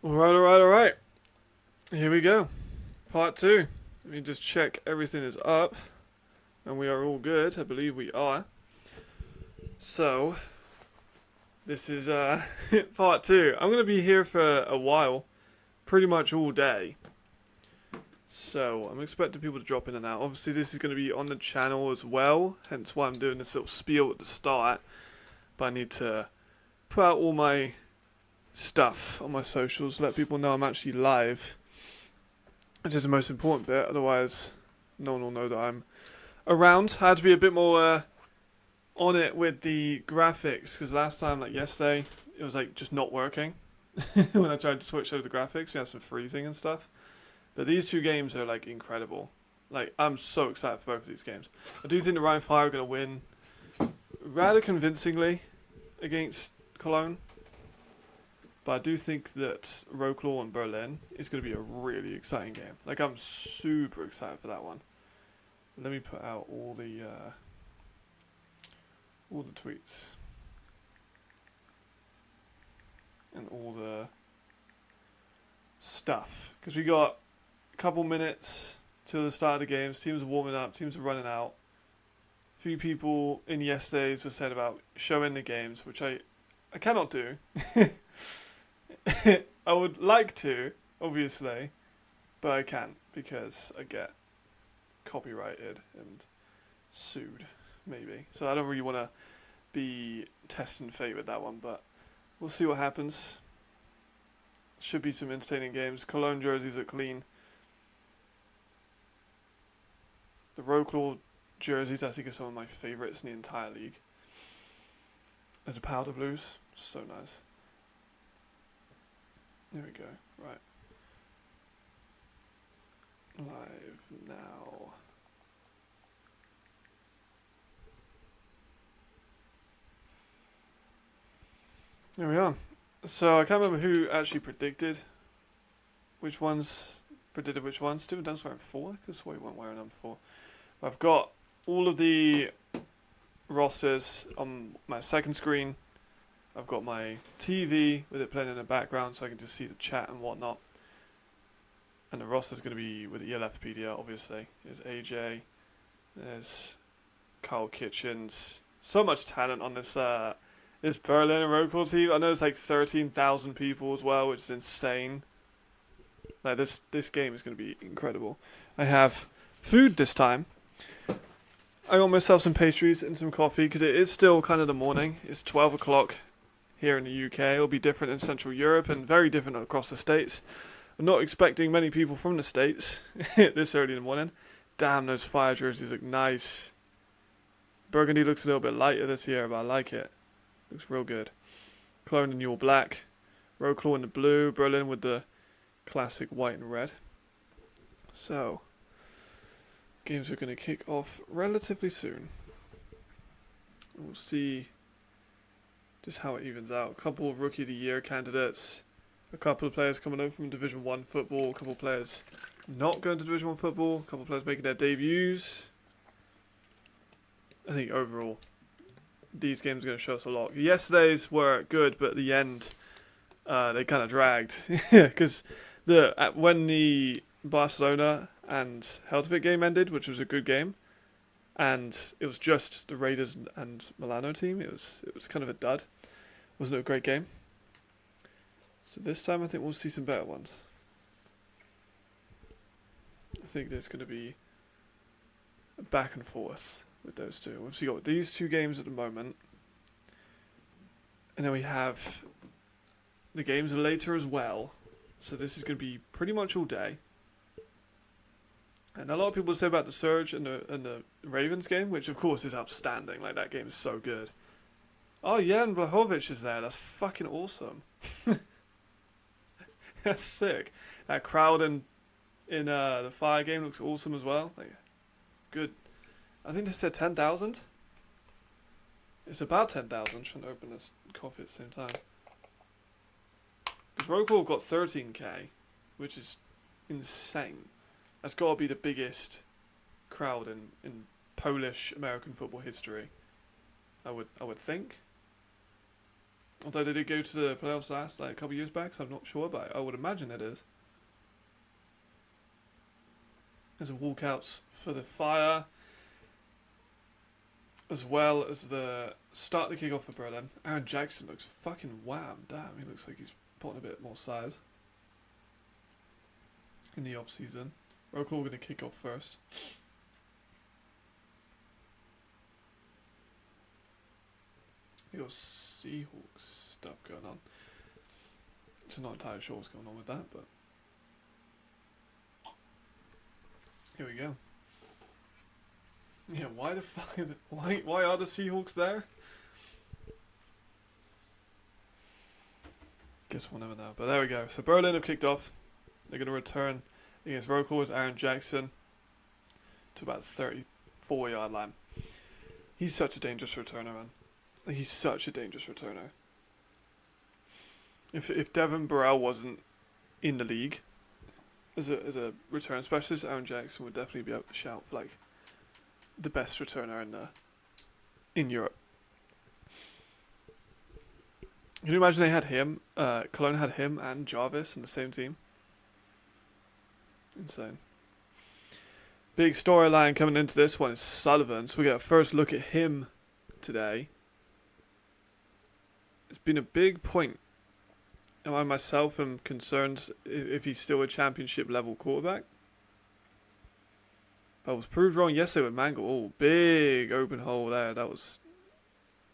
Alright. Here we go. Part 2. Let me just check everything is up. And we are all good. I believe we are. So, this is part 2. I'm going to be here for a while. Pretty much all day. So, I'm expecting people to drop in and out. Obviously, this is going to be on the channel as well. Hence why I'm doing this little spiel at the start. But I need to put out all my stuff on my socials, let people know I'm actually live, which is the most important bit. Otherwise, no one will know that I'm around. I had to be a bit more on it with the graphics because last time, like yesterday, it was like just not working when I tried to switch over the graphics. We had some freezing and stuff. But these two games are like incredible. Like I'm so excited for both of these games. I do think the Rhein are going to win rather convincingly against Cologne. But I do think that Wroclaw and Berlin is going to be a really exciting game. Like, I'm super excited for that one. Let me put out all the tweets. And all the stuff. Because we got a couple minutes till the start of the games. Teams are warming up. Teams are running out. A few people in yesterday's were said about showing the games, which I cannot do. I would like to, obviously, but I can't because I get copyrighted and sued, maybe. So I don't really want to be testing fate with that one, but we'll see what happens. Should be some entertaining games. Cologne jerseys are clean. The Wroclaw jerseys, I think, are some of my favourites in the entire league. And the powder blues, so nice. There we go. Right. Live now. There we are. So I can't remember who actually predicted which ones. Stephen Dunn's wearing 4. I could swear he wasn't wearing number 4. I've got all of the rosters on my second screen. I've got my TV with it playing in the background so I can just see the chat and whatnot. And the roster's going to be with the ELFpedia, obviously. There's AJ. There's Carl Kitchens. So much talent on this Berlin and Wroclaw team. I know it's like 13,000 people as well, which is insane. Like this game is going to be incredible. I have food this time. I got myself some pastries and some coffee because it is still kind of the morning. It's 12 o'clock. Here in the UK, it'll be different in Central Europe and very different across the States. I'm not expecting many people from the States this early in the morning. Damn, those fire jerseys look nice. Burgundy looks a little bit lighter this year, but I like it. Looks real good. Cologne in the all black. Wroclaw in the blue. Berlin with the classic white and red. So, games are going to kick off relatively soon. We'll see just how it evens out. A couple of Rookie of the Year candidates. A couple of players coming over from Division 1 football. A couple of players not going to Division 1 football. A couple of players making their debuts. I think overall, these games are going to show us a lot. Yesterday's were good, but at the end, they kind of dragged. Because when the Barcelona and Helvik game ended, which was a good game, and it was just the Raiders and Milano team. It was kind of a dud. Wasn't it a great game? So this time I think we'll see some better ones. I think there's going to be a back and forth with those two. We've obviously got these two games at the moment. And then we have the games later as well. So this is going to be pretty much all day. And a lot of people say about the Surge and the Ravens game, which of course is outstanding. Like that game is so good. Oh yeah, and Blahovic is there. That's fucking awesome. That's sick. That crowd in the Fire game looks awesome as well. Like, good. I think they said 10,000. It's about 10,000. Trying to open this coffee at the same time. Because Wroclaw got 13k, which is insane. That's got to be the biggest crowd in Polish American football history. I would think. Although they did go to the playoffs last, like a couple of years back, so I'm not sure, but I would imagine it is. There's walkouts for the Fire, as well as the start the kickoff for Berlin. Aaron Jackson looks fucking wham. Damn, he looks like he's putting a bit more size in the off season. Wroclaw going to kick off first. You got Seahawks stuff going on. So I'm not entirely sure what's going on with that, but here we go. Yeah, why the fuck? Why are the Seahawks there? Guess we'll never know. But there we go. So Berlin have kicked off. They're going to return against Wroclaw with Aaron Jackson to about 34-yard line. He's such a dangerous returner, man. He's such a dangerous returner. If Devin Burrell wasn't in the league as a return specialist, Aaron Jackson would definitely be able to shout for like the best returner in Europe. Can you imagine they had him? Cologne had him and Jarvis in the same team. Insane. Big storyline coming into this one is Sullivan. So we get a first look at him today. It's been a big point. I myself am concerned if he's still a championship level quarterback. But I was proved wrong yesterday with Mangle. Oh, big open hole there. That was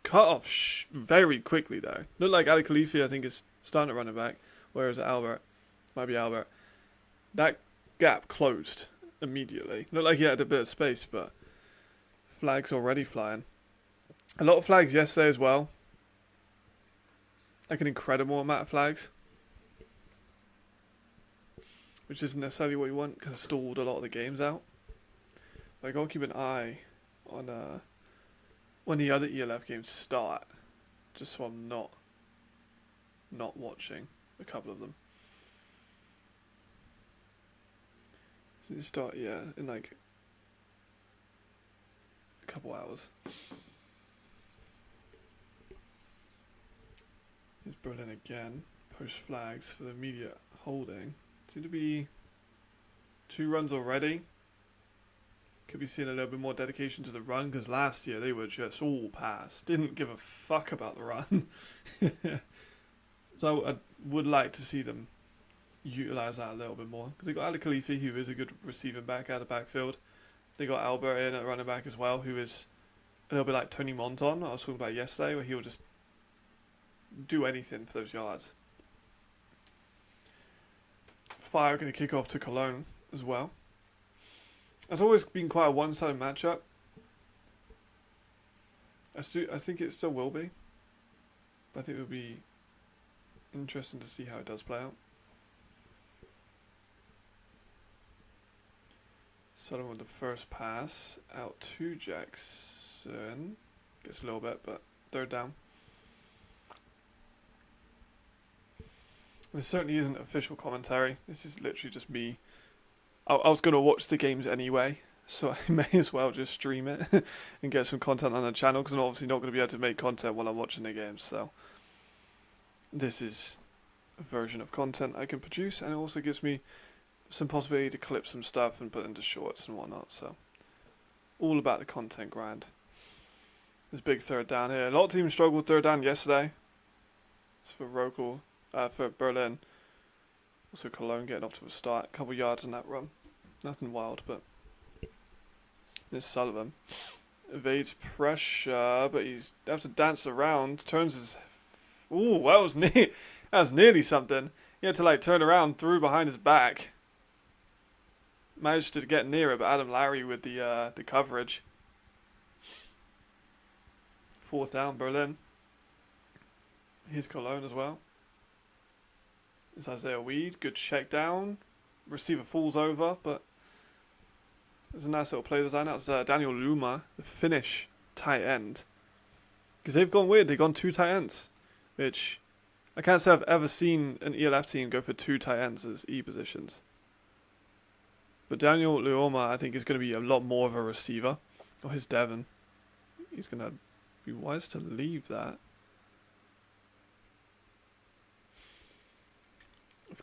cut off very quickly though. Looked like Ali Khalifi, I think, is starting at running back. Whereas Albert, might be Albert. That gap closed immediately. Looked like he had a bit of space, but flags already flying. A lot of flags yesterday as well. Like an incredible amount of flags. Which isn't necessarily what you want. Kind of stalled a lot of the games out. But I gotta keep an eye on when the other ELF games start. Just so I'm not watching a couple of them. So you start, yeah, in like a couple hours. Here's Berlin again. Post flags for the immediate holding. Seem to be 2 runs already. Could be seeing a little bit more dedication to the run, because last year they were just all pass. Didn't give a fuck about the run. So I would like to see them utilise that a little bit more. Because they got Ali Khalifi, who is a good receiving back out of backfield. They got Albert in at running back as well, who is a little bit like Tony Monton, I was talking about yesterday, where he'll just do anything for those yards. Fire going to kick off to Cologne as well. It's always been quite a one-sided matchup. I think it still will be. But I think it will be interesting to see how it does play out. Starting with the first pass out to Jackson. Gets a little bit, but third down. This certainly isn't official commentary. This is literally just me. I was going to watch the games anyway, so I may as well just stream it and get some content on the channel, because I'm obviously not going to be able to make content while I'm watching the games. So this is a version of content I can produce, and it also gives me some possibility to clip some stuff and put into shorts and whatnot. So all about the content grind. There's big third down here. A lot of teams struggled with third down yesterday. It's for Wroclaw. For Berlin. Also Cologne getting off to a start. A couple yards in that run. Nothing wild, but there's Sullivan. Evades pressure, but he's have to dance around. Turns his... Ooh, that was nearly something. He had to like turn around, threw behind his back. Managed to get near it, but Adam Lowry with the coverage. 4th down, Berlin. Here's Cologne as well. It's Isaiah Weed. Good check down. Receiver falls over, but there's a nice little play design. That was Daniel Luma, the Finnish tight end. Because they've gone weird. They've gone 2 tight ends, which I can't say I've ever seen an ELF team go for 2 tight ends as E positions. But Daniel Luma, I think, is going to be a lot more of a receiver. Oh, here's Devon. He's going to be wise to leave that.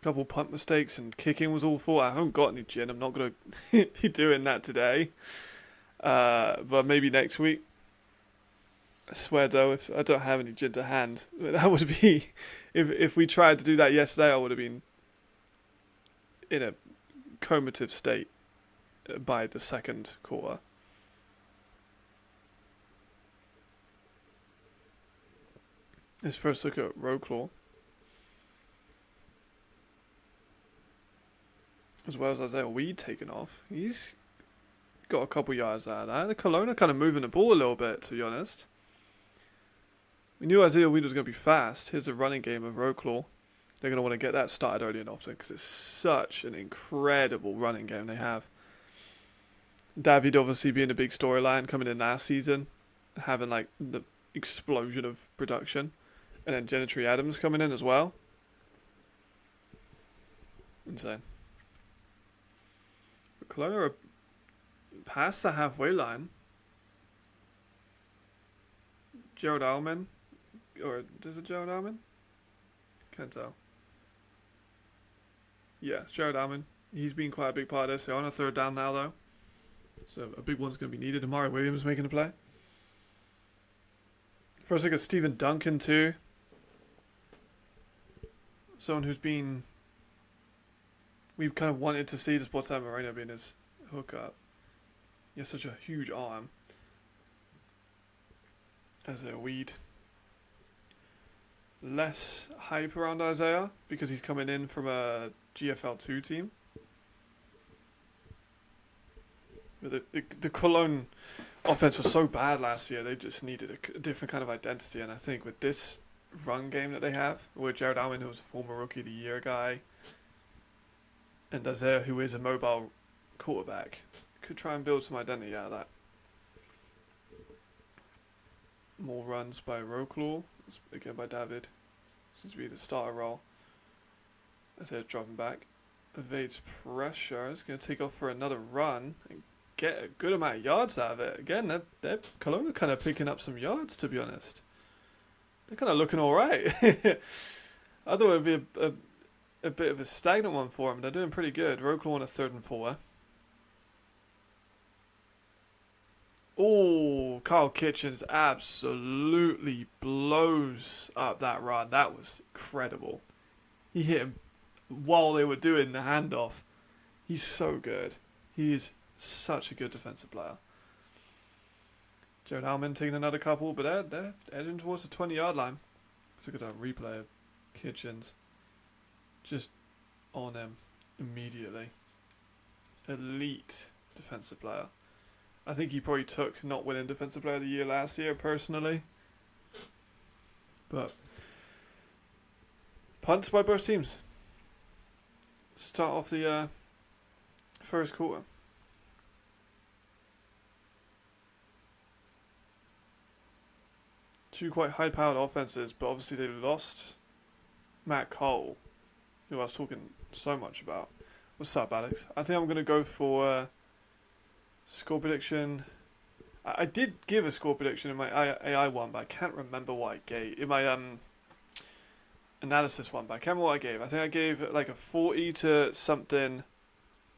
couple punt mistakes and kicking was awful. I haven't got any gin. I'm not going to be doing that today. But maybe next week. I swear though, if I don't have any gin to hand, that would be... If we tried to do that yesterday, I would have been in a comative state by the second quarter. Let's first look at Wroclaw. As well as Isaiah Weed taking off. He's got a couple yards out of that. The Cologne are kind of moving the ball a little bit, to be honest. We knew Isaiah Weed was going to be fast. Here's a running game of Wroclaw. They're going to want to get that started early and often because it's such an incredible running game they have. David obviously being a big storyline coming in last season. Having like the explosion of production. And then Gentry Adams coming in as well. Insane. But Cologne are past the halfway line. Gerald Alman. Or is it Gerald Alman? Can't tell. Yeah, it's Gerald Alman. He's been quite a big part of this. They're on a third down now, though. So a big one's going to be needed. Amari Williams making a play. First look at Stephen Duncan, too. Someone who's been... We've kind of wanted to see the Sportstime Moreno being his hookup. He has such a huge arm. As a Weed. Less hype around Isaiah because he's coming in from a GFL2 team. But the Cologne offense was so bad last year, they just needed a different kind of identity. And I think with this run game that they have, with Jared Allen, who was a former Rookie of the Year guy, and Isaiah, who is a mobile quarterback, could try and build some identity out of that. More runs by Wroclaw. Again by David. Seems to be the starter role. Isaiah dropping back. Evades pressure. Is going to take off for another run. And get a good amount of yards out of it. Again, they're Cologne are kind of picking up some yards, to be honest. They're kind of looking alright. I thought it would be a bit of a stagnant one for them. They're doing pretty good. Wroclaw on a 3rd and 4. Oh, Kyle Kitchens absolutely blows up that run. That was incredible. He hit him while they were doing the handoff. He's so good. He is such a good defensive player. Jared Alman taking another couple, but they're heading towards the 20-yard line. Let's look at that replay of Kitchens. Just on him immediately. Elite defensive player. I think he probably took not winning Defensive Player of the Year last year, personally. But punts by both teams. Start off the first quarter. Two quite high-powered offenses, but obviously they lost Matt Cole, who I was talking so much about. What's up, Alex? I think I'm going to go for... score prediction. I did give a score prediction in my AI one, but I can't remember what I gave. In my analysis one, but I can't remember what I gave. I think I gave like a 40 to something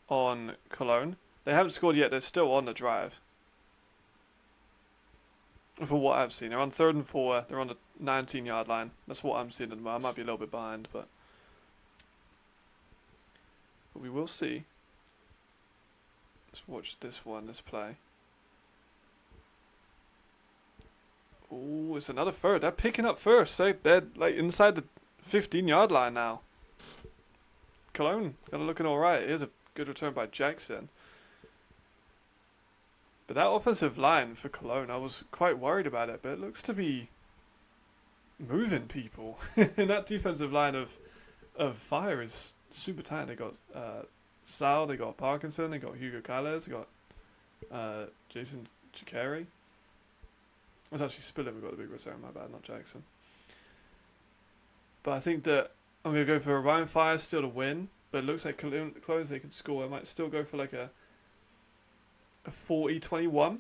on Cologne. They haven't scored yet. They're still on the drive. For what I've seen. They're on 3rd and 4. They're on the 19-yard line. That's what I'm seeing at the moment. I might be a little bit behind, but we will see. Let's watch this one, this play. Oh, it's another 3rd. They're picking up first. They're like inside the 15-yard line now. Cologne kind of looking alright. Here's a good return by Jackson. But that offensive line for Cologne, I was quite worried about it, but it looks to be moving people. And that defensive line of fire is super tight. They got Sal, they got Parkinson, they got Hugo Calles, they got Jason Chikari. I was actually Spilling, we got a big return, my bad, not Jackson. But I think that I'm going to go for a Rhein Fire still to win, but it looks like Cologne, they can score. I might still go for like a 40-21.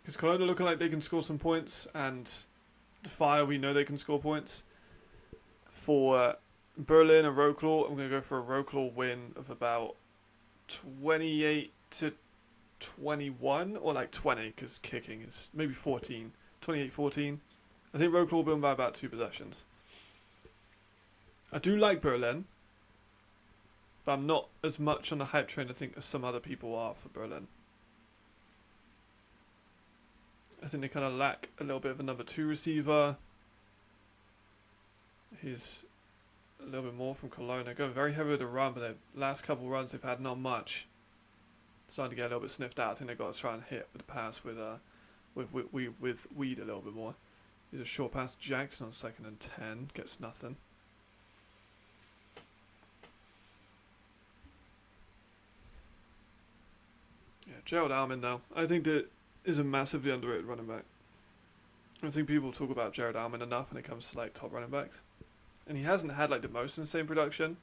Because Cologne are looking like they can score some points, and the Fire, we know they can score points. For Berlin and Wroclaw. I'm going to go for a Wroclaw win of about 28-21 or like 20 because kicking is maybe 14. 28-14. I think Wroclaw will win by about 2 possessions. I do like Berlin, but I'm not as much on the hype train I think as some other people are for Berlin. I think they kind of lack a little bit of a number 2 receiver. He's a little bit more from Cologne. They're going very heavy with the run, but their last couple runs they've had not much. Starting to get a little bit sniffed out. I think they've got to try and hit with the pass with Weed a little bit more. He's a short pass. Jackson on 2nd and 10. Gets nothing. Yeah, Gerald Almond now. I think that is a massively underrated running back. I think people talk about Jared Almond enough when it comes to like top running backs. And he hasn't had like the most insane production.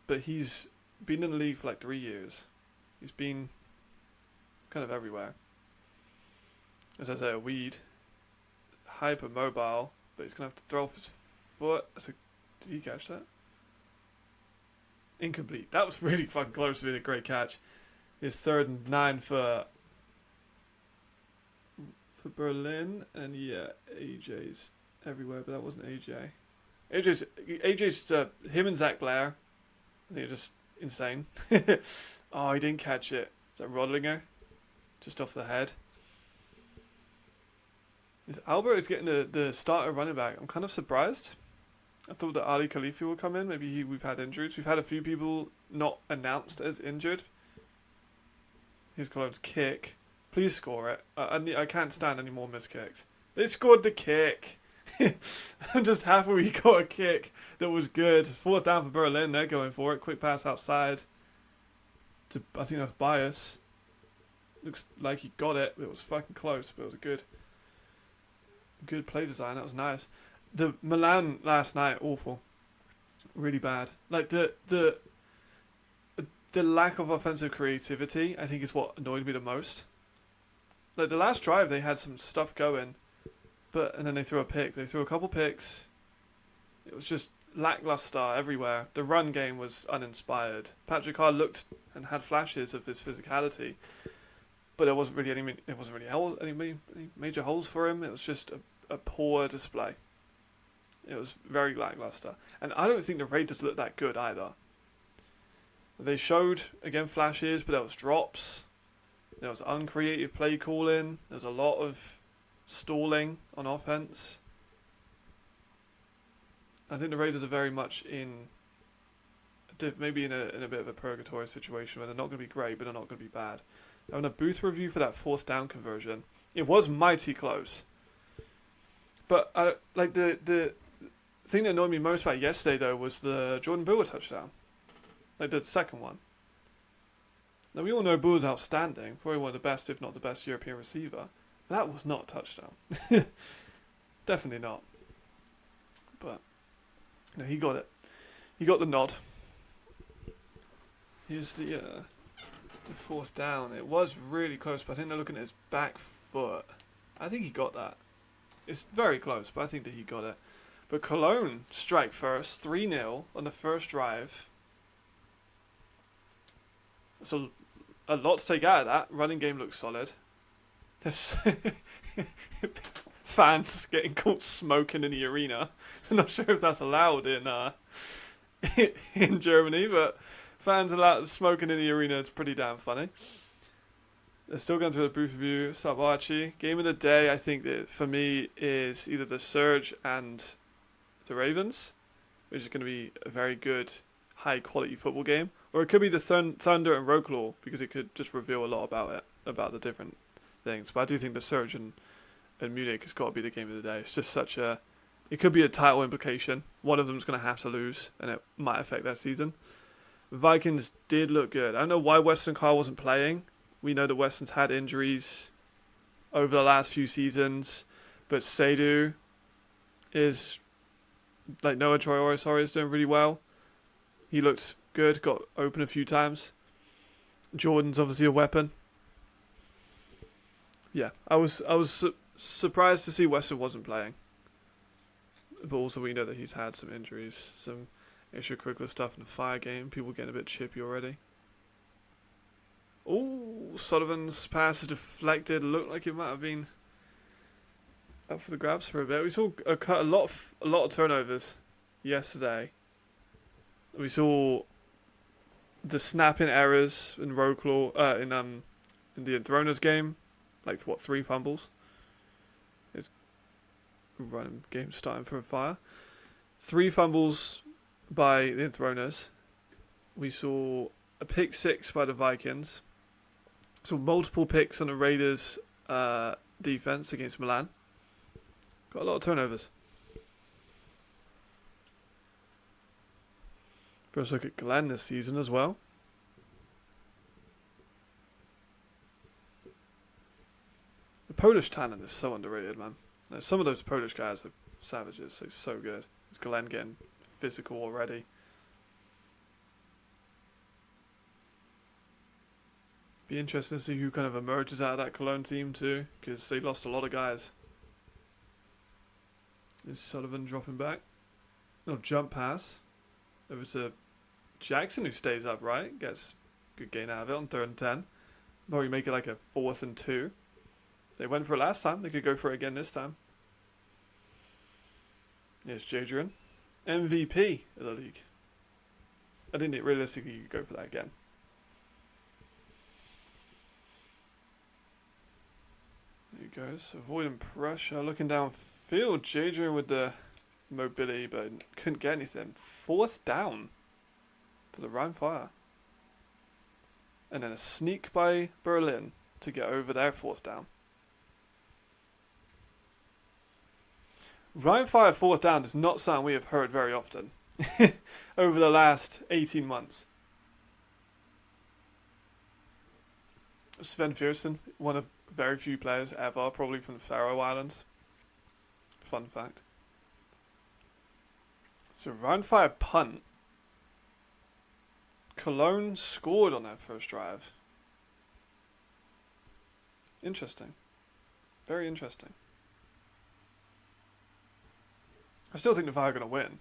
But he's been in the league for like 3 years. He's been kind of everywhere. As I say, a Weed. Hyper mobile. But he's going to have to throw off his foot. Did he catch that? Incomplete. That was really fucking close to being a great catch. His 3rd and 9 for Berlin. And yeah, AJ's everywhere, but that wasn't AJ. AJ's him and Zach Blair. I think they're just insane. Oh, he didn't catch it. Is that Rodlinger? Just off the head. Is Albert is getting the starter running back. I'm kind of surprised. I thought that Ali Khalifi would come in. Maybe we've had injuries. We've had a few people not announced as injured. Here's Cologne's kick. Please score it. I can't stand any more missed kicks. They scored the kick. I'm just happy we got a kick that was good. 4th down for Berlin. They're going for it. Quick pass outside. I think that's Bias. Looks like he got it. It was fucking close, but it was a good play design. That was nice. The Milan last night, awful. Really bad. Like the lack of offensive creativity, I think, is what annoyed me the most. Like the last drive, they had some stuff going, and then they threw a pick. They threw a couple picks. It was just lackluster everywhere. The run game was uninspired. Patrick Carr looked and had flashes of his physicality, but there wasn't really any major holes for him. It was just a poor display. It was very lackluster, and I don't think the Raiders looked that good either. They showed again flashes, but there was drops. There was uncreative play calling. There's a lot of stalling on offense. I think the Raiders are very much maybe in a bit of a purgatory situation where they're not going to be great, but they're not going to be bad. Having a booth review for that 4th down conversion, it was mighty close. But the thing that annoyed me most about yesterday though was the Jordan Brewer touchdown, like the second one. Now we all know Brewer's outstanding, probably one of the best, if not the best, European receiver. But that was not a touchdown. Definitely not. But no, he got it. He got the nod. Here's the 4th down. It was really close, but I think they're looking at his back foot. I think he got that. It's very close, but I think that he got it. But Cologne strike first, 3-0 on the first drive. So a lot to take out of that. Running game looks solid. There's fans getting caught smoking in the arena. I'm not sure if that's allowed in Germany, but fans allowed smoking in the arena. It's pretty damn funny. They're still going through the booth review. Sup, Archie? Game of the day, I think that for me is either the Surge and the Ravens, which is going to be a very good, high-quality football game. Or it could be the Thunder and Wroclaw, because it could just reveal a lot about the different things. But I do think the Surge and Munich has got to be the game of the day. It's just it could be a title implication. One of them's going to have to lose, and it might affect their season. The Vikings did look good. I don't know why Weston Carr wasn't playing. We know that Weston's had injuries over the last few seasons, but Seydu is, like Noah Traore, is doing really well. He looked good, got open a few times. Jordan's obviously a weapon. Yeah, I was surprised to see Weston wasn't playing. but also we know that he's had some injuries, some extracurricular stuff in the fire game. People getting a bit chippy already. Oh, Sullivan's pass is deflected. Looked like it might have been up for the grabs for a bit. We saw a lot of turnovers yesterday. We saw the snapping errors in Wroclaw in the Enthroners game, like 3 fumbles. It's run game starting for a fire. 3 fumbles by the Enthroners. We saw a pick 6 by the Vikings. Saw multiple picks on the Raiders' defense against Milan. Got a lot of turnovers. First look at Glenn this season as well. The Polish talent is so underrated, man. Some of those Polish guys are savages. They're so good. It's Glenn getting physical already. Be interesting to see who kind of emerges out of that Cologne team too, because they lost a lot of guys. Is Sullivan dropping back? No, jump pass over to Jackson, who stays upright. Gets good gain out of it on 3rd and 10. Probably make it like a 4th and 2. They went for it last time. They could go for it again this time. Here's Jadrian, MVP of the league. I didn't think realistically you could go for that again. There he goes, avoiding pressure, looking downfield. Jadrian with the mobility, but couldn't get anything. 4th down for the Rhein Fire. And then a sneak by Berlin to get over their 4th down. Rhein Fire 4th down is not something we have heard very often over the last 18 months. Sven Fierson, one of very few players ever, probably from the Faroe Islands. Fun fact. So Rhein Fire punt. Cologne scored on that first drive. Interesting. Very interesting. I still think the Fire are going to win.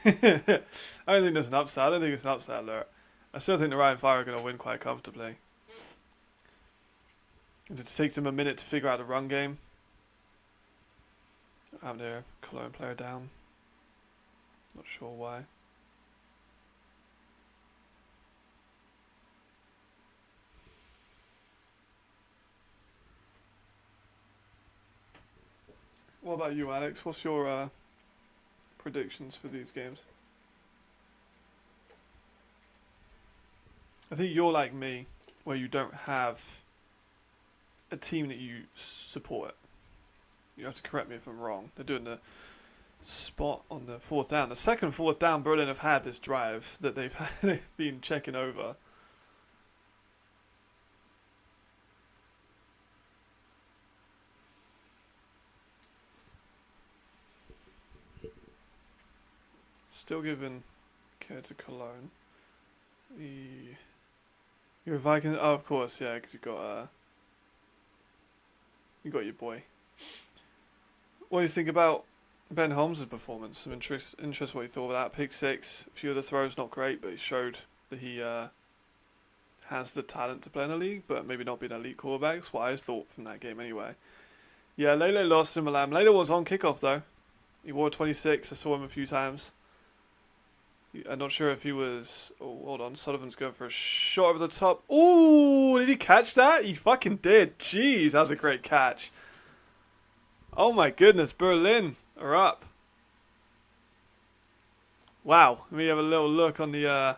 I don't think there's an upset. I don't think it's an upset alert. I still think the Rhein Fire are going to win quite comfortably. It just takes them a minute to figure out the run game. I'm there, Cologne player down. Not sure why. What about you, Alex? What's your predictions for these games? I think you're like me, where you don't have a team that you support. You have to correct me if I'm wrong. They're doing the spot on the 4th down. The second 4th down Berlin have had this drive that they've been checking over. Still giving care to Cologne. You're a Viking? Oh, of course, yeah, because you got your boy. What do you think about Ben Holmes' performance? I'm interested what you thought of that. Pick 6, a few of the throws not great, but he showed that he has the talent to play in the league, but maybe not be an elite quarterback. That's what I thought from that game anyway. Yeah, Lele lost in Milan. Lele was on kickoff though. He wore 26. I saw him a few times. I'm not sure if he was... Oh, hold on. Sullivan's going for a shot over the top. Ooh, did he catch that? He fucking did. Jeez, that was a great catch. Oh my goodness, Berlin are up. Wow. Let me have a little look on the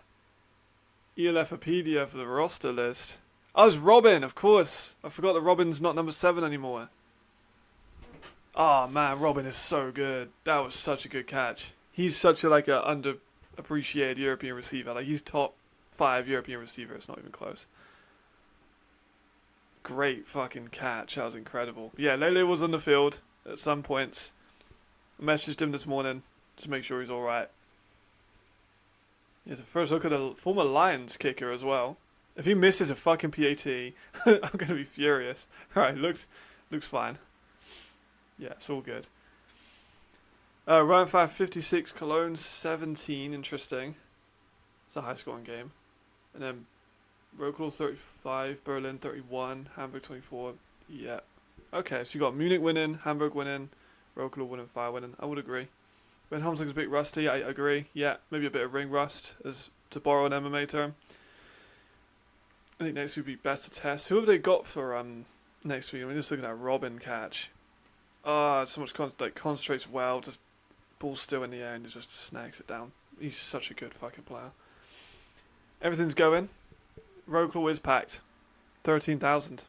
ELFopedia for the roster list. Oh, it's Robin, of course. I forgot that Robin's not number 7 anymore. Oh man, Robin is so good. That was such a good catch. He's such a underappreciated European receiver. Like, he's top 5 European receiver. It's not even close. Great fucking catch. That was incredible. Yeah, Lele was on the field at some points. I messaged him this morning to make sure he's alright. Here's a first look at a former Lions kicker as well. If he misses a fucking PAT, I'm going to be furious. Alright, looks fine. Yeah, it's all good. Rhein 56, Cologne 17. Interesting. It's a high scoring game. And then Wroclaw 35, Berlin 31, Hamburg 24. Yeah. Okay, so you got Munich winning, Hamburg winning, Wroclaw winning, Fire winning. I would agree. Ben Hamsing's a bit rusty. I agree. Yeah, maybe a bit of ring rust, as to borrow an MMA term. I think next week would be best to test. Who have they got for next week? I mean, just looking at Robin catch. So much concentrates well, just ball still in the air and just snags it down. He's such a good fucking player. Everything's going. Wroclaw is packed. 13,000.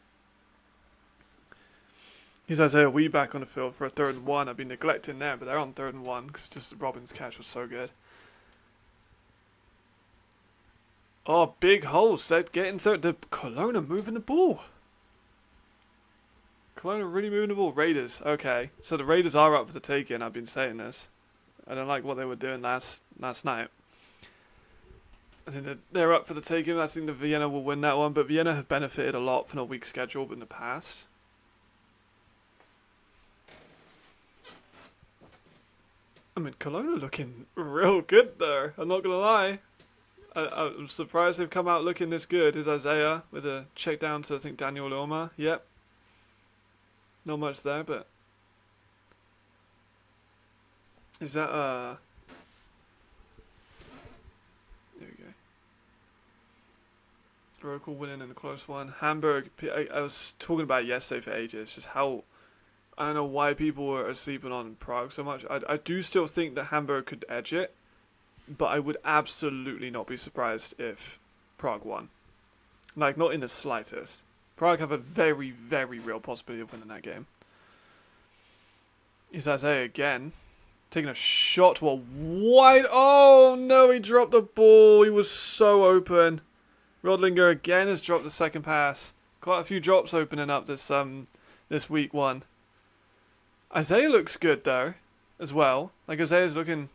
He's Isaiah Wee back on the field for a 3rd and 1. I've been neglecting them, but they're on 3rd and 1 because just Robin's catch was so good. Oh, big hole set getting third. The Cologne are moving the ball. Cologne are really moving the ball. Raiders, okay. So the Raiders are up for the taking. I've been saying this. I don't like what they were doing last night. I think that they're up for the taking. I think that Vienna will win that one, but Vienna have benefited a lot from a weak schedule in the past. I mean, Cologne are looking real good there. I'm not going to lie. I'm surprised they've come out looking this good. Is Isaiah with a check down to, I think, Daniel Loma. Yep. Not much there, but... Is that, There we go. Wroclaw winning in a close one. Hamburg, I was talking about it yesterday for ages, just how... I don't know why people are sleeping on Prague so much. I do still think that Hamburg could edge it, but I would absolutely not be surprised if Prague won. Like, not in the slightest. Prague have a very, very real possibility of winning that game. Is Isaiah again. Taking a shot to a wide... Oh, no, he dropped the ball. He was so open. Rodlinger again has dropped the second pass. Quite a few drops opening up this week one. Isaiah looks good, though, as well. Like, Isaiah's looking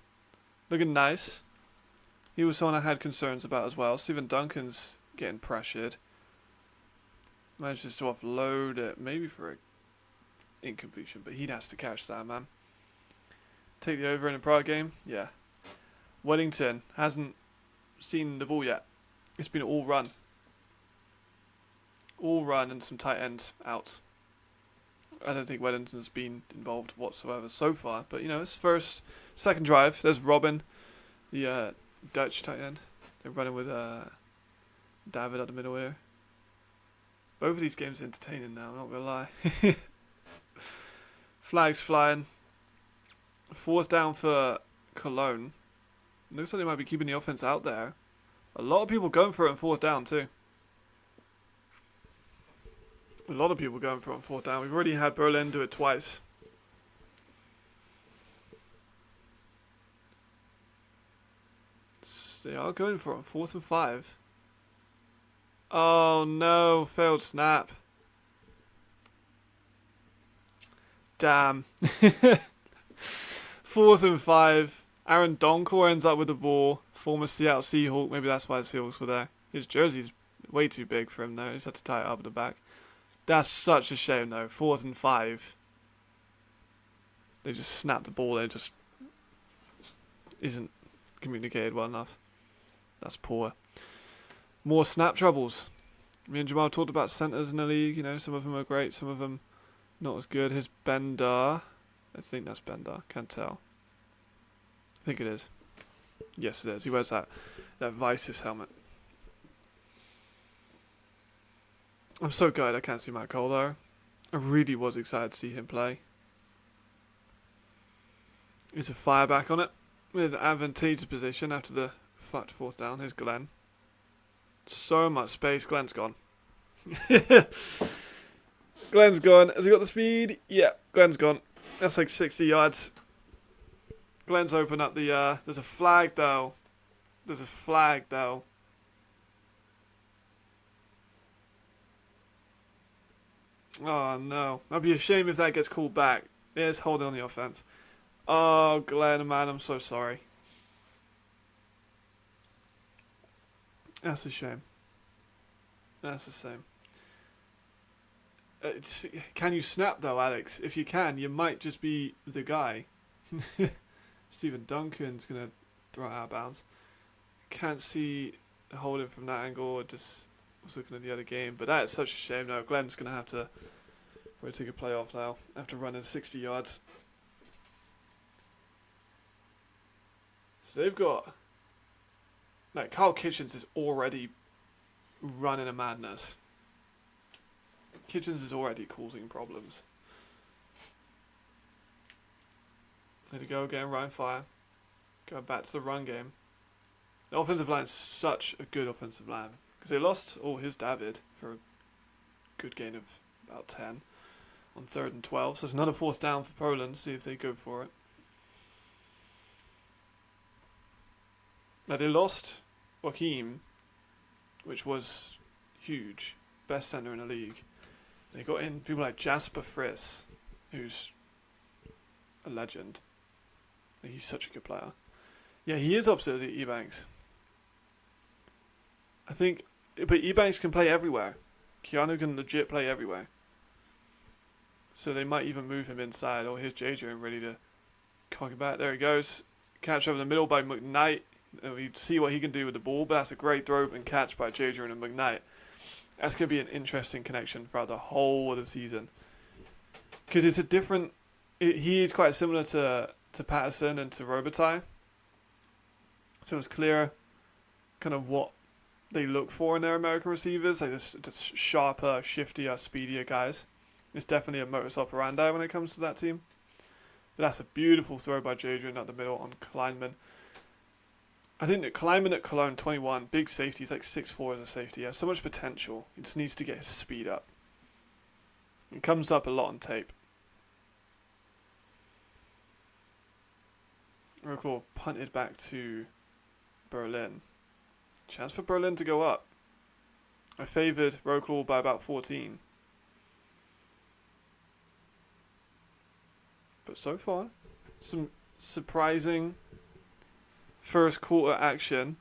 nice. He was someone I had concerns about as well. Stephen Duncan's getting pressured. Manages to offload it, maybe for an incompletion, but he has to catch that, man. Take the over in a Prague game? Yeah. Wellington hasn't seen the ball yet. It's been all run. All run and some tight ends out. I don't think Wellington's been involved whatsoever so far. But, you know, it's second drive. There's Robin, the Dutch tight end. They're running with David at the middle here. Both of these games are entertaining now, I'm not going to lie. Flags flying. 4th down for Cologne. Looks like they might be keeping the offense out there. A lot of people going for it on 4th down too. A lot of people going for it on 4th down. We've already had Berlin do it twice. They are going for it on 4th and 5. Oh no, failed snap. Damn. 4th and 5. Aaron Donkor ends up with the ball. Former Seattle Seahawk. Maybe that's why the Seahawks were there. His jersey's way too big for him though. He's had to tie it up at the back. That's such a shame though. 4th and 5. They just snapped the ball. It just isn't communicated well enough. That's poor. More snap troubles. Me and Jamal talked about centres in the league. You know, some of them are great, some of them not as good. Here's Bender. I think that's Bender. Can't tell. I think it is. Yes, it is. He wears that Vices helmet. I'm so glad I can't see Matt Cole though. I really was excited to see him play. He's a fire back on it. With an advantageous position after the 4th down. Here's Glenn. So much space. Glenn's gone. Glenn's gone. Has he got the speed? Yeah, Glenn's gone. That's like 60 yards. Glenn's opened up the... There's a flag though. There's a flag though. Oh no. I'd be ashamed if that gets called back. Yes, holding on the offense. Oh, Glenn, man, I'm so sorry. That's a shame. That's the same. Can you snap though, Alex? If you can, you might just be the guy. Stephen Duncan's going to throw it out of bounds. Can't see the holding from that angle. Just was looking at the other game. But that is such a shame now. Glenn's going to have to probably take a play off now after running 60 yards. So they've got... Like, Carl Kitchens is already running a madness. Kitchens is already causing problems. There to go again, Rhein fire. Going back to the run game. The offensive line is such a good offensive line. Because they lost his David for a good gain of about 10 on 3rd and 12. So it's another 4th down for Poland. See if they go for it. Now they lost Joachim, which was huge. Best center in the league. They got in people like Jasper Friss, who's a legend. He's such a good player. Yeah, he is opposite the Ebanks. I think, but Ebanks can play everywhere. Keanu can legit play everywhere. So they might even move him inside. Oh, here's JJ ready to cock it back. There he goes. Catch over the middle by McKnight. We see what he can do with the ball, but that's a great throw and catch by JJ and McKnight. That's going to be an interesting connection throughout the whole of the season. Because it's a different... he is quite similar to Patterson and to Robitaille. So it's clear kind of what they look for in their American receivers. Like just sharper, shiftier, speedier guys. It's definitely a modus operandi when it comes to that team. But that's a beautiful throw by Jadrian at the middle on Kleinman. I think that Kleinman at Cologne, 21, big safety. He's like 6'4" as a safety. He has so much potential. He just needs to get his speed up. It comes up a lot on tape. Wroclaw punted back to Berlin. Chance for Berlin to go up. I favoured Wroclaw by about 14. But so far, some surprising first quarter action.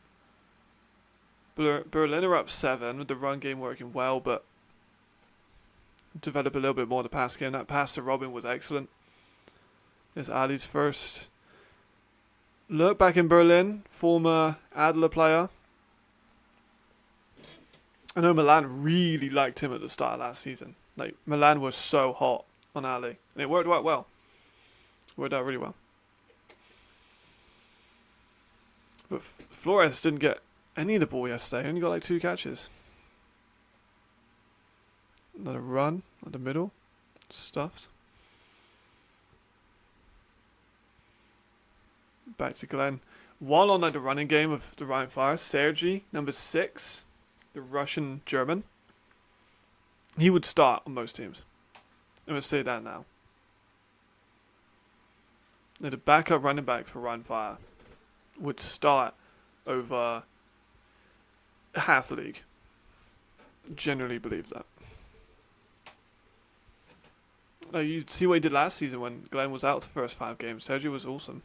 Berlin are up 7 with the run game working well, but develop a little bit more the pass game. That pass to Robin was excellent. There's Ali's first look back in Berlin, former Adler player. I know Milan really liked him at the start of last season. Like, Milan was so hot on Ali, and it worked out well. Worked out really well. But Flores didn't get any of the ball yesterday. He only got like 2 catches. Another run at the middle. Stuffed. Back to Glenn. While on like the running game of the Rhein Fire, Sergei, number 6, the Russian German, he would start on most teams. I'm going to say that now. The backup running back for Rhein Fire would start over half the league. Generally believe that. You see what he did last season when Glenn was out the first 5 games. Sergio was awesome.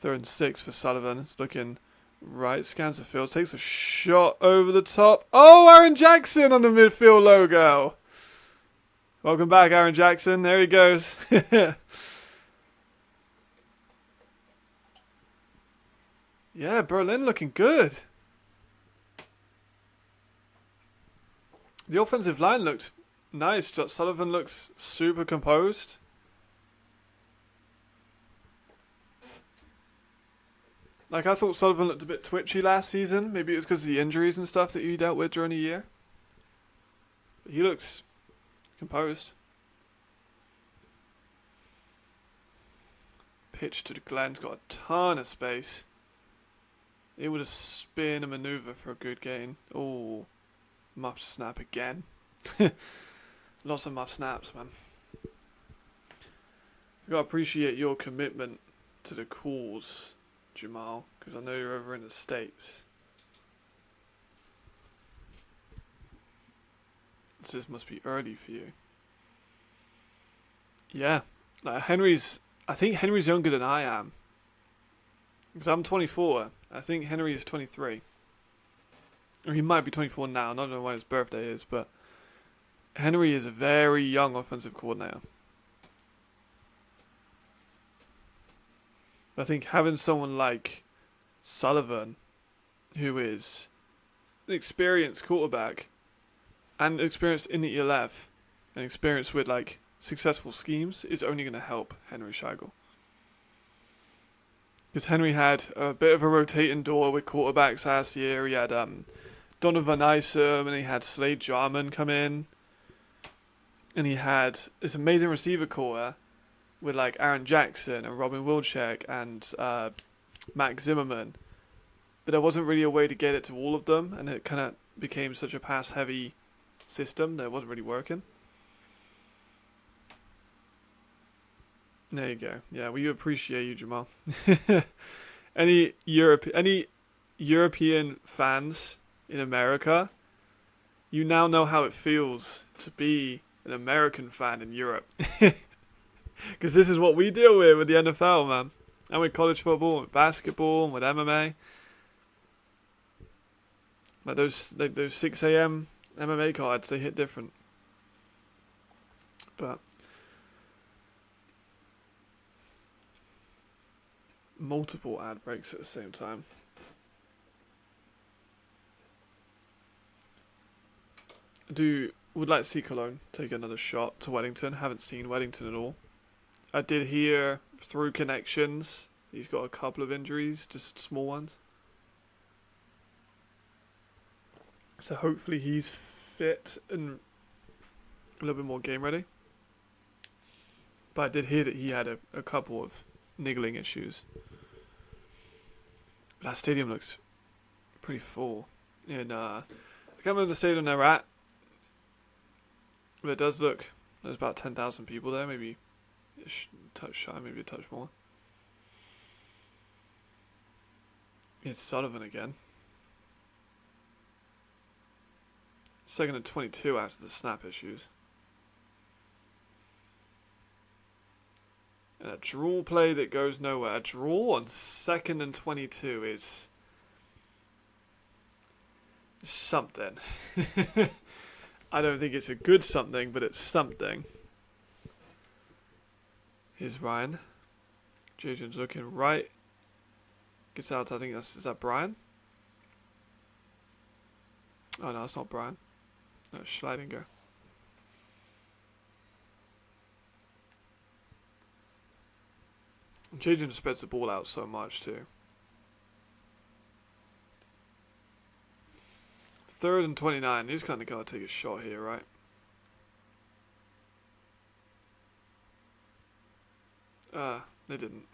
3rd and 6 for Sullivan. It's looking right. Scans the field. Takes a shot over the top. Oh, Aaron Jackson on the midfield logo. Welcome back, Aaron Jackson. There he goes. Yeah, Berlin looking good. The offensive line looked nice. Sullivan looks super composed. Like, I thought Sullivan looked a bit twitchy last season. Maybe it was because of the injuries and stuff that he dealt with during the year. But he looks composed. Pitch to the Glenn's got a ton of space. It would have spin a maneuver for a good gain. Oh, muff snap again. Lots of muff snaps, man. I gotta appreciate your commitment to the cause, Jamal, because I know you're over in the States. This must be early for you. Yeah, like I think Henry's younger than I am. Because I'm 24. I think Henry is 23. Or he might be 24 now. I don't know when his birthday is, but Henry is a very young offensive coordinator. I think having someone like Sullivan, who is an experienced quarterback and experienced in the ELF and experienced with like successful schemes, is only going to help Henry Scheigel. Because Henry had a bit of a rotating door with quarterbacks last year. He had Donovan Isom and he had Slade Jarman come in. And he had this amazing receiver core with like Aaron Jackson and Robin Wilczek and Max Zimmerman. But there wasn't really a way to get it to all of them, and it kind of became such a pass-heavy system that it wasn't really working. There you go. Yeah, we appreciate you, Jamal. Any European fans in America, you now know how it feels to be an American fan in Europe. Because this is what we deal with the NFL, man. And with college football, and with basketball, and with MMA. Like those 6 a.m. MMA cards, they hit different. But multiple ad breaks at the same time. Would like to see Cologne take another shot to Wellington. Haven't seen Wellington at all. I did hear through connections he's got a couple of injuries, just small ones. So hopefully he's fit and a little bit more game ready. But I did hear that he had a couple of niggling issues. That stadium looks pretty full. And I can't remember the stadium they're at. But it does look, there's about 10,000 people there, maybe a touch shy, maybe a touch more. It's Sullivan again. 2nd and 22 after the snap issues. And a draw play that goes nowhere. A draw on 2nd and 22 is something. I don't think it's a good something, but it's something. Here's Rhein. Jaden's looking right. Gets out, I think is that Brian? Oh no, it's not Brian. No, it's Schleidinger. Jaden spreads the ball out so much too. 3rd and 29. He's kind of got to take a shot here, right? They didn't.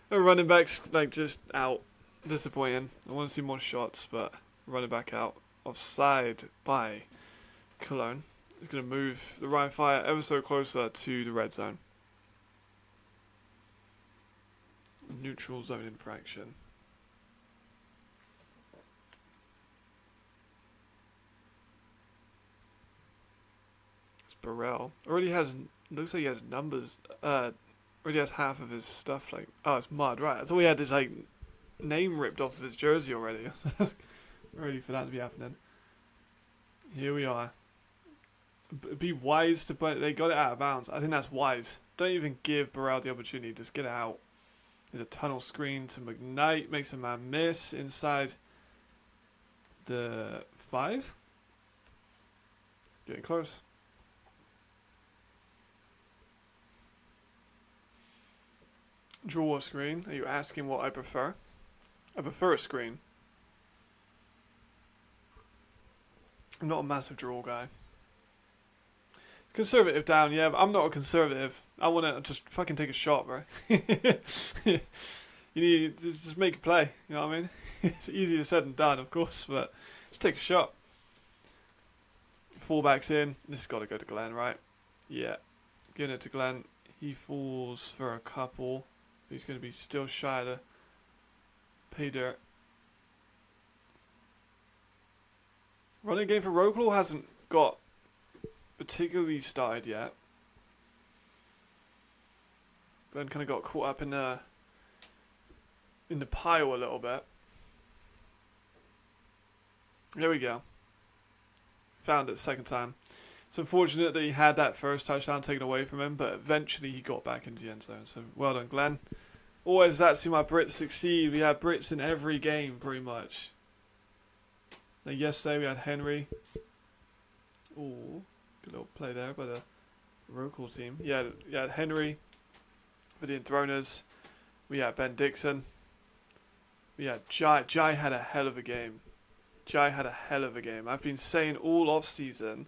The running back's like just out. Disappointing. I want to see more shots, but running back out. Offside by Cologne. He's going to move the Rhein Fire ever so closer to the red zone. Neutral zone infraction. Burrell already has, looks like he has numbers, already has half of his stuff, like, oh, it's Mud, right, I thought he had his, like, name ripped off of his jersey already. Ready for that to be happening. Here we are. Be wise to play, they got it out of bounds, I think that's wise. Don't even give Burrell the opportunity, just get it out. There's a tunnel screen to McKnight, makes a man miss inside the 5. Getting close. Draw a screen. Are you asking what I prefer? I prefer a screen. I'm not a massive draw guy. Conservative down, yeah, but I'm not a conservative. I want to just fucking take a shot, bro. You need to just make a play, you know what I mean? It's easier said than done, of course, but just take a shot. Fullback's in. This has got to go to Glenn, right? Yeah. Giving it to Glenn. He falls for a couple. He's going to be still shy of the pay dirt. Running game for Wroclaw hasn't got particularly started yet. Glenn kind of got caught up in the pile a little bit. There we go. Found it second time. It's unfortunate that he had that first touchdown taken away from him, but eventually he got back into the end zone. So well done, Glenn. Always that see my Brits succeed. We had Brits in every game, pretty much. Now, yesterday we had Henry. Ooh, good little play there by the Wroclaw team. Yeah, you had Henry for the Enthroners. We had Ben Dixon. We had Jai. Jai had a hell of a game. Jai had a hell of a game. I've been saying all off season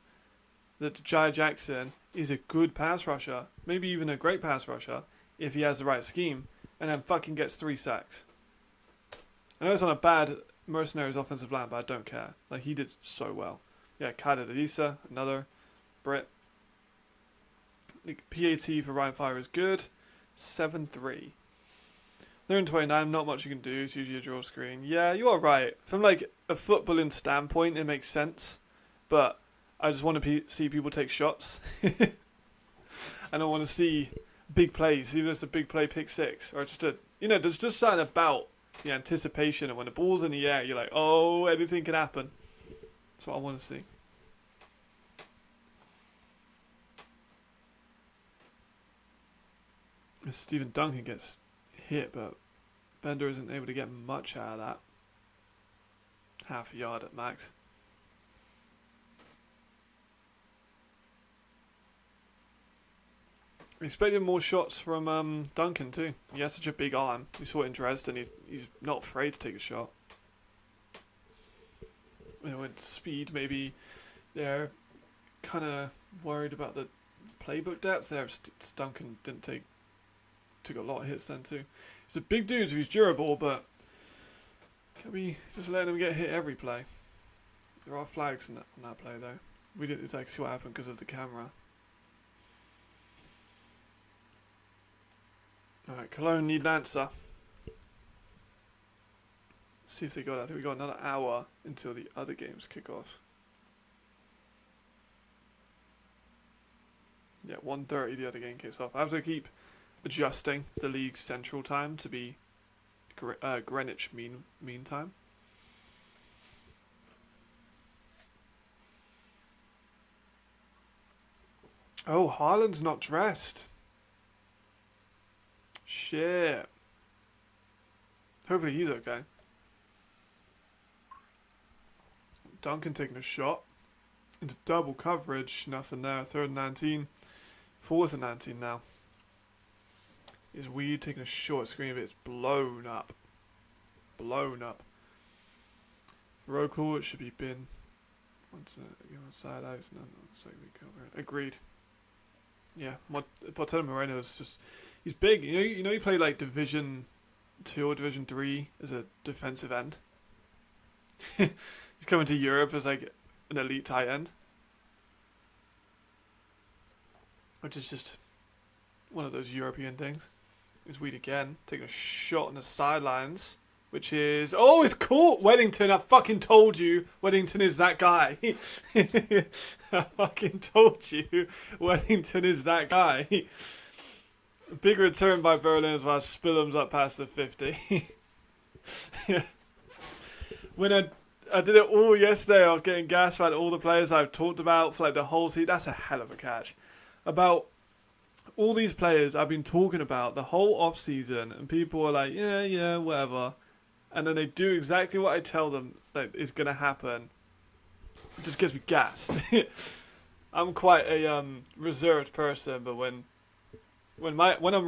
that Jai Jackson is a good pass rusher, maybe even a great pass rusher, if he has the right scheme, and then fucking gets 3 sacks. I know it's on a bad Mercenaries offensive line, but I don't care. Like, he did so well. Yeah, Kada Adisa, another Brit. The PAT for Rhein Fire is good. 7-3. They're in 29, not much you can do. It's usually a draw screen. Yeah, you are right. From like a footballing standpoint, it makes sense. But I just want to see people take shots. I don't want to see big plays, even if it's a big play pick 6. Or just there's just something about the anticipation. And when the ball's in the air, you're like, oh, anything can happen. That's what I want to see. Stephen Duncan gets hit, but Bender isn't able to get much out of that. Half a yard at max. Expecting more shots from Duncan too. He has such a big arm. We saw it in Dresden. He's not afraid to take a shot. With speed, maybe they're kind of worried about the playbook depth there. Duncan took a lot of hits then too. He's a big dude, so he's durable, but can we just let him get hit every play? There are flags in that play though. We didn't exactly see what happened because of the camera. Alright, Cologne need an answer. Let's see if they got it. I think we got another hour until the other games kick off. Yeah, 1:30 the other game kicks off. I have to keep adjusting the league's central time to be Greenwich mean time. Oh, Haaland's not dressed. Shit. Hopefully he's okay. Duncan taking a shot into double coverage. Nothing there. 3rd and 19. 4th and 19 now. Is Weed taking a short screen of it? It's blown up. Blown up. Wroclaw, it should be bin. Once side eyes. No, agreed. Yeah, Portela Moreno is just... He's big. You know he played like Division 2 or Division 3 as a defensive end. He's coming to Europe as like an elite tight end. Which is just one of those European things. Is Weed again, taking a shot on the sidelines. Which is... Oh, it's caught! Weddington, I fucking told you. Weddington is that guy. I fucking told you. Weddington is that guy. Big return by Berlin as well. Spillum's up past the 50. Yeah. When I did it all yesterday, I was getting gassed about all the players I've talked about for like the whole season. That's a hell of a catch. About all these players I've been talking about the whole off season, and people are like, yeah, whatever. And then they do exactly what I tell them that is going to happen. It just gets me gassed. I'm quite a reserved person, but when I'm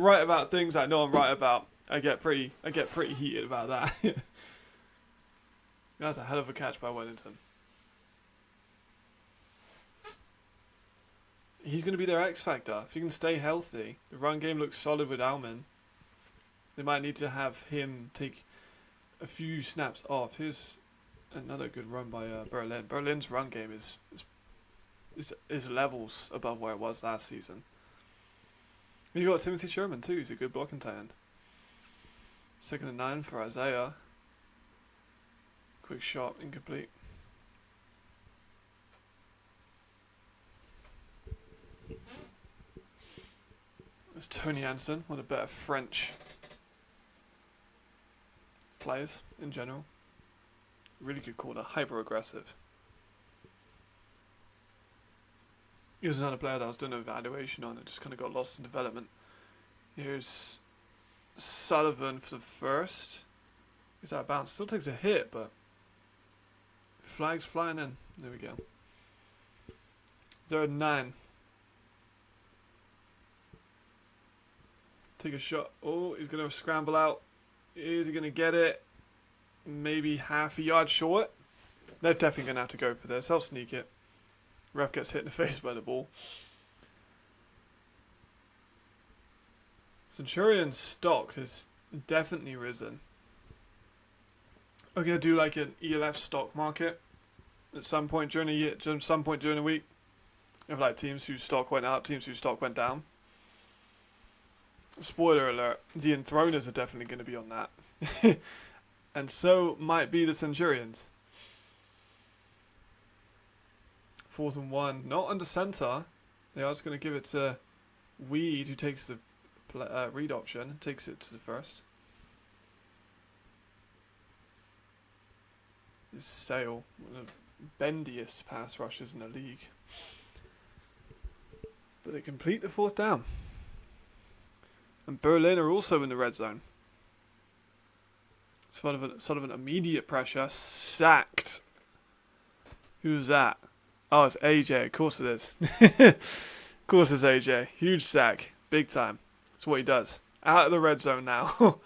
right about things I know I'm right about, I get pretty heated about that. That's a hell of a catch by Wellington. He's going to be their X factor. If he can stay healthy, the run game looks solid with Alman. They might need to have him take a few snaps off. Here's another good run by Berlin. Berlin's run game is levels above where it was last season. You got Timothy Sherman too. He's a good blocking tight end. 2nd and 9 for Isaiah. Quick shot, incomplete. There's Tony Hansen, one of the better French players in general. Really good corner, hyper aggressive. He was another player that I was doing an evaluation on and just kind of got lost in development. Here's Sullivan for the first. Is that a bounce? Still takes a hit, but flags flying in. There we go. 0-9. Take a shot. Oh, he's going to scramble out. Is he going to get it? Maybe half a yard short. They're definitely going to have to go for this. I'll sneak it. Ref gets hit in the face by the ball. Centurions stock has definitely risen. I'm going to do like an ELF stock market at some point during the year, some point during the week. Of like teams whose stock went up, teams whose stock went down. Spoiler alert, the Enthroners are definitely going to be on that. And so might be the Centurions. 4th and 1. Not under center. They are just going to give it to Weed, who takes the read option. Takes it to the first. This Sale. One of the bendiest pass rushers in the league. But they complete the 4th down. And Berlin are also in the red zone. Sullivan immediate pressure. Sacked. Who's that? Oh, it's AJ. Of course it is. Of course it's AJ. Huge sack. Big time. That's what he does. Out of the red zone now.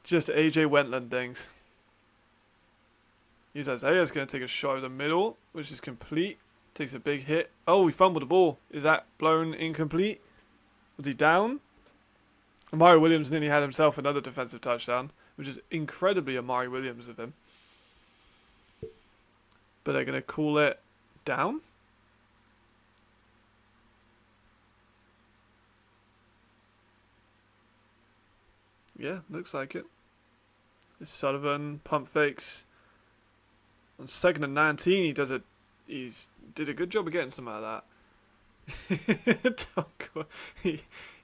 Just AJ Wentland things. He's Isaiah's going to take a shot over the middle, which is complete. Takes a big hit. Oh, he fumbled the ball. Is that blown incomplete? Was he down? Amari Williams nearly had himself another defensive touchdown, which is incredibly Amari Williams of him. But they're going to call it down? Yeah, looks like it. It's Sullivan, pump fakes. On 2nd and 19, he did a good job of getting some out of that.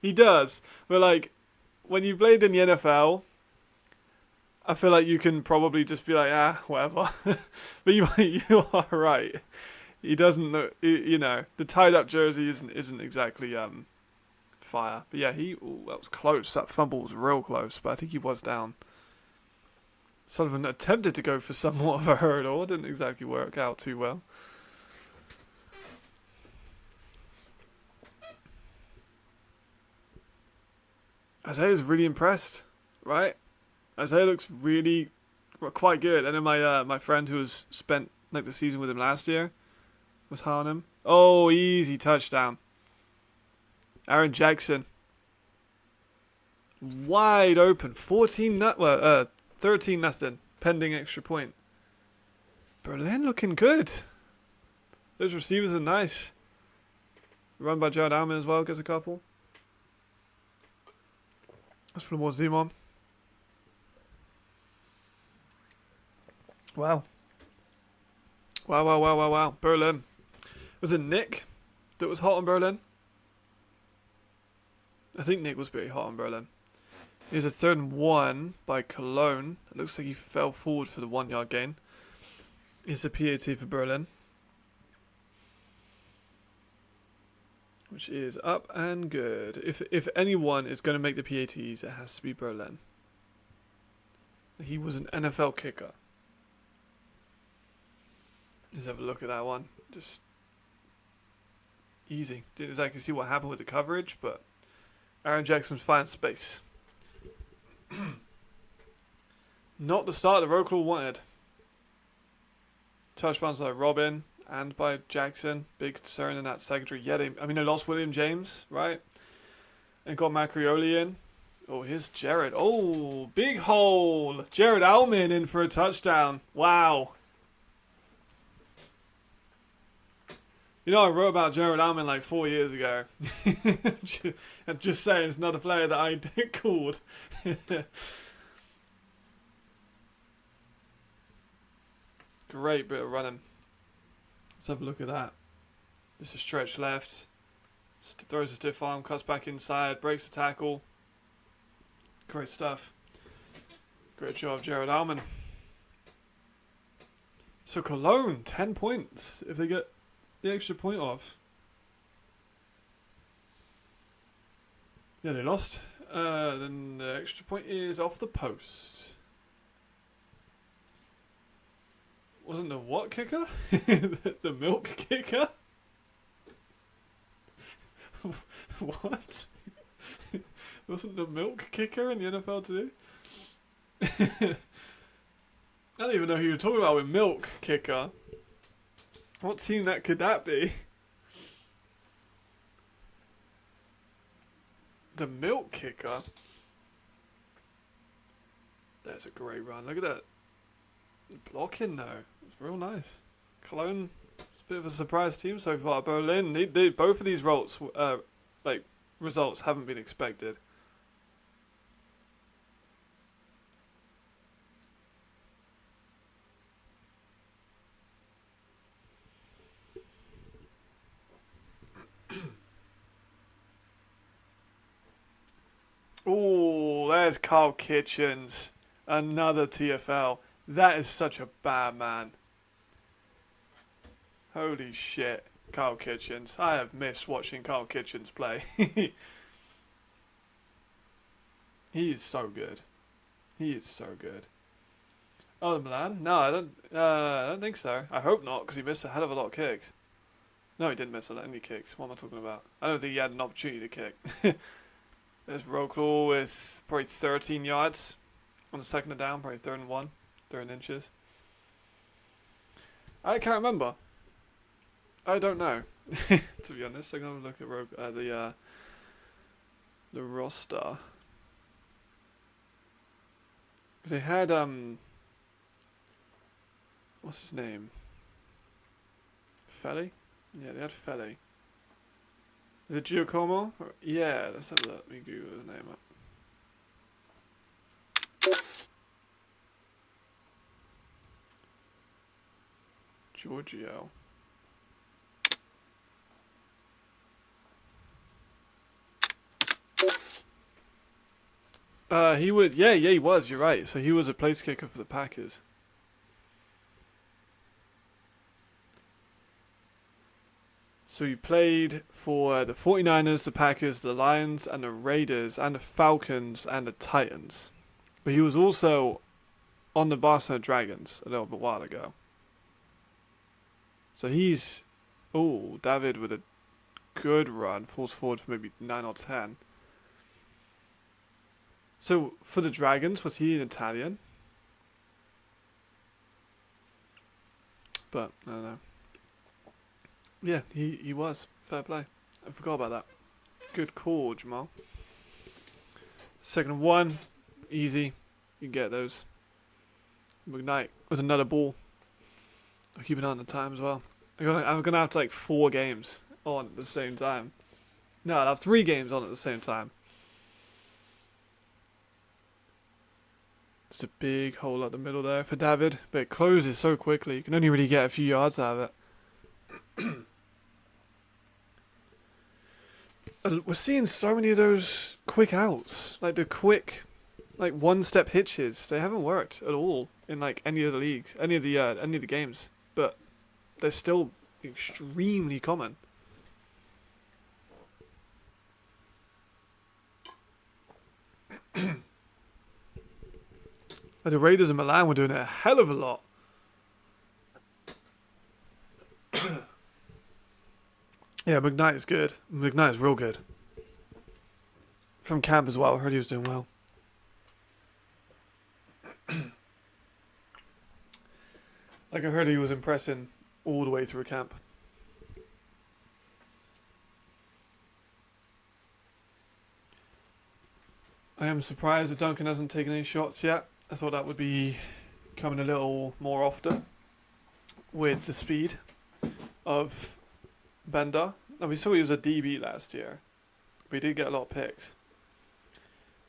he does. But like, when you played in the NFL, I feel like you can probably just be like, whatever. But you are right. He doesn't look, the tied up jersey isn't exactly fire. But yeah, that was close. That fumble was real close, but I think he was down. Sullivan attempted to go for somewhat of a hurdle. It didn't exactly work out too well. Isaiah's really impressed, right? Isaiah looks really quite good. And then my friend who was spent like the season with him last year was high on him. Oh, easy touchdown. Aaron Jackson. Wide open. 13 nothing. Pending extra point. Berlin looking good. Those receivers are nice. Run by Jared Alman as well. Gets a couple. That's for more Zimon. Wow. Wow. Berlin. Was it Nick that was hot on Berlin? I think Nick was pretty hot on Berlin. Here's a 3rd and 1 by Cologne. It looks like he fell forward for the 1 yard gain. Here's a PAT for Berlin. Which is up and good. If anyone is going to make the PATs, it has to be Berlin. He was an NFL kicker. Let's have a look at that one. Just easy. Didn't exactly see what happened with the coverage, but Aaron Jackson's fine space. Not the start that Wroclaw wanted. Touchdowns by Robin and by Jackson. Big concern in that secondary. Yeah, they lost William James, right? And got Macrioli in. Oh, here's Jared. Oh, big hole. Jared Alman in for a touchdown. Wow. I wrote about Jared Alman like 4 years ago. I'm just saying it's not a player that I called. Great bit of running. Let's have a look at that. This is stretch left. Throws a stiff arm, cuts back inside, breaks the tackle. Great stuff. Great job, Jared Alman. So Cologne, 10 points if they get the extra point off. Yeah, they lost Then the extra point is off the post. Wasn't the what kicker? The milk kicker? What? Wasn't the milk kicker in the NFL too? I don't even know who you're talking about with milk kicker. What team could that be? The milk kicker? That's a great run. Look at that blocking though. It's real nice. Cologne, it's a bit of a surprise team so far. Berlin, they both of these results haven't been expected. Oh, there's Carl Kitchens. Another TFL. That is such a bad man. Holy shit. Carl Kitchens. I have missed watching Carl Kitchens play. He is so good. He is so good. Oh, Milan? No, I don't think so. I hope not, because he missed a hell of a lot of kicks. No, he didn't miss any kicks. What am I talking about? I don't think he had an opportunity to kick. There's Wroclaw with probably 13 yards on the second and down, probably 3rd and 1, 3rd inches. I can't remember. I don't know. To be honest, I'm gonna look at the roster. Because they had what's his name? Felly? Yeah, they had Felly. Is it Giacomo? Yeah, let's have a look. Let me Google his name up. Giorgio. He would, yeah, he was, you're right. So he was a place kicker for the Packers. So he played for the 49ers, the Packers, the Lions, and the Raiders, and the Falcons, and the Titans. But he was also on the Barcelona Dragons a little bit while ago. So he's, David with a good run, falls forward for maybe 9 or 10. So for the Dragons, was he an Italian? But I don't know. Yeah, he was. Fair play. I forgot about that. Good call, Jamal. 2nd and 1. Easy. You can get those. McKnight with another ball. I'll keep an eye on the time as well. I'm going to have 4 games on at the same time. No, I'll have 3 games on at the same time. It's a big hole at the middle there for David. But it closes so quickly. You can only really get a few yards out of it. We're seeing so many of those quick outs, like the quick, one-step hitches. They haven't worked at all in any of the leagues, any of the games, but they're still extremely common. The Raiders and Milan were doing it a hell of a lot. Yeah, McKnight is good. McKnight is real good. From camp as well. I heard he was doing well. I heard he was impressing all the way through camp. I am surprised that Duncan hasn't taken any shots yet. I thought that would be coming a little more often with the speed of Bender. And we saw he was a DB last year, but he did get a lot of picks.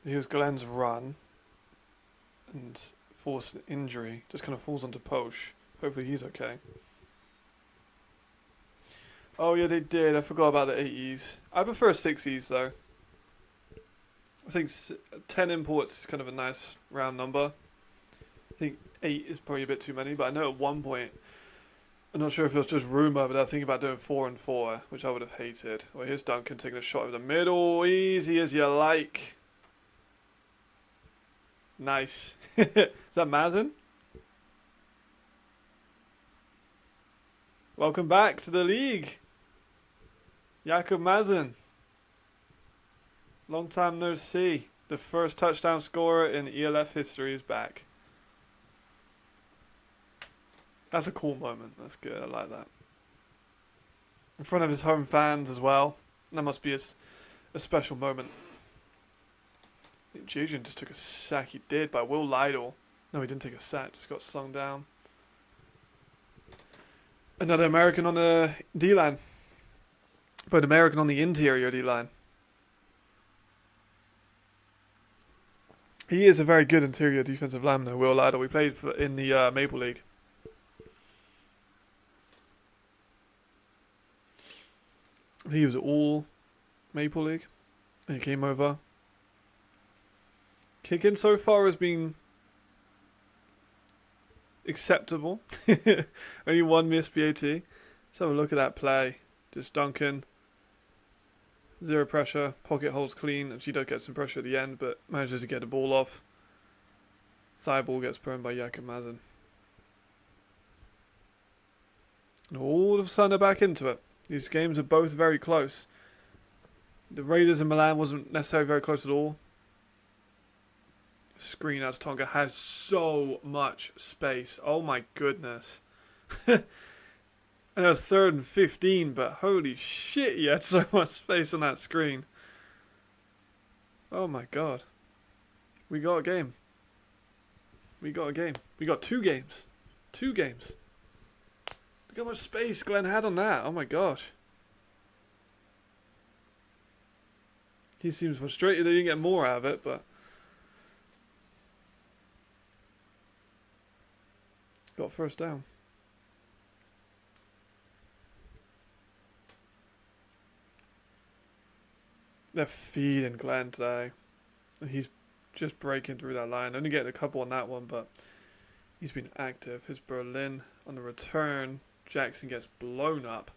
He was Glenn's run and forced an injury. Just kind of falls onto Posh. Hopefully he's okay. Oh yeah, they did. I forgot about the 8Es. I prefer 6Es though. I think 10 imports is kind of a nice round number. I think 8 is probably a bit too many, but I know at one point, I'm not sure if it was just rumour, but I was thinking about doing 4 and 4, which I would have hated. Well, here's Duncan taking a shot over the middle. Easy as you like. Nice. Is that Mazen? Welcome back to the league. Jakob Mazen. Long time no see. The first touchdown scorer in ELF history is back. That's a cool moment. That's good. I like that. In front of his home fans as well. That must be a special moment. I think Julian just took a sack. He did by Will Lytle. No, he didn't take a sack. Just got slung down. Another American on the D-line. But an American on the interior D-line. He is a very good interior defensive lineman, though, Will Lytle. We played in the Maple League. I think he was all Maple League. And he came over. Kicking so far has been acceptable. Only one missed PAT. Let's have a look at that play. Just Duncan. Zero pressure. Pocket holds clean. And she does get some pressure at the end, but manages to get the ball off. Thigh ball gets prone by Jakob Mazen. And all of a sudden they're back into it. These games are both very close. The Raiders in Milan wasn't necessarily very close at all. Screen out to Tonga has so much space. Oh my goodness. And it was 3rd and 15, but holy shit, he had so much space on that screen. Oh my god. We got a game. We got a game. We got 2 games. 2 games. Look how much space Glenn had on that. Oh my gosh. He seems frustrated that he didn't get more out of it, but got first down. They're feeding Glenn today. And he's just breaking through that line. Only getting a couple on that one, but he's been active. His Berlin on the return. Jackson gets blown up.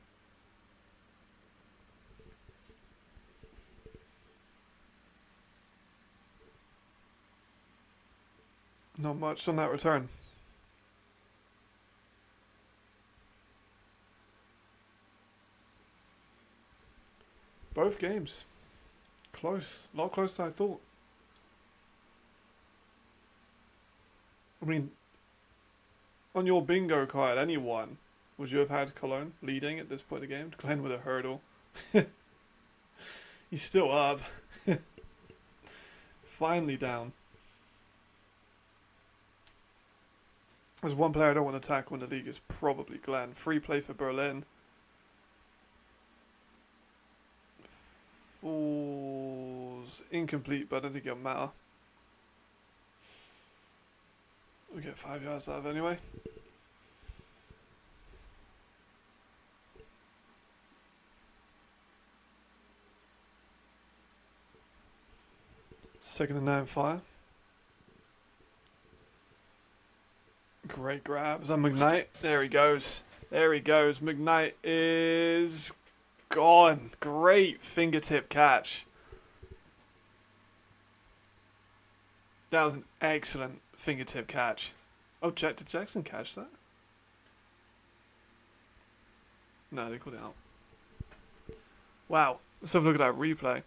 Not much on that return. Both games. Close. A lot closer than I thought. I mean, on your bingo card, anyone, would you have had Cologne leading at this point of the game? Glenn with a hurdle. He's still up. Finally down. There's one player I don't want to tackle in the league is probably Glenn. Free play for Berlin. Falls incomplete, but I don't think it'll matter. We'll get 5 yards out of it anyway. Second and 9 fire. Great grab. Is that McKnight? There he goes. There he goes. McKnight is gone. Great fingertip catch. That was an excellent fingertip catch. Oh, did Jackson catch that? No, they called it out. Wow. Let's have a look at that replay.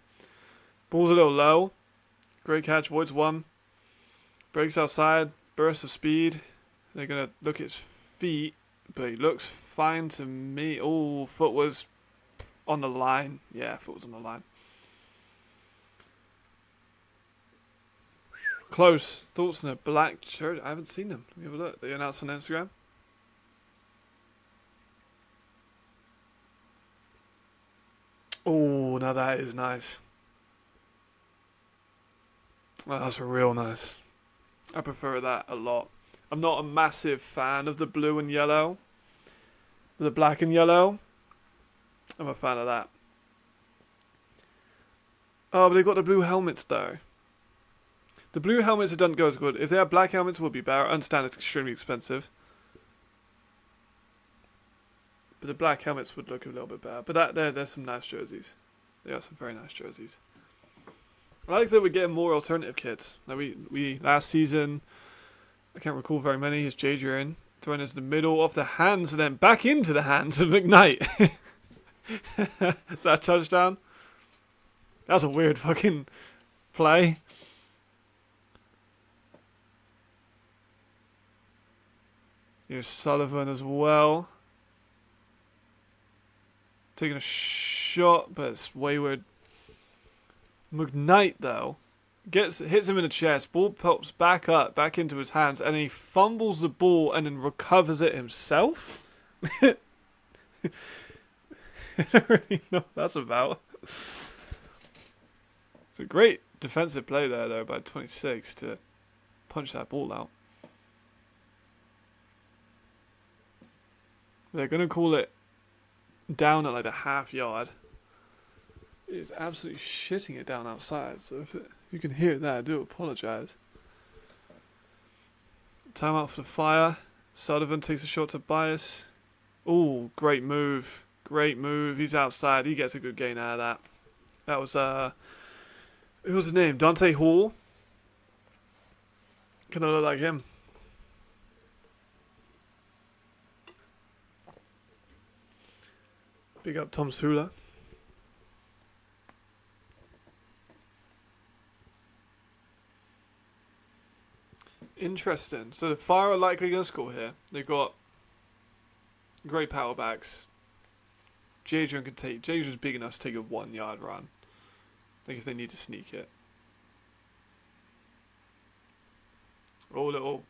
Ball's a little low. Great catch. Voids one. Breaks outside. Burst of speed. They're going to look at his feet, but he looks fine to me. Oh, foot was on the line. Yeah, foot was on the line. Close. Thoughts on a black shirt? I haven't seen them. Let me have a look. They announced on Instagram. Oh, now that is nice. Oh, that's real nice. I prefer that a lot. I'm not a massive fan of the blue and yellow. The black and yellow. I'm a fan of that. Oh, but they've got the blue helmets though. The blue helmets don't go as good. If they have black helmets, it would be better. I understand it's extremely expensive. But the black helmets would look a little bit better. But there's some nice jerseys. They are some very nice jerseys. I like that we're getting more alternative kits. Like we last season, I can't recall very many. Is Jadrian thrown into the middle off the hands and then back into the hands of McKnight. Is that a touchdown? That was a weird fucking play. Here's Sullivan as well. Taking a shot, but it's wayward. McKnight, though, hits him in the chest. Ball pops back up, back into his hands, and he fumbles the ball and then recovers it himself. I don't really know what that's about. It's a great defensive play there, though, by 26 to punch that ball out. They're going to call it down at like the half yard. It's absolutely shitting it down outside, so if you can hear that, I do apologise. Timeout for the Fire. Sullivan takes a shot to Bias. Ooh, great move. Great move. He's outside. He gets a good gain out of that. That was, who was his name? Dante Hall. Kind of look like him. Big up Tom Sula. Interesting. So the Fire are likely going to score here. They've got great power backs. Jadrian's big enough to take a 1 yard run. Like if they need to sneak it. Oh, little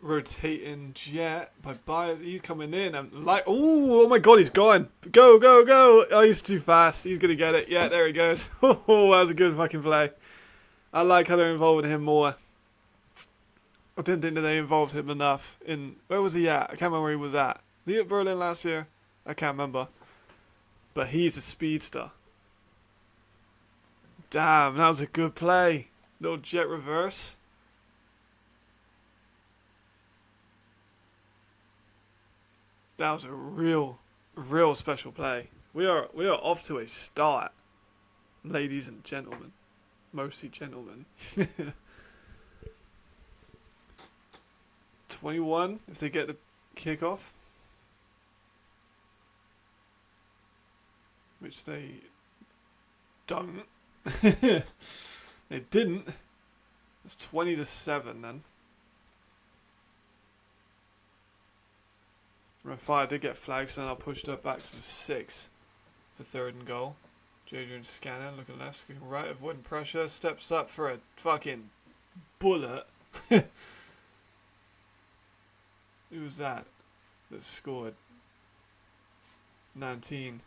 rotating jet by Bayer. He's coming in. I'm like, oh my god, he's gone. Go, go, go. Oh, he's too fast. He's going to get it. Yeah, there he goes. Oh, that was a good fucking play. I like how they're involving him more. I didn't think that they involved him enough in... Where was he at? I can't remember where he was at. Was he at Berlin last year? I can't remember. But he's a speedster. Damn, that was a good play. Little jet reverse. That was a real special play. We are off to a start, ladies and gentlemen. Mostly gentlemen. 21 if they get the kickoff, which they don't. They didn't. It's 20-7 then. Fire did get flagged, so then I pushed up back to 6 for 3rd and goal. Jadrian scanning, looking left, looking right, avoiding pressure, steps up for a fucking bullet. Who was that scored? 19.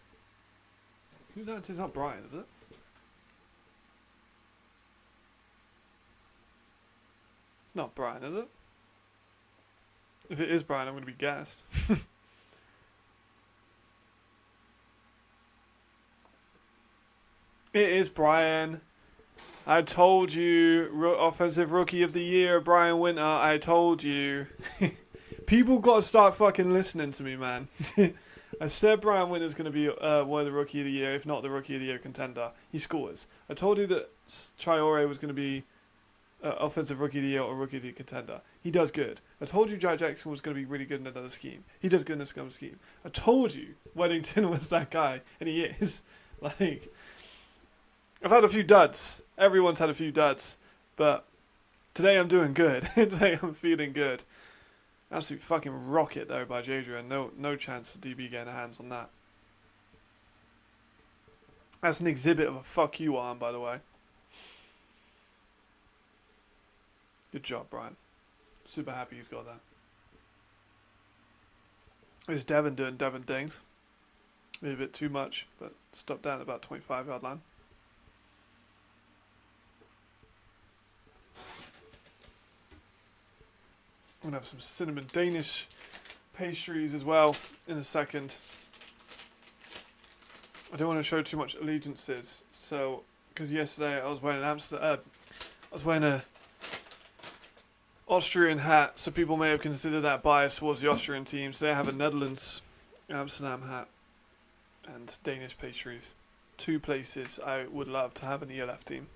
Who's 19? It's not Brian, is it? It's not Brian, is it? If it is Brian, I'm going to be gassed. It is Brian. I told you, offensive rookie of the year, Brian Winter. I told you. People got to start fucking listening to me, man. I said Brian Winter's going to be one of the rookie of the year, if not the rookie of the year contender. He scores. I told you that Traore was going to be offensive rookie of the year or rookie of the year contender. He does good. I told you Jack Jackson was going to be really good in another scheme. He does good in this kind of scheme. I told you Weddington was that guy, and he is. Like, I've had a few duds. Everyone's had a few duds, but today I'm doing good. Today I'm feeling good. Absolute fucking rocket though by Jadrian. No chance of DB getting a hands on that. That's an exhibit of a fuck you arm, by the way. Good job, Brian. Super happy he's got that. There's Devon doing Devon things. Maybe a bit too much, but stopped down at about 25-yard line. I'm going to have some cinnamon Danish pastries as well in a second. I don't want to show too much allegiances, so because yesterday I was wearing a Austrian hat, so people may have considered that bias towards the Austrian team. So they have a Netherlands Amsterdam hat and Danish pastries. 2 places I would love to have an ELF team.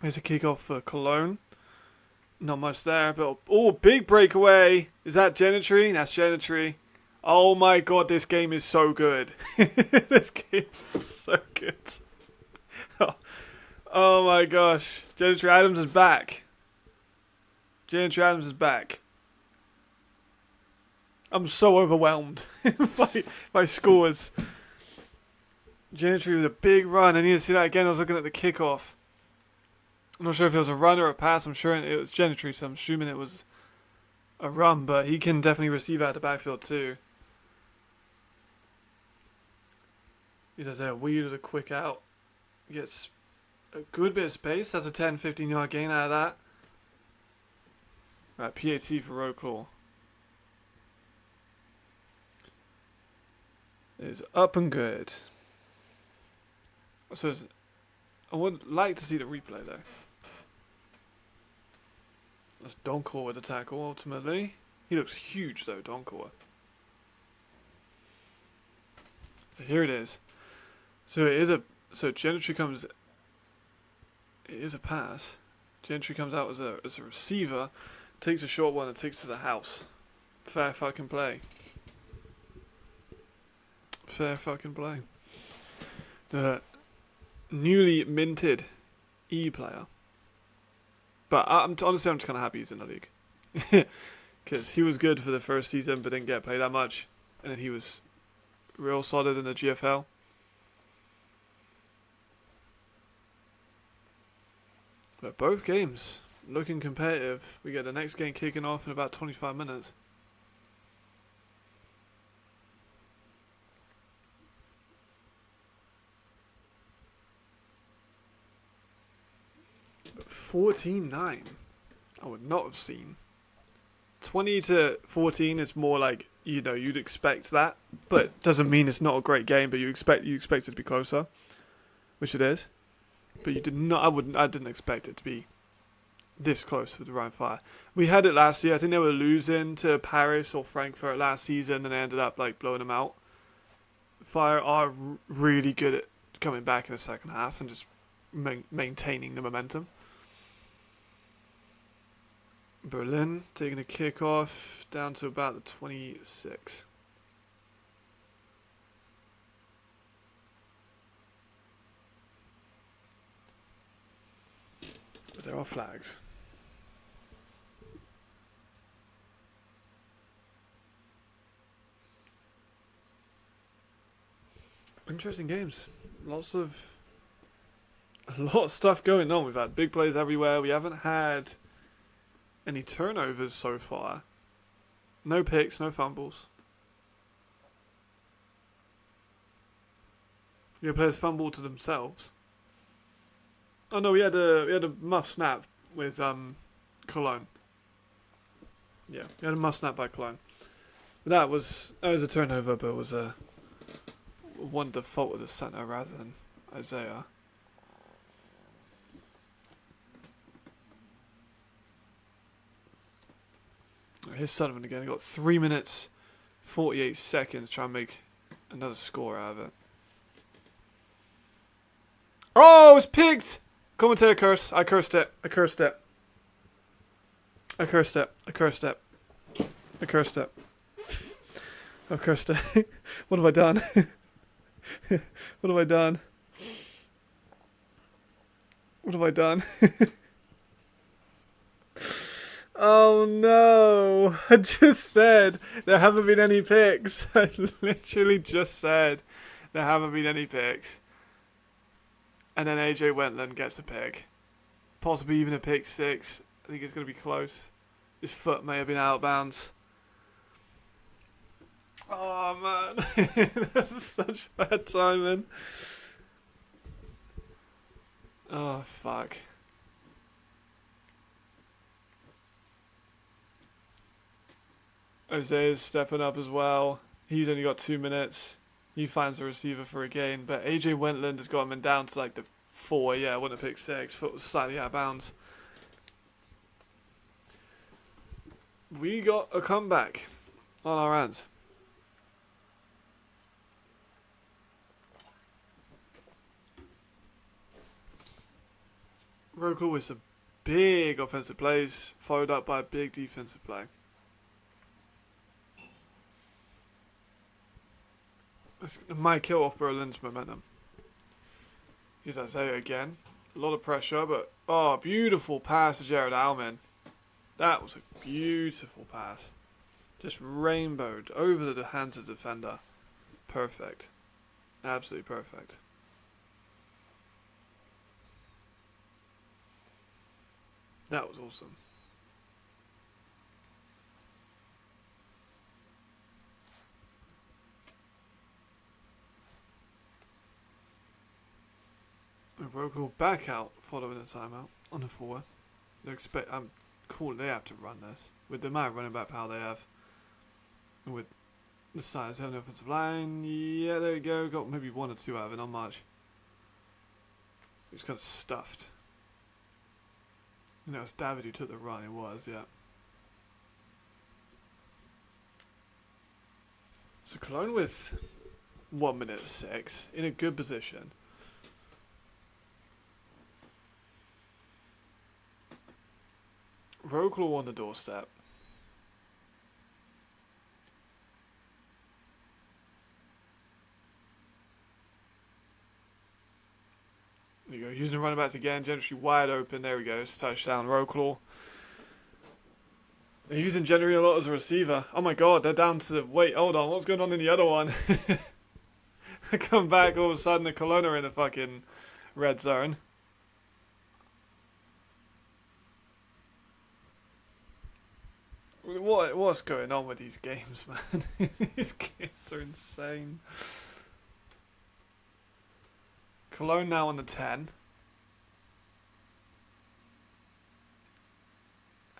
Here's a kickoff for Cologne. Not much there, but oh, big breakaway. Is that Gentry? That's Gentry. Oh my god, this game is so good. This game is so good. Oh my gosh. Gentry Adams is back. Gentry Adams is back. I'm so overwhelmed by scores. Gentry with a big run. I need to see that again. I was looking at the kickoff. I'm not sure if it was a run or a pass. I'm sure it was Gentry, so I'm assuming it was a run, but he can definitely receive out of the backfield too. He does a weird a quick out. Gets a good bit of space. That's a 10-15 yard gain out of that. Right, PAT for Wroclaw. It is up and good. So I would like to see the replay though. That's Donkor with the tackle ultimately. He looks huge though, Donkor. So here it is. So it is a Gentry comes. It is a pass. Gentry comes out as a receiver, takes a short one and takes to the house. Fair fucking play. Fair fucking play. The newly minted E-player. But honestly, I'm just kind of happy he's in the league. Because he was good for the first season, but didn't get played that much. And then he was real solid in the GFL. But both games looking competitive. We get the next game kicking off in about 25 minutes. But 14-9. I would not have seen. 20-14 is more like, you know, you'd expect that. But doesn't mean it's not a great game, but you expect it to be closer. Which it is. But you did not. I didn't expect it to be this close with the Rhein Fire. We had it last year. I think they were losing to Paris or Frankfurt last season, and they ended up like blowing them out. Fire are really good at coming back in the second half and just maintaining the momentum. Berlin taking a kickoff down to about the 26. But there are flags. Interesting games. A lot of stuff going on. We've had big plays everywhere. We haven't had any turnovers so far. No picks, no fumbles. Your players fumble to themselves. Oh no, we had a muff snap with Cologne. Yeah, we had a muff snap by Cologne. But that was a turnover, but it was one default of the centre rather than Isaiah. Here's Sullivan again. He got 3 minutes, 48 seconds trying to make another score out of it. Oh, it's picked! Commentator curse. I cursed it. I cursed it. I cursed it. I cursed it. I cursed it. I cursed it. What have I done? What have I done? What have I done? Oh no! I just said there haven't been any picks. I literally just said there haven't been any picks. And then AJ Wentland gets a pick. Possibly even a pick 6. I think it's going to be close. His foot may have been out of bounds. Oh man. This is such bad timing. Oh fuck. Isaiah's stepping up as well. He's only got 2 minutes. He finds a receiver for a gain, but AJ Wentland has got him down to like the 4. Yeah, wouldn't have picked 6. Foot was slightly out of bounds. We got a comeback on our hands. Wroclaw with some big offensive plays, followed up by a big defensive play. This might kill off Berlin's momentum. Here's Isaiah again. A lot of pressure, but beautiful pass to Jared Alman. That was a beautiful pass. Just rainbowed over the hands of the defender. Perfect. Absolutely perfect. That was awesome. And Wroclaw back out following a timeout on the forward. I'm cool. They have to run this with the amount of running back power they have, and with the size of the offensive line. Yeah, there you go. Got maybe one or two out of it, not much. It was kind of stuffed. You know, it's David who took the run. It was, yeah. So Cologne with 1 minute 6 in a good position. Wroclaw on the doorstep. There you go, using the running backs again, Gentry wide open, there we go, it's touchdown, Wroclaw. They're using Gentry a lot as a receiver. Oh my god, they're down to, wait, hold on, what's going on in the other one? I come back, all of a sudden the Cologne are in the fucking red zone. What's going on with these games, man? These games are insane. Cologne now on the 10.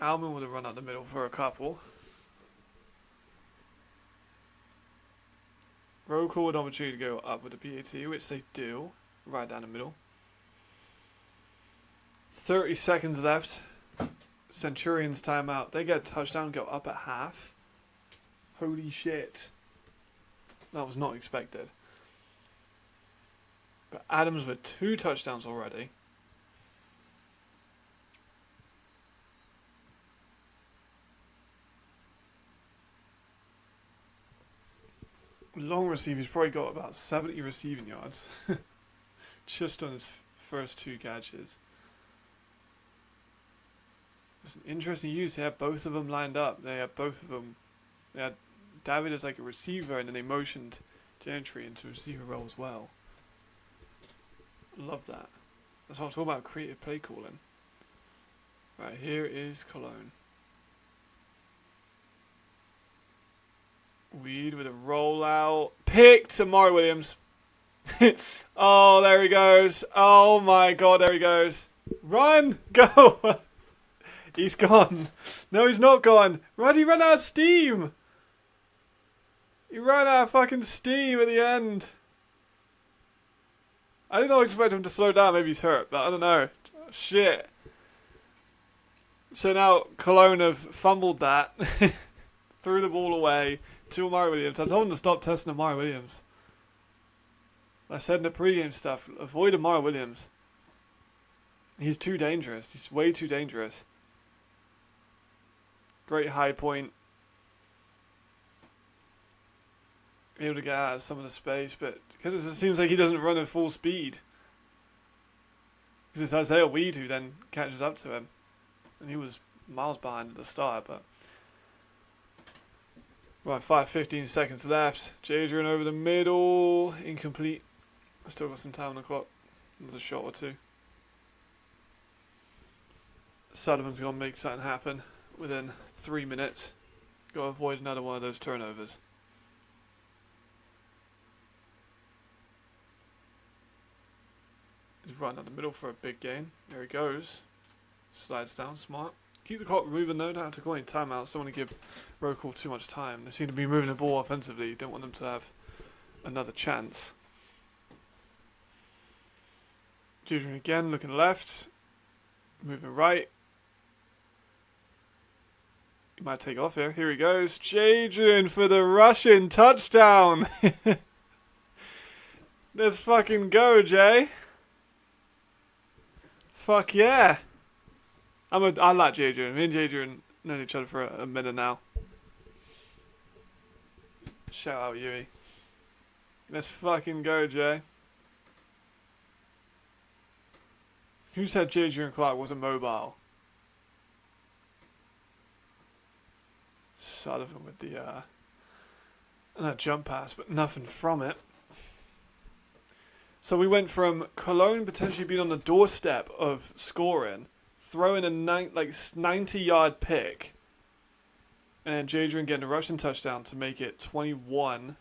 Alman would have run out the middle for a couple. Wroclaw with an opportunity to go up with the PAT, which they do. Right down the middle. 30 seconds left. Centurions timeout. They get a touchdown, go up at half. Holy shit. That was not expected. But Adams with 2 touchdowns already. Long receiver, he's probably got about 70 receiving yards. Just on his first 2 catches. It's an interesting use. They had both of them lined up. They had both of them. They had David as like a receiver, and then they motioned Gentry into receiver role as well. Love that. That's what I'm talking about, creative play calling. Right, here is Cologne. Weed with a rollout. Pick to Mario Williams. Oh, there he goes. Oh my god, there he goes. Run! Go! He's gone. No, he's not gone. He ran out of steam. He ran out of fucking steam at the end. I did not expect him to slow down. Maybe he's hurt, but I don't know. Shit. So now Cologne have fumbled that. Threw the ball away to Mario Williams. I told him to stop testing Mario Williams. I said in the pregame stuff, avoid Mario Williams. He's too dangerous. He's way too dangerous. Great high point. Able to get out of some of the space, but because it seems like he doesn't run at full speed. Because it's Isaiah Weed who then catches up to him. And he was miles behind at the start, but... Right, 15 seconds left. Jadrian over the middle. Incomplete. I still got some time on the clock. There's a shot or two. Sullivan's going to make something happen within 3 minutes. Got to avoid another one of those turnovers. He's right down the middle for a big gain. There he goes. Slides down, smart. Keep the clock moving though, don't have to call any timeouts. Don't want to give Wroclaw too much time. They seem to be moving the ball offensively. Don't want them to have another chance. Jadrian again, looking left. Moving right. He might take off here. Here he goes. Jadrian for the Russian touchdown. Let's fucking go, Jay. Fuck yeah. I like Adrian. Me and Adrian known each other for a minute now. Shout out Yui. Let's fucking go, Jay. Who said Adrian Clark wasn't mobile? Sullivan with the jump pass, but nothing from it. So we went from Cologne potentially being on the doorstep of scoring, throwing a 90-yard pick, and then Jadrian getting a rushing touchdown to make it 21-9,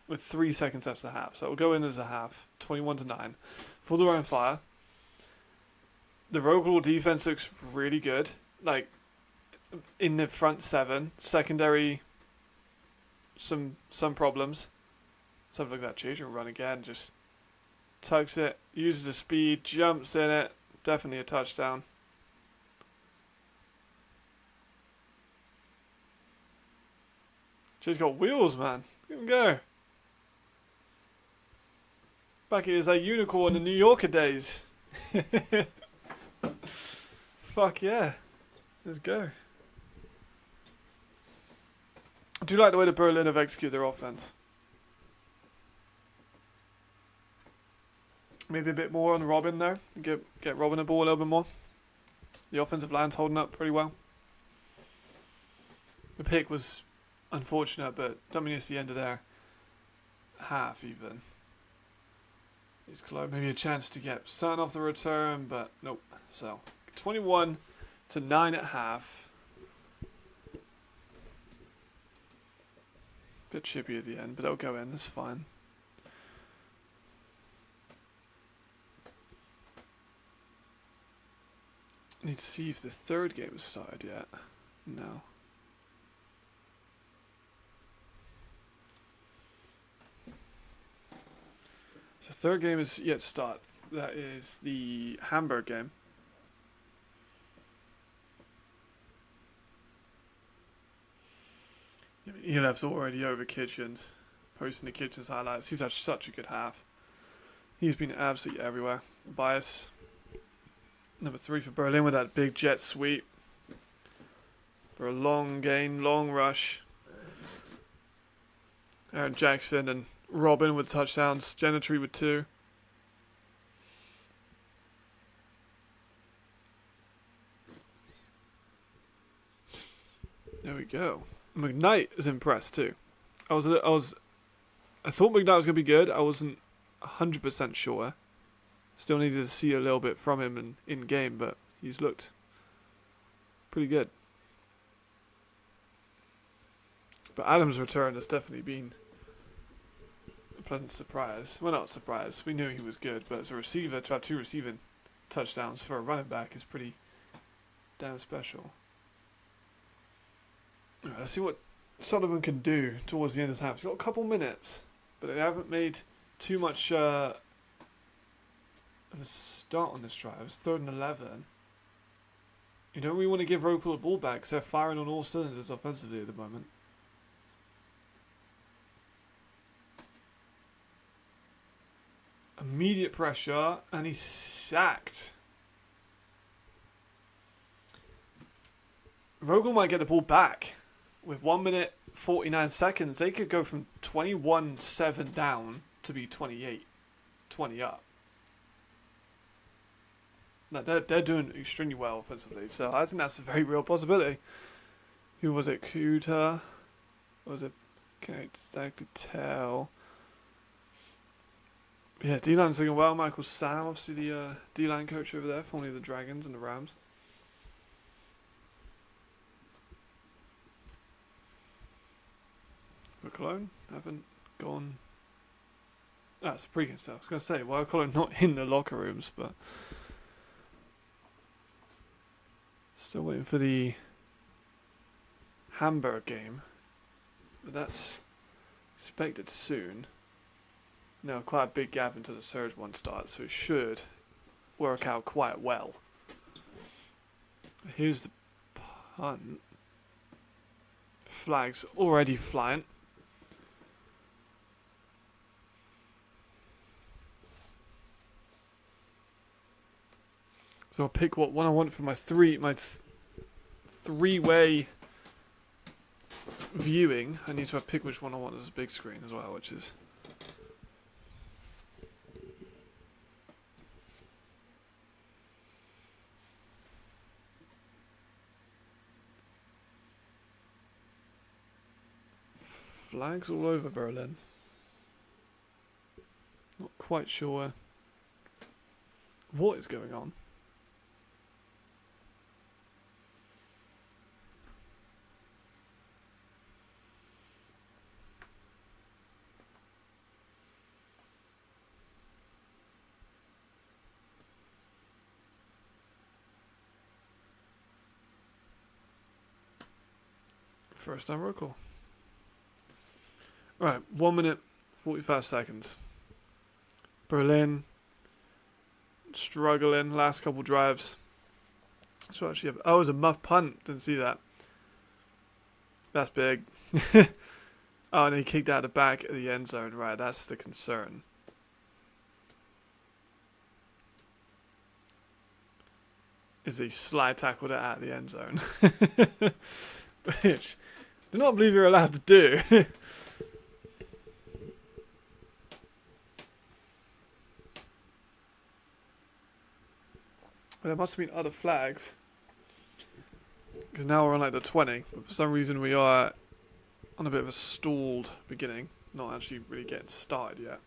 with 3 seconds after the half. So we'll go in as a half, 21-9, for the Rhein fire. The Wroclaw defense looks really good, like in the front seven, secondary. Some problems. Something like that. Jadrian run again, just tugs it, uses the speed, jumps in it. Definitely a touchdown. Jay's got wheels, man. Let him go. Back at his unicorn in New Yorker days. Fuck yeah. Let's go. I do like the way the Berlin have executed their offense. Maybe a bit more on Robin there. Get Robin the ball a little bit more. The offensive line's holding up pretty well. The pick was unfortunate, but don't mean it's the end of their half even. It's close. Maybe a chance to get something off the return, but nope. So 21-9 at half. Bit chippy at the end, but they'll go in. That's fine. Need to see if the third game has started yet. No. So third game is yet to start. That is the Hamburg game. Elev's already over Kitchens, posting the Kitchens highlights. He's had such a good half. He's been absolutely everywhere. Bias. Number 3 for Berlin with that big jet sweep. For a long gain, long rush. Aaron Jackson and Robin with touchdowns. Genetry with 2. There we go. McKnight is impressed too. I thought McKnight was going to be good. I wasn't 100% sure. Still needed to see a little bit from him in game, but he's looked pretty good. But Adams' return has definitely been a pleasant surprise. Well, not a surprise. We knew he was good, but as a receiver, to have 2 receiving touchdowns for a running back is pretty damn special. Let's see what Sullivan can do towards the end of the half. He's got a couple minutes, but they haven't made too much of a start on this drive. It's 3rd and 11. You don't really want to give Wroclaw the ball back because they're firing on all cylinders offensively at the moment. Immediate pressure, and he's sacked. Wroclaw might get the ball back. With 1 minute 49 seconds, they could go from 21-7 down to be 28-20 up. No, they're doing extremely well offensively, so I think that's a very real possibility. Who was it? Kuta? Was it? Can't exactly tell. Yeah, D-line's looking well. Michael Sam, obviously the D-line coach over there, formerly the Dragons and the Rams. Cologne haven't gone. That's pre-game stuff. I was going to say, why are Cologne not in the locker rooms? But still waiting for the Hamburg game. But that's expected soon. Now, quite a big gap until the surge one starts, so it should work out quite well. Here's the punt. Flags already flying. So I'll pick what one I want for my three-way viewing. I need to pick which one I want as a big screen as well, which is... Flags all over Berlin. Not quite sure what is going on. First time Wroclaw. Right, 1 minute, 45 seconds. Berlin, struggling, last couple drives. So actually, oh, it was a muff punt, didn't see that. That's big. Oh, and he kicked out the back of the end zone, right, that's the concern. Is he slide tackled it out of the end zone. Which I do not believe you're allowed to do. But there must have been other flags. Because now we're on like the 20. But for some reason we are on a bit of a stalled beginning. Not actually really getting started yet.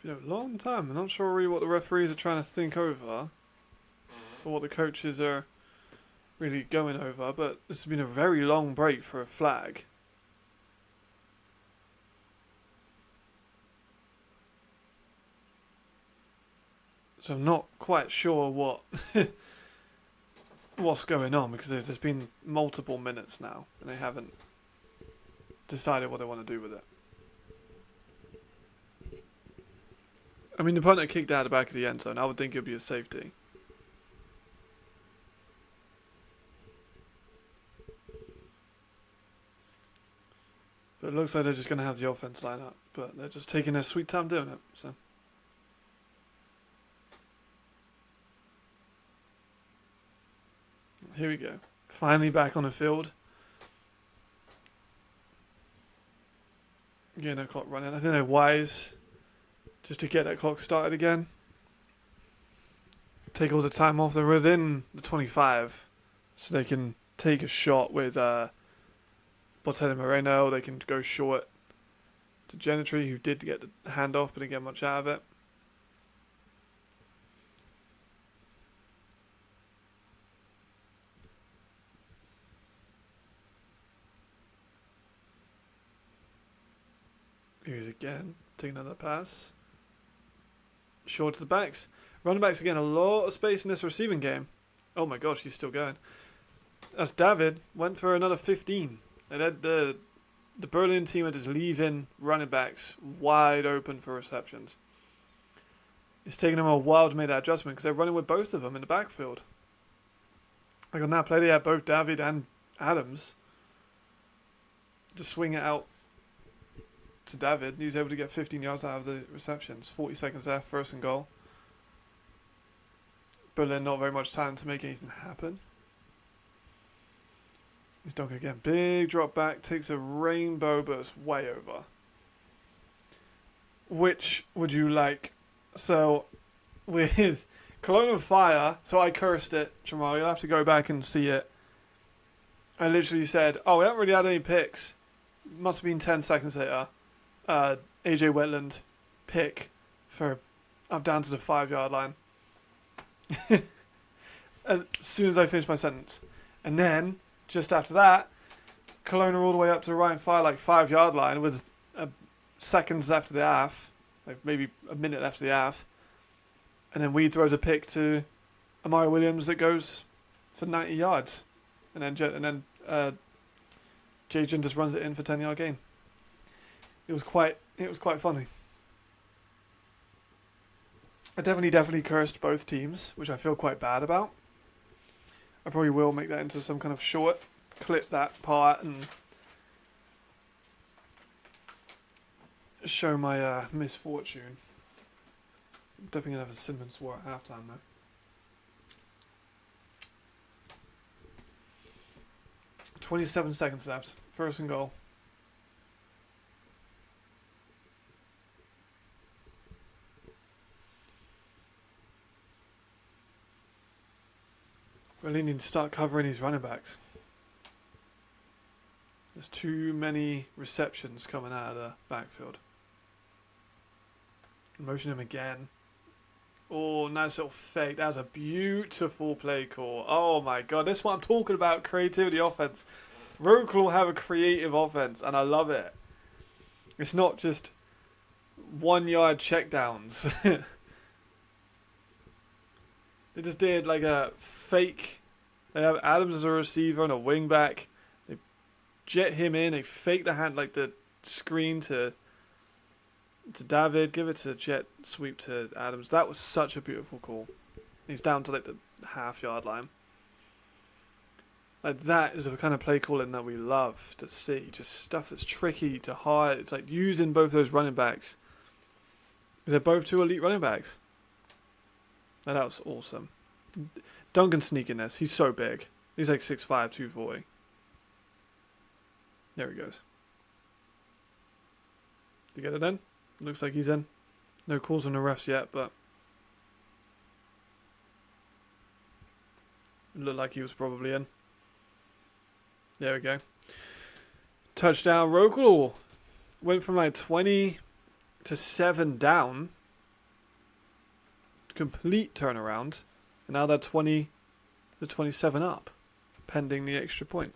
Been a long time. I'm not sure really what the referees are trying to think over, or what the coaches are really going over, but this has been a very long break for a flag. So I'm not quite sure what's going on, because there's been multiple minutes now and they haven't decided what they want to do with it. I mean, the punter kicked out the back of the end zone. I would think it would be a safety. But it looks like they're just going to have the offense line up. But they're just taking their sweet time doing it. So here we go. Finally back on the field. Getting that clock running. I think they're wise just to get that clock started again. Take all the time off. They're within the 25. So they can take a shot with Botelli Moreno. They can go short to Genitry, who did get the handoff but didn't get much out of it. Here's again. Taking another pass. Short to the backs. Running backs again. A lot of space in this receiving game. Oh my gosh, he's still going. That's David. Went for another 15. And then the Berlin team are just leaving running backs wide open for receptions. It's taking them a while to make that adjustment because they're running with both of them in the backfield. Like on that play, they had both David and Adams. Just swing it out to David. He was able to get 15 yards out of the receptions. 40 seconds left, first and goal. Berlin not very much time to make anything happen. He's dunking again. Big drop back. Takes a rainbow, but it's way over. Which would you like? So, with Cologne on fire, so I cursed it, Jamal. You'll have to go back and see it. I literally said, oh, we haven't really had any picks. Must have been 10 seconds later. AJ Wetland pick for up down to the 5-yard line. As soon as I finished my sentence. And then, just after that, Cologne are all the way up to the Rhein fire, like 5-yard line with seconds left of the half. Like maybe a minute left of the half. And then Weed throws a pick to Amari Williams that goes for 90 yards. And then Jajan just runs it in for 10-yard gain. It was quite funny. I definitely cursed both teams, which I feel quite bad about. I probably will make that into some kind of short, clip that part and show my misfortune. Definitely gonna have a cinnamon swore at halftime though. 27 seconds left. First and goal. Really need to start covering his running backs. There's too many receptions coming out of the backfield. Motion him again. Oh, nice little fake. That was a beautiful play call. Oh my god, this is what I'm talking about. Creativity offense. Wroclaw have a creative offense, and I love it. It's not just 1 yard checkdowns. They just did like a fake. They have Adams as a receiver and a wing back. They jet him in. They fake the hand, like the screen to David. Give it to Jet. Sweep to Adams. That was such a beautiful call. He's down to like the half-yard line. Like that is the kind of play calling that we love to see. Just stuff that's tricky to hide. It's like using both those running backs. They're both two elite running backs. And that was awesome. Duncan sneaking this. He's so big. He's like 6'5", 240. There he goes. Did you get it in? Looks like he's in. No calls on the refs yet, but it looked like he was probably in. There we go. Touchdown, Wroclaw. Went from like 20 to 7 down. Complete turnaround. And now they're 20 to 27 up, pending the extra point.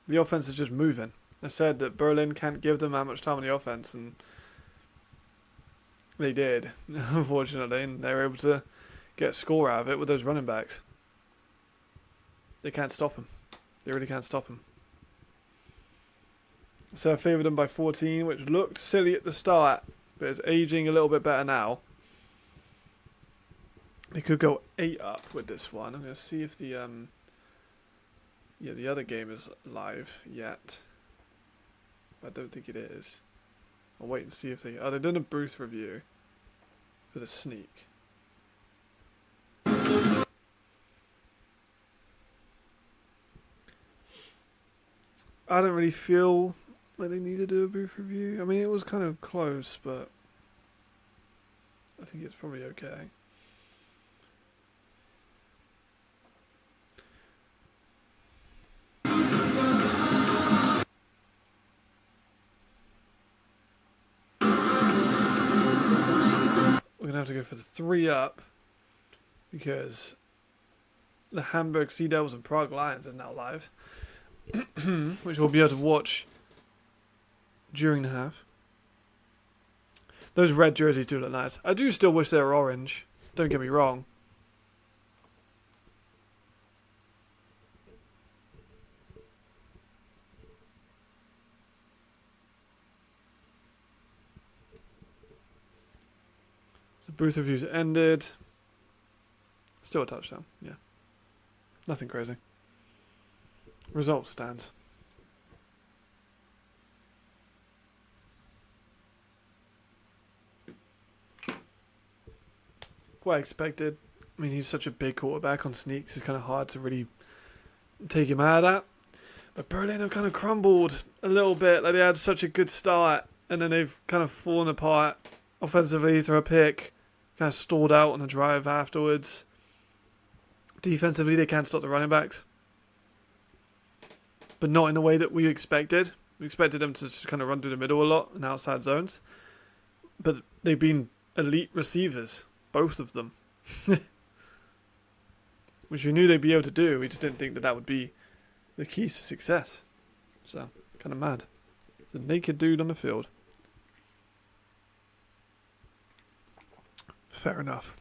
The offense is just moving. I said that Berlin can't give them that much time on the offense, and they did, unfortunately, and they were able to get a score out of it with those running backs. They can't stop them. They really can't stop them. So I favoured them by 14, which looked silly at the start, but is aging a little bit better now. They could go 8 up with this one. I'm going to see if the other game is live yet. I don't think it is. I'll wait and see if they... Oh, they've done a booth review for the sneak. I don't really feel like they need to do a booth review. I mean, it was kind of close, but I think it's probably okay. We're going to have to go for the 3 up because the Hamburg Sea Devils and Prague Lions is now live, which we'll be able to watch during the half. Those red jerseys do look nice. I do still wish they were orange. Don't get me wrong. So booth reviews ended. Still a touchdown, yeah. Nothing crazy. Result stands. Quite expected. I mean, he's such a big quarterback on sneaks. It's kind of hard to really take him out of that. But Berlin have kind of crumbled a little bit. Like they had such a good start, and then they've kind of fallen apart offensively through a pick. Kind of stalled out on the drive afterwards. Defensively, they can't stop the running backs. But not in the way that we expected. We expected them to just kind of run through the middle a lot in outside zones. But they've been elite receivers. Both of them. Which we knew they'd be able to do. We just didn't think that that would be the key to success. So, kind of mad. It's a naked dude on the field. Fair enough.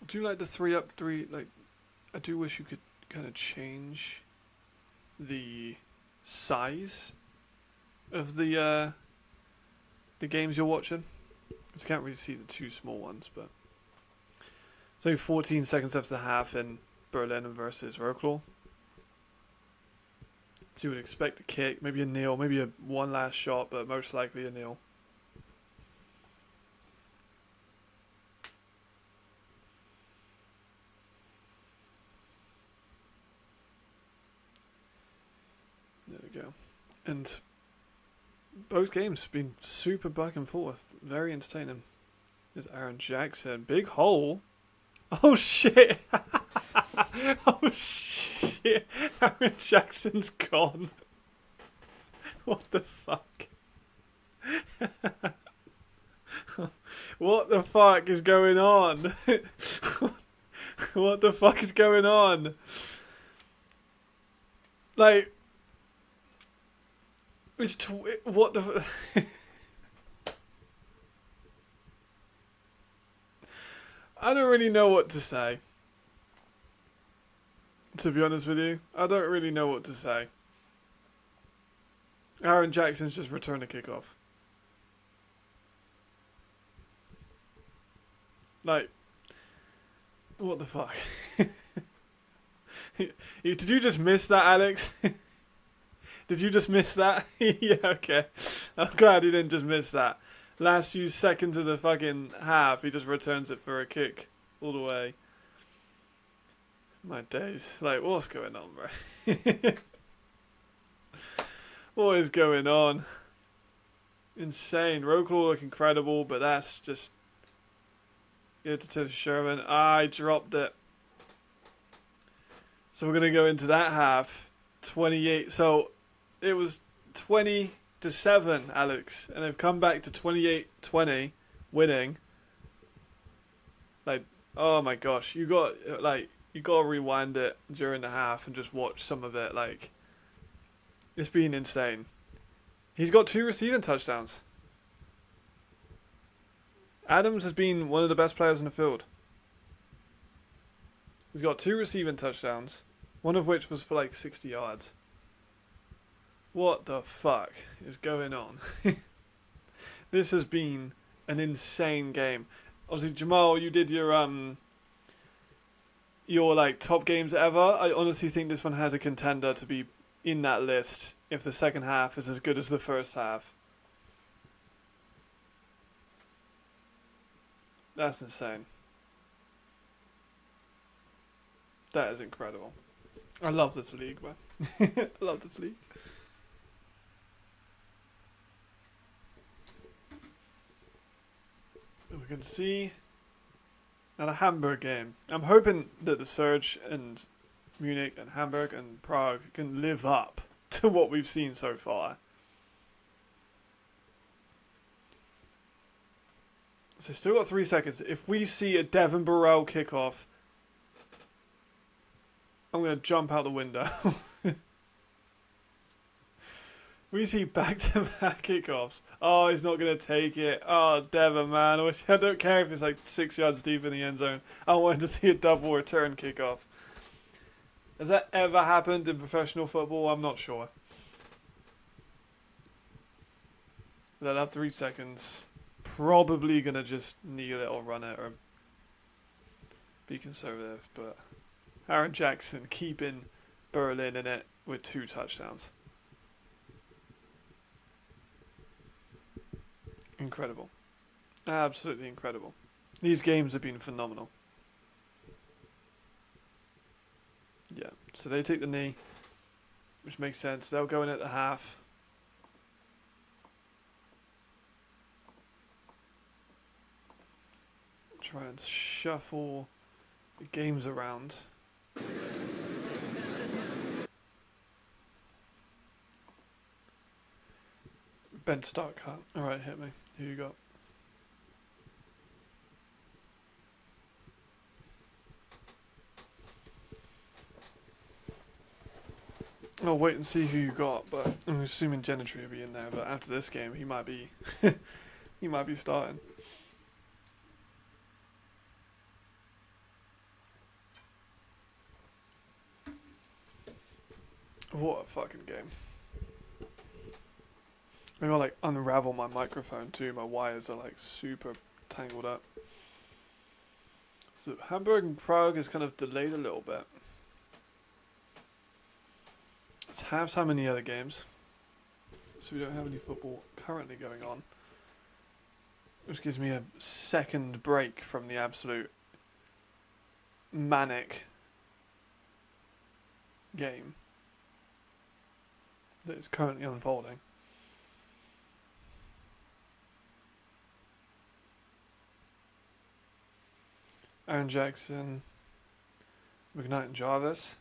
do like the 3-up-3. Like, I do wish you could kind of change the size of the games you're watching. Because I can't really see the two small ones, but it's only 14 seconds after the half in Berlin versus Wroclaw. So you would expect a kick, maybe a nil, maybe a one last shot, but most likely a nil. There we go. And both games have been super back and forth. Very entertaining. There's Aaron Jackson. Big hole. Oh shit! Oh shit! Aaron Jackson's gone. What the fuck? What the fuck is going on? What the fuck is going on? Like, it's what the. I don't really know what to say. To be honest with you, I don't really know what to say. Aaron Jackson's just returned a kickoff. Like, what the fuck? Did you just miss that, Alex? Did you just miss that? Yeah, okay. I'm glad you didn't just miss that. Last few seconds of the fucking half, he just returns it for a kick all the way. My days. Like, what's going on, bro? What is going on? Insane. Wroclaw look incredible, but that's just... Good to Sherman. I dropped it. So we're going to go into that half. 28. So it was 20-7, Alex. And they've come back to 28-20, winning. Like, oh my gosh. You got to rewind it during the half and just watch some of it. Like, it's been insane. He's got 2 receiving touchdowns. Adams has been one of the best players in the field. He's got 2 receiving touchdowns, one of which was for like 60 yards. What the fuck is going on? This has been an insane game. Obviously, Jamal, you did your like top games ever. I honestly think this one has a contender to be in that list if the second half is as good as the first half. That's insane. That is incredible. I love this league, man. I love this league. And we can see now a Hamburg game. I'm hoping that the Surge and Munich and Hamburg and Prague can live up to what we've seen so far. So still got 3 seconds. If we see a Devon Burrell kickoff, I'm going to jump out the window. We see back-to-back kickoffs. Oh, he's not going to take it. Oh, Devon, man. I don't care if it's like 6 yards deep in the end zone. I wanted to see a double return kickoff. Has that ever happened in professional football? I'm not sure. They'll have 3 seconds. Probably going to just kneel it or run it or be conservative. But Aaron Jackson keeping Berlin in it with 2 touchdowns. Incredible. Absolutely incredible. These games have been phenomenal. Yeah, so they take the knee, which makes sense. They'll go in at the half. Try and shuffle the games around. Ben Stuttgart. Alright, hit me. Who you got? I'll wait and see who you got, but I'm assuming Genetry will be in there, but after this game he might be he might be starting. What a fucking game. I gotta like unravel my microphone too. My wires are like super tangled up. So Hamburg and Prague is kind of delayed a little bit. It's halftime in the other games, so we don't have any football currently going on, which gives me a second break from the absolute manic game that is currently unfolding. Aaron Jackson, McKnight and Jarvis.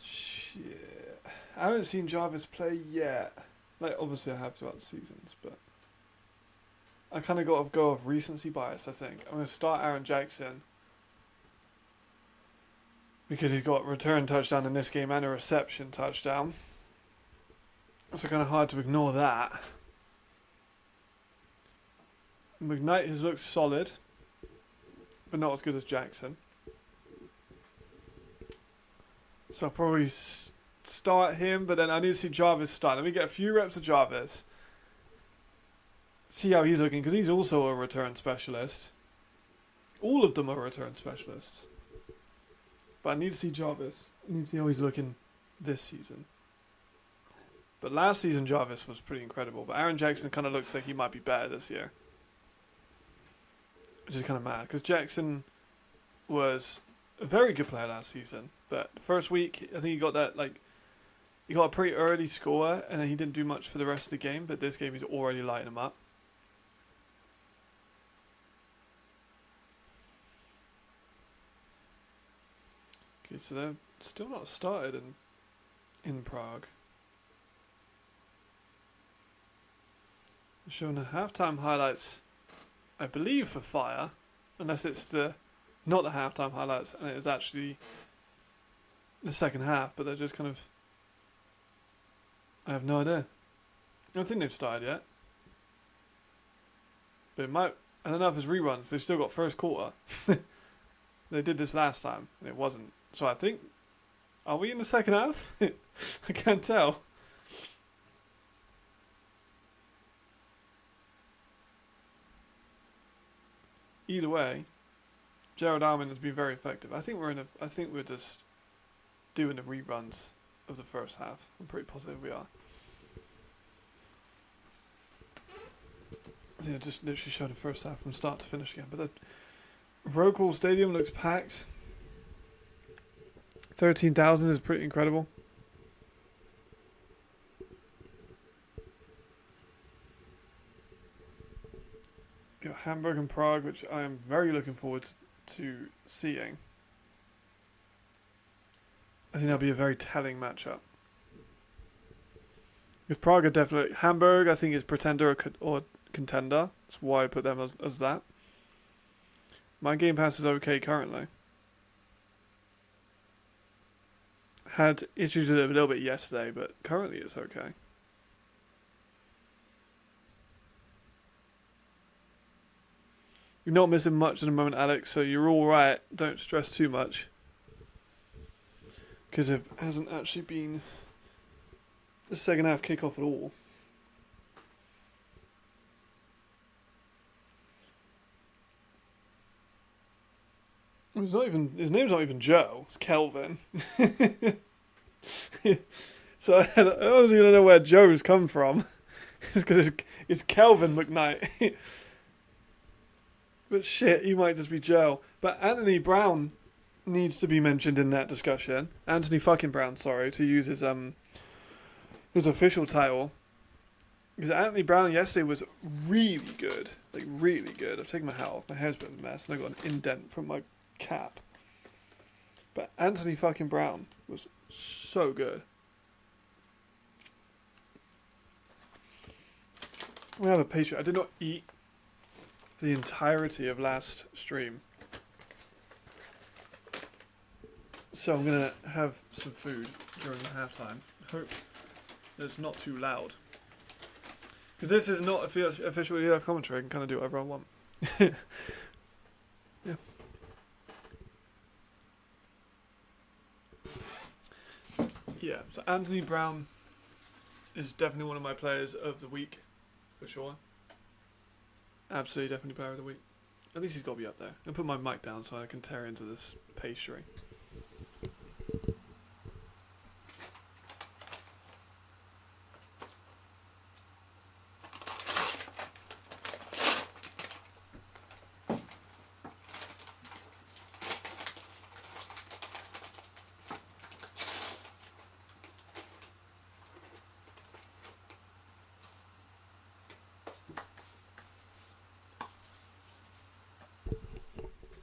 Shit. I haven't seen Jarvis play yet. Like, obviously I have throughout the seasons, but I kind of got to go off recency bias, I think. I'm going to start Aaron Jackson because he's got a return touchdown in this game and a reception touchdown. So kind of hard to ignore that. McKnight has looked solid, but not as good as Jackson. So I'll probably start him, but then I need to see Jarvis start. Let me get a few reps of Jarvis. See how he's looking, because he's also a return specialist. All of them are return specialists. But I need to see Jarvis. I need to see how he's looking this season. But last season Jarvis was pretty incredible. But Aaron Jackson kind of looks like he might be better this year. Which is kind of mad, because Jackson was a very good player last season, but the first week I think he got that, like, he got a pretty early score and then he didn't do much for the rest of the game, but this game he's already lighting him up. Okay, so they're still not started in Prague. They're showing the halftime highlights, I believe, for Fire, unless it's not the halftime highlights and it is actually the second half, but they're just kind of, I have no idea. I don't think they've started yet. But it might, I don't know if it's reruns, they've still got first quarter. They did this last time and it wasn't. So I think, are we in the second half? I can't tell. Either way, Gerald Almond has been very effective. I think we're just doing the reruns of the first half. I'm pretty positive we are. I think I just literally showed the first half from start to finish again. But the Wroclaw Stadium looks packed. 13,000 is pretty incredible. You got Hamburg and Prague, which I am very looking forward to seeing. I think that'll be a very telling matchup. Because Prague are definitely... Hamburg, I think, is pretender or contender. That's why I put them as that. My Game Pass is okay currently. Had issues with it a little bit yesterday, but currently it's okay. You're not missing much at the moment, Alex, so you're all right. Don't stress too much. Because it hasn't actually been the second half kickoff at all. It's not even, his name's not even Joe. It's Kelvin. So I honestly don't know where Joe's come from. It's because it's Kelvin McKnight. But shit, he might just be Joe. But Anthony Brown needs to be mentioned in that discussion. Anthony fucking Brown, sorry, to use his official title. Because Anthony Brown yesterday was really good. Like, really good. I've taken my hat off. My hair's been a mess. And I got an indent from my cap. But Anthony fucking Brown was so good. We have a Patreon. I did not eat the entirety of last stream. So I'm going to have some food during the halftime. I hope that it's not too loud. Because this is not official EF commentary. I can kind of do whatever I want. Yeah. Yeah, so Anthony Brown is definitely one of my players of the week, for sure. Absolutely, definitely player of the week. At least he's got to be up there. I'll put my mic down so I can tear into this pastry.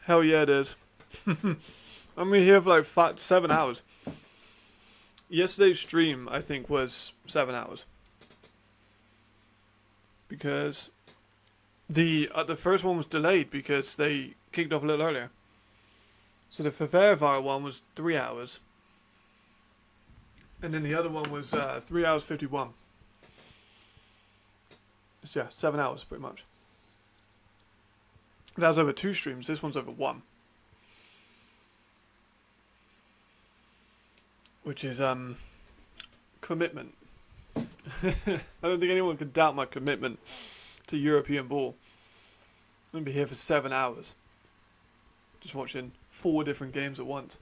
Hell yeah, it is. I'm here for like 7 hours. Yesterday's stream, I think, was 7 hours. Because the first one was delayed because they kicked off a little earlier. So the Vervaar one was 3 hours. And then the other one was 3 hours 51. So yeah, 7 hours pretty much. That was over 2 streams. This one's over 1. Which is commitment. I don't think anyone could doubt my commitment to European ball. I'm going to be here for 7 hours. Just watching 4 different games at once.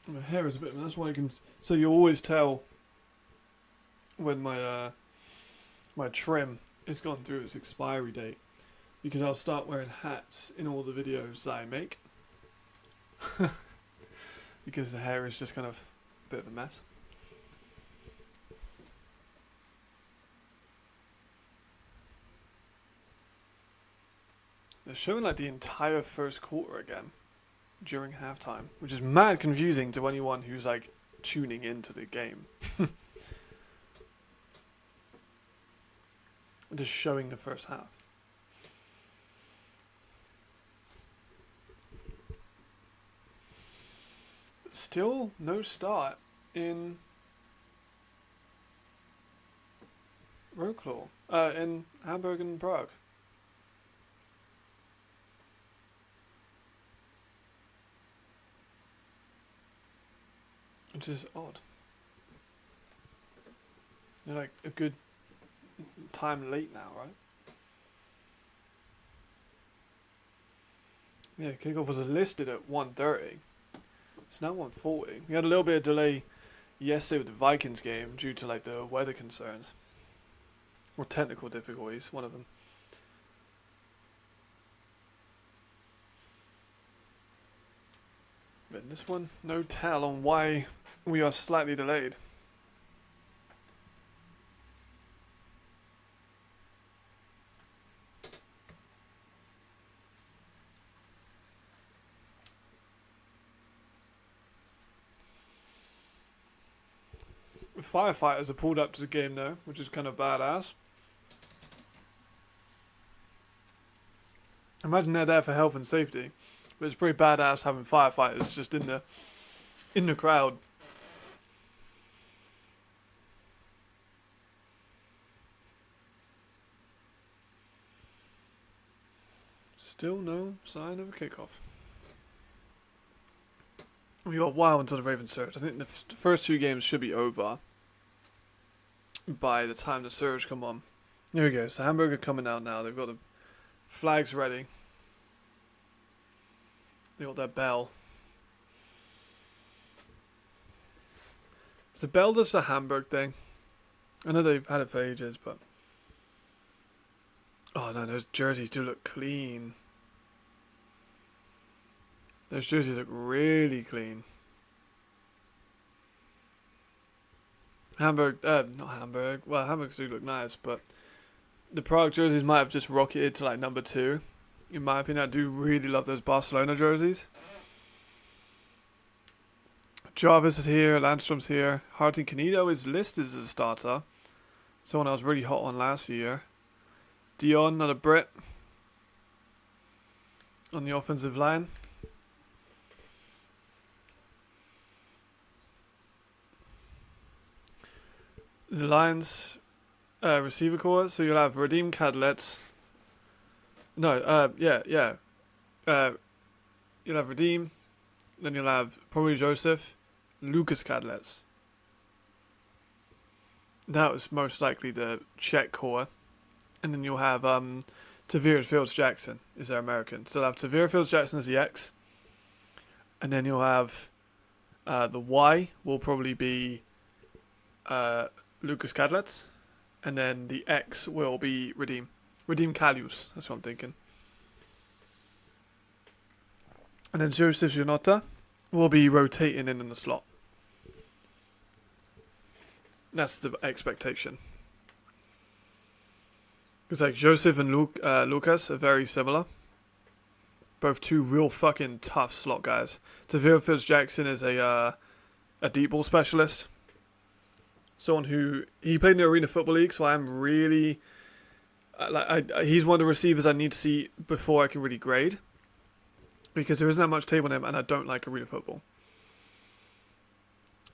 My hair is a bit, that's why you can. So you always tell when my my trim has gone through its expiry date, because I'll start wearing hats in all the videos that I make, because the hair is just kind of a bit of a mess. They're showing like the entire first quarter again during halftime, which is mad confusing to anyone who's like tuning into the game. Just showing the first half. Still no start in Wroclaw, in Hamburg and Prague. Which is odd. You're like a good time late now, right? Yeah, kickoff was listed at 1:30. It's now 1:40. We had a little bit of delay yesterday with the Vikings game due to like the weather concerns. Or technical difficulties, one of them. But in this one, no tell on why we are slightly delayed. Firefighters are pulled up to the game now, which is kind of badass. Imagine they're there for health and safety, but it's pretty badass having firefighters just in the crowd. Still no sign of a kickoff. We got a while until the Ravens surge. I think the first 2 games should be over by the time the surge come on. Here we go. So Hamburg are coming out now. They've got the flags ready. They got their bell. Is the bell just a Hamburg thing? I know they've had it for ages, but... Oh no, those jerseys do look clean. Those jerseys look really clean. Hamburg, not Hamburg. Well, Hamburgs do look nice, but the Prague jerseys might have just rocketed to like number 2. In my opinion, I do really love those Barcelona jerseys. Jarvis is here, Landstrom's here. Harty Canedo is listed as a starter. Someone I was really hot on last year. Dion, not a Brit. On the offensive line. The Lions receiver core. So you'll have Radim Kadlec. No, you'll have Radim. Then you'll have probably Joseph, Lucas Kadlec. That was most likely the Czech core. And then you'll have Tavir Fields Jackson is their American. So they'll have Tavir Fields Jackson as the X. And then you'll have the Y will probably be Lucas Kadlec. And then the X will be Radim Kalius. That's what I'm thinking. And then Joseph Janota will be rotating in the slot. That's the expectation. Because like Joseph and Lucas are very similar. Both two real fucking tough slot guys. Tavir Fields Jackson is a deep ball specialist. Someone who he played in the Arena Football League, so I am really he's one of the receivers I need to see before I can really grade. Because there isn't that much tape on him, and I don't like Arena Football.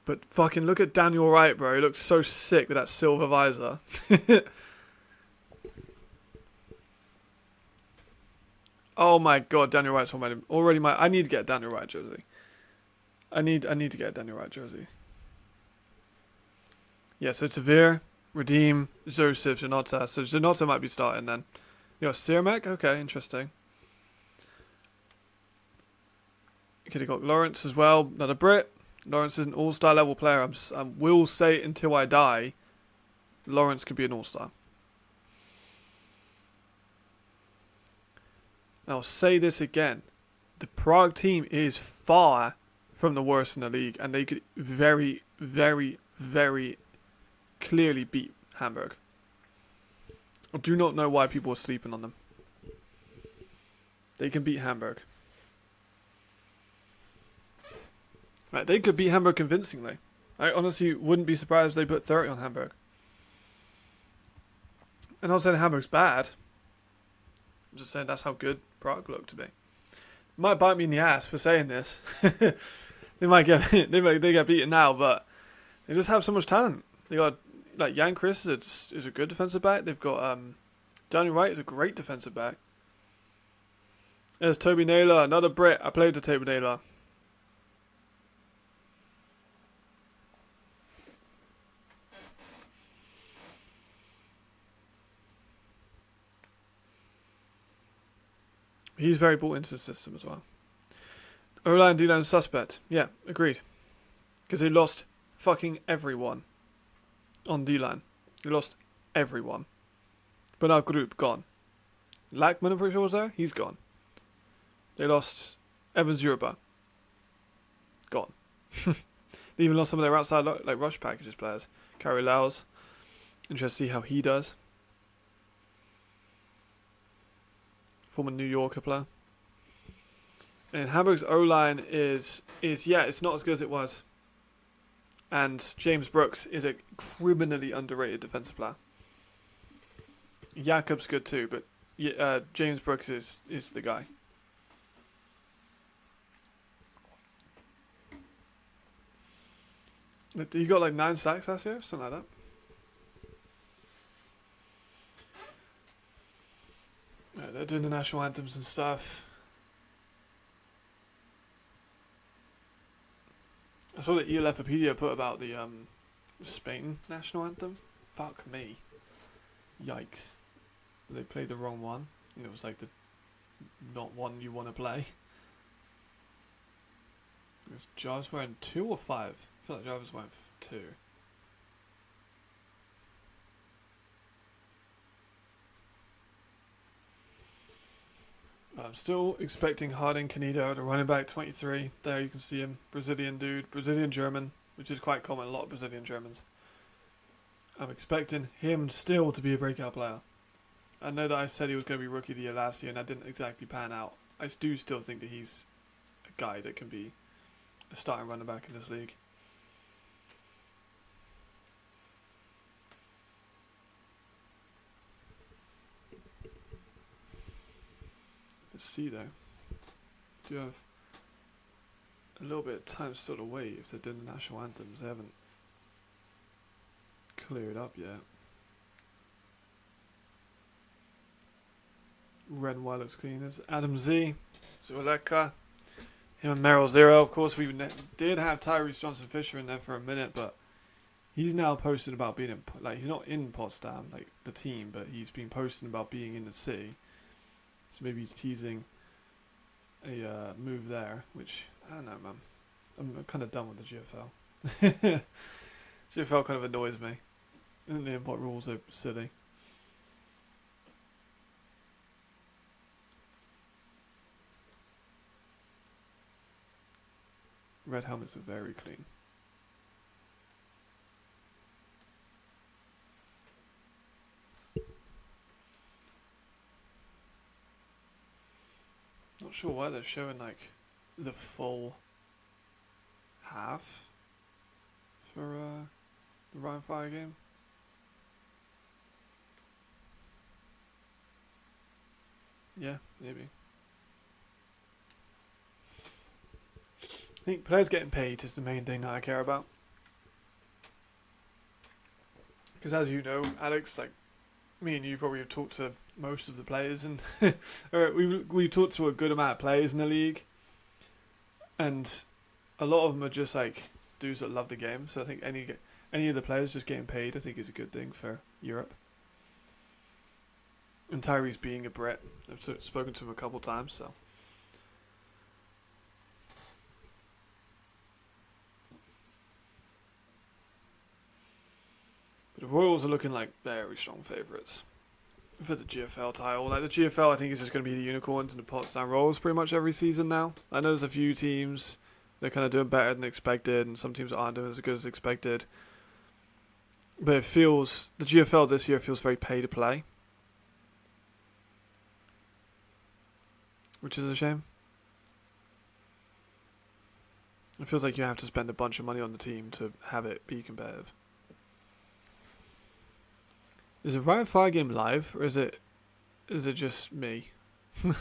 But fucking look at Daniel Wright, bro. He looks so sick with that silver visor. Oh my god, Daniel Wright's already my. I need to get a Daniel Wright jersey. I need to get a Daniel Wright jersey. Yeah, so Tavir, Radim, Joseph, Janota. So Janota might be starting then. You know, Sirmek? Okay, interesting. Okay, they got Lawrence as well, another Brit. Lawrence is an all-star level player. I will say it until I die, Lawrence could be an all-star. And I'll say this again. The Prague team is far from the worst in the league, and they could very, very, very clearly beat Hamburg. I do not know why people are sleeping on them. They can beat Hamburg. Right, they could beat Hamburg convincingly. I honestly wouldn't be surprised if they put 30 on Hamburg. And I'm not saying Hamburg's bad. I'm just saying that's how good Prague looked to me. Might bite me in the ass for saying this. they get beaten now, but they just have so much talent. They got like Jan Chris is a good defensive back. They've got Daniel Wright is a great defensive back. There's Toby Naylor, another Brit. I played with Toby Naylor. He's very bought into the system as well. O-line, D-line, suspect. Yeah, agreed. Because they lost fucking everyone on D-line. They lost everyone. Bernard Group, gone. Lackman, I'm pretty sure was there. He's gone. They lost Evans Europa. Gone. They even lost some of their outside like rush packages players. Carrie Laus. Interested to see how he does. Former New Yorker player. And Hamburg's O-line is it's not as good as it was. And James Brooks is a criminally underrated defensive player. Jakob's good too, but James Brooks is the guy. You got like 9 sacks last year? Something like that. They're doing the national anthems and stuff. I saw that ELFopedia put about the Spain national anthem. Fuck me. Yikes. They played the wrong one. It was like the not one you want to play. Is Jarvis wearing 2 or 5? I feel like Jarvis wearing 2. I'm still expecting Harding Canedo, the running back, 23. There you can see him. Brazilian dude. Brazilian-German, which is quite common. A lot of Brazilian-Germans. I'm expecting him still to be a breakout player. I know that I said he was going to be Rookie of the Year last year, and that didn't exactly pan out. I do still think that he's a guy that can be a starting running back in this league. Let's see though. Do you have a little bit of time still to wait if they're doing the national anthems? They haven't cleared up yet. red and white looks clean. There's Adam Z, Zuleka, him and Meryl Zero. Of course, we did have Tyrese Johnson Fisher in there for a minute, but he's now posting about being in, like, he's not in Potsdam, like the team, but he's been posting about being in the city. So maybe he's teasing a move there, which I don't know, man. I'm kind of done with the GFL. GFL kind of annoys me. And the import rules are silly. Red helmets are very clean. Not sure why they're showing like the full half for the Rhein Fire game. Yeah, maybe. I think players getting paid is the main thing that I care about. Because as you know, Alex, like me and you probably have talked to most of the players, and we've talked to a good amount of players in the league, and a lot of them are just like dudes that love the game. So I think any of the players just getting paid, I think, is a good thing for Europe. And Tyrese being a Brit, I've spoken to him a couple times, so. But the Royals are looking like very strong favourites for the GFL title. Like the GFL, I think is just going to be the unicorns and the Potsdam Royals pretty much every season now. I know there's a few teams that are kind of doing better than expected, and some teams aren't doing as good as expected. But it feels, the GFL this year feels very pay to play, which is a shame. It feels like you have to spend a bunch of money on the team to have it be competitive. Is the Rhein Fire game live, or is it just me? Because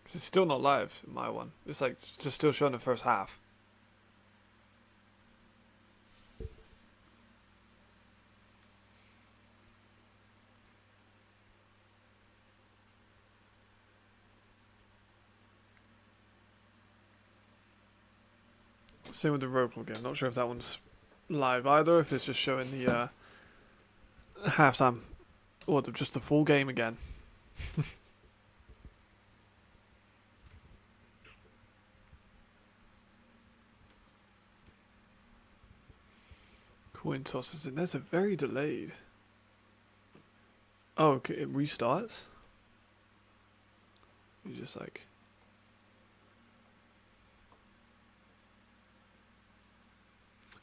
it's still not live in my one. It's like just still showing the first half. Same with the Wroclaw game. Not sure if that one's live either, if it's just showing the halftime or just the full game again. Coin tosses in. There's a very delayed. Oh, okay, it restarts. You just like.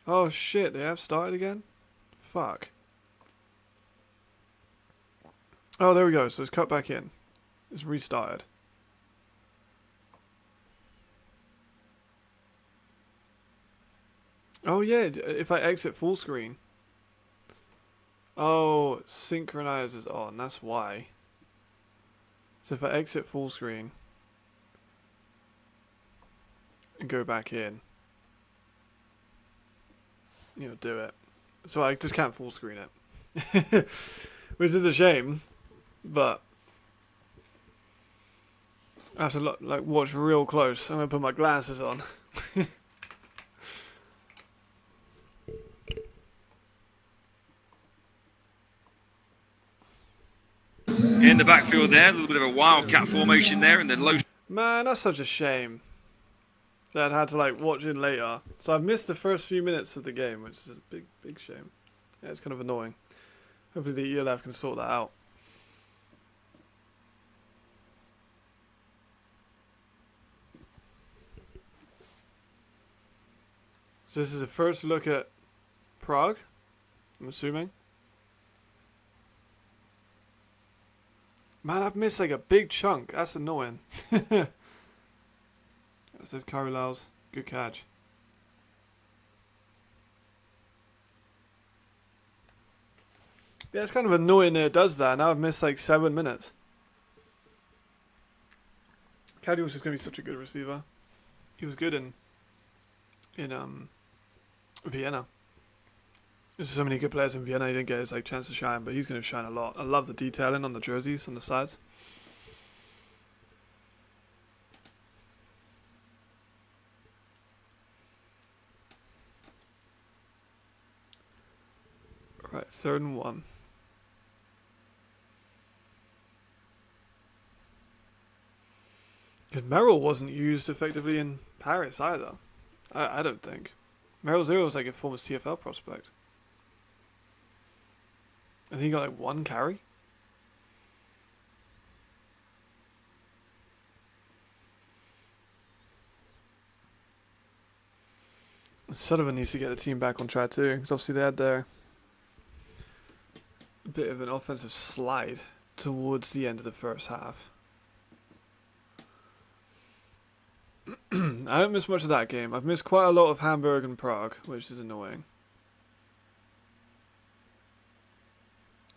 Oh shit, they have started again? Fuck. Oh, there we go. So it's cut back in. It's restarted. Oh yeah, if I exit full screen. Oh, it synchronizes on. That's why. So if I exit full screen and go back in, you'll do it. So I just can't full screen it, which is a shame. But I have to like watch real close. I'm gonna put my glasses on. In the backfield there, a little bit of a wildcat formation there, and then low. Man, that's such a shame that I had to like watch it later. So I've missed the first few minutes of the game, which is a big shame. Yeah, it's kind of annoying. Hopefully the ELF can sort that out. So this is the first look at Prague, I'm assuming. Man, I've missed like a big chunk. That's annoying. That says Karilaus. Good catch. Yeah, it's kind of annoying that it does that. Now I've missed like 7 minutes. Karilaus is going to be such a good receiver. He was good in Vienna. There's so many good players in Vienna. He didn't get his chance to shine, but he's going to shine a lot. I love the detailing on the jerseys on the sides. Right, 3rd and 1. Because Merrill wasn't used effectively in Paris either. I don't think. Merrill Zero was like a former CFL prospect. I think he got like 1 carry. Sullivan needs to get the team back on track too, because obviously they had their bit of an offensive slide towards the end of the first half. I haven't missed much of that game. I've missed quite a lot of Hamburg and Prague, which is annoying.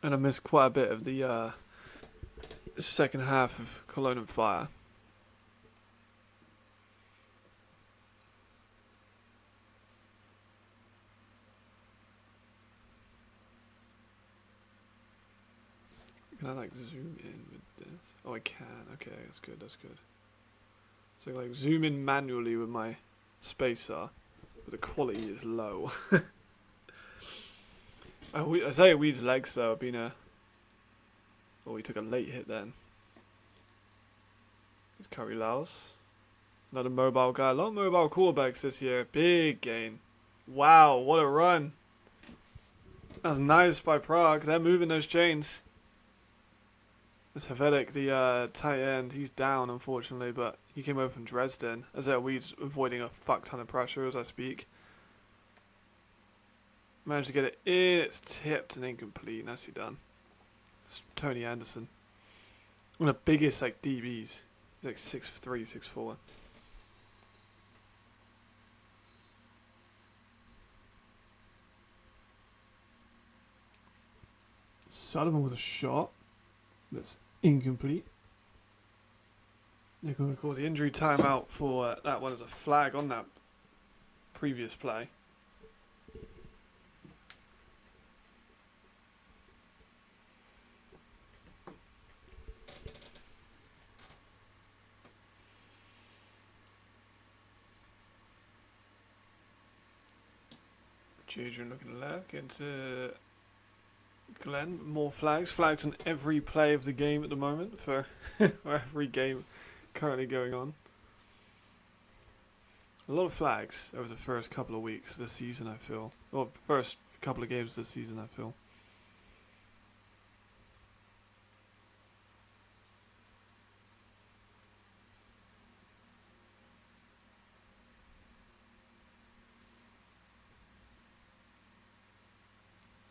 And I missed quite a bit of the second half of Cologne and Fire. Can I zoom in with this? Oh, I can. Okay, that's good. That's good. So I zoom in manually with my spacer, but the quality is low. I say Weed's legs though have been a. Oh, he took a late hit then. It's Curry Laos. Another mobile guy. A lot of mobile quarterbacks this year. Big gain. Wow, what a run. That's nice by Prague. They're moving those chains. It's Helvetic, the tight end. He's down, unfortunately, but he came over from Dresden. As Weed's avoiding a fuck ton of pressure as I speak. Managed to get it in. It's tipped and incomplete. Nicely done. It's Tony Anderson. One of the biggest DBs. He's like 6'3", 6'4". Sullivan with a shot. That's incomplete. They're going to call the injury timeout for that one as a flag on that previous play. Jadrian looking left, into Glenn. More flags. Flags on every play of the game at the moment for every game currently going on. A lot of flags over the first couple of weeks this season, I feel. Or first couple of games this season, I feel.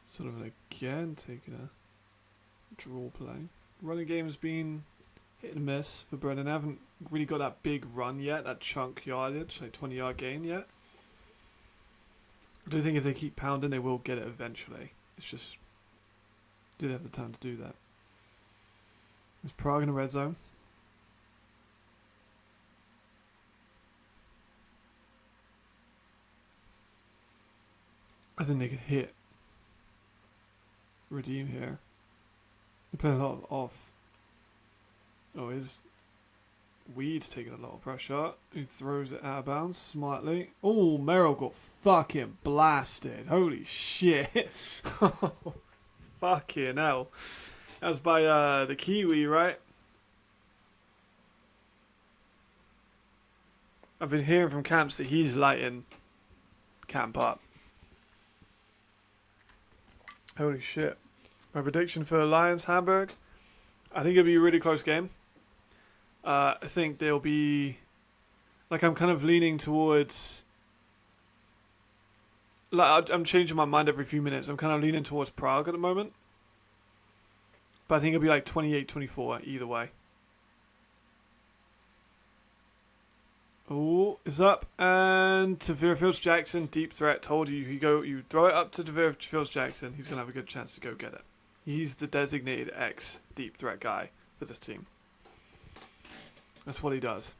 Sort of again taking a draw play. Running game has been hit and miss for Brennan. I haven't really got that big run yet, that chunk yardage, 20-yard gain yet. I do think if they keep pounding, they will get it eventually. It's just, do they have the time to do that? There's Prague in the red zone. I think they could hit. Redeem here. They play a lot of off. Oh, is Weed's taking a lot of pressure. He throws it out of bounds smartly. Oh, Merrill got fucking blasted. Holy shit. Fucking hell. That was by the Kiwi, right? I've been hearing from camps that he's lighting camp up. Holy shit. My prediction for Lions Hamburg, I think it'll be a really close game. I think there'll be, I'm kind of leaning towards, I'm changing my mind every few minutes. I'm kind of leaning towards Prague at the moment. But I think it'll be 28-24 either way. Oh, it's up, and Tavira Fields-Jackson, deep threat. Told you, you throw it up to Tavira Fields-Jackson, he's going to have a good chance to go get it. He's the designated deep threat guy for this team. That's what he does.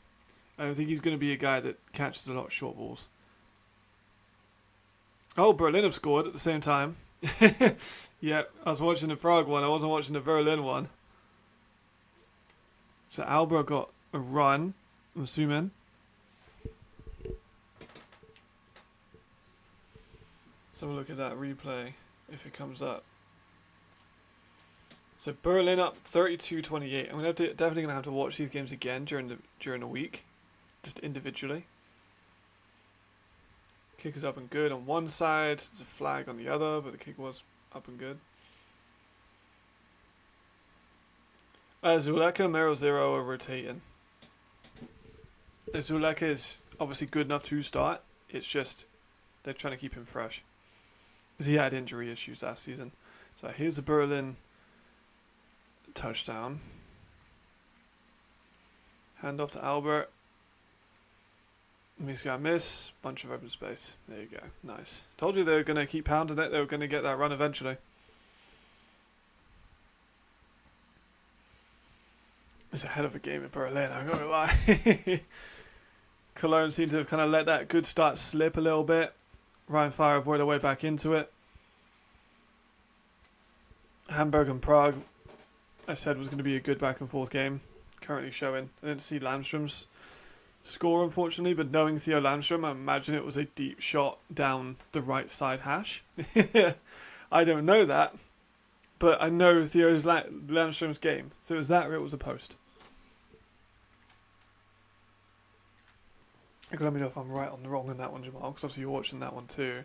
I don't think he's going to be a guy that catches a lot of short balls. Oh, Berlin have scored at the same time. Yeah, I was watching the Prague one. I wasn't watching the Berlin one. So Alba got a run, I'm assuming. Let's have a look at that replay if it comes up. So Berlin up 32-28. I'm definitely gonna have to watch these games again during the week, just individually. Kick is up and good on one side. There's a flag on the other, but the kick was up and good. Zuleka, Mero Zero are rotating. Zuleka is obviously good enough to start. It's just they're trying to keep him fresh, because he had injury issues last season. So here's the Berlin touchdown. Hand off to Albert. He's got a miss. Bunch of open space. There you go. Nice. Told you they were going to keep pounding it. They were going to get that run eventually. It's a hell of a game at Berlin, I'm not going to lie. Cologne seemed to have kind of let that good start slip a little bit. Rhein avoid their way back into it. Hamburg and Prague, I said, was going to be a good back and forth game. Currently showing. I didn't see Landstrom's score, unfortunately, but knowing Theo Landstrom, I imagine it was a deep shot down the right side hash. I don't know that, but I know Theo's Landstrom's game. So it was that or it was a post. You can let me know if I'm right or wrong in that one, Jamal, because obviously you're watching that one too.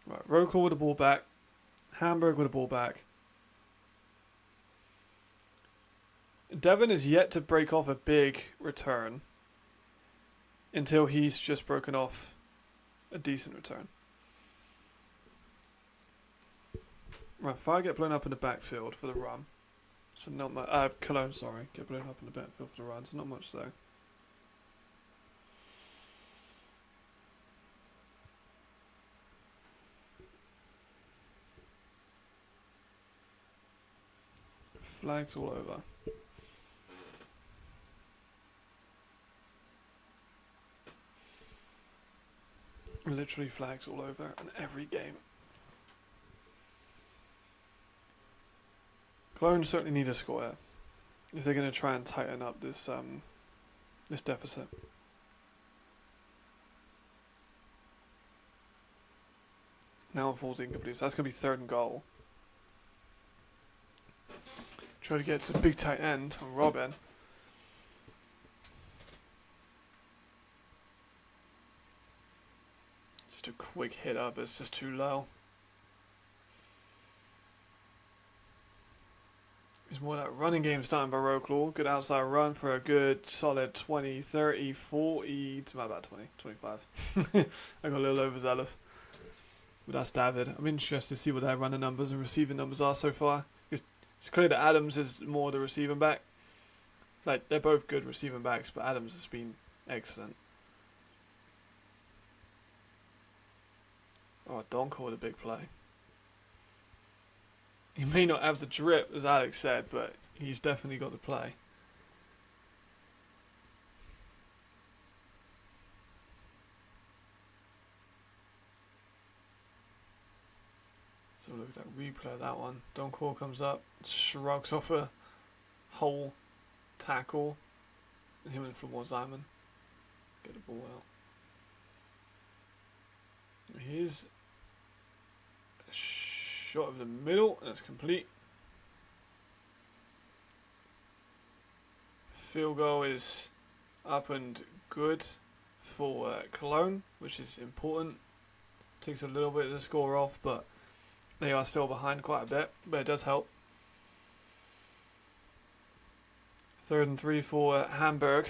Right, Wroclaw with the ball back. Hamburg with the ball back. Devon is yet to break off a big return until he's just broken off a decent return. Right, Fire get blown up in the backfield for the run. So not much. Cologne, sorry, get blown up in the backfield for the run. So not much though. Flags all over. Literally flags all over in every game. Cologne certainly need a score here if they're going to try and tighten up this this deficit. Now 14 complete, so that's going to be 3rd and goal. Try to get to the big tight end on Robin. Just a quick hit up, it's just too low. It's more that running game starting by Wroclaw. Good outside run for a good solid 20, 30, 40, to about 20, 25. I got a little overzealous. But that's David. I'm interested to see what their running numbers and receiving numbers are so far. It's clear that Adams is more the receiving back. Like, they're both good receiving backs, but Adams has been excellent. Oh, Donko with a big play. He may not have the drip, as Alex said, but he's definitely got the play. So look at that replay of that one. Donko comes up, shrugs off a whole tackle, and him and Flamore Simon get the ball out. Here's a shot of the middle, and it's complete. Field goal is up and good for Cologne, which is important. Takes a little bit of the score off, but they are still behind quite a bit, but it does help. 3rd and 3 for Hamburg.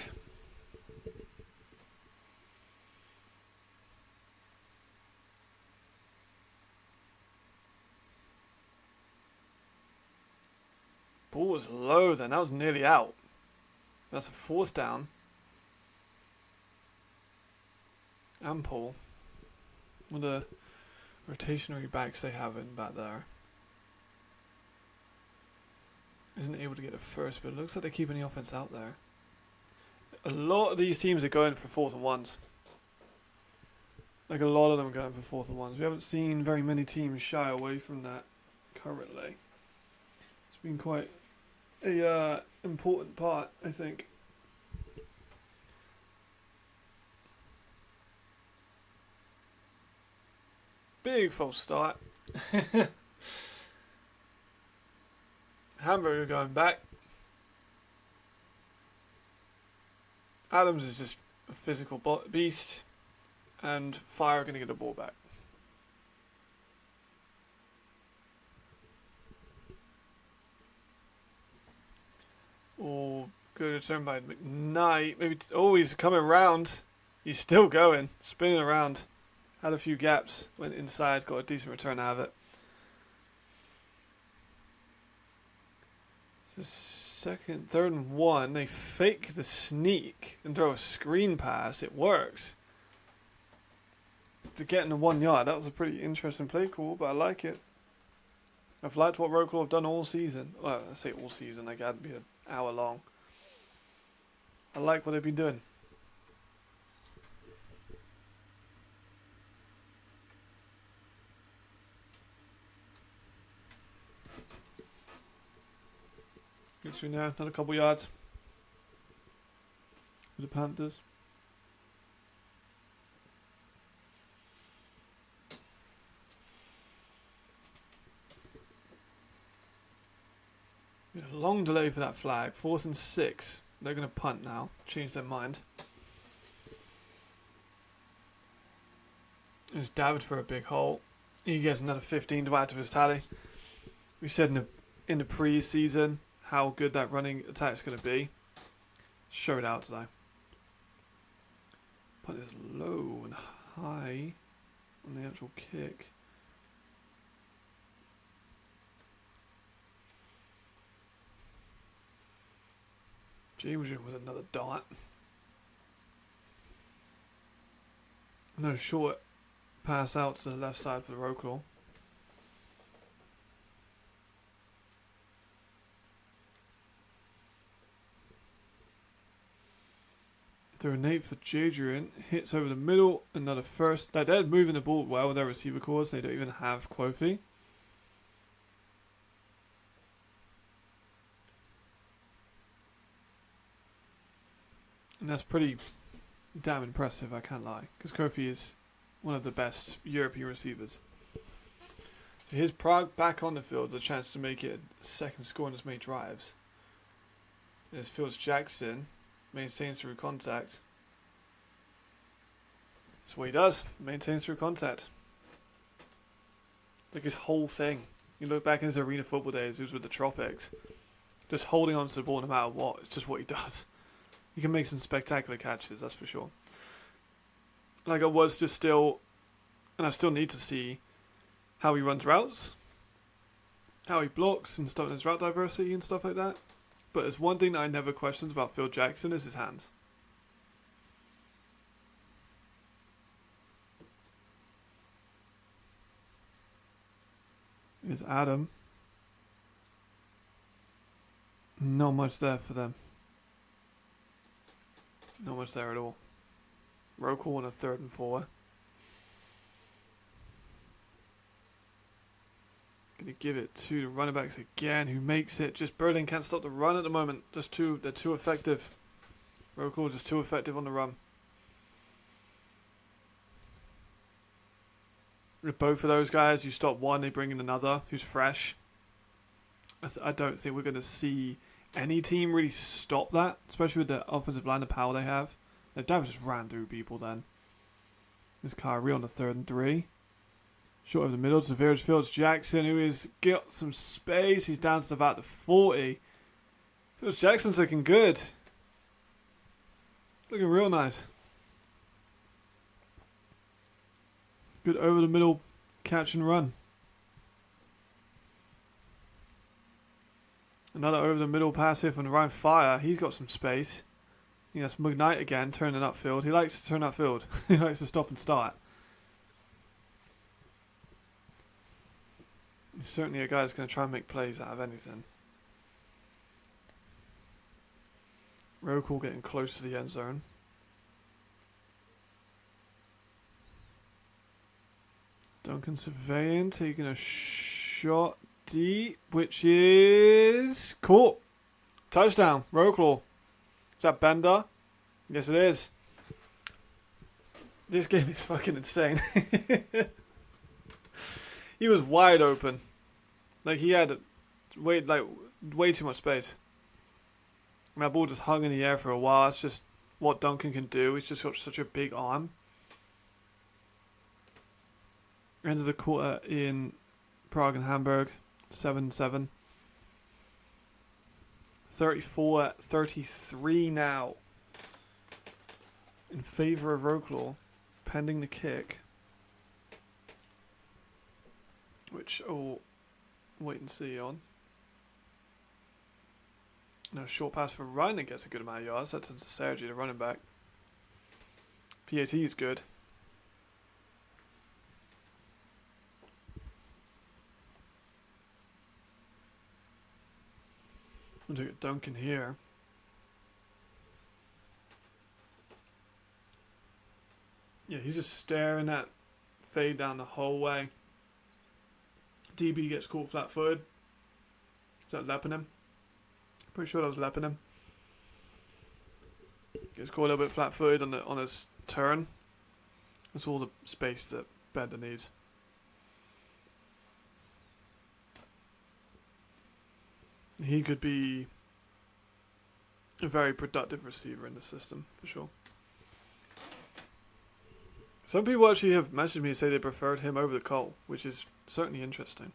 Ball was low then, that was nearly out. That's a 4th down. And Paul. What the rotationary backs they have in back there. Isn't able to get a first, but it looks like they're keeping the offense out there. a lot of these teams are going for 4th and 1s. Like a lot of them are going for 4th and 1s. We haven't seen very many teams shy away from that currently. It's been quite a important part, I think. Big false start. Hamburg are going back. Adams is just a physical beast, and Fire are going to get the ball back. Oh, good return by McKnight. Maybe he's coming round. He's still going, spinning around. Had a few gaps, went inside, got a decent return out of it. So second, 3rd and 1. They fake the sneak and throw a screen pass. It works. To get in the 1 yard. That was a pretty interesting play call, but I like it. I've liked what Wroclaw have done all season. Well, I say all season, like it'd be an hour long. I like what they've been doing. Gets through now, another couple yards for the Panthers. A long delay for that flag. 4th and 6. They're going to punt now. Change their mind. It's David for a big hole. He gets another 15 to add to his tally. We said in the pre-season how good that running attack is going to be. Show it out today. Punt is low and high on the actual kick. James with another dart. No short pass out to the left side for the Wroclaw. Through an 8 for Jadrian. Hits over the middle. Another first. They're moving the ball well with their receiver cores. They don't even have Quofi. And that's pretty damn impressive, I can't lie. Because Kofi is one of the best European receivers. So here's Prague back on the field. A chance to make it a second score in as many drives. There's Fields Jackson. Maintains through contact. That's what he does. Maintains through contact. Like his whole thing. You look back in his arena football days, he was with the Tropics. Just holding on to the ball no matter what. It's just what he does. He can make some spectacular catches, that's for sure. Like I was just still, and I still need to see how he runs routes, how he blocks and stuff, his route diversity and stuff like that. But there's one thing that I never questioned about Phil Jackson is his hands. Is Adam. Not much there for them. Not much there at all. Wroclaw on a 3rd and 4. Gonna give it to the running backs again, who makes it. Just Berlin can't stop the run at the moment. They're too effective. Wroclaw just too effective on the run. With both of those guys, you stop one, they bring in another who's fresh. I don't think we're going to see any team really stop that, especially with the offensive line, the power they have. Like, Davis just ran through people then. There's Kyrie on the 3rd and 3. Short over the middle to Fields Jackson, who has got some space. He's down to about the 40. Fields Jackson's looking good. Looking real nice. Good over the middle catch and run. Another over the middle pass here from the Rhein Fire. He's got some space. Yeah, that's McKnight again, turning upfield. He likes to turn upfield. He likes to stop and start. He's certainly a guy that's going to try and make plays out of anything. Wroclaw getting close to the end zone. Duncan surveying, taking a shot deep, which is caught. Touchdown, Wroclaw. Is that Bender? Yes, it is. This game is fucking insane. He was wide open. Like, he had way too much space. And that ball just hung in the air for a while. That's just what Duncan can do. He's just got such a big arm. End of the quarter in Prague and Hamburg. 7-7. 34-33 now. In favour of Wroclaw. Pending the kick. Which I'll wait and see on. Now, short pass for Rhein that gets a good amount of yards. That's to Sergi, the running back. PAT is good. We'll do it Duncan here. Yeah, he's just staring at fade down the whole way. DB gets caught flat-footed. Is that lapping him? Pretty sure that was lapping him. Gets caught a little bit flat-footed on his turn. That's all the space that Bender needs. He could be a very productive receiver in the system, for sure. Some people actually have messaged me and say they preferred him over the Cole, which is certainly interesting.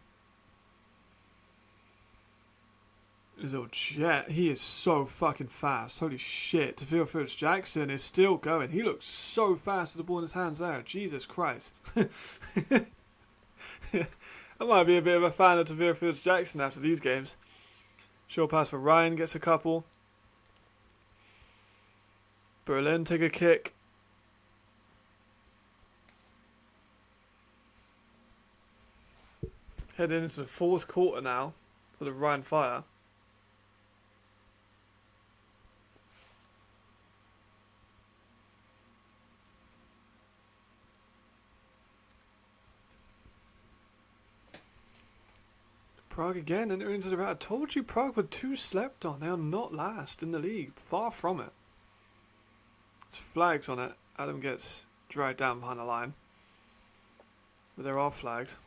His little jet, he is so fucking fast. Holy shit. Tavir Phillips-Jackson is still going. He looks so fast with the ball in his hands there. Jesus Christ. I might be a bit of a fan of Tavir Phillips-Jackson after these games. Short pass for Ryan, gets a couple. Berlin take a kick. Heading into the fourth quarter now for the Rhein Fire. Prague again entering into the round. I told you Prague were too slept on. They are not last in the league. Far from it. There's flags on it. Adam gets dragged down behind the line. But there are flags.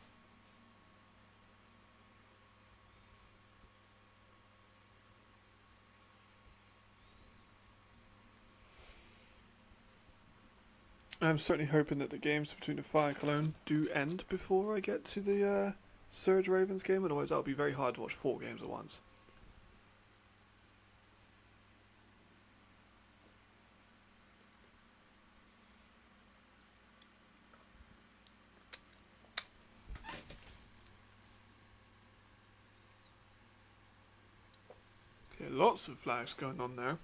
I'm certainly hoping that the games between the Fire and Cologne do end before I get to the Surge Ravens game. Otherwise, that'll be very hard to watch 4 games at once. Okay, lots of flags going on there.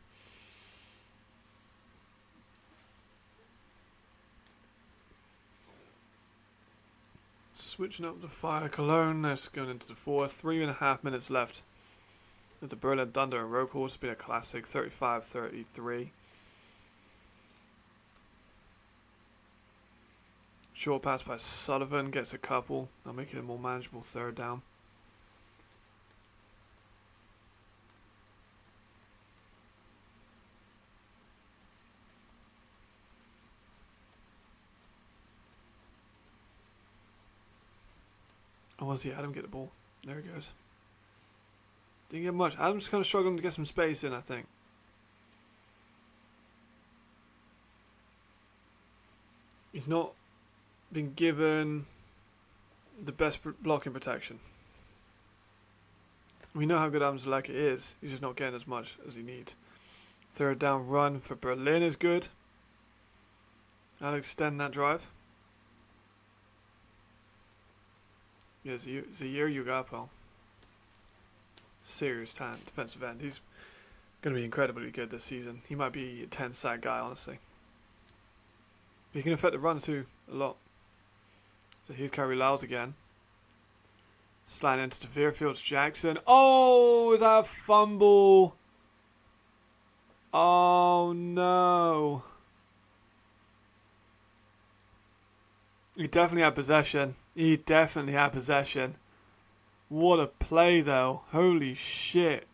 Switching up the Fire Cologne. That's going into the fourth. 3.5 minutes left. With the Berlin Thunder and Wroclaw. It's been a classic. 35-33. Short pass by Sullivan. Gets a couple. Now making it a more manageable third down. I want to see Adam get the ball. There he goes. Didn't get much. Adam's kind of struggling to get some space in, I think. He's not been given the best blocking protection. We know how good Adam Zaleka is. He's just not getting as much as he needs. Third down run for Berlin is good. I'll extend that drive. Yeah, Zaire Ugapo. Serious talent, defensive end. He's going to be incredibly good this season. He might be a 10-sack guy, honestly. He can affect the run too, a lot. So here's Kyrie Lyles again. Sliding into Tavir Phillips-Jackson. Oh, is that a fumble? Oh no. He definitely had possession. He definitely had possession. What a play though. Holy shit.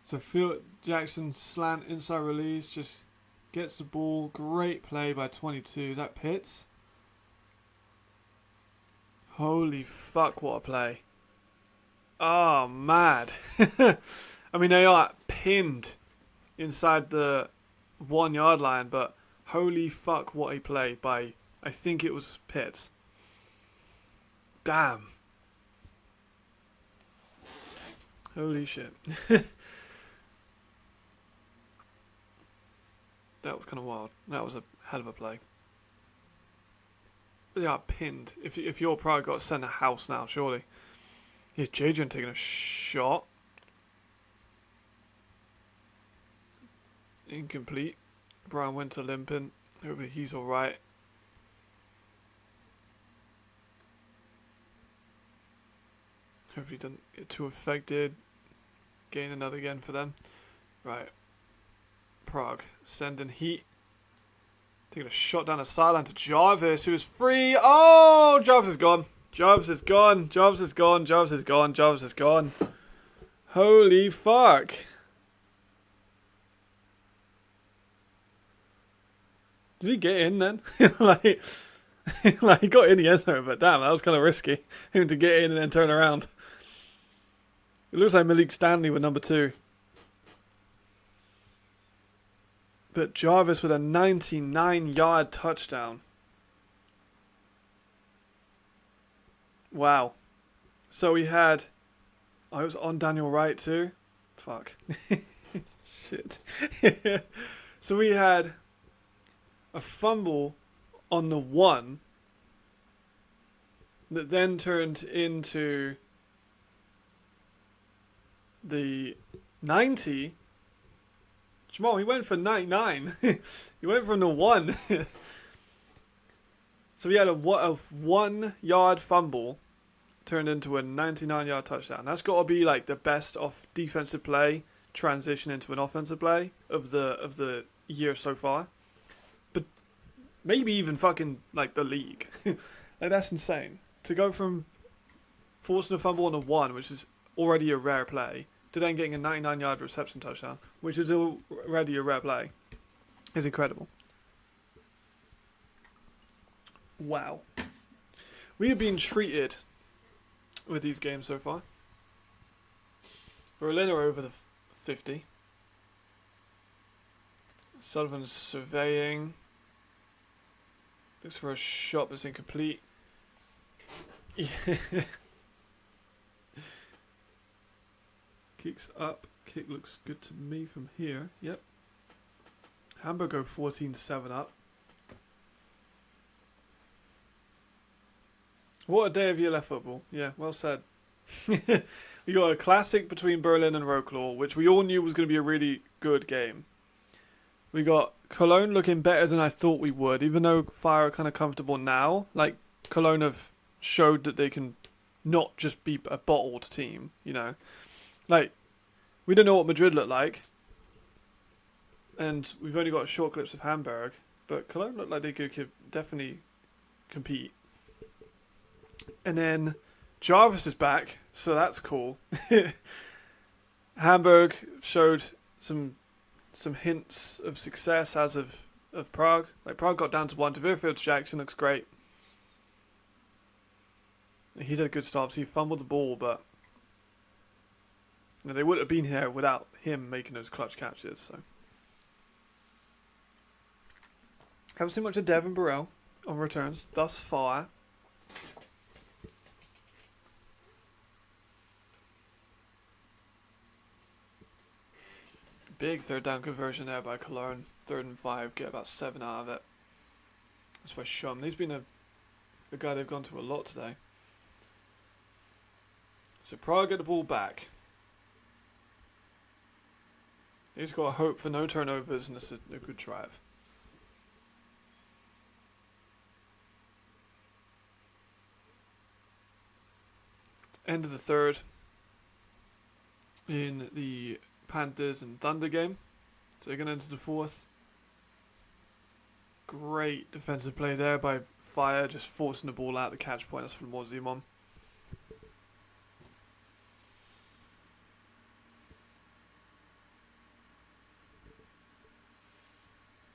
So Phil Jackson slant inside release, just gets the ball. Great play by 22. Is that Pitts? Holy fuck, what a play. Oh, mad. I mean, they are pinned inside the 1 yard line, but holy fuck, what a play by, I think it was Pitts. Damn. Holy shit. That was kind of wild. That was a hell of a play. They are pinned. If you're Prague, got to send a house now, surely. Here's Jadrian taking a shot. Incomplete. Brian Winter limping. Hopefully he's alright. Hopefully he doesn't get too affected. Gain another again for them. Right. Prague sending heat. Taking a shot down the sideline to Jarvis, who is free. Oh, Jarvis is gone. Jarvis is gone. Jarvis is gone. Jarvis is gone. Jarvis is gone. Holy fuck. Did he get in then? like he got in the end zone, but damn, that was kind of risky. Him to get in and then turn around. It looks like Malik Stanley with number 2. But Jarvis with a 99-yard touchdown. Wow. So we had... Oh, it was on Daniel Wright too? Fuck. Shit. So we had a fumble on the 1 that then turned into the 90. Jamal, he went for 99. He went from the 1. So we had a 1 yard fumble turned into a 99-yard touchdown. That's got to be like the best of defensive play transition into an offensive play of the year so far. But maybe even fucking like the league. Like that's insane. To go from forcing a fumble on a 1, which is already a rare play, to then getting a 99-yard reception touchdown, which is already a rare play, is incredible. Wow. We have been treated with these games so far. Berlin are over the 50. Sullivan's surveying. Looks for a shot that's incomplete. Kicks up. Kick looks good to me from here. Yep. Hamburg go 14-7 up. What a day of ELF football. Yeah, well said. We got a classic between Berlin and Wroclaw, which we all knew was going to be a really good game. We got Cologne looking better than I thought we would, even though Fire are kind of comfortable now. Like, Cologne have showed that they can not just be a bottled team, you know. Like, we don't know what Madrid look like. And we've only got short clips of Hamburg. But Cologne looked like they could definitely compete. And then Jarvis is back, so that's cool. Hamburg showed some hints of success as of Prague. Like Prague got down to 1 to Virfield. Jackson looks great. He's had a good start. So he fumbled the ball, but they wouldn't have been here without him making those clutch catches. So haven't seen much of Devin Burrell on returns thus far. Big third down conversion there by Cologne. 3rd and 5, get about 7 out of it. That's by Shum. He's been a guy they've gone to a lot today. So Prague get the ball back. He's got a hope for no turnovers, and it's a good drive. End of the 3rd. In the Panthers and Thunder game. So they're going to enter the fourth. Great defensive play there by Fire, just forcing the ball out the catch point. That's from Zimon.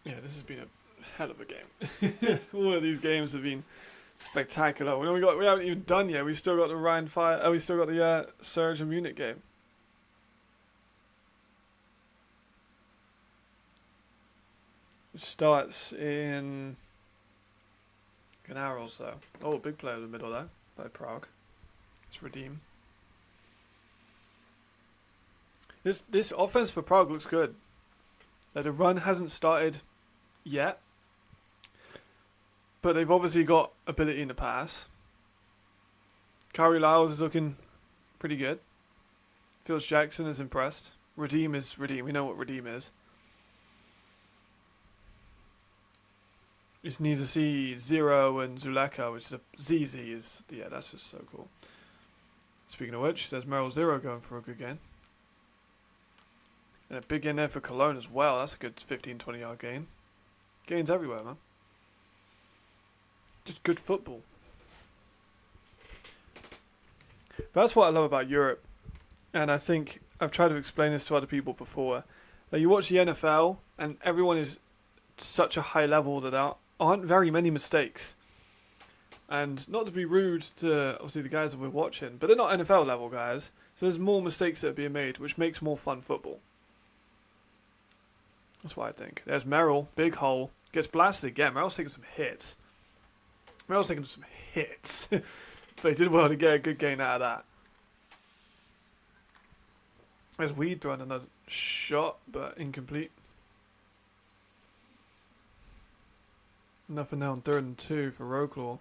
Yeah, this has been a hell of a game. All of these games have been spectacular. We haven't even done yet. We still got the Rhein Fire. Oh, we still got the Surge and Munich game. It starts in an hour or so. Oh, big player in the middle there by Prague. It's Rhein. This offense for Prague looks good. The run hasn't started yet, but they've obviously got ability in the pass. Kari Lyles is looking pretty good. Fields Jackson is impressed. Rhein is Rhein. We know what Rhein is. Just need to see Zero and Zuleka, which is a ZZ is, yeah, that's just so cool. Speaking of which, there's Merrill Zero going for a good game. And a big gain there for Cologne as well. That's a good 15-20 yard gain. Gains everywhere, man. Just good football. But that's what I love about Europe. And I think I've tried to explain this to other people before. That you watch the NFL and everyone is such a high level that there aren't very many mistakes. And not to be rude to obviously the guys that we're watching, but they're not NFL level guys. So there's more mistakes that are being made, which makes more fun football. That's what I think. There's Merrill, big hole, gets blasted again. Merrill's taking some hits. But he did well to get a good gain out of that. There's Weed throwing another shot, but incomplete. Nothing now on 3rd and 2 for Wroclaw.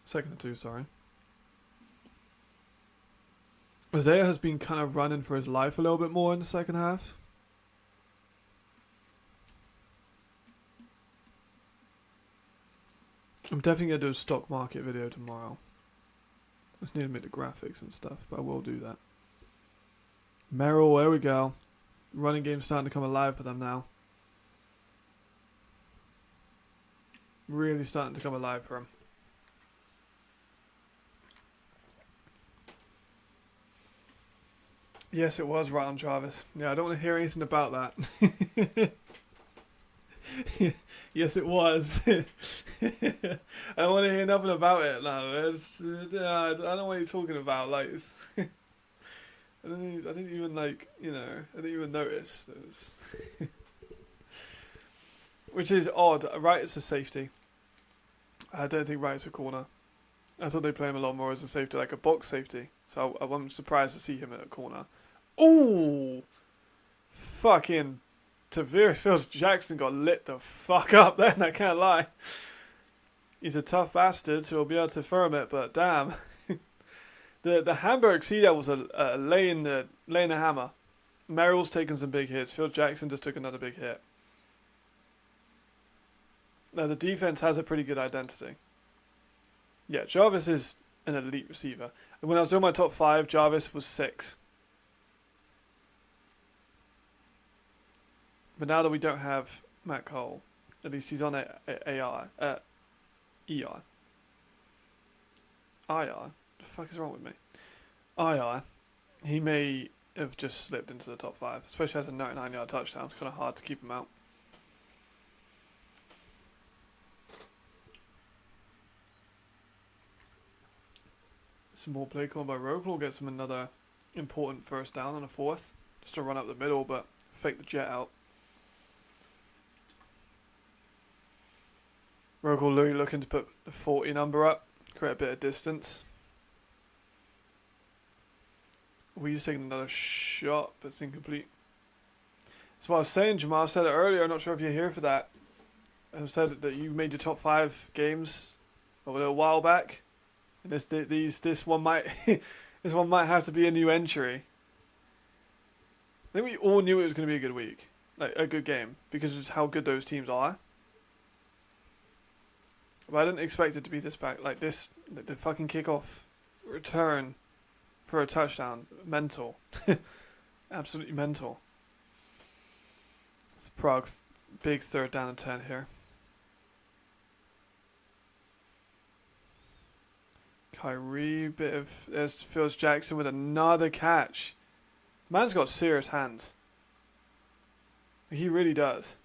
2nd and 2, sorry. Isaiah has been kind of running for his life a little bit more in the second half. I'm definitely going to do a stock market video tomorrow. Just need to make the graphics and stuff, but I will do that. Merrill, there we go. Running game's starting to come alive for them now. Really starting to come alive for him. Yes, it was right on Jarvis. Yeah, I don't want to hear anything about that. Yes, it was. I don't want to hear nothing about it. No, I don't know what you're talking about. Like, I didn't even like, I didn't even notice. Which is odd. Right, it's a safety. I don't think Wright's a corner. I thought they'd play him a lot more as a safety, like a box safety. So I'm surprised to see him at a corner. Ooh! Fucking Tavira Fields Jackson got lit the fuck up then, I can't lie. He's a tough bastard, so he'll be able to firm it, but damn. The Hamburg C-Dell was laying the hammer. Merrill's taken some big hits. Fields Jackson just took another big hit. Now, the defense has a pretty good identity. Yeah, Jarvis is an elite receiver. And when I was doing my top 5, Jarvis was 6. But now that we don't have Matt Cole, at least he's on EI. IR. The fuck is wrong with me? IR. He may have just slipped into the top 5, especially at a 99-yard touchdown. It's kind of hard to keep him out. Some more play call by Wroclaw gets him another important first down on a 4th. Just to run up the middle, but fake the jet out. Wroclaw really looking to put the 40 number up, create a bit of distance. We's taking another shot, but it's incomplete. That's what I was saying, Jamal. I said it earlier. I'm not sure if you're here for that. I said that you made your top 5 games a little while back. And this one might this one might have to be a new entry. I think we all knew it was going to be a good week, like a good game, because of how good those teams are. But I didn't expect it to be this back, like this, the fucking kickoff return for a touchdown. Mental. Absolutely mental. It's Prague, big 3rd down and 10 here. Kyrie, there's Phils Jackson with another catch. Man's got serious hands. He really does.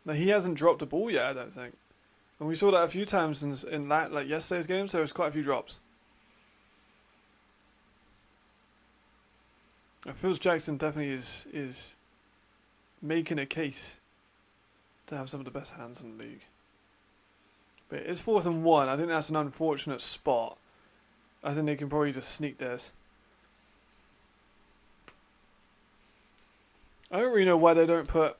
Now, he hasn't dropped a ball yet, I don't think. And we saw that a few times in like yesterday's games. There was quite a few drops. Now, Phils Jackson definitely is making a case to have some of the best hands in the league. But it's 4th and 1. I think that's an unfortunate spot. I think they can probably just sneak this. I don't really know why they don't put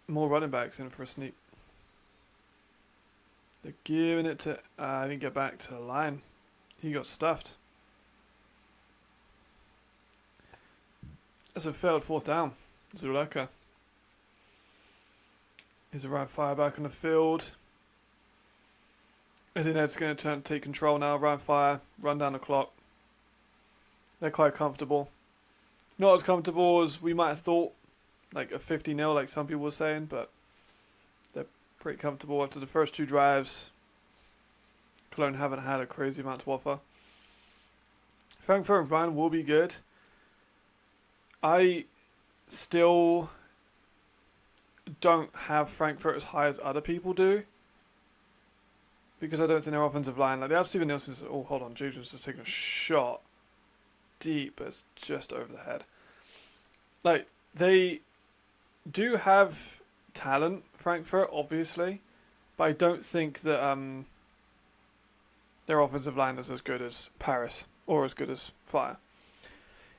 more running backs in for a sneak. They're giving it to... I didn't get back to the line. He got stuffed. That's a failed 4th down. Zuleka. He's a right fire back on the field. I think that's going to take control now. Run fire, run down the clock. They're quite comfortable. Not as comfortable as we might have thought, like a 50-0, like some people were saying, but they're pretty comfortable after the first 2 drives. Cologne haven't had a crazy amount to offer. Frankfurt and Rhein will be good. I still don't have Frankfurt as high as other people do. Because I don't think their offensive line, like they have Steven Nielsen. Oh, hold on, Juju's just taking a shot deep, but it's just over the head. Like they do have talent, Frankfurt, obviously, but I don't think that their offensive line is as good as Paris or as good as Fire.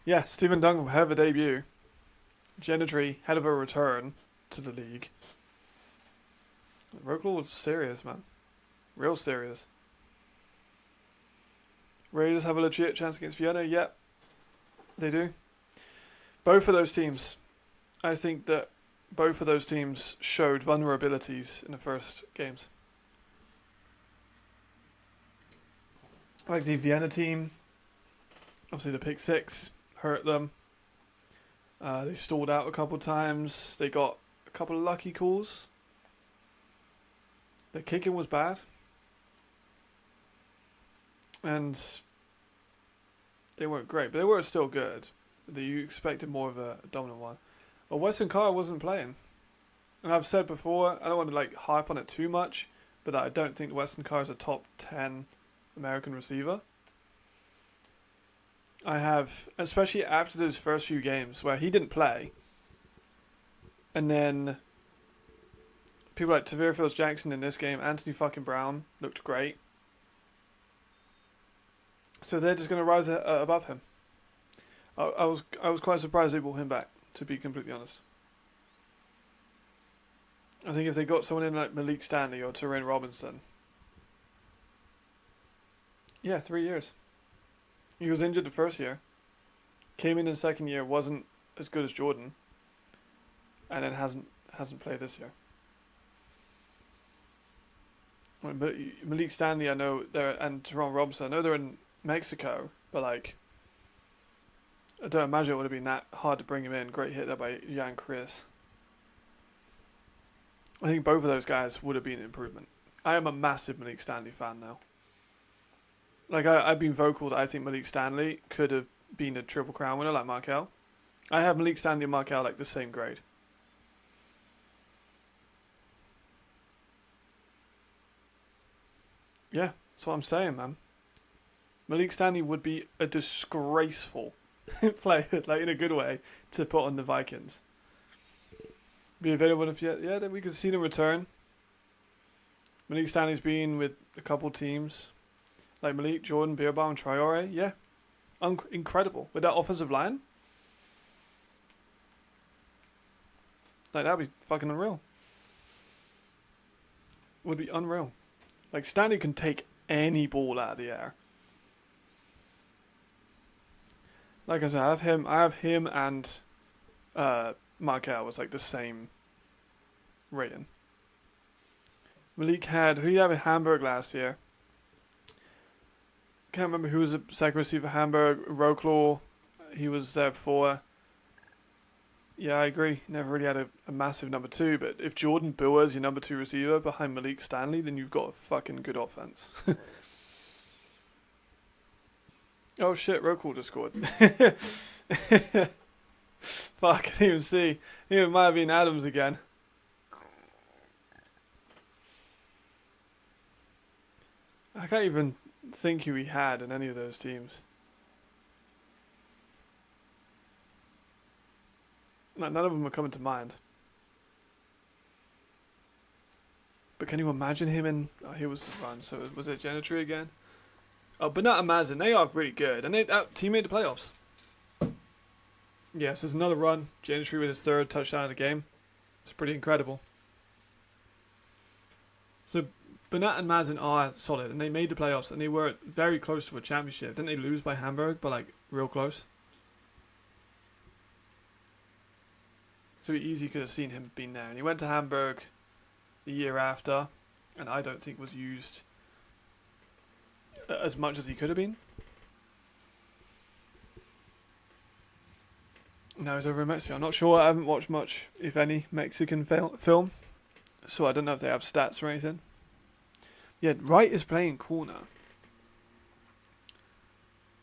Yeah, Stephen Duncan, hell of a debut. Genetry, hell of a return to the league. Wroclaw was serious, man. Real serious. Raiders have a legit chance against Vienna. Yep, they do. Both of those teams, I think that both of those teams showed vulnerabilities in the first games. Like the Vienna team, obviously the pick 6 hurt them. They stalled out a couple times. They got a couple of lucky calls. The kicking was bad. And they weren't great, but they were still good. You expected more of a dominant one. Well, Weston Carr wasn't playing. And I've said before, I don't want to like hype on it too much, but I don't think Weston Carr is a top 10 American receiver. I have, especially after those first few games where he didn't play, and then people like Tavir Fields Jackson in this game, Anthony fucking Brown looked great. So they're just going to rise above him. I was quite surprised they brought him back, to be completely honest. I think if they got someone in like Malik Stanley or Terrain Robinson, yeah, 3 years. He was injured the first year, came in the second year, wasn't as good as Jordan, and then hasn't played this year. But Malik Stanley, I know and Teron Robinson, I know they're in Mexico, but like, I don't imagine it would have been that hard to bring him in. Great hit there by Jan Chris. I think both of those guys would have been an improvement. I am a massive Malik Stanley fan now. Like, I've been vocal that I think Malik Stanley could have been a Triple Crown winner like Markel. I have Malik Stanley and Markel like the same grade. Yeah, that's what I'm saying, man. Malik Stanley would be a disgraceful player, like in a good way, to put on the Vikings. Be available if then we could see them return. Malik Stanley's been with a couple teams, like Malik, Jordan, Beerbaum, Traore. Yeah, incredible with that offensive line. Like that'd be fucking unreal. Would be unreal. Like Stanley can take any ball out of the air. Like I said, I have him and Markel was like the same rating. Malik had, who you have in Hamburg last year? can't remember who was the second receiver. Hamburg, Wroclaw. He was there before. Yeah, I agree. Never really had a massive number 2, but if Jordan Boer is your number 2 receiver behind Malik Stanley, then you've got a fucking good offense. Oh shit, Wroclaw just scored. Fuck, I didn't even see. It might have been Adams again. I can't even think who he had in any of those teams. No, none of them are coming to mind. But can you imagine him in... Oh, here was the run. So was it Gentry again? Oh, Bernat and Mazin, they are really good. And that team made the playoffs. Yes, there's another run. Gentry with his 3rd touchdown of the game. It's pretty incredible. So Bernat and Mazin are solid. And they made the playoffs. And they were very close to a championship. Didn't they lose by Hamburg? But like, real close. So easy could have seen him being there. And he went to Hamburg the year after, and I don't think was used as much as he could have been. Now he's over in Mexico. I'm not sure. I haven't watched much, if any, Mexican film, so I don't know if they have stats or anything. Yeah, Wright is playing corner.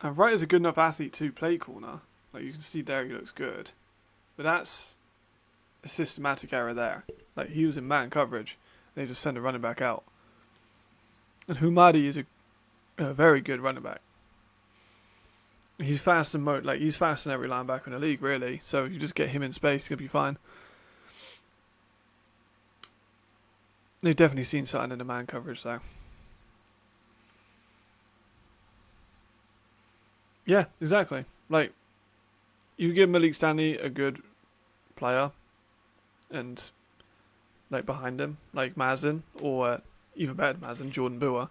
And Wright is a good enough athlete to play corner. Like you can see there, he looks good. But that's a systematic error there. Like he was in man coverage, they just send a running back out. And Humadi is a very good running back. He's fast and he's faster than every linebacker in the league, really. So if you just get him in space, he'll be fine. They've definitely seen something in the man coverage, though. Yeah, exactly. Like you give Malik Stanley a good player. And like behind him, like Mazin, or even better than Mazin, Jordan Boer.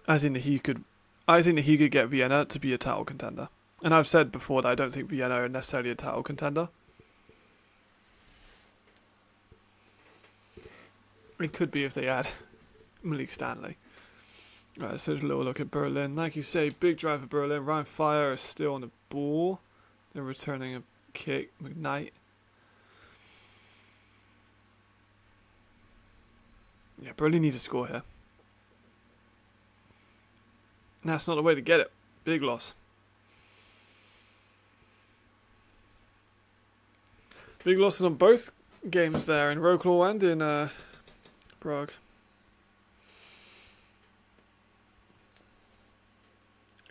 I think that he could get Vienna to be a title contender. And I've said before that I don't think Vienna are necessarily a title contender. It could be if they add Malik Stanley. Right, so just a little look at Berlin. Like you say, big drive for Berlin. Ryan Fire is still on the ball. They're returning a kick. McKnight. Yeah, Berlin needs a score here. That's not the way to get it. Big loss. Big losses on both games there, in Wroclaw and in Prague.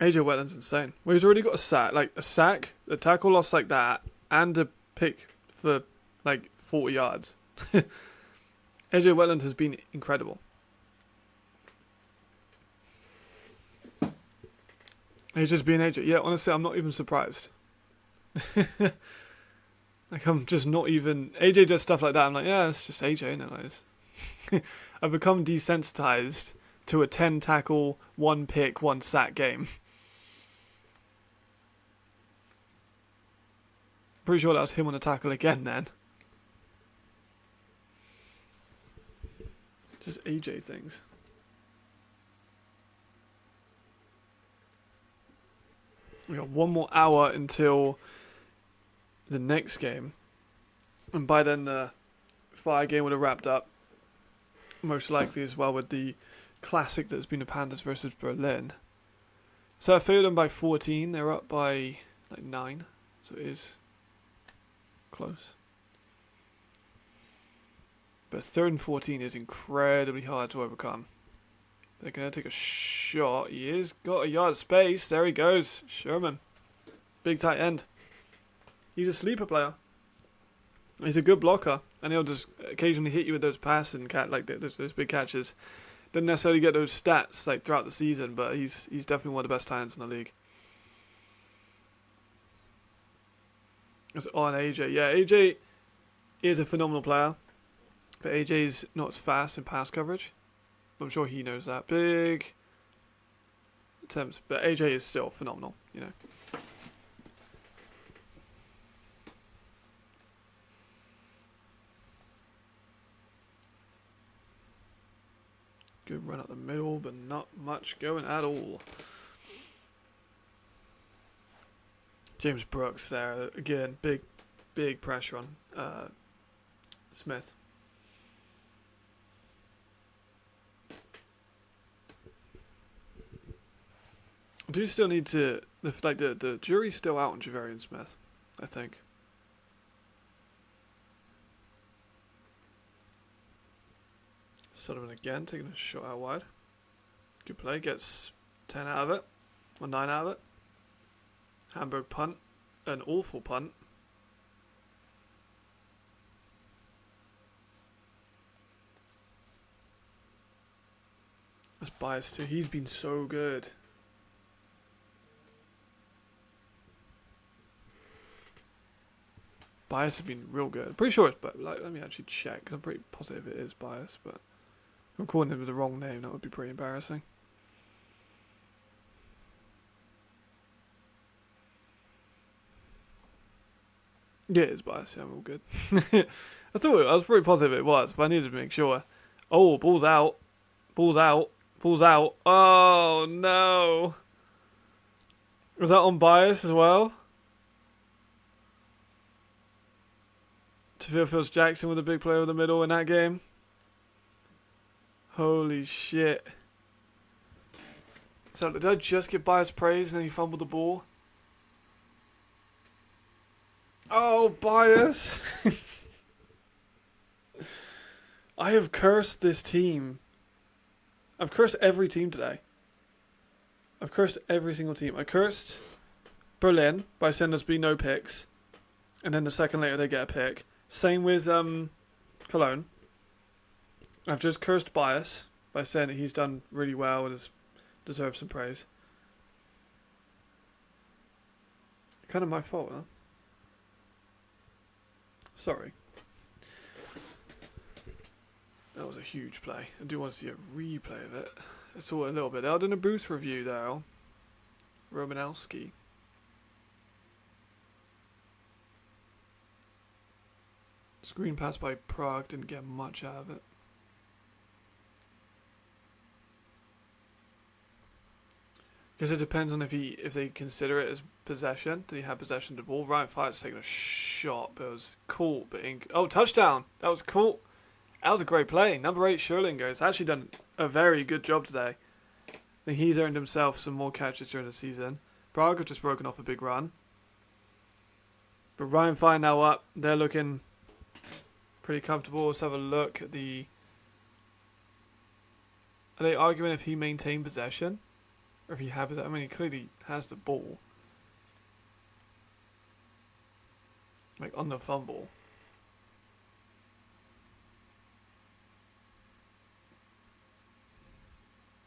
AJ Wetland's insane. Well, he's already got a sack, a tackle loss like that, and a pick for like 40 yards. AJ Wetland has been incredible. He's just being AJ. Yeah, honestly, I'm not even surprised. Like, I'm just not even... AJ does stuff like that. I'm like, yeah, it's just AJ, no. I've become desensitized to a 10 tackle, 1 pick, 1 sack game. Pretty sure that was him on a tackle again then. Just AJ things. We got 1 more hour until the next game. And by then the Fire game would have wrapped up. Most likely as well with the classic that's been the Panthers versus Berlin. So I failed them by 14. They're up by like 9. So it is close. But 3rd and 14 is incredibly hard to overcome. They're going to take a shot. He has got a yard of space. There he goes. Sherman. Big tight end. He's a sleeper player. He's a good blocker. And he'll just occasionally hit you with those passes and those big catches. Doesn't necessarily get those stats like throughout the season, but he's definitely one of the best tight ends in the league. It's on AJ. Yeah, AJ is a phenomenal player. But AJ's not as fast in pass coverage. I'm sure he knows that. Big attempts. But AJ is still phenomenal, you know. Good run up the middle, but not much going at all. James Brooks there again. Big pressure on Smith. I do still need to the jury's still out on Javarian Smith, I think. Sullivan again taking a shot out wide. Good play, gets 10 out of it, or 9 out of it. Hamburg punt, an awful punt. That's biased too. He's been so good. Bias has been real good. Pretty sure it's, but like, let me actually check because I'm pretty positive it is Bias. But if I'm calling him with the wrong name, that would be pretty embarrassing. Yeah, it's Bias. Yeah, I'm all good. I was pretty positive it was, but I needed to make sure. Oh, ball's out. Ball's out. Ball's out. Oh no. Was that on Bias as well? Phil's Jackson with a big play over the middle in that game. Holy shit. So did I just get Bias praise and then he fumbled the ball? Oh, Bias. I have cursed this team. I've cursed every team today. I've cursed every single team. I cursed Berlin by saying there's been no picks. And then the second later they get a pick. Same with Cologne. I've just cursed Bias by saying that he's done really well and has deserved some praise. Kind of my fault, huh? Sorry. That was a huge play. I do want to see a replay of it. I saw it a little bit. I did a booth review though. Romanowski. Screen pass by Prague, didn't get much out of it. Because it depends on if they consider it as possession. Did he have possession of the ball? Ryan Fire's taking a shot, but it was cool. Oh, touchdown! That was cool. That was a great play. Number 8, Scherlinger, has actually done a very good job today. I think he's earned himself some more catches during the season. Prague have just broken off a big run. But Ryan Fire now up. They're looking pretty comfortable. Let's have a look at the... Are they arguing if he maintained possession? Or if he had possession? I mean, he clearly has the ball. Like, on the fumble.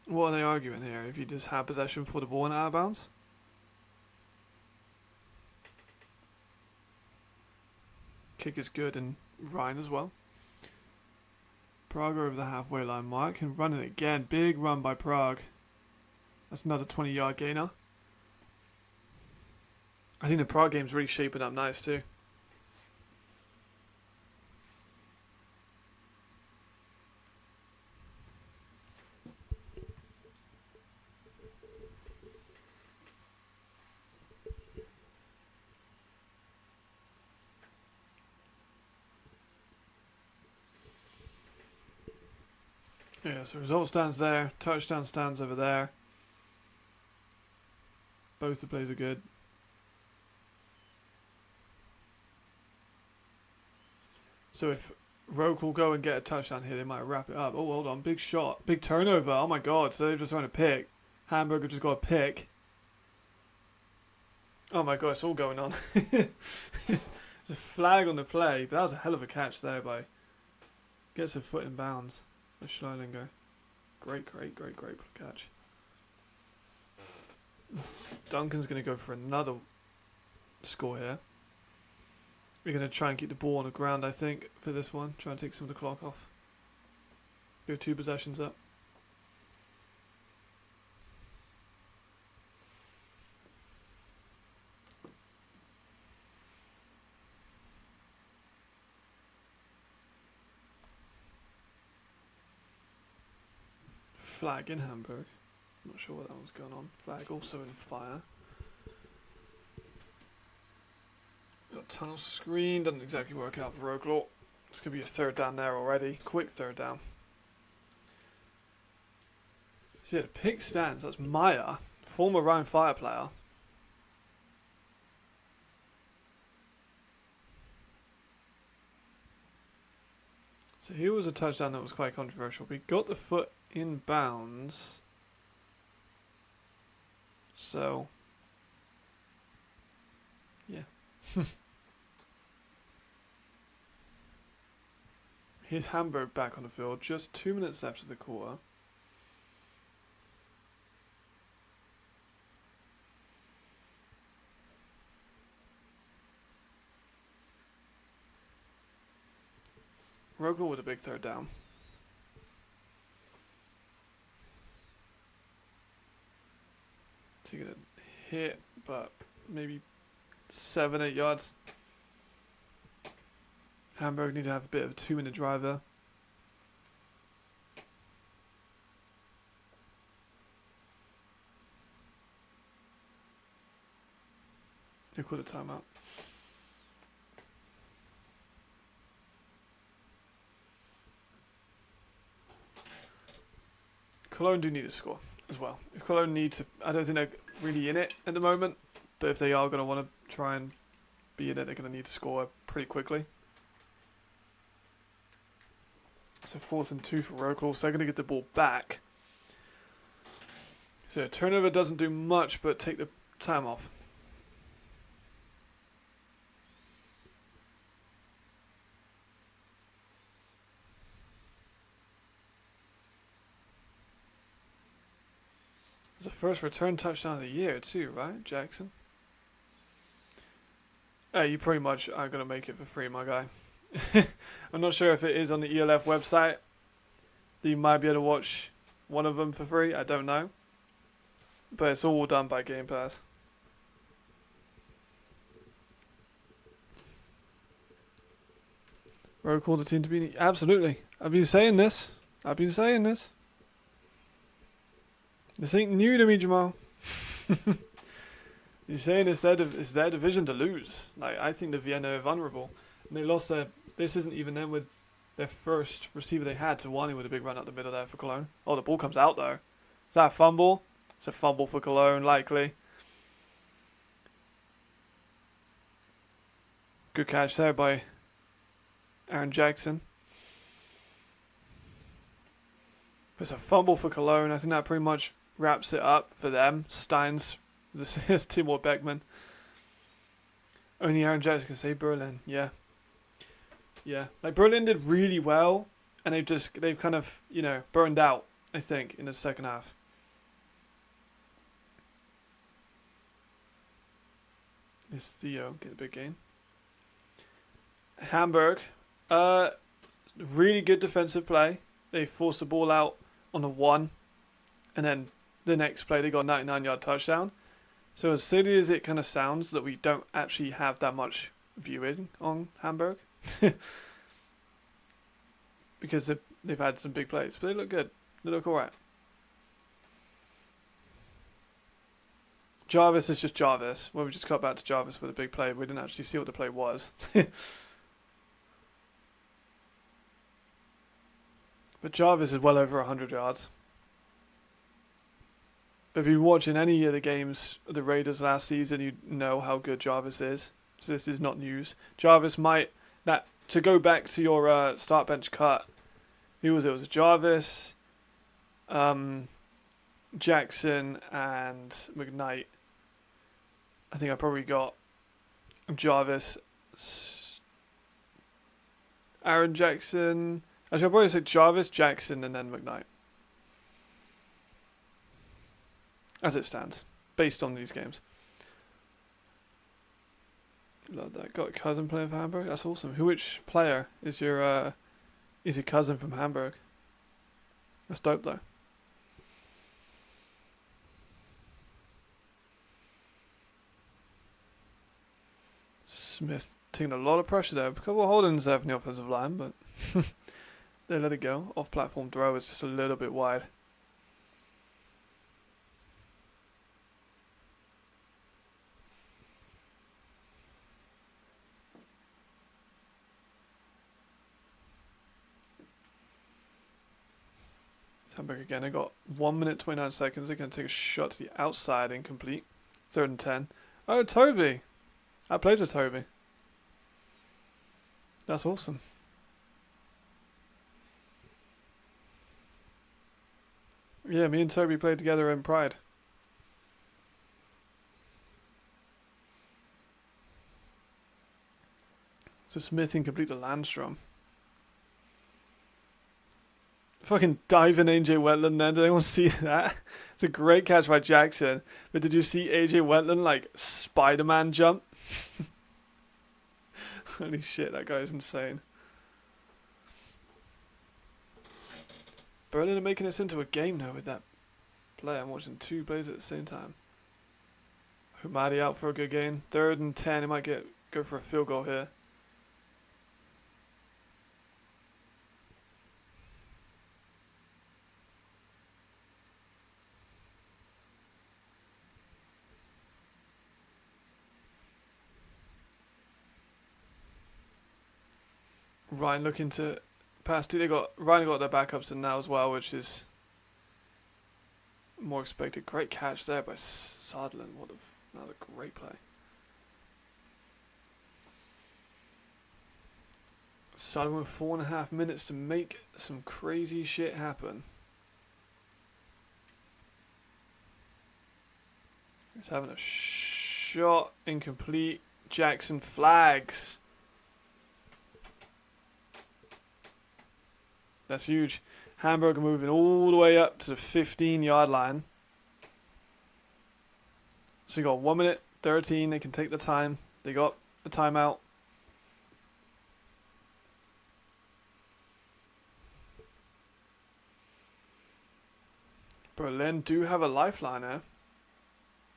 What are they arguing here? If you just had possession for the ball and out of bounds? Kick is good and Rhein as well. Prague over the halfway line mark and running again. Big run by Prague. That's another 20-yard gainer. I think the Prague game's really shaping up nice too. Yeah, so result stands there, touchdown stands over there. Both the plays are good. So if Rogue will go and get a touchdown here, they might wrap it up. Oh, hold on, big shot, big turnover. Oh my god, so they've just run a pick. Hamburg have just got a pick. Oh my god, it's all going on. There's a flag on the play, but that was a hell of a catch there by... Gets a foot in bounds. Schleininger. Great catch. Duncan's going to go for another score here. We're going to try and keep the ball on the ground, I think, for this one. Try and take some of the clock off. Go 2 possessions up. Flag in Hamburg. Not sure what that was going on. Flag also in Fire. tunnel screen. Doesn't exactly work out for Wroclaw. It's going to be a third down there already. Quick third down. So yeah, the pick stands. That's Maya, former Rhein Fire player. So here was a touchdown that was quite controversial. We got the foot in bounds. So, yeah. Here's Hamburg back on the field. Just 2 minutes left of the quarter. Wroclaw with a big third down. Taking a hit, but maybe 7-8 yards. Hamburg need to have a bit of a 2-minute drive there. You call it timeout. Cologne do need a score as well. If Cologne need to, I don't think they're really in it at the moment, but if they are going to want to try and be in it, they're going to need to score pretty quickly. So 4th and 2 for Wroclaw, so they're going to get the ball back. So turnover doesn't do much, but take the time off. It's the first return touchdown of the year too, right, Jackson? You pretty much are going to make it for free, my guy. I'm not sure if it is on the ELF website that you might be able to watch one of them for free. I don't know. But it's all done by Game Pass. Wroclaw the team to beat. Absolutely. I've been saying this. This ain't new to me, Jamal. You're saying it's their division to lose. Like, I think the Vienna are vulnerable. And they lost their... This isn't even them with their first receiver they had. Tawani with a big run up the middle there for Cologne. Oh, the ball comes out, though. Is that a fumble? It's a fumble for Cologne, likely. Good catch there by Aaron Jackson. It's a fumble for Cologne. I think that pretty much wraps it up for them. Steins, this is Timur Beckman. Only Aaron Jackson can say Berlin. Yeah. Like Berlin did really well, and they've kind of, burned out, I think, in the second half. It's Theo get a big gain. Hamburg, really good defensive play. They forced the ball out on a 1, and then the next play they got a 99-yard touchdown. So as silly as it kind of sounds that we don't actually have that much viewing on Hamburg, because they've had some big plays, but they look good. They look alright. Jarvis is just Jarvis. Well, we just got back to Jarvis for the big play. We didn't actually see what the play was. But Jarvis is well over 100 yards. But if you've been watching any of the games of the Raiders last season, you know how good Jarvis is. So this is not news. Jarvis might... to go back to your start bench cut, who was it? It was Jarvis, Jackson, and McKnight. I think I probably got Jarvis, Aaron Jackson. Actually, I'll probably say Jarvis, Jackson, and then McKnight. As it stands, based on these games. Love that. Got a cousin playing for Hamburg? That's awesome. Which player is your cousin from Hamburg? That's dope though. Smith taking a lot of pressure there. A couple of holdings there from the offensive line, but they let it go. Off-platform throw is just a little bit wide. Hamburg again. They got 1 minute 29 seconds. They're going to take a shot to the outside, incomplete. 3rd and 10. Oh, Toby. I played with Toby. That's awesome. Yeah, me and Toby played together in Pride. So Smith incomplete the Landstrom. Fucking diving AJ Wetland there. Did anyone see that? It's a great catch by Jackson. But did you see AJ Wetland like Spider-Man jump? Holy shit, that guy is insane. Berlin are making this into a game now with that play. I'm watching 2 plays at the same time. Humadi out for a good gain. 3rd and 10. He might go for a field goal here. Rhein looking to pass. Rhein got their backups in now as well, which is more expected. Great catch there by Sutherland. Another great play. Sutherland with 4.5 minutes to make some crazy shit happen. He's having a shot, incomplete. Jackson flags. That's huge. Hamburg are moving all the way up to the 15-yard line. So you got 1 minute 13. They can take the time. They got the timeout. Berlin do have a lifeline here.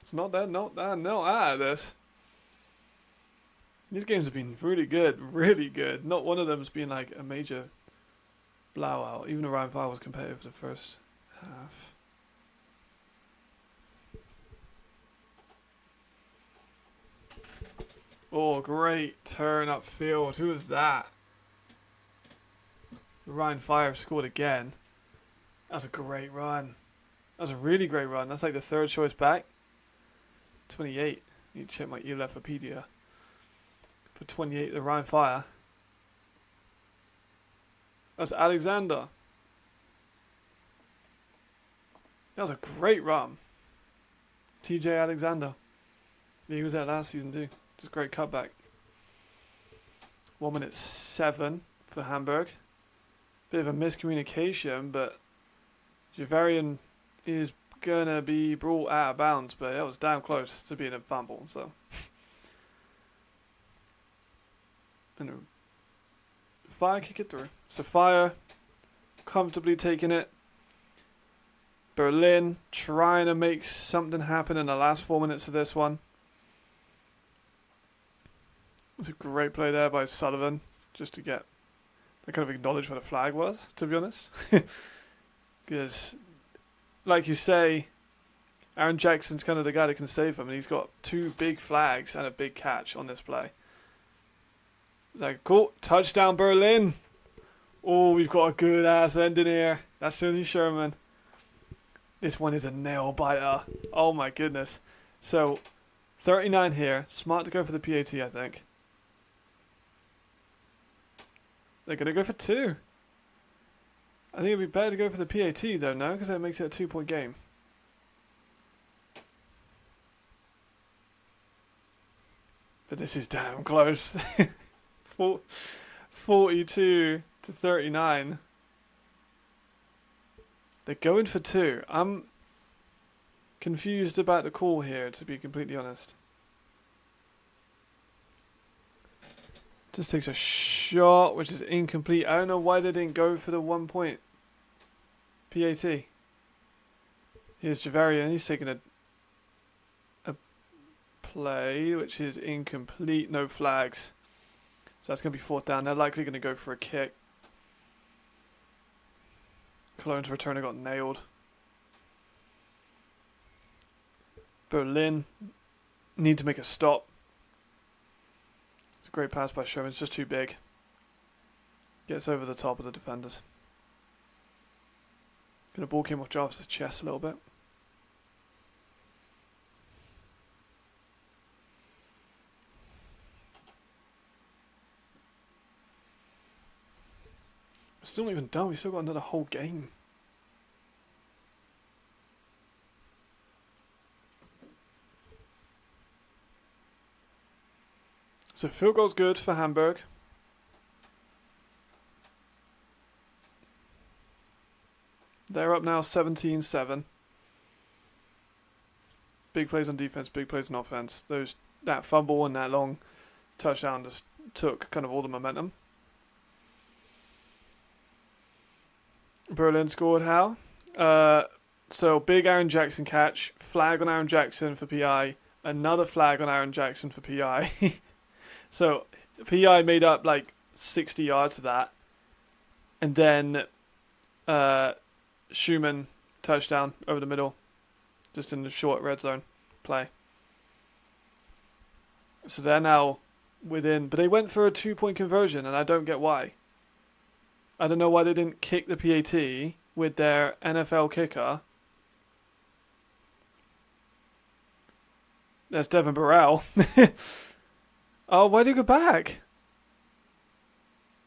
It's not that, not out of this. These games have been really good, really good. Not one of them's been like a major blowout. Even the Rhein was competitive the first half. Oh, great turn upfield. Who is that? The Rhein scored again. That's a great run. That's a really great run. That's like the 3rd choice back. 28. I need to check my Elefopedia. For 28, the Rhein Fire. That's Alexander. That was a great run. TJ Alexander. Yeah, he was there last season too. Just great cutback. 1 minute 7 for Hamburg. Bit of a miscommunication, but Javarian is gonna be brought out of bounds, but that was damn close to being a fumble, so. And Fire kick it through. So Fire comfortably taking it. Berlin trying to make something happen in the last 4 minutes of this one. It's a great play there by Sullivan, just to get, they kind of acknowledge what a flag was, to be honest. Because, like you say, Aaron Jackson's kind of the guy that can save him, and he's got 2 big flags and a big catch on this play. Like, cool, touchdown Berlin. Oh, we've got a good ass ending here. That's Susie Sherman. This one is a nail biter. Oh my goodness. So, 39 here. Smart to go for the PAT, I think. They're going to go for 2. I think it'd be better to go for the PAT though, no? Because that makes it a 2-point game. But this is damn close. 42 to 39. They're going for 2. I'm confused about the call here, to be completely honest. Just takes a shot, which is incomplete. I don't know why they didn't go for the 1 point PAT. Here's Javarian. He's taking a play, which is incomplete. No flags. So that's going to be 4th down. They're likely going to go for a kick. Cologne's returner got nailed. Berlin need to make a stop. It's a great pass by Sherman. It's just too big. Gets over the top of the defenders. And the ball came off Jarvis' chest a little bit. Still not even done. We still got another whole game. So field goal's good for Hamburg. They're up now 17-7. Big plays on defense, big plays on offense. That fumble and that long touchdown just took kind of all the momentum. Berlin scored how? So big Aaron Jackson catch, flag on Aaron Jackson for PI, another flag on Aaron Jackson for PI. So PI made up like 60 yards of that. And then Schumann touchdown over the middle, just in the short red zone play. So they're now within, but they went for a 2-point conversion, and I don't get why. I don't know why they didn't kick the PAT with their NFL kicker. That's Devin Burrell. Oh, why did he go back?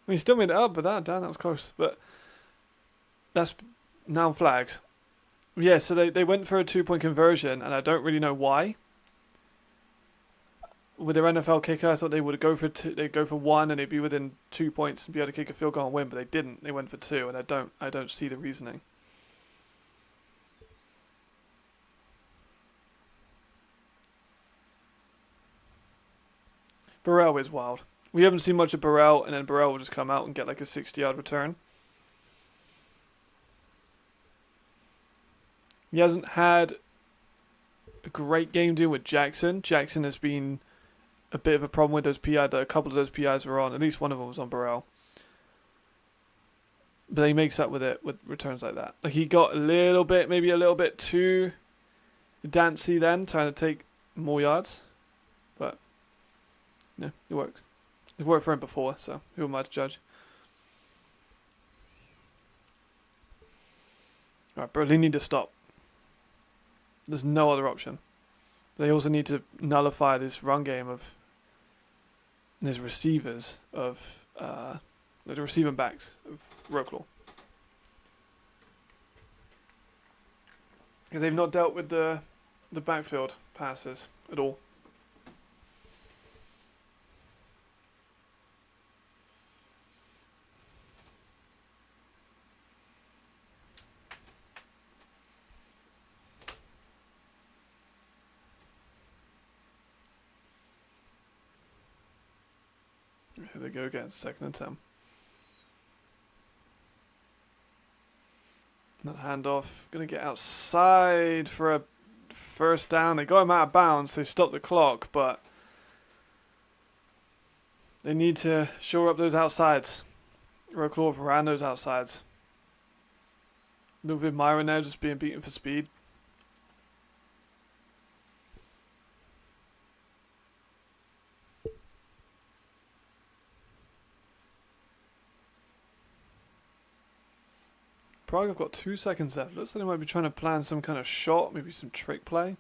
I mean, he still made it up, but that was close. But that's now flags. Yeah, so they went for a 2-point conversion, and I don't really know why. With their NFL kicker, I thought they would go for two. They'd go for one, and they'd be within 2 points and be able to kick a field goal and win. But they didn't. They went for two, and I don't see the reasoning. Burrell is wild. We haven't seen much of Burrell, and then Burrell will just come out and get like a 60-yard return. He hasn't had a great game deal with Jackson. Jackson has been a bit of a problem with those PI. A couple of those PIs were on. At least one of them was on Burrell. But he makes up with it with returns like that. Like he got maybe a little bit too dancy then, trying to take more yards. But yeah, it works. It's worked for him before, so who am I to judge? Alright, Berlin need to stop. There's no other option. They also need to nullify this run game of these receivers of the receiving backs of Wroclaw. Because they've not dealt with the backfield passes at all. Here they go again, 2nd and 10. That handoff, going to get outside for a first down. They got him out of bounds, they stopped the clock, but they need to shore up those outsides. Wroclaw ran those outsides. Ludwig Myron now just being beaten for speed. Prague have got 2 seconds left. Looks like they might be trying to plan some kind of shot, maybe some trick play.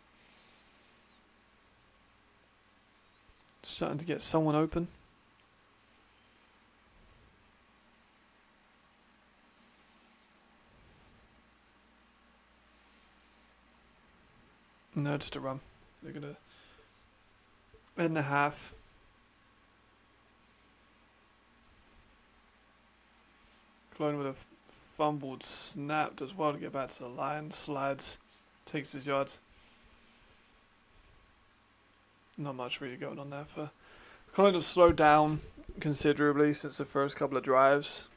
Starting to get someone open. No, just a run. They're going to end the half. Cologne with a fumbled snap as well to get back to the line. Slides, takes his yards. Not much really going on there for Cologne to slow down considerably since the first couple of drives.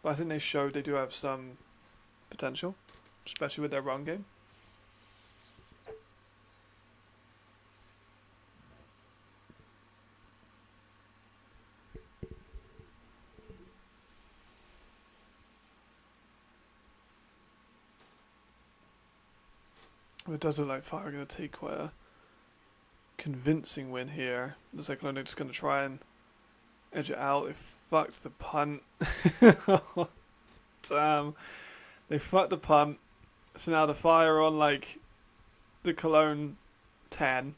But I think they showed they do have some potential, especially with their run game. It does look like Fire are going to take quite a convincing win here. Looks like they're just going to try and edge it out. They fucked the punt. Damn. They fucked the punt. So now the fire on like the Cologne 10.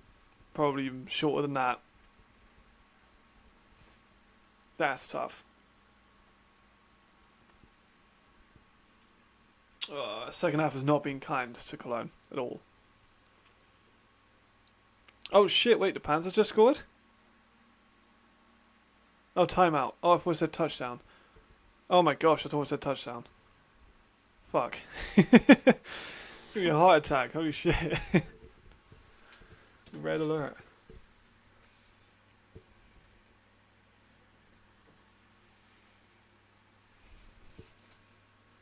Probably even shorter than that. That's tough. Second half has not been kind to Cologne at all. Oh shit, wait, the Panthers just scored? Oh, timeout. Oh, I thought it said touchdown. Oh my gosh, I thought it said touchdown. Fuck. Give me a heart attack, holy shit. Red alert.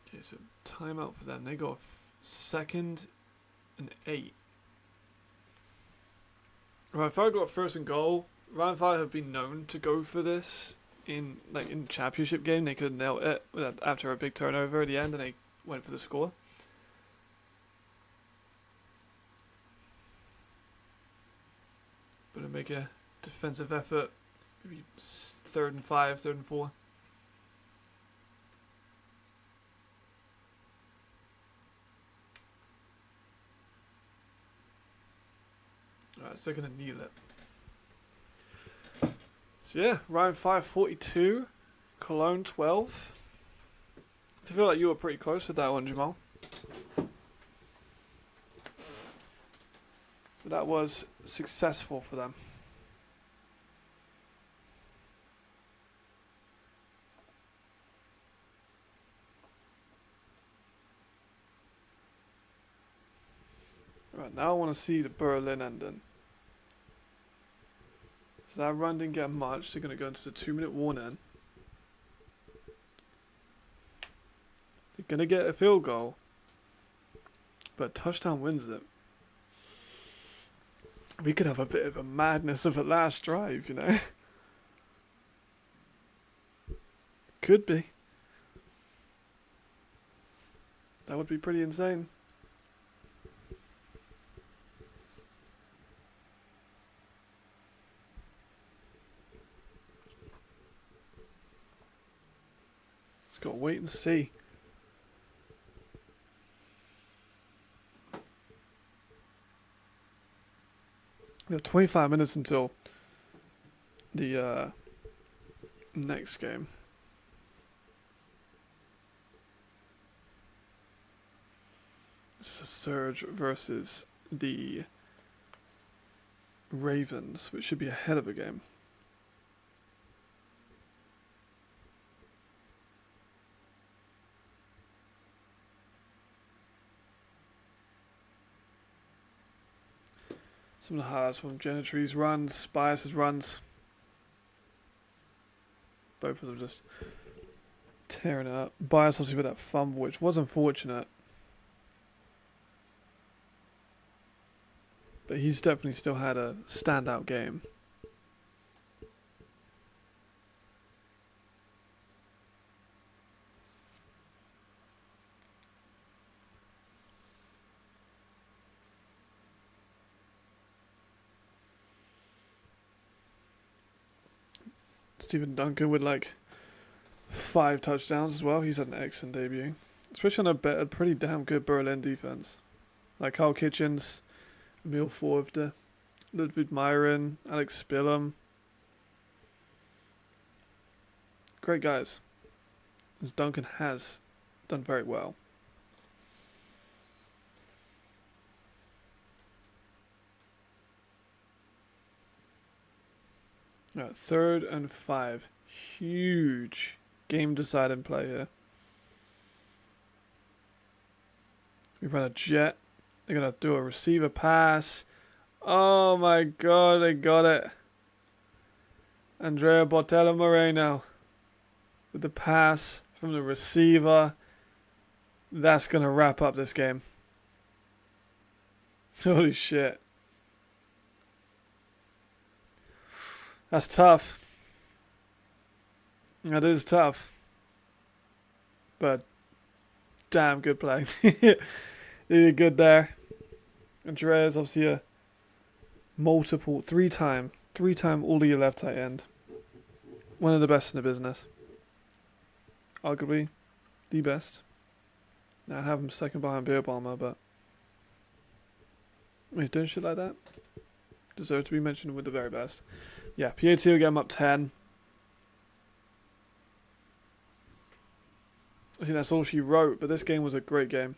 Okay, so timeout for them. They got 2nd and 8. Right, if I got 1st and goal, Rhein have been known to go for this in the championship game. They could have nailed it after a big turnover at the end, and they went for the score. But to make a defensive effort, maybe 3rd and 5, 3rd and 4. Alright, so they're going to kneel it. So yeah, Rhein 42, Cologne 12. I feel like you were pretty close with that one, Jamal. But that was successful for them. Right, now I want to see the Berlin ending. So that run didn't get much. They're going to go into the 2-minute warning. They're going to get a field goal. But touchdown wins it. We could have a bit of a madness of a last drive, you know. Could be. That would be pretty insane. Just gotta wait and see. We have 25 minutes until the next game. It's a Surge versus the Ravens, which should be a hell of a game. Some of the highlights from Genitry's runs, Bias's runs. Both of them just tearing it up. Bias obviously with that fumble, which was unfortunate. But he's definitely still had a standout game. Stephen Duncan with like 5 touchdowns as well. He's had an excellent debut. Especially on a pretty damn good Berlin defense. Like Carl Kitchens, Emil Forvde, Ludwig Myron, Alex Spillum. Great guys. As Duncan has done very well. Right, 3rd and 5. Huge game deciding play here. We run a jet. They're going to do a receiver pass. Oh my god, they got it. Andrea Botello Moreno with the pass from the receiver. That's going to wrap up this game. Holy shit. That's tough. That is tough. But damn good play. They did good there. Andrea's obviously a multiple, three-time all year left tight end. One of the best in the business. Arguably the best. Now I have him second behind Beer Bomber, but when he's doing shit like that, deserve to be mentioned with the very best. Yeah, PAT will get him up 10. I think that's all she wrote, but this game was a great game.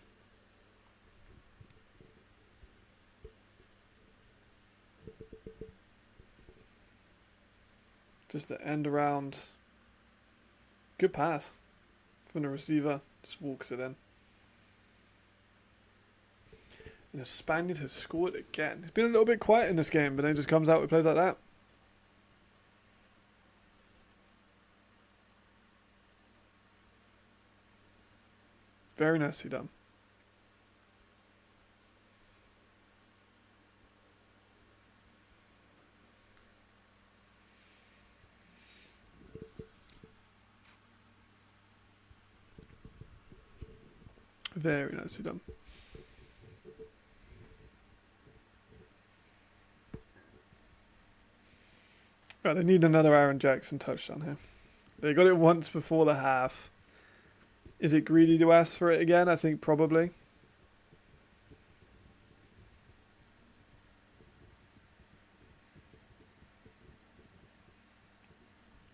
Just the end around. Good pass from the receiver. Just walks it in. And the Spaniard has scored again. It's been a little bit quiet in this game, but then just comes out with plays like that. Very nicely done. Very nicely done. Right, they need another Aaron Jackson touchdown here. They got it once before the half. Is it greedy to ask for it again? I think probably.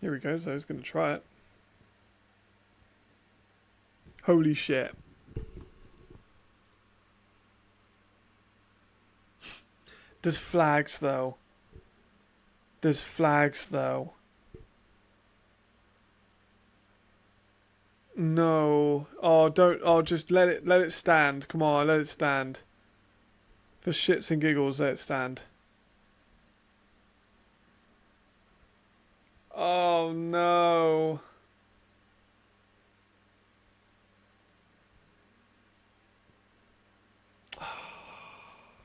Here we go, so he's going to try it. Holy shit. There's flags though. There's flags though. No. Oh, don't. Oh, just let it stand. Come on, let it stand. For shits and giggles, let it stand. Oh no.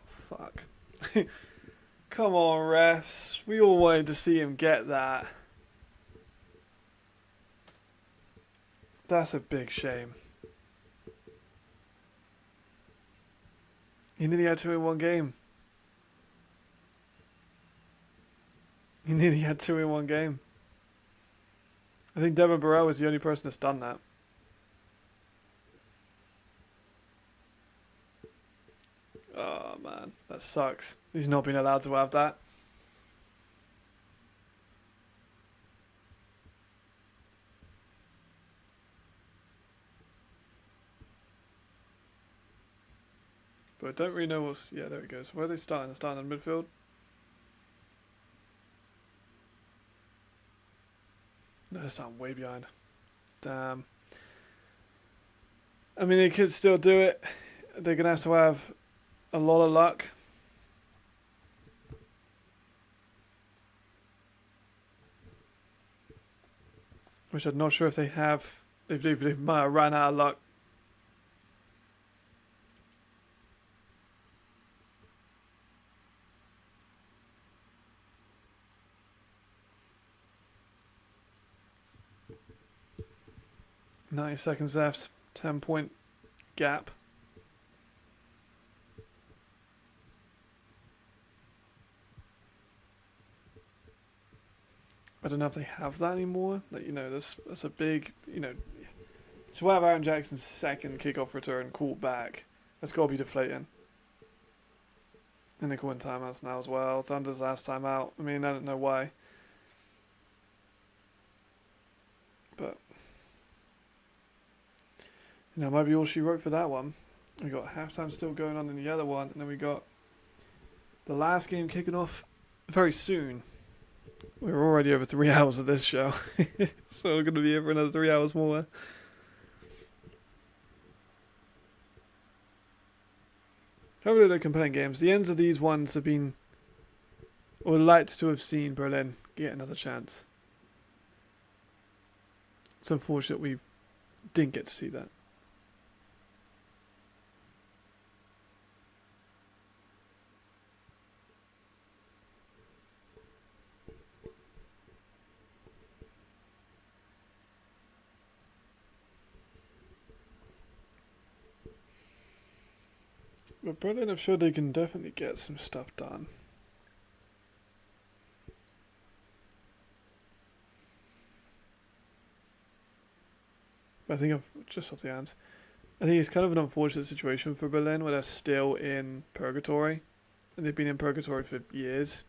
Fuck. Come on, refs. We all wanted to see him get that. That's a big shame. He nearly had 2 in one game. He nearly had 2 in one game. I think Devin Burrell was the only person that's done that. Oh man, that sucks. He's not been allowed to have that. But I don't really know what's... Yeah, there it goes. Where are they starting? They're starting in midfield? No, they're starting way behind. Damn. I mean, they could still do it. They're going to have a lot of luck. Which I'm not sure if they have. They might have ran out of luck. .90 seconds left. 10-point gap. I don't know if they have that anymore. Like, you know, that's a big, you know, to have Aaron Jackson's second kickoff return called back, that's got to be deflating. And they're calling timeouts now as well. Thunder's last time out. I mean, I don't know why. But, you know, might be all she wrote for that one. We got halftime still going on in the other one. And then we got the last game kicking off very soon. We're already over 3 hours of this show. So we're going to be here for another 3 hours more. Hopefully they're compelling games. The ends of these ones have been... or liked to have seen Berlin get another chance. It's unfortunate we didn't get to see that. But Berlin have showed they can definitely get some stuff done. But I think I've just off the hands. I think it's kind of an unfortunate situation for Berlin where they're still in purgatory. And they've been in purgatory for years.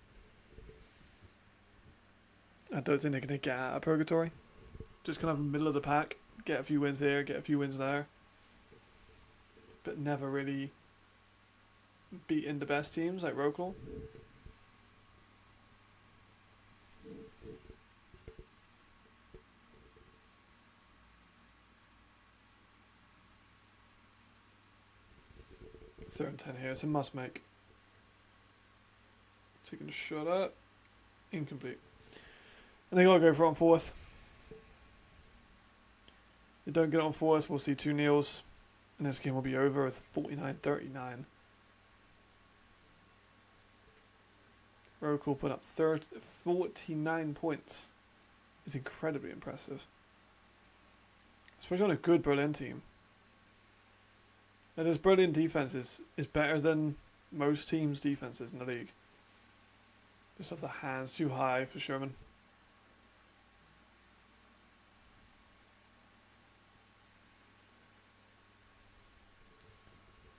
I don't think they're going to get out of purgatory. Just kind of middle of the pack. Get a few wins here, get a few wins there. But never really beating the best teams like Wroclaw. Third and 10 here, it's a must make. Taking a shot up. Incomplete. And they gotta go for it on fourth. If they don't get it on fourth, we'll see 2 kneels. And this game will be over with 49-39. Wroclaw put up 49 points. It's incredibly impressive. Especially on a good Berlin team. And this Berlin defense is better than most teams' defenses in the league. Just off the hands too high for Sherman.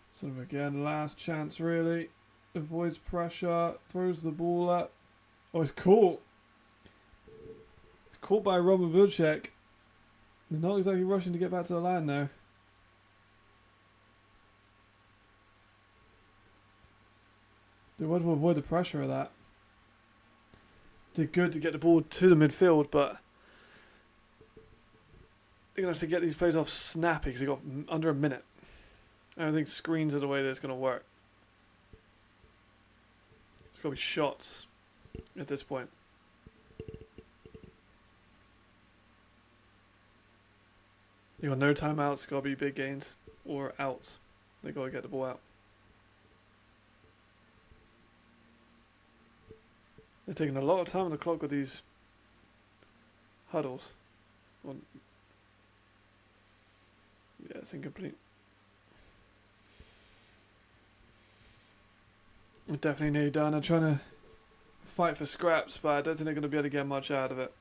Sort of again, last chance really. Avoids pressure, throws the ball up. Oh, it's caught. It's caught by Robin Vilcek. They're not exactly rushing to get back to the line though. They want to avoid the pressure of that. Did good to get the ball to the midfield, but they're going to have to get these plays off snappy because they've got under a minute. I don't think screens are the way that it's going to work. It's got to be shots at this point. You got no timeouts, it's got to be big gains or outs. They got to get the ball out. They're taking a lot of time on the clock with these huddles. Well, yeah, it's incomplete. Definitely need Dana trying to fight for scraps, but I don't think they're going to be able to get much out of it.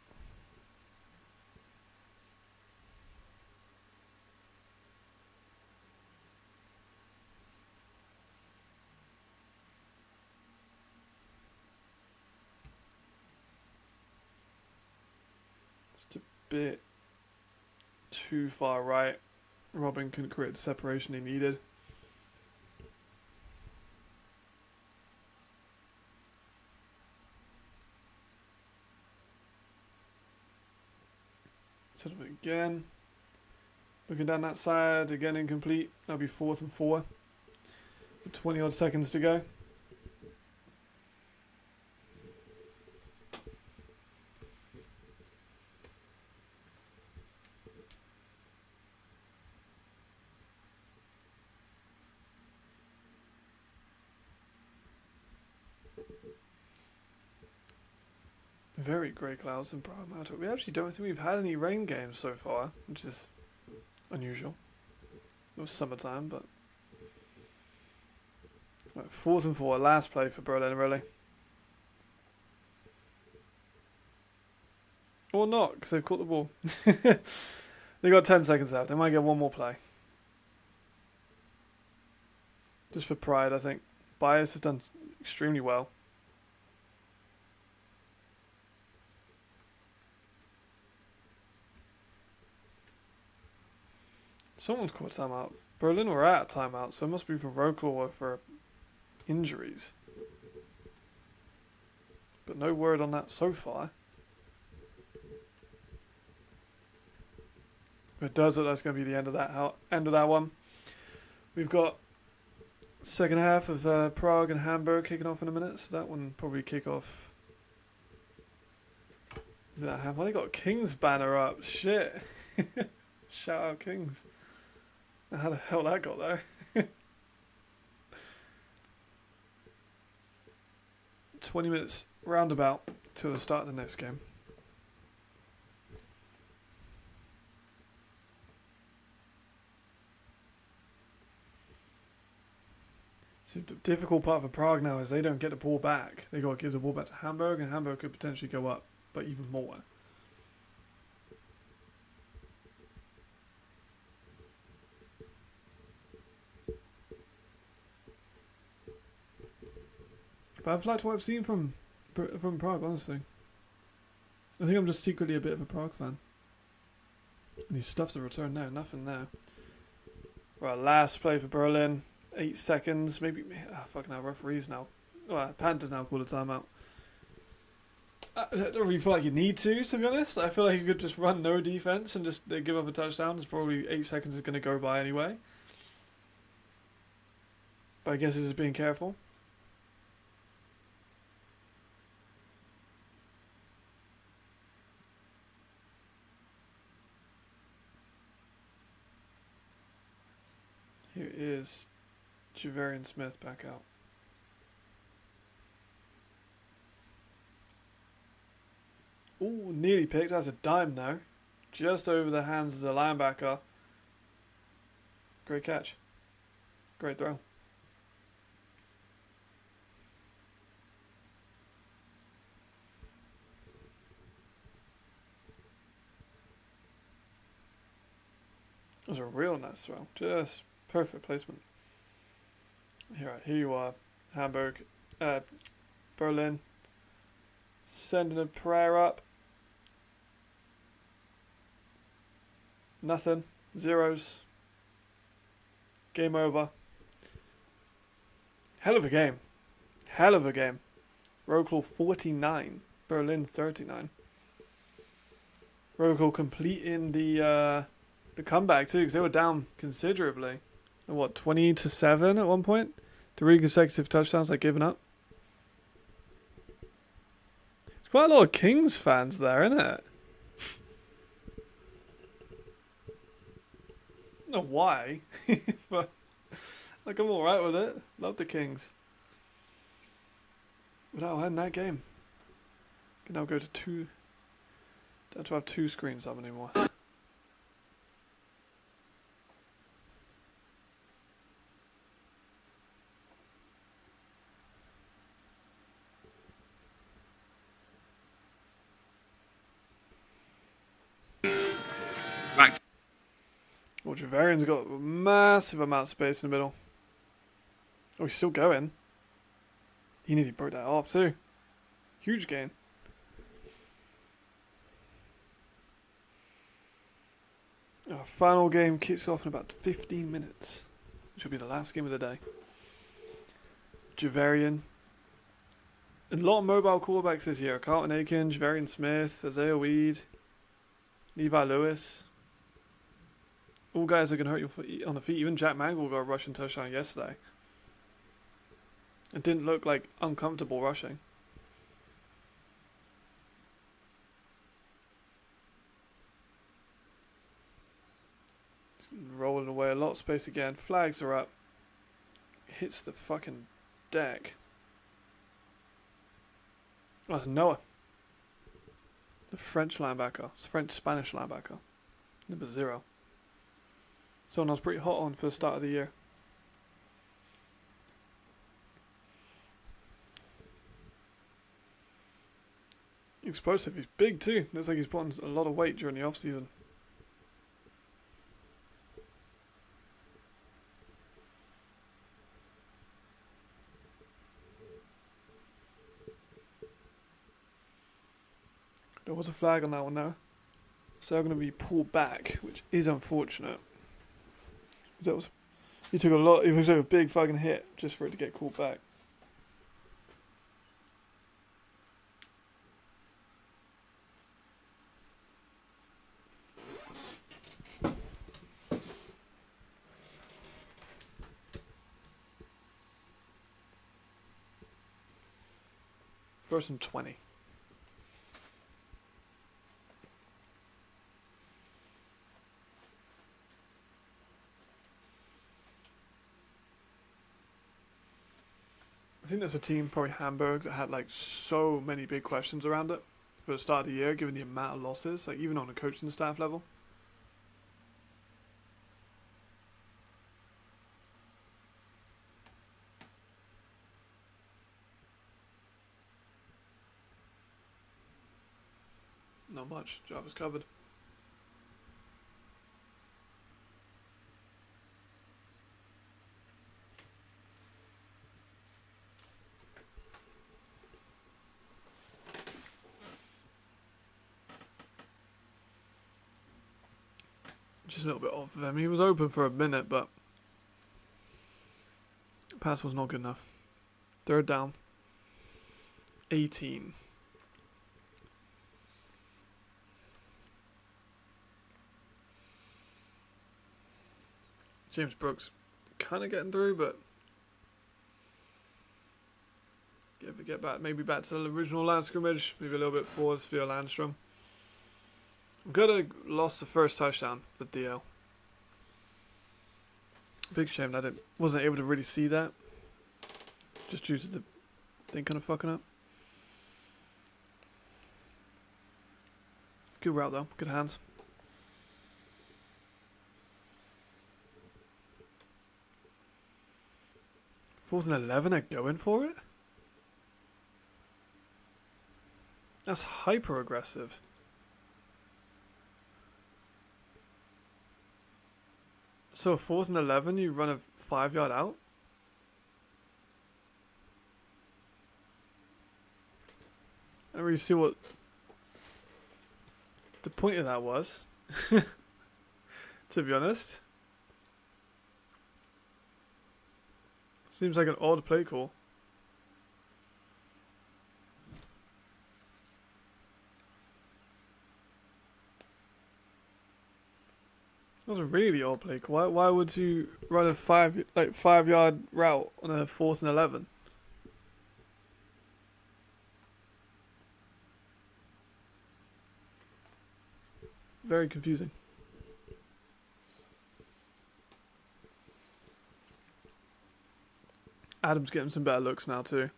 It's a bit too far right. Robin couldn't create the separation he needed. Set up again. Looking down that side, again incomplete. That'll be 4th and 4. With 20 odd seconds to go. Very grey clouds in Prague. We actually don't think we've had any rain games so far, which is unusual. It was summertime, but... Right, 4th and 4, last play for Berlin, really. Or not, because they've caught the ball. They got 10 seconds left. They might get one more play. Just for pride, I think. Bias has done extremely well. Someone's caught timeout. Berlin were at a timeout, so it must be for Wroclaw or for injuries. But no word on that so far. It does look like that's going to be the end of that one. We've got second half of Prague and Hamburg kicking off in a minute, so that one probably kick off. Well, they got Kings banner up. Shit. Shout out Kings. How the hell that got there? 20 minutes roundabout till the start of the next game. So the difficult part for Prague now is they don't get the ball back. They got to give the ball back to Hamburg, and Hamburg could potentially go up, but even more. But I've liked what I've seen from Prague, honestly. I think I'm just secretly a bit of a Prague fan. And he stuffs the return now, nothing there. Right, last play for Berlin. 8 seconds, maybe. Fucking hell, referees now. Well, Panthers now call a timeout. I don't really feel like you need to be honest. I feel like you could just run no defense and just give up a touchdown. It's probably 8 seconds is going to go by anyway. But I guess it's just being careful. Here is Javarian Smith back out. Ooh, nearly picked. That's a dime now. Just over the hands of the linebacker. Great catch. Great throw. It was a real nice throw. Just perfect placement. Here you are. Hamburg. Berlin. Sending a prayer up. Nothing. Zeros. Game over. Hell of a game. Hell of a game. Wroclaw 49. Berlin 39. Wroclaw completing the comeback too, because they were down considerably. And what, 20-7 at one point? 3 consecutive touchdowns like giving up. There's quite a lot of Kings fans there, isn't it? I don't know why, but like I'm alright with it. Love the Kings. Without having that game, can now go to 2. Don't have to have 2 screens up anymore. Back. Well, Javarian's got a massive amount of space in the middle. Oh, he's still going. He nearly broke that off too. Huge gain. Our final game kicks off in about 15 minutes, which will be the last game of the day. Javarian. A lot of mobile quarterbacks this year. Carlton Aiken, Javarian Smith, Isaiah Weed, Levi Lewis. All guys that can hurt you on the feet. Even Jack Mangle got a rushing touchdown yesterday. It didn't look like uncomfortable rushing. Rolling away, a lot of space again. Flags are up. Hits the fucking deck. Oh, that's Noah. The French linebacker. It's French-Spanish linebacker. Number 0. Someone I was pretty hot on for the start of the year. Explosive. He's big too. Looks like he's put on a lot of weight during the off-season. There was a flag on that one now. So they're going to be pulled back, which is unfortunate. He took a big fucking hit just for it to get called back. First and 20. I think there's a team, probably Hamburg, that had like so many big questions around it for the start of the year, given the amount of losses, like even on a coaching staff level. Not much. Job is covered. Just a little bit off of him. He was open for a minute, but pass was not good enough. Third down. 18. James Brooks kind of getting through, but get back, maybe back to the original line of scrimmage, maybe a little bit forwards for Landstrom. We could have lost the first touchdown for DL. Big shame that I wasn't able to really see that, just due to the thing kind of fucking up. Good route though, good hands. Fourth and 11, they're going for it? That's hyper aggressive. So 4th and 11, you run a 5-yard out? I don't really see what the point of that was, to be honest. Seems like an odd play call. That was a really odd play call. Why would you run a 5-yard route on a 4th and 11? Very confusing. Adams getting some better looks now too.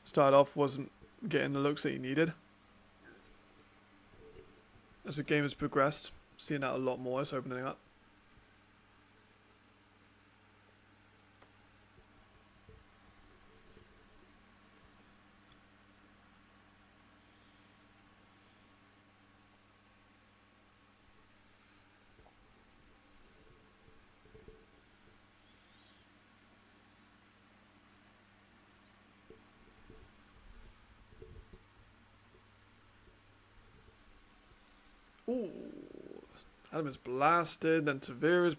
Started off wasn't getting the looks that he needed. As the game has progressed, seeing that a lot more. It's opening up. Ooh, Adam is blasted, then Tavir is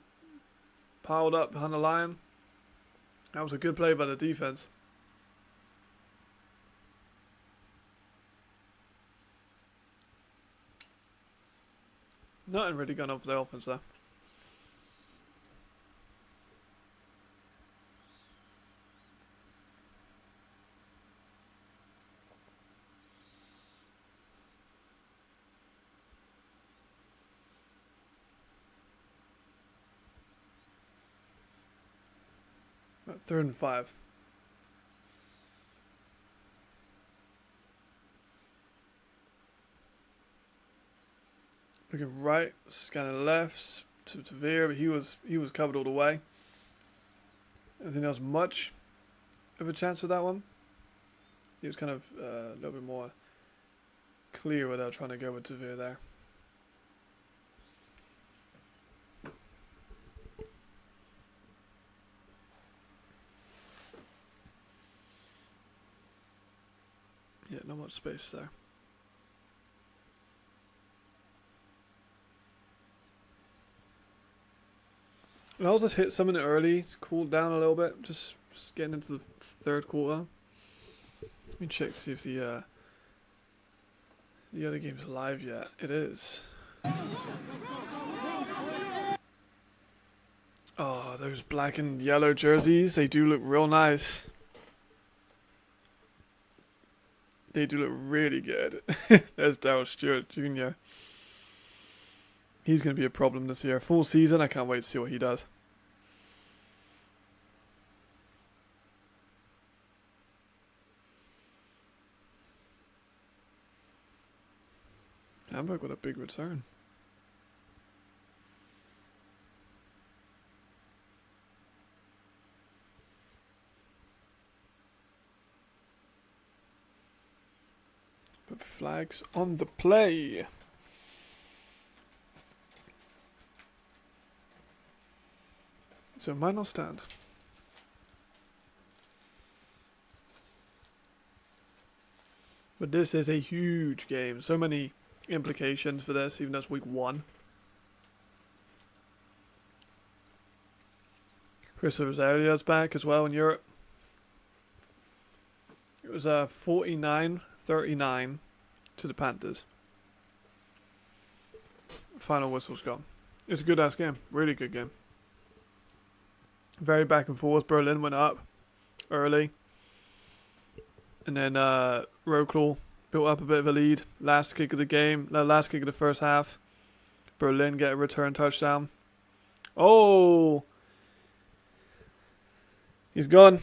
piled up behind the line. That was a good play by the defense. Nothing really going on for the offense there. Right, 3rd and 5. Looking right, scanning left to Tavir, but he was covered all the way. I think there was much of a chance with that one. He was kind of a little bit more clear without trying to go with Tavir there. Yeah, not much space there. And I'll just hit something early to cool down a little bit, just getting into the 3rd quarter. Let me check to see if the other game's live yet. It is. Oh, those black and yellow jerseys, they do look real nice. They do look really good. There's Darryl Stewart Jr. He's going to be a problem this year. Full season, I can't wait to see what he does. Hamburg with a big return. But flags on the play. So it might not stand. But this is a huge game. So many implications for this, even though it's week 1. Christopher Zalia's back as well in Europe. It was 49-39 to the Panthers. Final whistle's gone. It was a good ass game. Really good game. Very back and forth. Berlin went up early. And then Wroclaw built up a bit of a lead. Last kick of the game. Last kick of the first half. Berlin get a return touchdown. Oh! He's gone.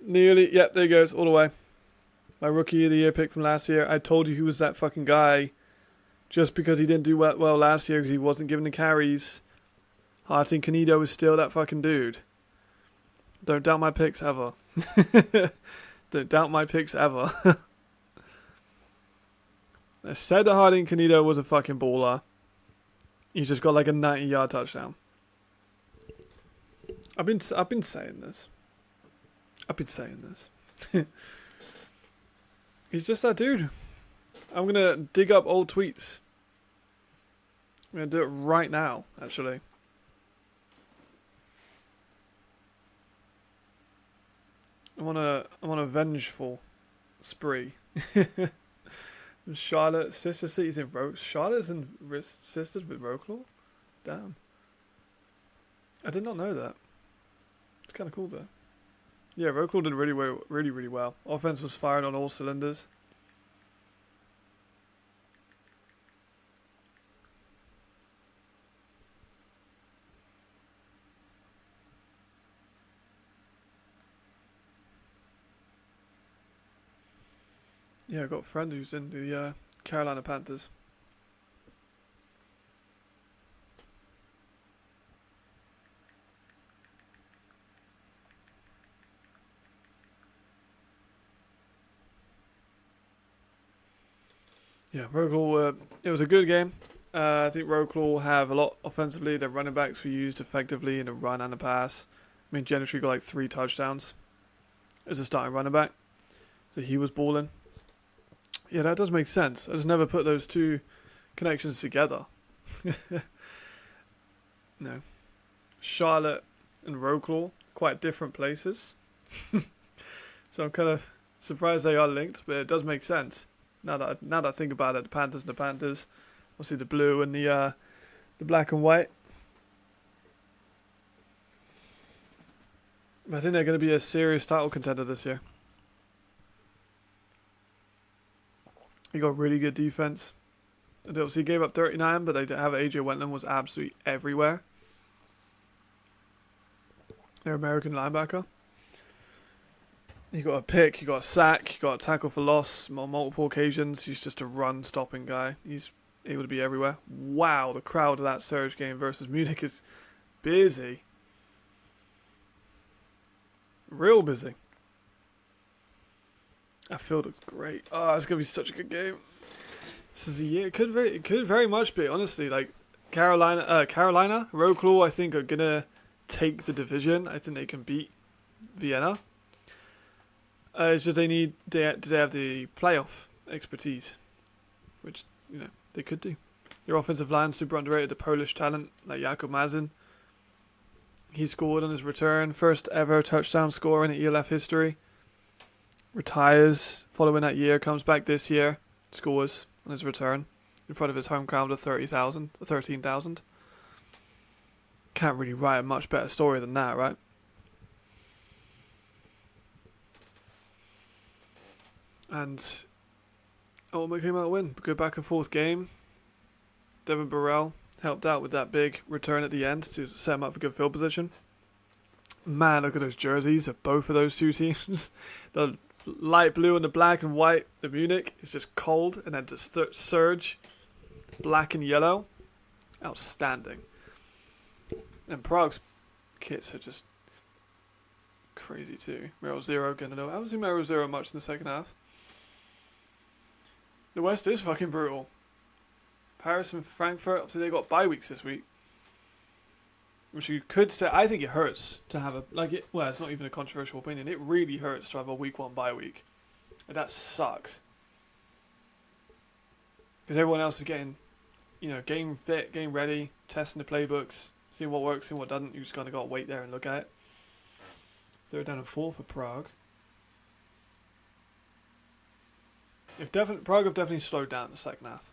Nearly. Yep, there he goes. All the way. My rookie of the year pick from last year. I told you he was that fucking guy. Just because he didn't do well last year because he wasn't given the carries. Martin Canedo is still that fucking dude. Don't doubt my picks ever. Don't doubt my picks ever. I said that Harding Canedo was a fucking baller. He just got like a 90-yard touchdown. I've been saying this. He's just that dude. I'm gonna dig up old tweets. I'm gonna do it right now, actually. I'm on a vengeful spree. Charlotte, sister cities in Wroclaw. Charlotte's in sisters with Wroclaw? Damn. I did not know that. It's kind of cool though. Yeah, Wroclaw did really well. Offense was fired on all cylinders. Yeah, I got a friend who's in the Carolina Panthers. Yeah, Wroclaw, it was a good game. I think Wroclaw have a lot offensively. Their running backs were used effectively in a run and a pass. I mean, Gentry got like 3 touchdowns as a starting running back. So he was balling. Yeah, that does make sense. I just never put those two connections together. No. Charlotte and Wroclaw, quite different places. So I'm kind of surprised they are linked, but it does make sense. Now that I think about it, the Panthers and the Panthers. Obviously the blue and the black and white. I think they're going to be a serious title contender this year. He got really good defense. They obviously gave up 39, but they have AJ Wentland was absolutely everywhere. Their American linebacker. He got a pick, he got a sack, he got a tackle for loss on multiple occasions. He's just a run-stopping guy. He's able to be everywhere. Wow, the crowd of that Surge game versus Munich is busy. Real busy. That field looks great. Oh, it's gonna be such a good game. This is a year. It could very much be. Honestly, like Carolina, Wroclaw, I think are gonna take the division. I think they can beat Vienna. It's just they have the playoff expertise, which they could do. Their offensive line super underrated. The Polish talent like Jakub Mazin. He scored on his return, first ever touchdown score in ELF history. Retires following that year, comes back this year, scores on his return in front of his home crowd of 13,000. Can't really write a much better story than that, right? And Ultimate came out to win. Good back and forth game. Devin Burrell helped out with that big return at the end to set him up for good field position. Man, look at those jerseys of both of those two teams. The light blue and the black and white, the Munich is just cold, and then just Surge, black and yellow, outstanding. And Prague's kits are just crazy too. Meryl Zero gonna know. I haven't seen Meryl Zero much in the second half. The West is fucking brutal. Paris and Frankfurt, obviously they got bye weeks this week. Which you could say, I think it hurts to have well, it's not even a controversial opinion. It really hurts to have a week 1 bye week. And that sucks. Because everyone else is getting, game fit, game ready, testing the playbooks, seeing what works, seeing what doesn't. You just kind of got to wait there and look at it. 3rd down and 4 for Prague. Prague have definitely slowed down in the second half.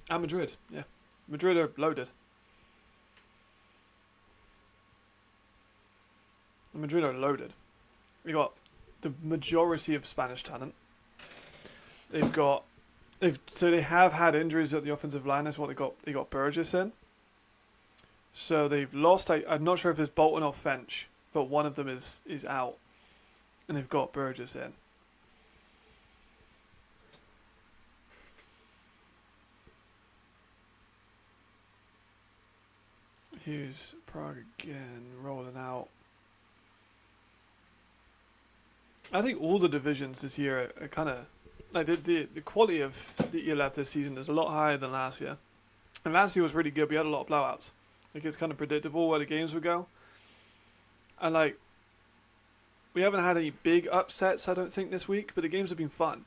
And Madrid, yeah. Madrid are loaded. Madrid are loaded. They got the majority of Spanish talent. They have had injuries at the offensive line. That's what they got Burgess in. So they've lost. I'm not sure if it's Bolton or Finch, but one of them is out, and they've got Burgess in. Here's Prague again, rolling out. I think all the divisions this year are kind of like the quality of the ELF this season is a lot higher than last year. And last year was really good. We had a lot of blowouts. Like, it's kind of predictable where the games would go. And like, we haven't had any big upsets, I don't think, this week, but the games have been fun.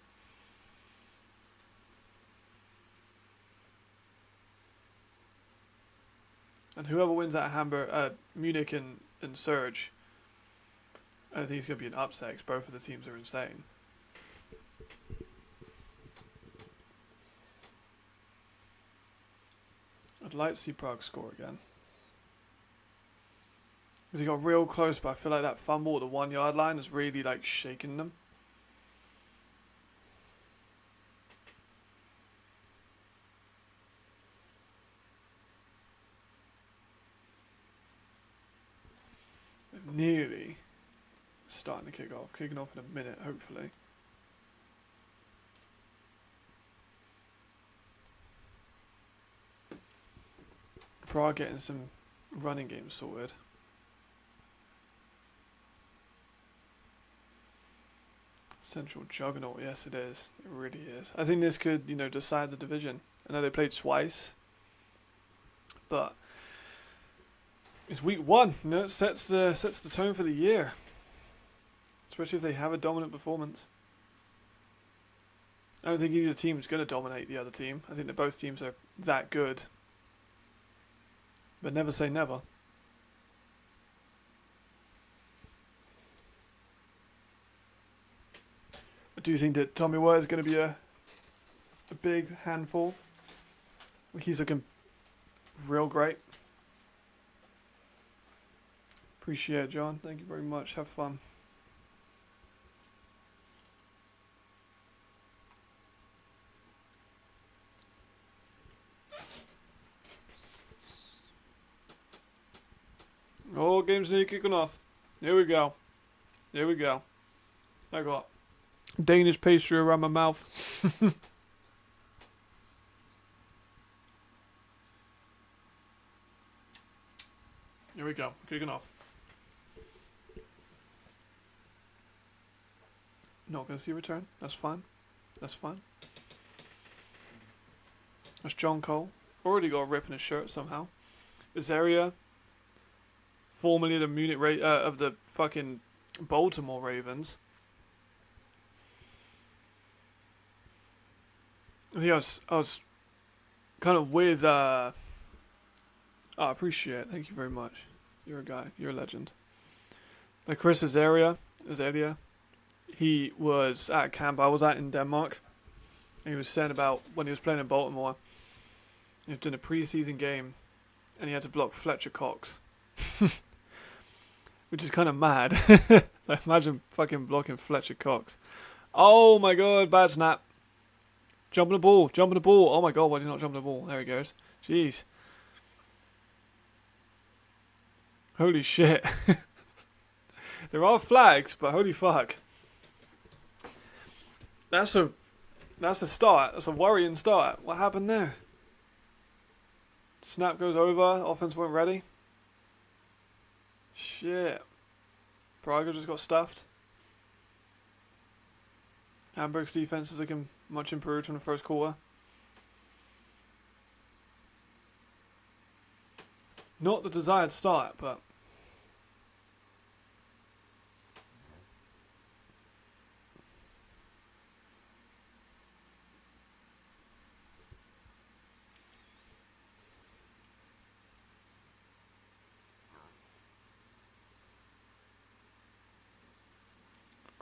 And whoever wins at Hamburg, Munich and Surge, I think it's going to be an upset because both of the teams are insane. I'd like to see Prague score again. Because he got real close, but I feel like that fumble at the 1 yard line is really like shaking them. They're nearly starting to kick off. Kicking off in a minute, hopefully. Prague getting some running games sorted. Central juggernaut, yes it is. It really is. I think this could, decide the division. I know they played twice, but it's week 1. It sets the tone for the year. Especially if they have a dominant performance. I don't think either team is going to dominate the other team. I think that both teams are that good. But never say never. I do think that Tommy Ware is going to be a big handful. He's looking real great. Appreciate it, John. Thank you very much. Have fun. All games need kicking off. Here we go. Here we go. I got Danish pastry around my mouth. Here we go. Kicking off. Not going to see a return. That's fine. That's fine. That's John Cole. Already got a rip in his shirt somehow. This area, formerly the Munich of the fucking Baltimore Ravens. I think I was kind of with I appreciate it. Thank you very much. You're a guy. You're a legend. Like Chris Azaria, he was at a camp I was at in Denmark. And he was saying about when he was playing in Baltimore, he was doing a preseason game and he had to block Fletcher Cox. Which is kind of mad. Like, imagine fucking blocking Fletcher Cox. Oh my god, bad snap. Jumping the ball, jumping the ball. Oh my god, why did he not jump the ball? There he goes. Jeez. Holy shit. There are flags, but holy fuck. That's a start. That's a worrying start. What happened there? Snap goes over. Offense weren't ready. Shit. Prague just got stuffed. Hamburg's defense is looking much improved from the first quarter. Not the desired start, but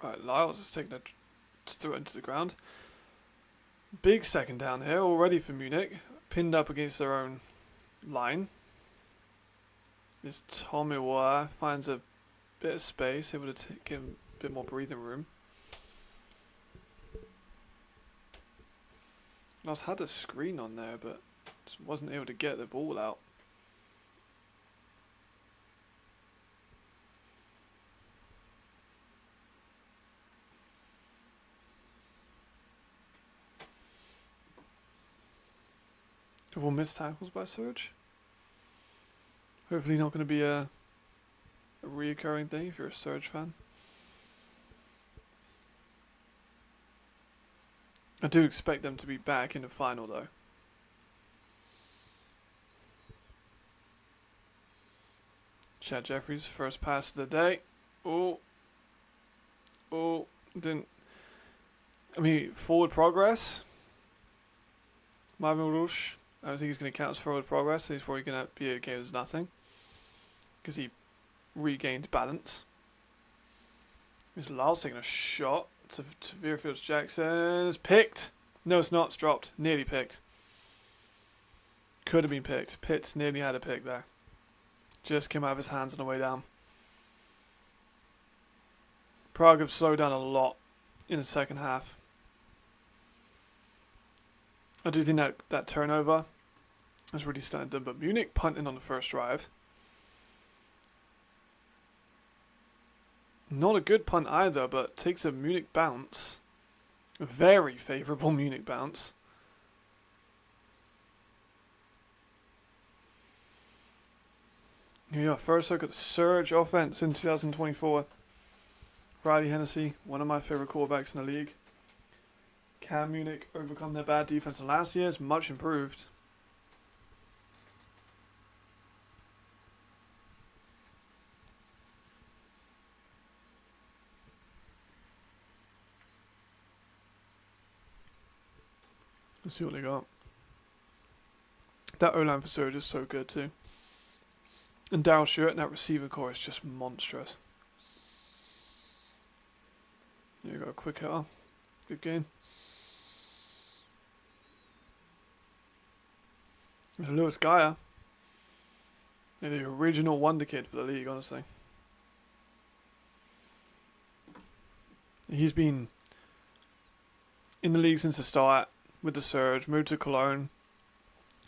Right, Lyles is taking it through into the ground. Big second down here already for Munich. Pinned up against their own line. This Tomiwa finds a bit of space, able to give him a bit more breathing room. Lyles had a screen on there, but just wasn't able to get the ball out. Couple missed tackles by Surge. Hopefully not going to be a reoccurring thing if you're a Surge fan. I do expect them to be back in the final though. Chad Jeffries, first pass of the day. Oh, didn't. I mean, forward progress. Marvin Rush. I don't think he's going to count as forward progress. He's probably going to be a game as nothing. Because he regained balance. Here's Lyles taking a shot to Veerfields Jackson. It's picked. No, it's not. It's dropped. Nearly picked. Could have been picked. Pitts nearly had a pick there. Just came out of his hands on the way down. Prague have slowed down a lot in the second half. I do think that turnover has really stunted them, but Munich punting on the first drive. Not a good punt either, but takes a Munich bounce. A very favourable Munich bounce. Here we are, first look at the Surge offense in 2024. Riley Hennessy, one of my favourite quarterbacks in the league. Can Munich overcome their bad defense last year? It's much improved. Let's see what they got. That O-line for Surge is so good too. And Daryl Stewart and that receiver core is just monstrous. There you go, quick hitter. Good game. Lewis Geyer. They're the original wonder kid for the league, honestly. He's been in the league since the start with the Surge, moved to Cologne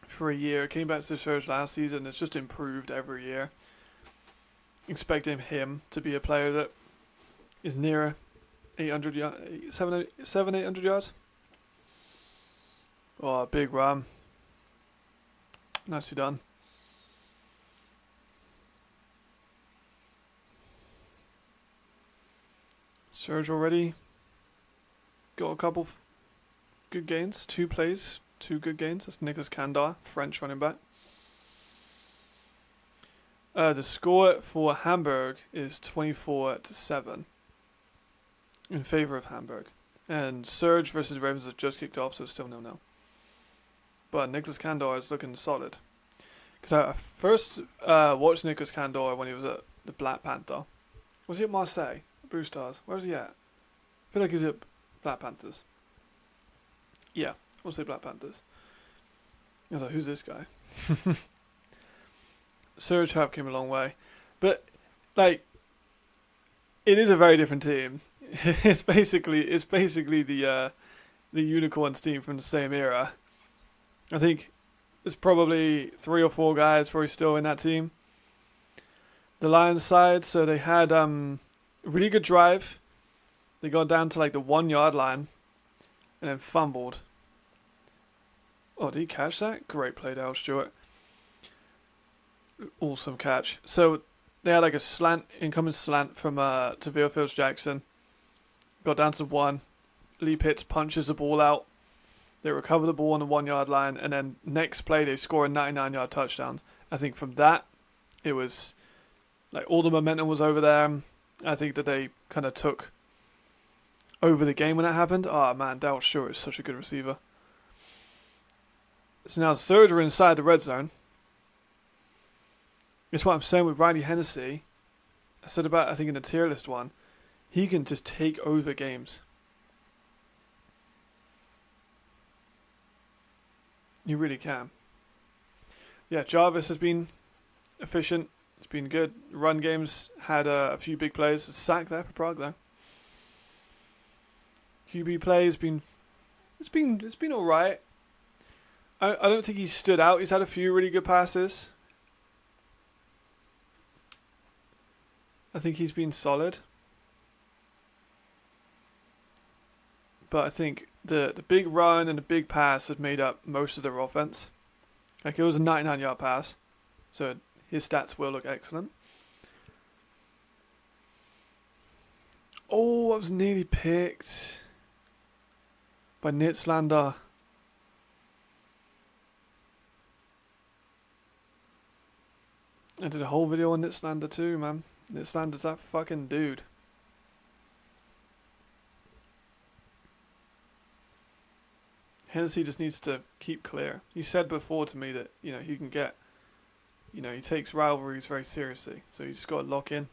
for a year, came back to the Surge last season. It's just improved every year. Expecting him to be a player that is near 800 yards, 800 yards. Oh, a big run. Nicely done. Surge already got a couple good gains, 2 plays, 2 good gains. That's Nicholas Kandar, French running back. The score for Hamburg is 24-7 in favour of Hamburg. And Surge versus Ravens has just kicked off, so it's still 0-0. But Nicholas Kandor is looking solid. Because I first watched Nicholas Kandor when he was at the Black Panther. Was he at Marseille? Blue Stars? Where was he at? I feel like he's at Black Panthers. Yeah, we'll say Black Panthers. I was like, who's this guy? Surge have came a long way. But, like, it is a very different team. It's basically the Unicorns team from the same era. I think there's probably 3 or 4 guys probably still in that team. The Lions side, so they had a really good drive. They got down to like the 1 yard line and then fumbled. Oh, did he catch that? Great play, Dale Stewart. Awesome catch. So they had like a incoming slant from to Veerfields Jackson. Got down to 1. Lee Pitts punches the ball out. They recover the ball on the 1 yard line, and then next play they score a 99-yard touchdown. I think from that, it was like all the momentum was over there. I think that they kind of took over the game when that happened. Oh man, Daryl Stewart is such a good receiver. So now the Surge are inside the red zone. It's what I'm saying with Riley Hennessy. I said about, I think in the tier list one, he can just take over games. You really can. Yeah, Jarvis has been efficient. It's been good. Run games had a few big plays. A sack there for Prague though. QB play has been it's been all right. I don't think he's stood out. He's had a few really good passes. I think he's been solid. But I think the big run and the big pass have made up most of their offense. Like, it was a 99-yard pass, so his stats will look excellent. Oh, I was nearly picked by Nitzlander. I did a whole video on Nitzlander too, man. Nitzlander's that fucking dude. Hennessy just needs to keep clear. He said before to me that, he can get, he takes rivalries very seriously. So you just got to lock in.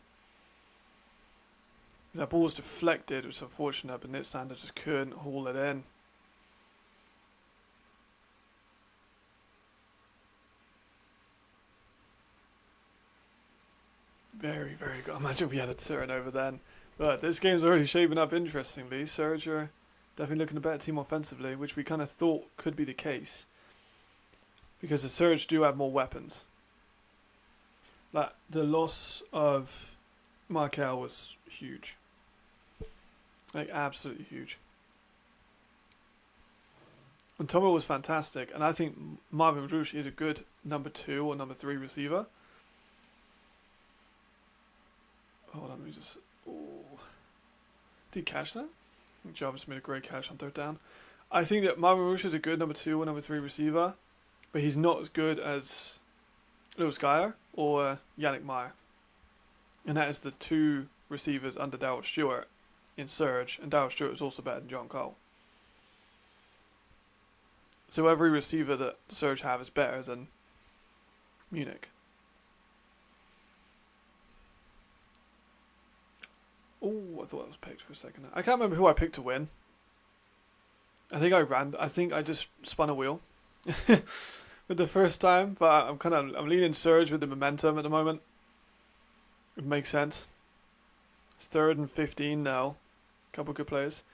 That ball was deflected, which was unfortunate, but Nitzlander just couldn't haul it in. Very, very good. Imagine if we had a turnover then. But this game's already shaping up interestingly. Surge are definitely looking a better team offensively, which we kind of thought could be the case. Because the Surge do have more weapons. Like, the loss of Markel was huge. Like, absolutely huge. And Tomo was fantastic. And I think Marvin Rouge is a good number 2 or number 3 receiver. Hold on, let me just... Oh. Did he catch that? I think Jarvis made a great catch on third down. I think that Marvin Rouge is a good number 2 or number 3 receiver, but he's not as good as Lewis Geyer or Yannick Meyer. And that is the 2 receivers under Darryl Stewart in Surge, and Darryl Stewart is also better than John Cole. So every receiver that Surge have is better than Munich. Oh, I thought I was picked for a second. I can't remember who I picked to win. I think I just spun a wheel with the first time, but I'm leaning Surge with the momentum at the moment. It makes sense. It's 3rd and 15 now. Couple good plays.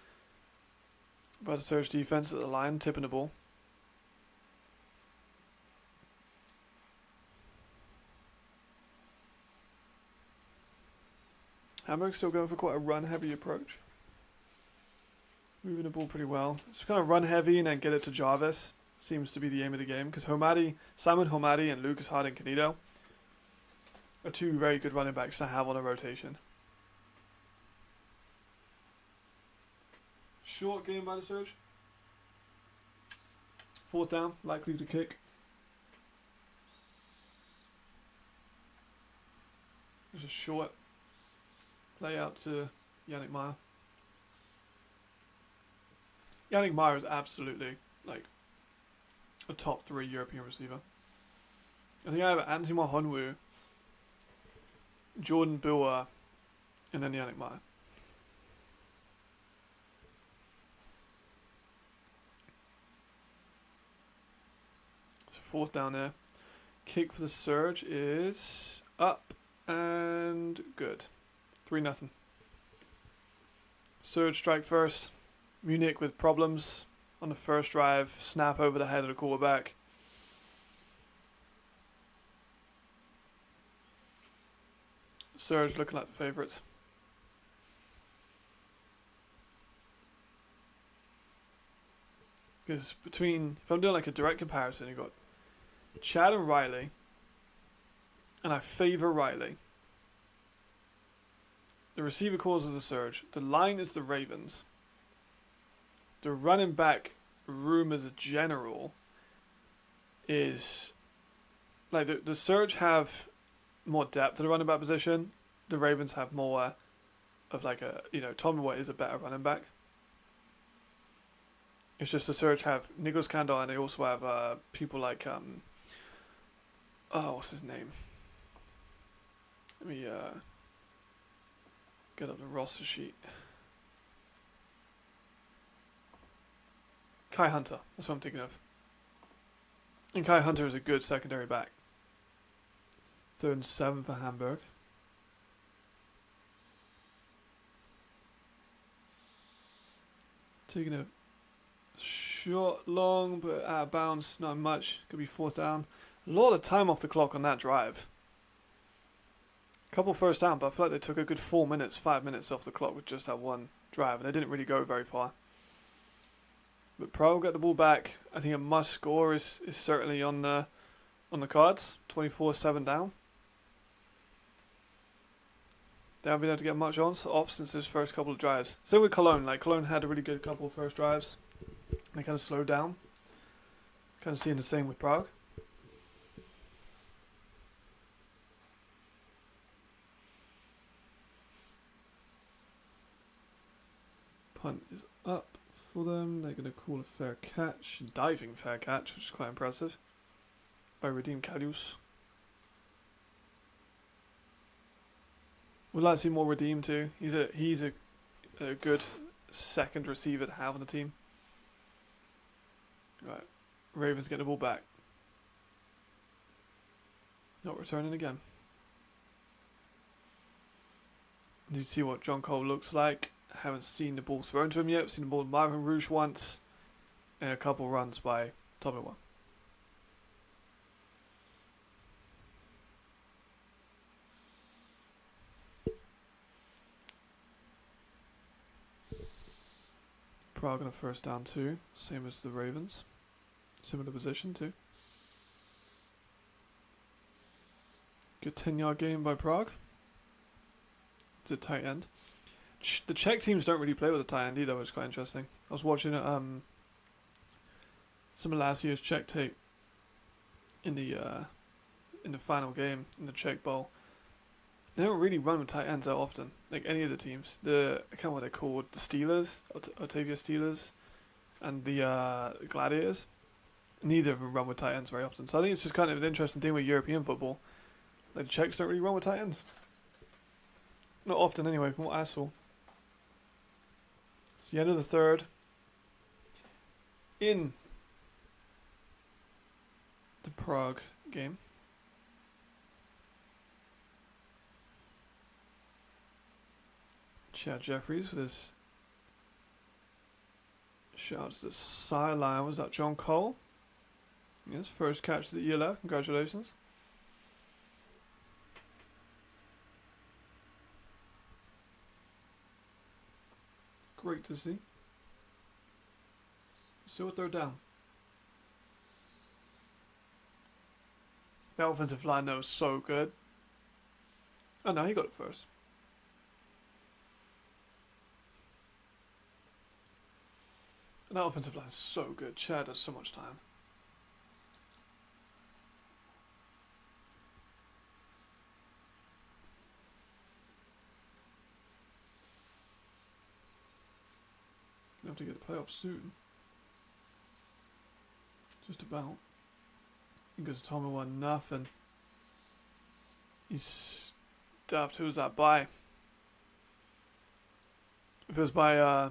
But the Surge defense at the line, tipping the ball. Hamburg's still going for quite a run-heavy approach. Moving the ball pretty well. It's kind of run-heavy and then get it to Jarvis. Seems to be the aim of the game. Because Simon Homadi and Lucas Harding-Canedo are 2 very good running backs to have on a rotation. Short game by the Surge. 4th down, likely to kick. There's a short play out to Yannick Meyer. Yannick Meyer is absolutely like a top 3 European receiver. I think I have Anthony Mahonwu, Jordan Bua, and then Yannick Meyer. So 4th down there. Kick for the Surge is up and good. 3-0. Surge strike first. Munich with problems on the first drive. Snap over the head of the quarterback. Surge looking like the favourites. Because if I'm doing like a direct comparison, you've got Chad and Riley. And I favour Riley. The receiver calls of the Surge. The line is the Ravens. The running back room as a general is... Like, the Surge have more depth to the running back position. The Ravens have more of like a... Tommy White is a better running back. It's just the Surge have Nicholas Kandor, and they also have people like... what's his name? Let me... get up the roster sheet. Kai Hunter, that's what I'm thinking of. And Kai Hunter is a good secondary back. 3rd and 7 for Hamburg. Taking a short, long, but out of bounds, not much. Could be 4th down. A lot of time off the clock on that drive. Couple first down, but I feel like they took a good 4 minutes, 5 minutes off the clock with just that one drive, and they didn't really go very far. But Prague got the ball back. I think a must score is certainly on the cards. 24-7 down. They haven't been able to get much off since his first couple of drives. Same with Cologne. Like Cologne had a really good couple of first drives. They kind of slowed down. Kind of seeing the same with Prague. Punt is up for them. They're going to call a fair catch. Diving fair catch, which is quite impressive. By Radim Kalius. Would like to see more Radim too. He's a good second receiver to have on the team. Right. Ravens get the ball back. Not returning again. Need to see what John Cole looks like. Haven't seen the ball thrown to him yet. I've seen the ball by Marvin Rouge once. And a couple runs by Tommy One. Prague on a first down too. Same as the Ravens. Similar position too. Good 10-yard gain by Prague. It's a tight end. The Czech teams don't really play with a tight end either, which is quite interesting. I was watching some of last year's Czech tape in the final game in the Czech Bowl. They don't really run with tight ends that often, like any of the teams. I can't remember what they're called, the Steelers, Otavia Steelers, and the Gladiators. Neither of them run with tight ends very often. So I think it's just kind of an interesting thing with European football. Like the Czechs don't really run with tight ends. Not often anyway, from what I saw. It's the end of the third. In the Prague game. Chad Jeffries with his shouts to the sideline. Was that John Cole? Yes, first catch of the year left. Congratulations. Great to see. Still a 3rd down. That offensive line though is so good. Oh no, he got it first. And that offensive line is so good. Chad has so much time. Gonna have to get the playoffs soon. Just about. He goes to Tommy 1-0. He's daft. Who was that by? If it was by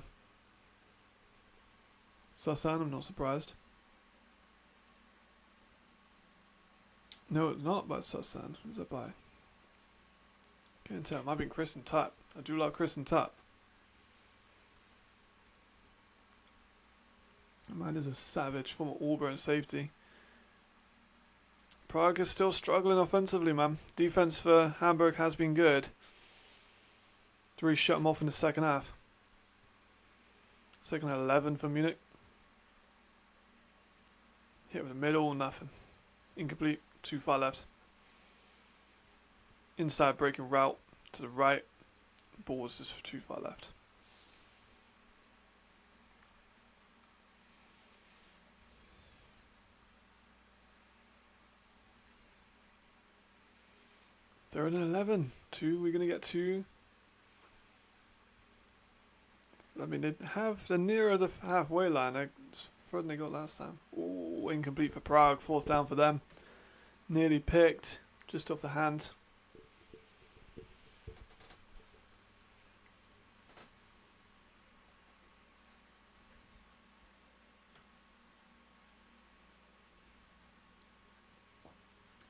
Sasan, I'm not surprised. No, it's not by Sasan. Who's that by? Can't tell. It might be Chris and Tutt. I do like Chris and Tutt. Mine is a savage former Auburn safety. Prague is still struggling offensively, man. Defense for Hamburg has been good. To really shut them off in the second half. Second 11 for Munich. Hit with the middle, nothing. Incomplete, too far left. Inside breaking route to the right. Ball was just too far left. Third and 11. We're going to get 2. I mean, they're nearer the halfway line. It's further than they got last time. Oh, incomplete for Prague. 4th down for them. Nearly picked. Just off the hand.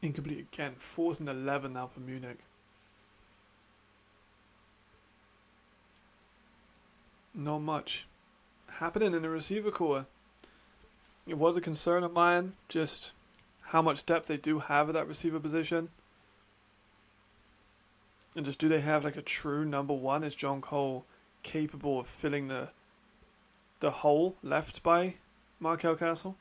Incomplete again. 4th and 11 now for Munich. Not much happening in the receiver core. It was a concern of mine, just how much depth they do have at that receiver position. And just do they have like a true number one? Is John Cole capable of filling the hole left by Markel Castle?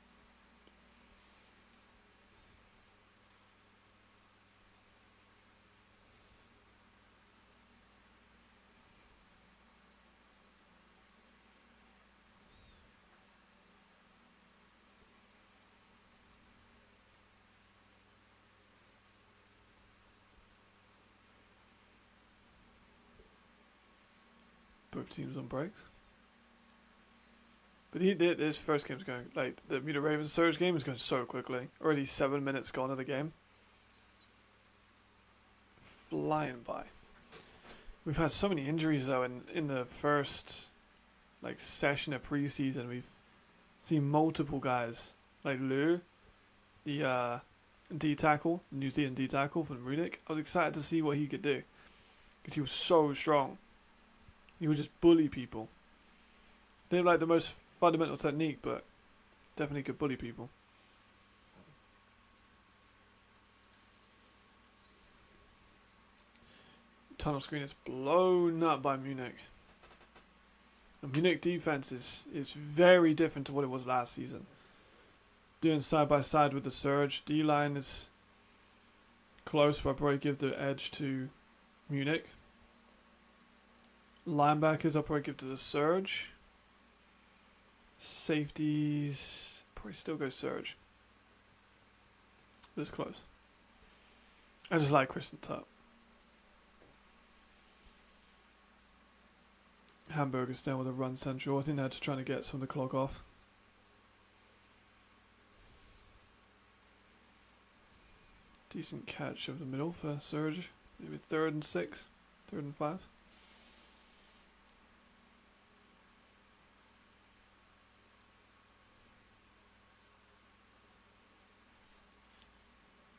Both teams on breaks. But he did, his first game's going, like, the Munich Ravens surge game is going so quickly. Already 7 minutes gone of the game. Flying by. We've had so many injuries, though, in the first, like, session of preseason. We've seen multiple guys, like Lou, the D-tackle, New Zealand D-tackle from Munich. I was excited to see what he could do, because he was so strong. He would just bully people. They have like the most fundamental technique, but definitely could bully people. Tunnel screen is blown up by Munich. The Munich defense is very different to what it was last season. Doing side by side with the surge. D-line is close, but I'll probably give the edge to Munich. Linebackers, I'll probably give to the surge. Safeties, probably still go surge. But it's close. I just like Kristen Tutt. Hamburg is down with a run central. I think they're just trying to get some of the clock off. Decent catch over the middle for surge. Maybe 3rd and 6, 3rd and 5.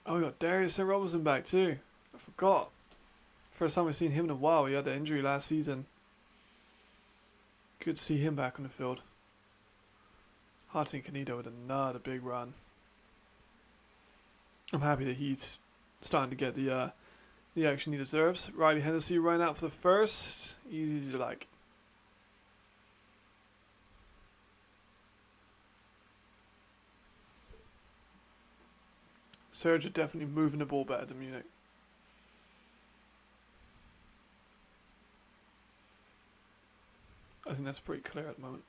Oh, we got Darius St. Robinson back too. I forgot. First time we've seen him in a while. He had the injury last season. Good to see him back on the field. Harting Canedo with another big run. I'm happy that he's starting to get the action he deserves. Riley Hennessy ran out for the first. Easy to like. Surge are definitely moving the ball better than Munich. I think that's pretty clear at the moment.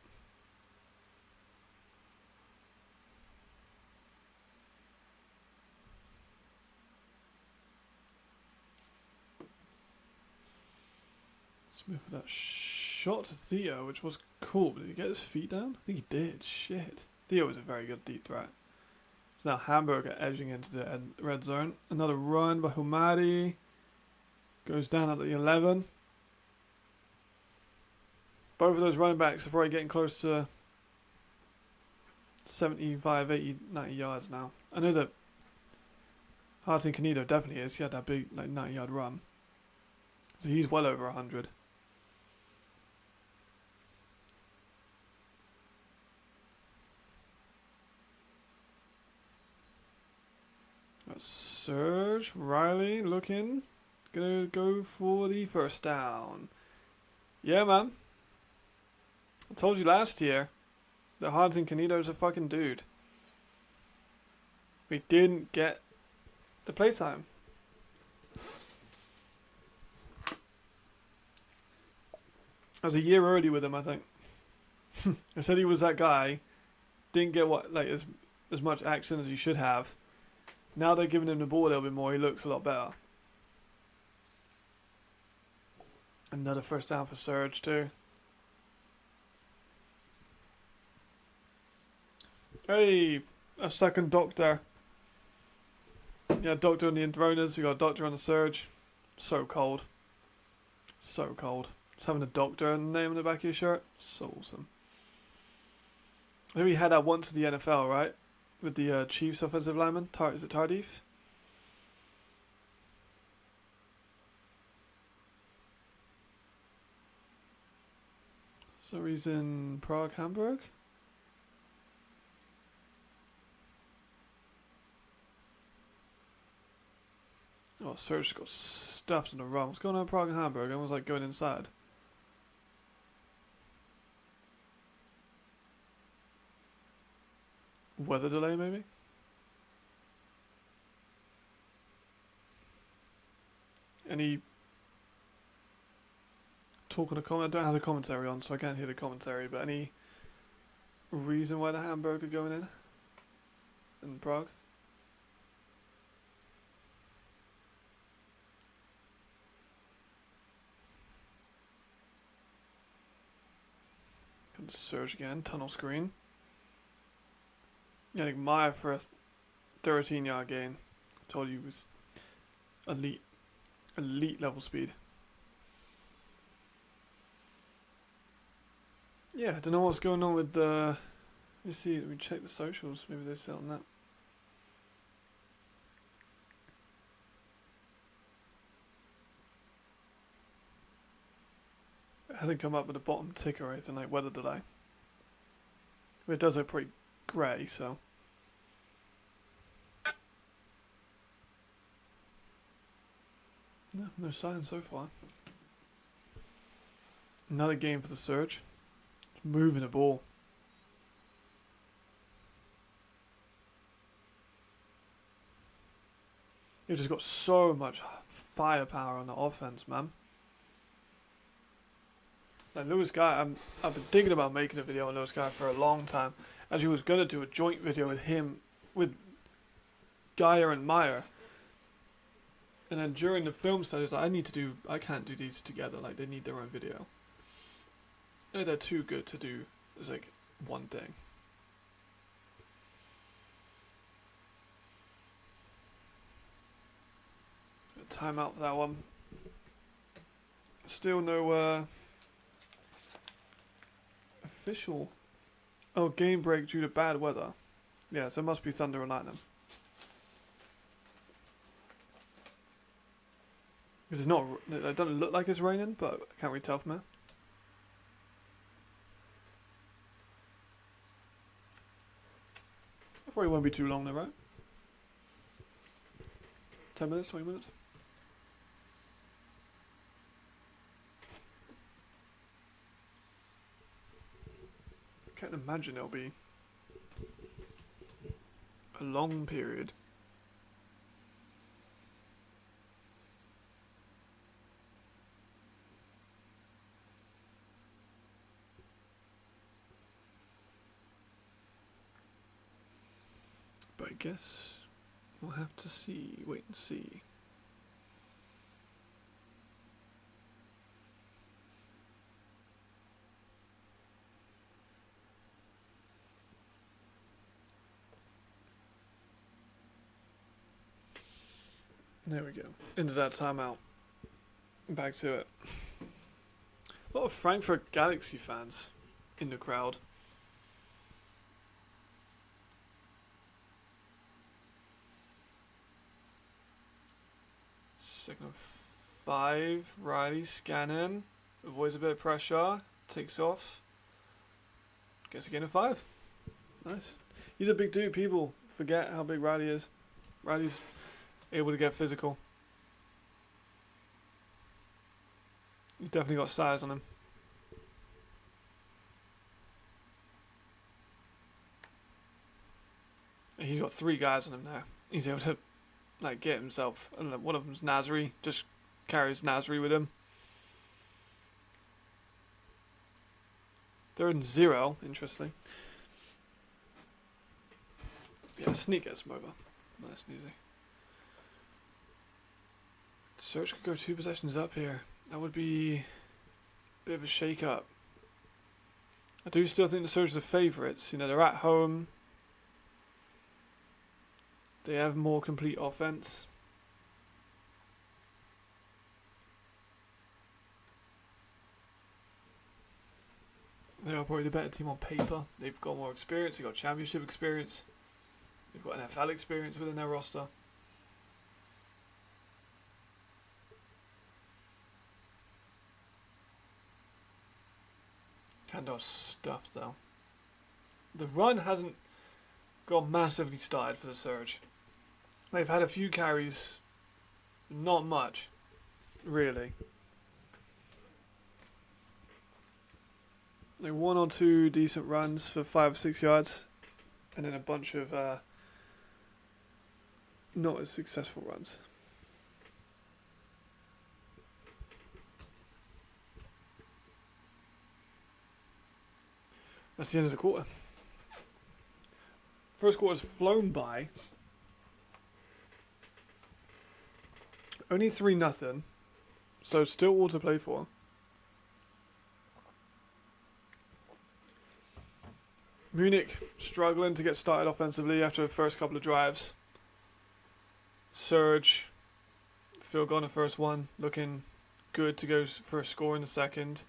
Smith with that shot to Theo, which was cool, but did he get his feet down? I think he did. Shit. Theo was a very good deep threat. So now Hamburg are edging into the red zone. Another run by Humadi. Goes down at the 11. Both of those running backs are probably getting close to 75, 80, 90 yards now. I know that Harting Canedo definitely is. He had that big 90-yard run. So he's well over 100. Surge, Riley looking. Gonna go for the first down. Yeah, man. I told you last year that Harting Canedo's a fucking dude. We didn't get the playtime. I was a year early with him, I think. I said he was that guy. Didn't get as much action as he should have. Now they're giving him the ball a little bit more. He looks a lot better. Another first down for Surge too. Hey, a second doctor. Yeah, doctor on the Enthroners. We got a doctor on the Surge. So cold. So cold. Just having a doctor and name on the back of your shirt. So awesome. I think we had that once in the NFL, right? With the Chiefs offensive lineman. Is it Tardif? So he's in Prague, Hamburg. Oh, Serge got stuffed in a run. What's going on in Prague and Hamburg? Everyone's like going inside. Weather delay, maybe? Any talk on the comment? I don't have the commentary on, so I can't hear the commentary, but any reason why the Hamburg are going in Prague? Can Surge again, tunnel screen. Yannick Meyer for a 13-yard gain. I told you he was elite level speed. Yeah, I don't know what's going on with the. Let me see. Let me check the socials. Maybe they're selling that. It hasn't come up with the bottom ticker or anything like weather delay. It does look pretty grey, so. No sign so far. Another game for the Surge. It's moving the ball. You've just got so much firepower on the offense, man. Like Lewis Guy, I've been thinking about making a video on Lewis Guy for a long time. Actually, was gonna do a joint video with him, with Geyer and Meyer. And then during the film studies, I can't do these together. Like they need their own video. Like, they're too good to do as like one thing. Timeout for that one. Still no official. Oh, game break due to bad weather. Yeah, so it must be thunder and lightning. Because it's not. It doesn't look like it's raining, but I can't really tell from here. It probably won't be too long though, right? 10 minutes, 20 minutes? I can't imagine it'll be a long period. But I guess we'll have to see, wait and see. There we go. Into that timeout. Back to it. A lot of Frankfurt Galaxy fans in the crowd. Second of 5. Riley scanning. Avoids a bit of pressure. Takes off. Gets a gain of 5. Nice. He's a big dude. People forget how big Riley is. Riley's able to get physical. He's definitely got size on him. And he's got 3 guys on him now. He's able to like get himself. I don't know, one of them's Nasri. Just carries Nasri with him. 3rd and 0, interesting. Yeah, sneak gets him over. Nice and easy. Search could go 2 possessions up here. That would be a bit of a shake-up. I do still think the Surge are the favourites. You know, they're at home. They have more complete offense. They are probably the better team on paper. They've got more experience. They've got championship experience. They've got NFL experience within their roster. Candor's stuffed though. The run hasn't got massively started for the Surge. They've had a few carries, not much, really. Like 1 or 2 decent runs for 5 or 6 yards, and then a bunch of not as successful runs. That's the end of the quarter. First quarter's flown by. Only 3-0, so still all to play for. Munich struggling to get started offensively after the first couple of drives. Surge, field goal in the first one, looking good to go for a score in the second.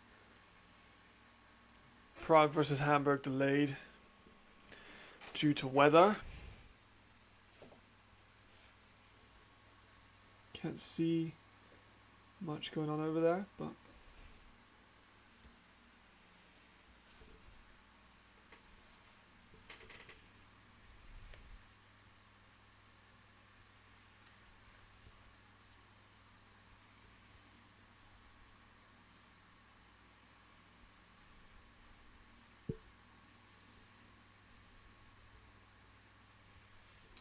Prague versus Hamburg delayed due to weather. Can't see much going on over there, but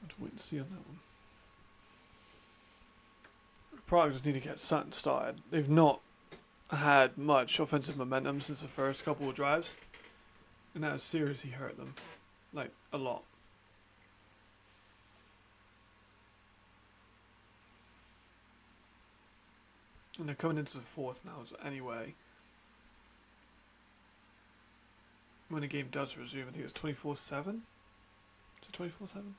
I'll wait and see on that one. Prague just need to get something started. They've not had much offensive momentum since the first couple of drives, and that has seriously hurt them, like a lot. And they're coming into the fourth now, so anyway, when the game does resume, I think it's 24/7. Is it 24/7?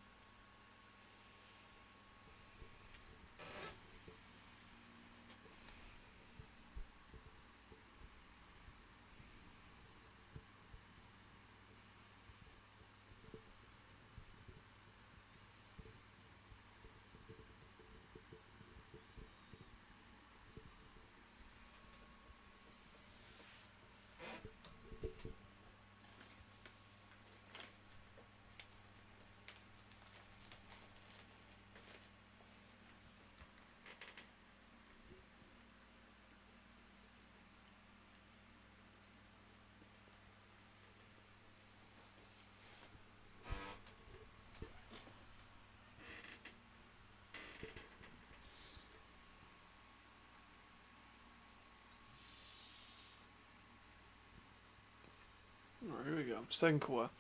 Alright, here we go. Second quarter.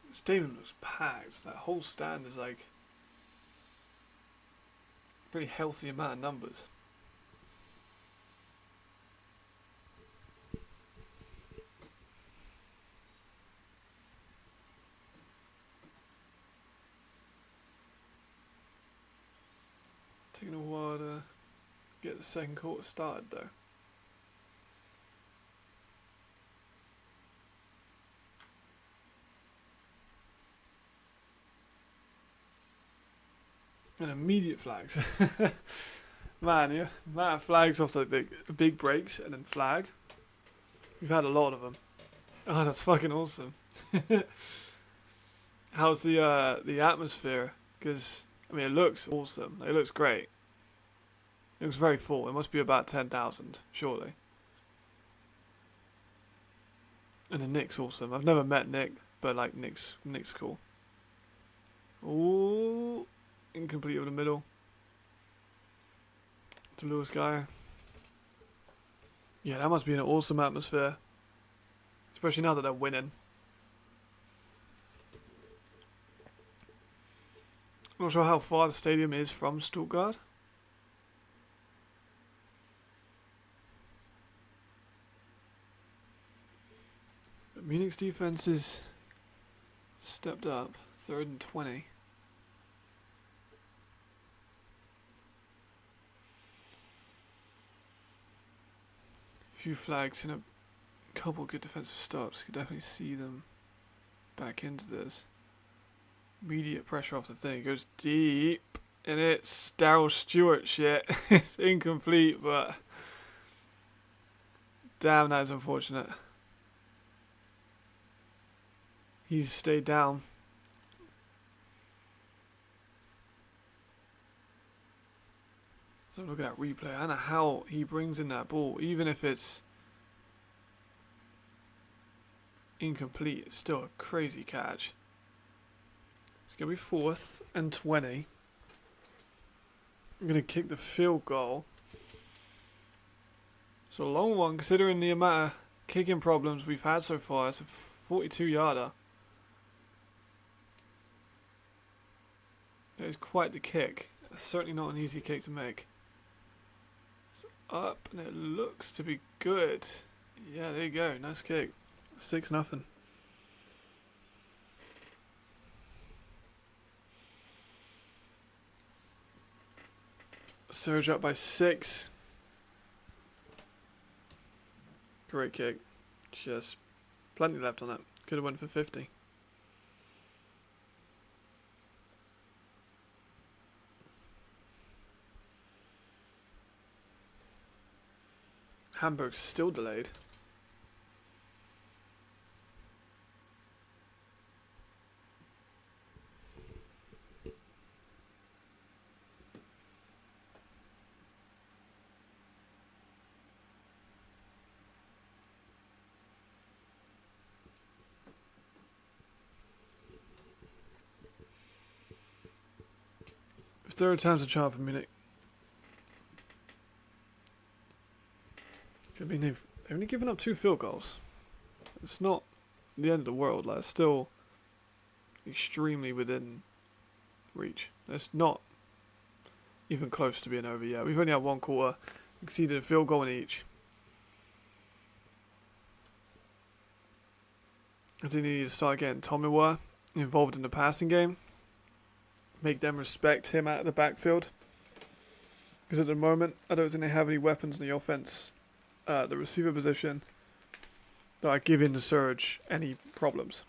The stadium looks packed. That whole stand is like a pretty healthy amount of numbers. Taking a while to get the second quarter started though. And immediate flags. Man, yeah. Man, flags off the big breaks and then flag. We've had a lot of them. Oh, that's fucking awesome. How's the atmosphere? Because, I mean, it looks awesome. It looks great. It looks very full. It must be about 10,000, surely. And the Nick's awesome. I've never met Nick, but like Nick's cool. Ooh. Incomplete over the middle to Lewis Guy. Yeah, that must be an awesome atmosphere, especially now that they're winning. Not sure how far the stadium is from Stuttgart. But Munich's defense is stepped up, 3rd and 20. Few flags and a couple good defensive stops. Could definitely see them back into this. Immediate pressure off the thing. It goes deep. And it's Daryl Stewart shit. It's incomplete, but Damn, that is unfortunate. He's stayed down. So look at that replay. I don't know how he brings in that ball, even if it's incomplete. It's still a crazy catch. It's going to be 4th and 20. I'm going to kick the field goal. It's a long one considering the amount of kicking problems we've had so far. It's a 42-yarder. That is quite the kick. It's certainly not an easy kick to make. It's up and it looks to be good. Yeah, there you go. Nice kick. 6-0. Surge up by 6. Great kick. Just plenty left on that. Could have went for 50. Hamburg's still delayed. Third time's a charm for Munich. I mean, they've only given up 2 field goals. It's not the end of the world. Like, it's still extremely within reach. It's not even close to being over yet. We've only had 1 quarter. Exceeded a field goal in each. I think they need to start getting Tomiwa involved in the passing game. Make them respect him out of the backfield. Because at the moment, I don't think they have any weapons in the offense at the receiver position that are giving the Surge any problems.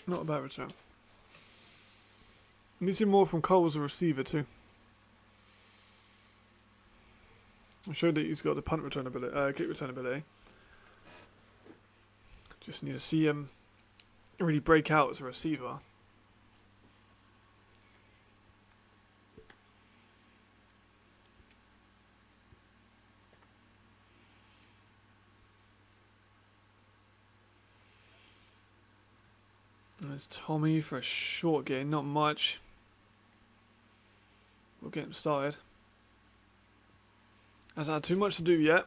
Not a bad return. Need to see more from Cole as a receiver too. I showed that he's got the punt return ability, kick return ability. Just need to see him really break out as a receiver. And there's Tommy for a short gain, not much. We'll get him started. Hasn't had too much to do yet.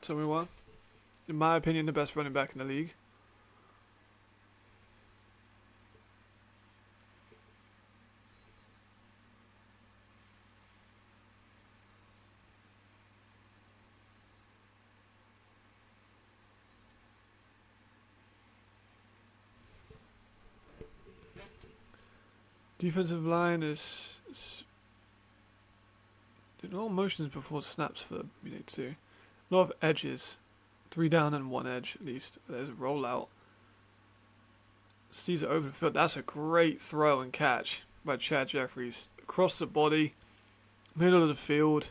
Tommy one. In my opinion, the best running back in the league. Defensive line is did a lot of motions before snaps for Munich too. A lot of edges. 3 down and 1 edge at least. There's a rollout. Sees it over the field. That's a great throw and catch by Chad Jeffries. Across the body. Middle of the field.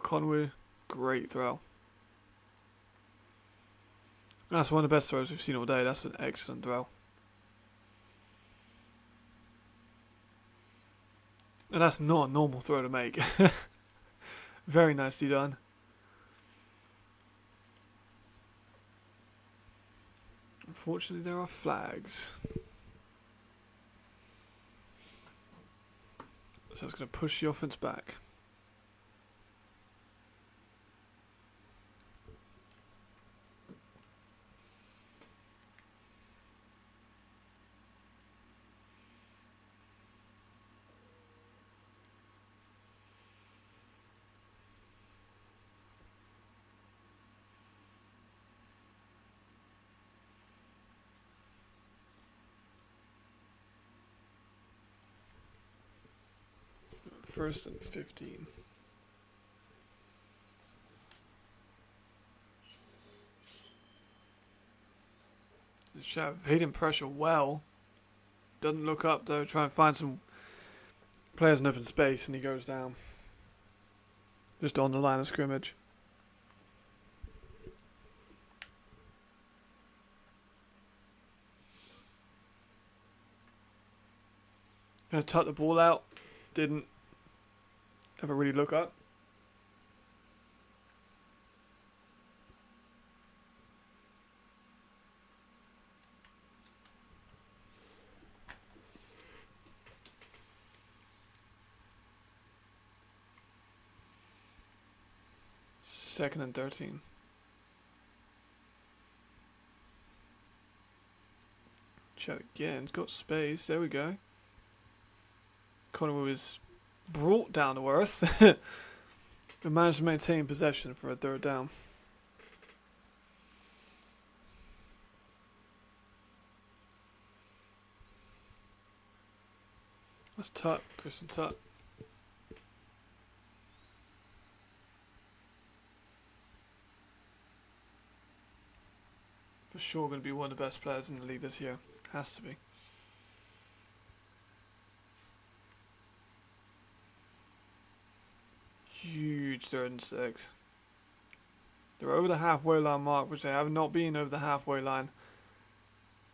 Conway. Great throw. That's one of the best throws we've seen all day. That's an excellent throw. And that's not a normal throw to make. Very nicely done. Unfortunately, there are flags. So it's going to push the offense back. First and 15. Evading pressure well. Doesn't look up though, try and find some players in open space, and he goes down. Just on the line of scrimmage. Gonna tuck the ball out. Didn't ever really look up. Second and 13. Chat again. It's got space. There we go. Connor was brought down to earth. But managed to maintain possession for a third down. That's Tut. Christian Tut. For sure going to be one of the best players in the league this year. Has to be. Huge 3rd and 6. They're over the halfway line mark, which they have not been over the halfway line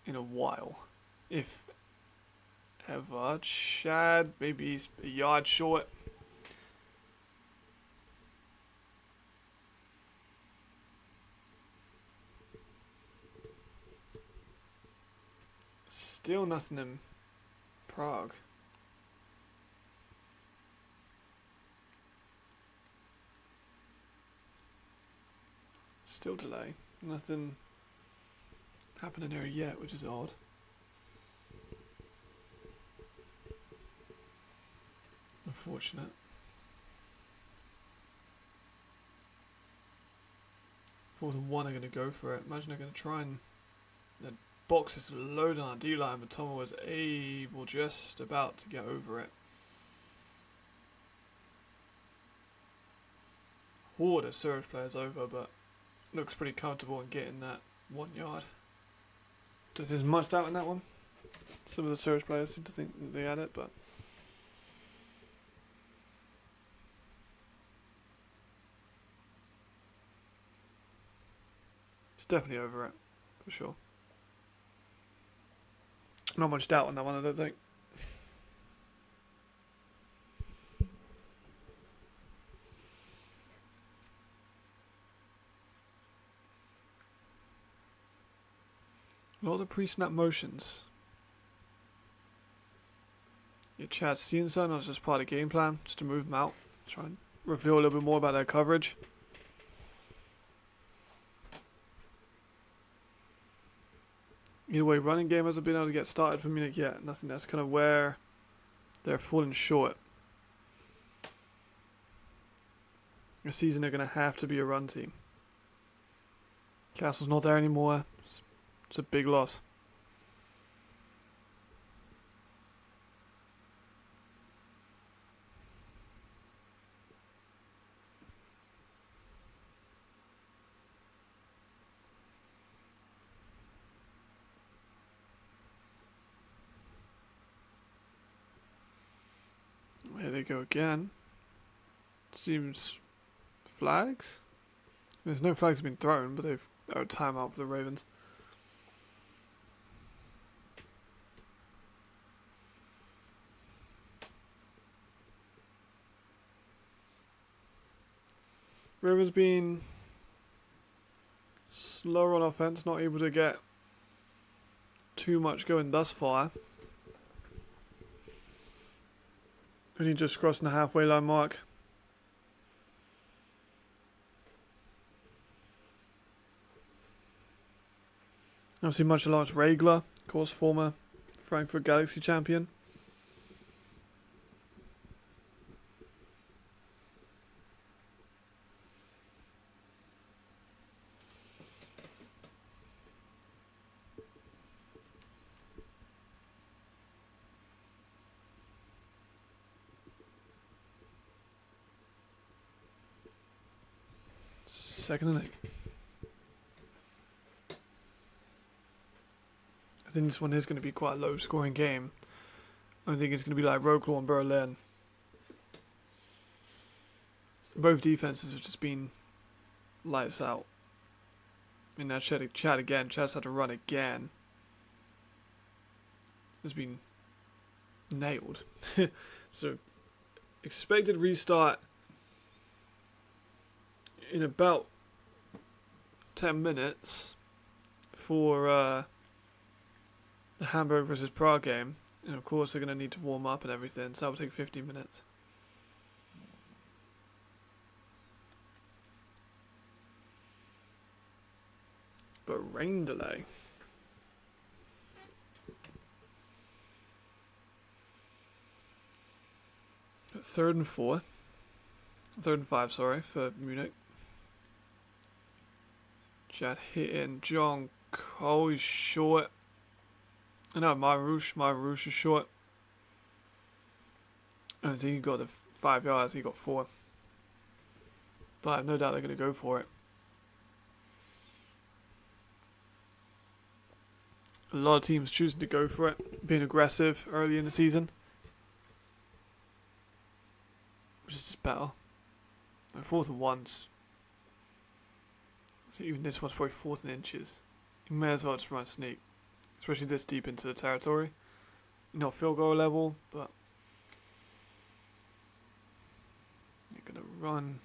in a while. If ever. Chad, maybe he's a yard short. Still nothing in Prague. Still delay. Nothing happening there yet, which is odd. Unfortunate. 4th and 1 are going to go for it. Imagine they're going to try and... The box is loaded on our D-line, but Tomo was able just about to get over it. Horde of surge players over, but looks pretty comfortable in getting that 1 yard. There's much doubt in that one. Some of the surge players seem to think that they had it, but it's definitely over it, for sure. Not much doubt on that one, I don't think. A lot of the pre-snap motions. Yeah, Chad's seeing something, that's just part of the game plan, just to move them out. Try and reveal a little bit more about their coverage. Either way, running game hasn't been able to get started for Munich yet. Nothing. That's kind of where they're falling short. This season they're going to have to be a run team. Castle's not there anymore. It's a big loss. Here they go again. Seems flags? There's no flags have been thrown, but they've got a timeout for the Ravens. Ravens being slower on offense, not able to get too much going thus far. Only just crossing the halfway line mark. Obviously much large Regler, of course, former Frankfurt Galaxy champion. second inning. I think this one is going to be quite a low-scoring game. I think it's going to be like Wroclaw and Berlin. Both defenses have just been lights out. And now Chad again. Chad's had to run again. Has been nailed. So, expected restart in about 10 minutes for the Hamburg versus Prague game. And of course, they're going to need to warm up and everything, so that will take 15 minutes. But rain delay. Third and 5, sorry, for Munich. Chad hitting John Cole is short. No, Marouche is short. I don't think he got the 5 yards, he got 4. But I have no doubt they're going to go for it. A lot of teams choosing to go for it, being aggressive early in the season. Which is just better. And 4th and 1s. So even this one's probably 4th and inches. You may as well just run a sneak. Especially this deep into the territory. Not field goal level, but you're going to run.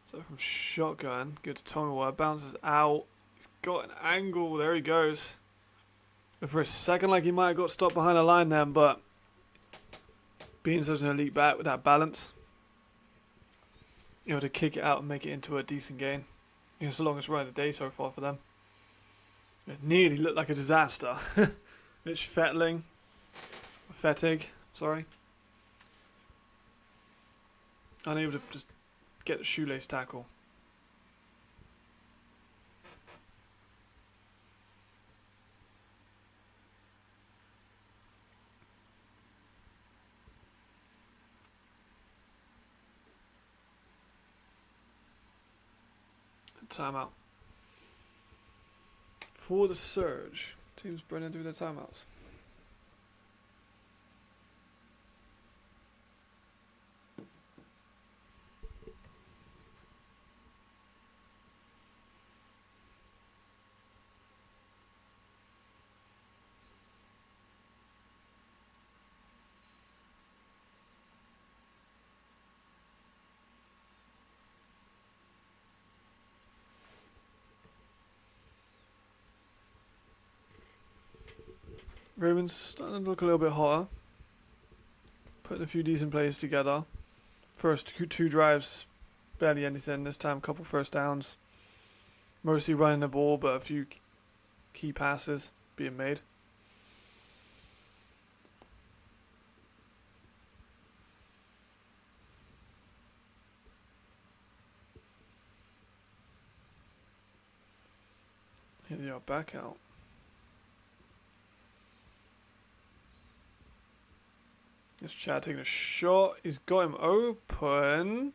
So from shotgun, good to Tomawa, bounces out. He's got an angle, there he goes. But for a second like he might have got stopped behind the line then, but being such an elite back with that balance, able to kick it out and make it into a decent gain. It's the longest run of the day so far for them. It nearly looked like a disaster. Mitch Fettig, sorry. Unable to just get the shoelace tackle. Timeout. For the Surge. Teams burning through their timeouts. Ravens starting to look a little bit hotter. Putting a few decent plays together. First two drives, barely anything. This time, a couple first downs. Mostly running the ball, but a few key passes being made. Here they are, back out. This Chad taking a shot. He's got him open.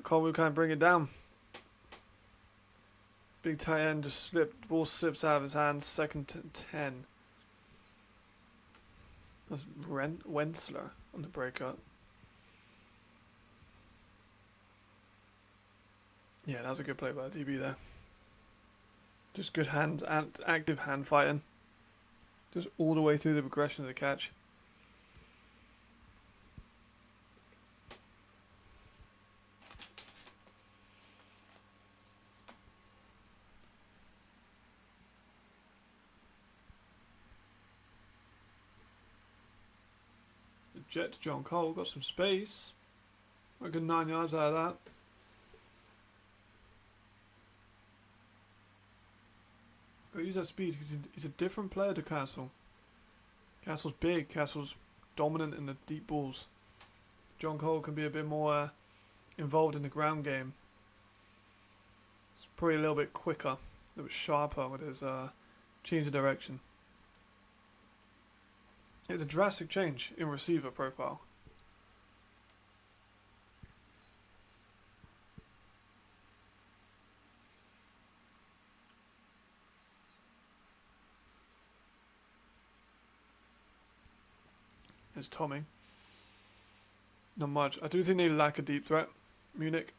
Cole can't bring it down. Big tight end just slipped. The ball slips out of his hands. 2nd and 10. That's Wentzler on the breakup. Yeah, that was a good play by the DB there. Just good active hand fighting. Just all the way through the progression of the catch. Jet to John Cole, got some space. A good 9 yards out of that. But use that speed because he's a different player to Castle. Castle's big, Castle's dominant in the deep balls. John Cole can be a bit more involved in the ground game. He's probably a little bit quicker, a little bit sharper with his change of direction. It's a drastic change in receiver profile. is Tommy. Not much. I do think they lack a deep threat, Munich.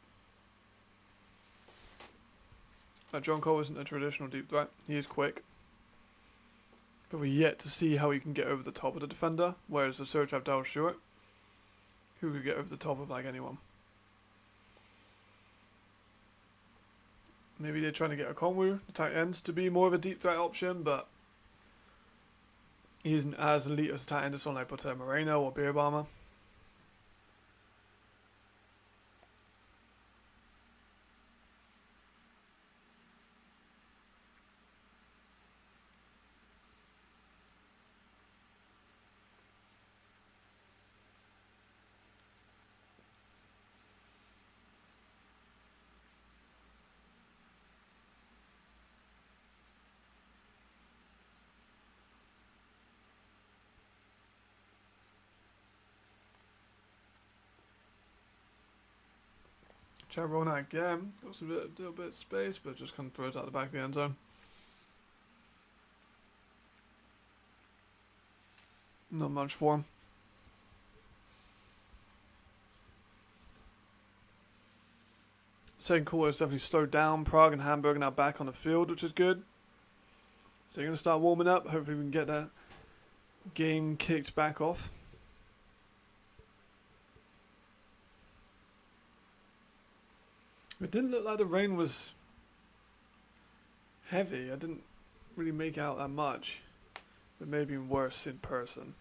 John Cole isn't a traditional deep threat. He is quick. But we're yet to see how he can get over the top of the defender, whereas the Surge have Darryl Stewart, who could get over the top of like anyone. Maybe they're trying to get a Conwu, the tight end, to be more of a deep threat option, but he isn't as elite as a tight end as someone like Moreno or Beerbalmer. Try rolling out again. Got a little bit of space, but just kind of throws out the back of the end zone. Not much for him. Second quarter is definitely slowed down. Prague and Hamburg are now back on the field, which is good. So you're going to start warming up. Hopefully we can get that game kicked back off. It didn't look like the rain was heavy. I didn't really make out that much. It may have been worse in person.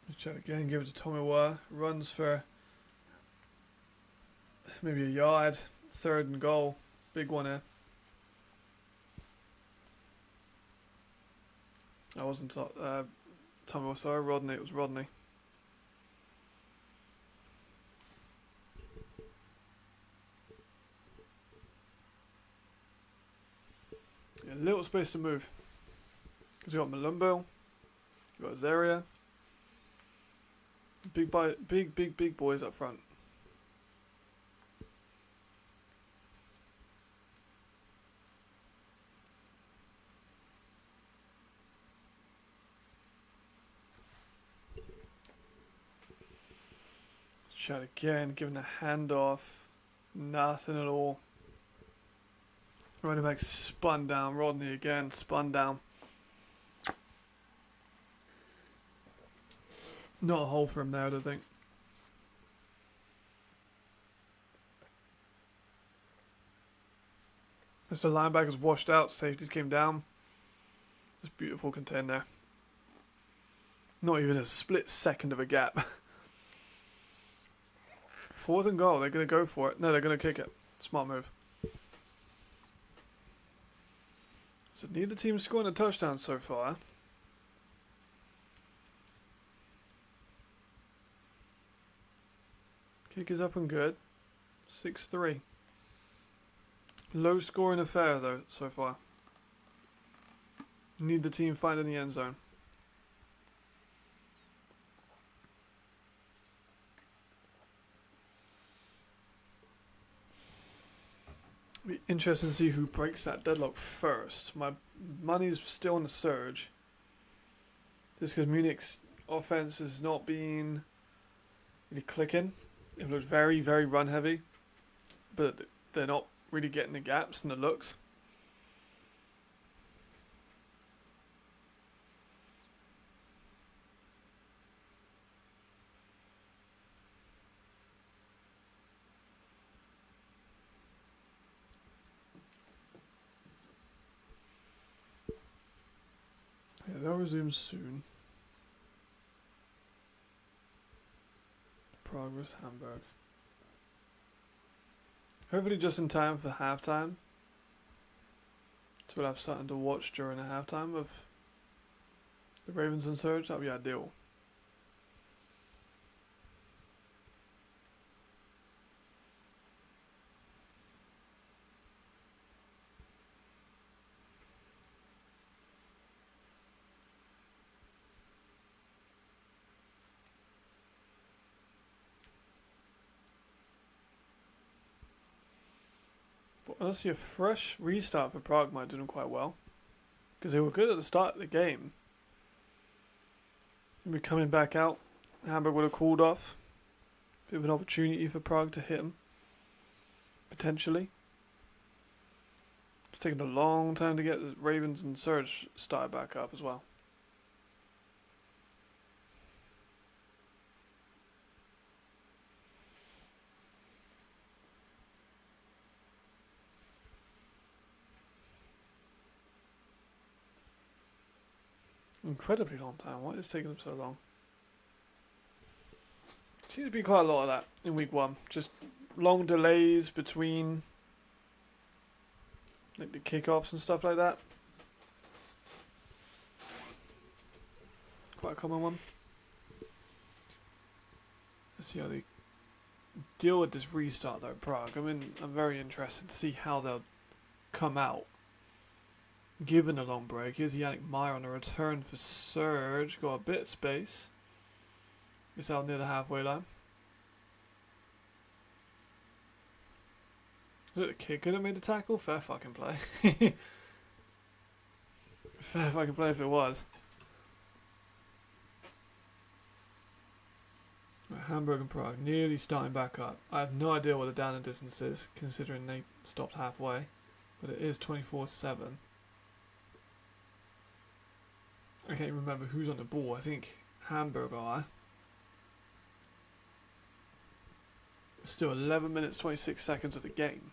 Let's try it again. Give it to Tomiwa. Runs for maybe a yard. 3rd and goal. Big one here. I wasn't Tomiwa, sorry, Rodney. It was Rodney. A little space to move. Because you got Malumbo, you got Azaria. Big boys up front. Shot again, giving a handoff. Nothing at all. Running back spun down. Rodney again, spun down. Not a hole for him there, I don't think. As the linebackers washed out, safeties came down. Just beautiful contain there. Not even a split second of a gap. 4th and goal, they're going to go for it. No, they're going to kick it. Smart move. So neither team scoring a touchdown so far. Kick is up and good. 6-3. Low scoring affair though so far. Neither team finding the end zone. Be interesting to see who breaks that deadlock first. My money's still on the Surge. Just because Munich's offense has not been really clicking. It looks very, very run heavy. But they're not really getting the gaps and the looks. Yeah, they'll resume soon. Prague vs Hamburg. Hopefully just in time for halftime. So we'll have something to watch during the halftime of the Ravens and Surge. That would be ideal. Honestly, a fresh restart for Prague might do them quite well. Because they were good at the start of the game. Maybe coming back out, Hamburg would have cooled off. Bit of an opportunity for Prague to hit them. Potentially. It's taken a long time to get the Ravens and Surge started back up as well. Incredibly long time. Why is it taking them so long? Seems to be quite a lot of that in week 1. Just long delays between like the kickoffs and stuff like that. Quite a common one. Let's see how they deal with this restart though, Prague. I'm very interested to see how they'll come out given the long break. Here's Yannick Meyer on a return for Surge. Got a bit of space. It's out near the halfway line. Is it the kicker that made the tackle? Fair fucking play. Fair fucking play if it was. Hamburg and Prague nearly starting back up. I have no idea what the down and distance is, considering they stopped halfway. But it is 24-7. I can't remember who's on the ball. I think Hamburg are. Still 11 minutes 26 seconds of the game.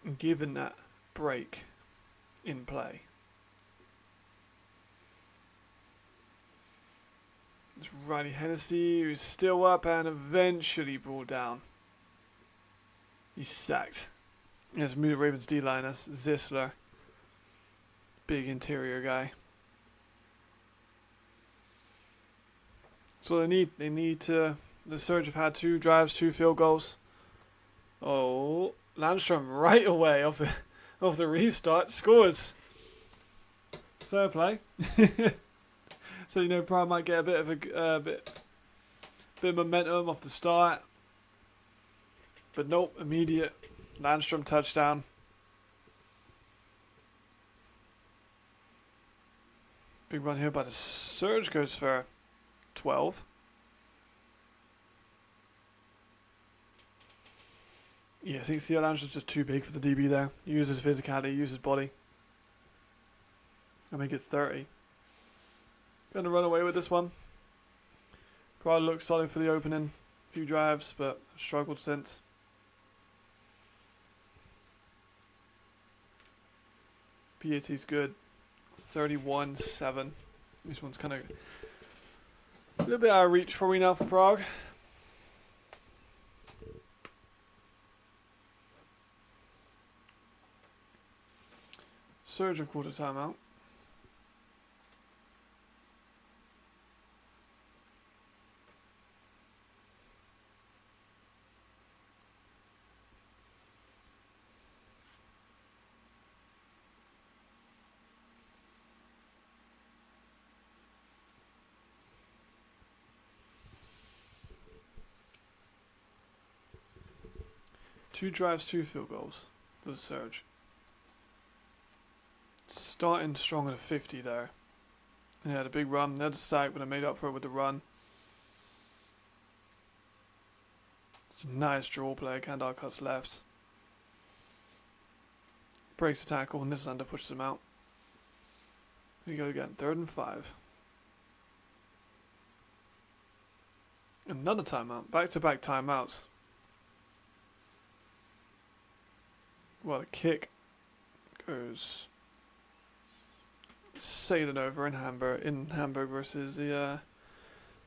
And given that break in play, it's Riley Hennessy who's still up and eventually brought down. He's sacked. Yes, Munich Ravens D-line, that's Zisler. Big interior guy. So they need to. The Surge have had 2 drives, 2 field goals. Oh, Landstrom right away off the restart scores. Fair play. So Prague might get a bit of a bit of momentum off the start, but nope, immediate Landstrom touchdown. Big run here by the Surge, goes for 12. Yeah, I think Theo Landstrom's just too big for the DB there. He uses physicality, uses body. I'll make it 30. Gonna run away with this one. Probably looked solid for the opening few drives, but struggled since. PAT's good. 31-7. This one's kind of a little bit out of reach probably now for Prague. Surge of quarter timeout. Two drives, 2 field goals for the Surge. Starting strong at a 50 there. They had a big run. They had a sack, but they made up for it with the run. It's a nice draw play. Kandar cuts left. Breaks the tackle, and Nislander pushes him out. Here we go again. 3rd and 5. Another timeout. Back-to-back timeouts. Well, the kick goes sailing over in Hamburg versus the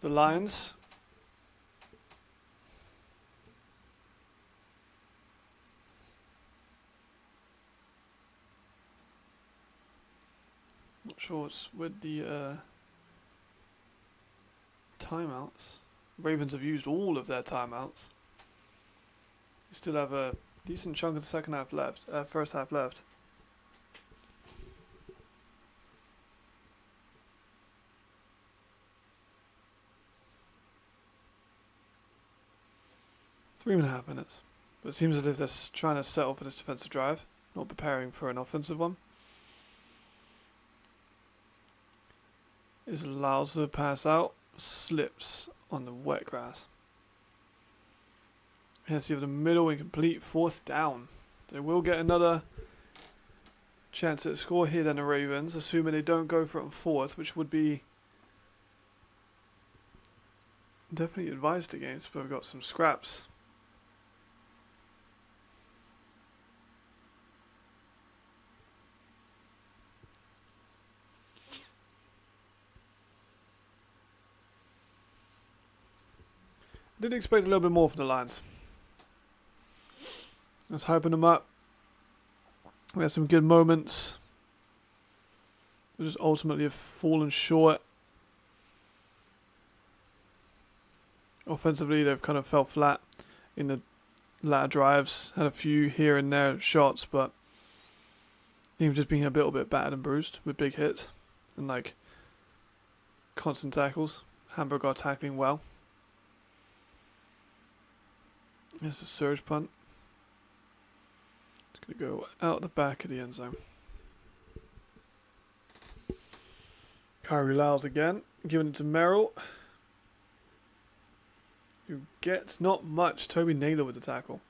Lions. Not sure what's with the timeouts. Ravens have used all of their timeouts. We still have a decent chunk of the second half left. First half left. Three and a half minutes. But it seems as if they're trying to settle for this defensive drive, not preparing for an offensive one. Is allows the pass out, slips on the wet grass. Here's the middle incomplete, 4th down. They will get another chance at a score here than the Ravens, assuming they don't go for it on 4th, which would be definitely advised against, but we've got some scraps. Did expect a little bit more from the Lions. Let's hyping them up. We had some good moments. They just ultimately have fallen short. Offensively, they've kind of fell flat in the latter drives. Had a few here and there shots, but even just being a little bit battered and bruised with big hits and like constant tackles. Hamburg are tackling well. Here's a surge punt. It's going to go out the back of the end zone. Kyrie Lyles again, giving it to Merrill, who gets not much. Toby Naylor with the tackle.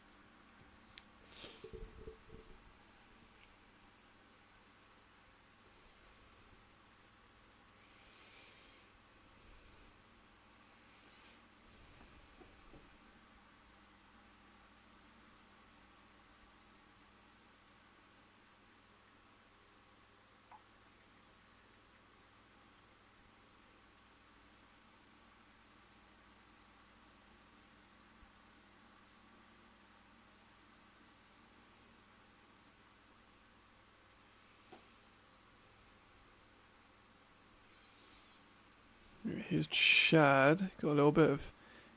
Here's Chad. Got a little bit of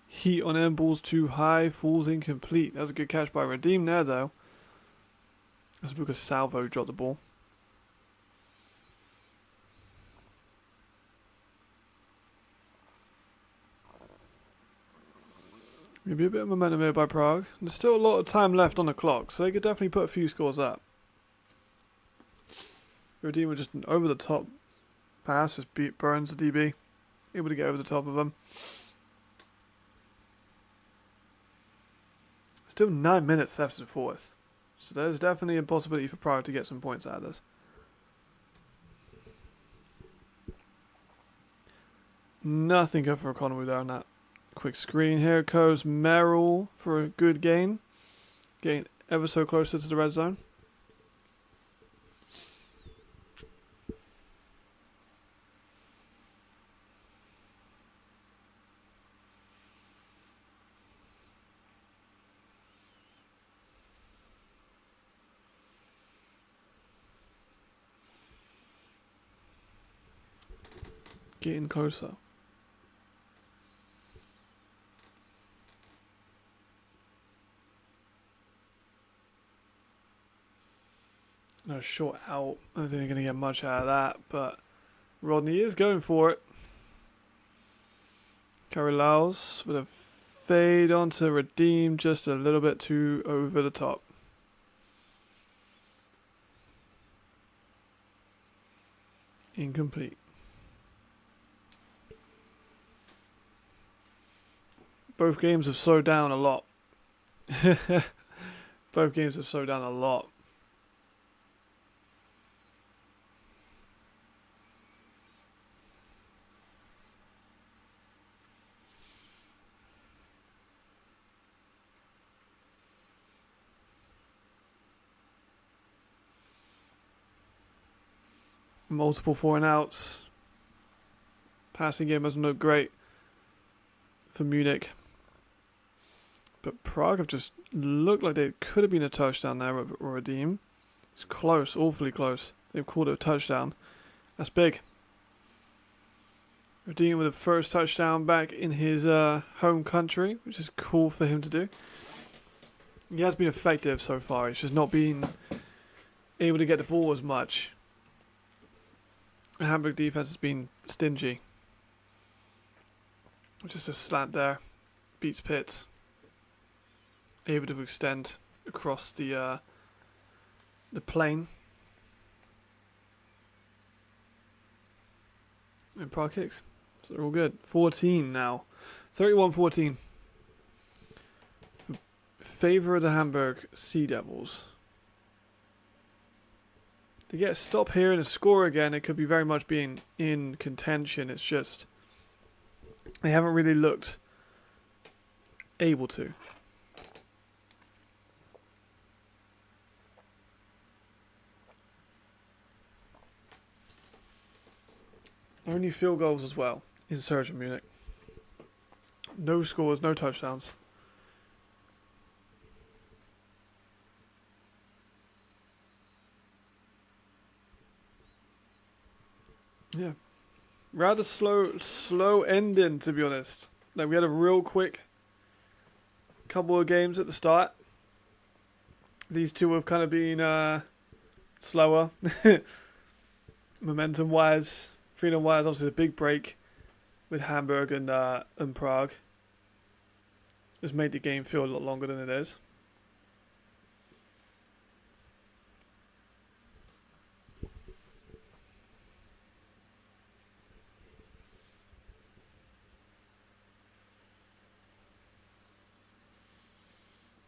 heat on him. Ball's too high. Falls incomplete. That was a good catch by Redeem there, though. As Lucas Salvo dropped the ball. Maybe a bit of momentum here by Prague. There's still a lot of time left on the clock, so they could definitely put a few scores up. Redeem with just an over-the-top pass. Just beat Burns, the DB. Able to get over the top of him. Still 9 minutes left in the 4th. So there's definitely a possibility for Prague to get some points out of this. Nothing good for Economy there on that quick screen. Here goes Merrill for a good gain. Getting ever so closer to the red zone. Getting closer. No short out. I don't think they're going to get much out of that, but Rodney is going for it. Kyrie Lyles with a fade onto Redeem, just a little bit too over the top. Incomplete. Both games have slowed down a lot. Both games have slowed down a lot. Multiple 4-and-outs. Passing game doesn't look great for Munich. But Prague have just looked like they could have been a touchdown there with Redeem. It's close, awfully close. They've called it a touchdown. That's big. Redeem with the first touchdown back in his home country, which is cool for him to do. He has been effective so far. He's just not been able to get the ball as much. The Hamburg defense has been stingy. Just a slant there. Beats Pitts. able to extend across the plane. And Prague kicks. So they're all good. 14 now. 31-14. Favor of the Hamburg Sea Devils. To get a stop here and a score again, it could be very much being in contention. It's just they haven't really looked able to. Only field goals as well in Surge of Munich. No scores, no touchdowns. Yeah. Rather slow ending, to be honest. Like, we had a real quick couple of games at the start. These two have kind of been slower. Momentum-wise, feeling-wise, obviously the big break with Hamburg and Prague has made the game feel a lot longer than it is.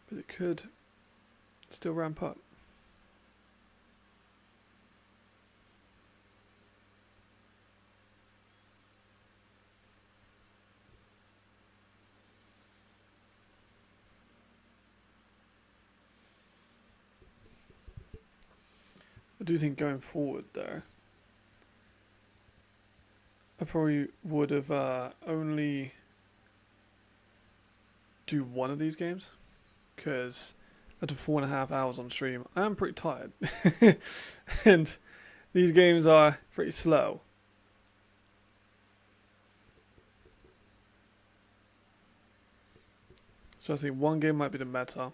But it could still ramp up. I do think going forward there, I probably would have only do one of these games. Because after 4.5 hours on stream, I am pretty tired. And these games are pretty slow. So I think one game might be the meta.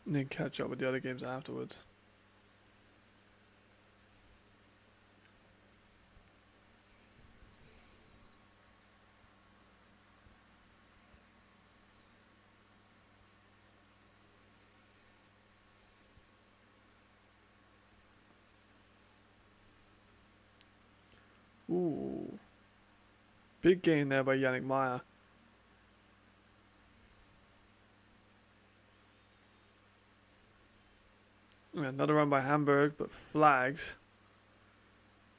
And then catch up with the other games afterwards. Ooh. Big game there by Yannick Meyer. Another run by Hamburg, but flags.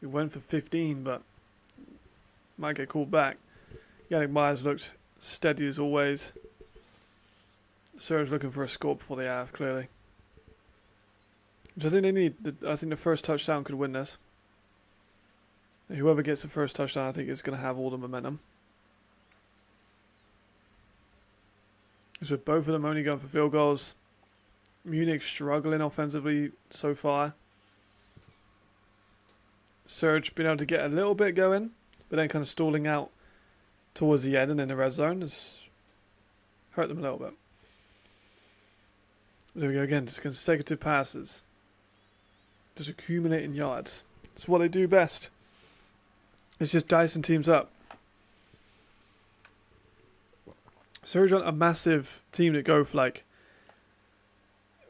We went for 15, but might get called back. Yannick Meyer's looked steady as always. Serge's looking for a score before they have, clearly. Which I think they need. I think the first touchdown could win this. Whoever gets the first touchdown, I think, is going to have all the momentum. Because with both of them only going for field goals, Munich struggling offensively so far. Surge been able to get a little bit going, but then kind of stalling out towards the end and in the red zone has hurt them a little bit. There we go again, just consecutive passes. Just accumulating yards. It's what they do best. It's just dicing teams up. Surge aren't a massive team that go for like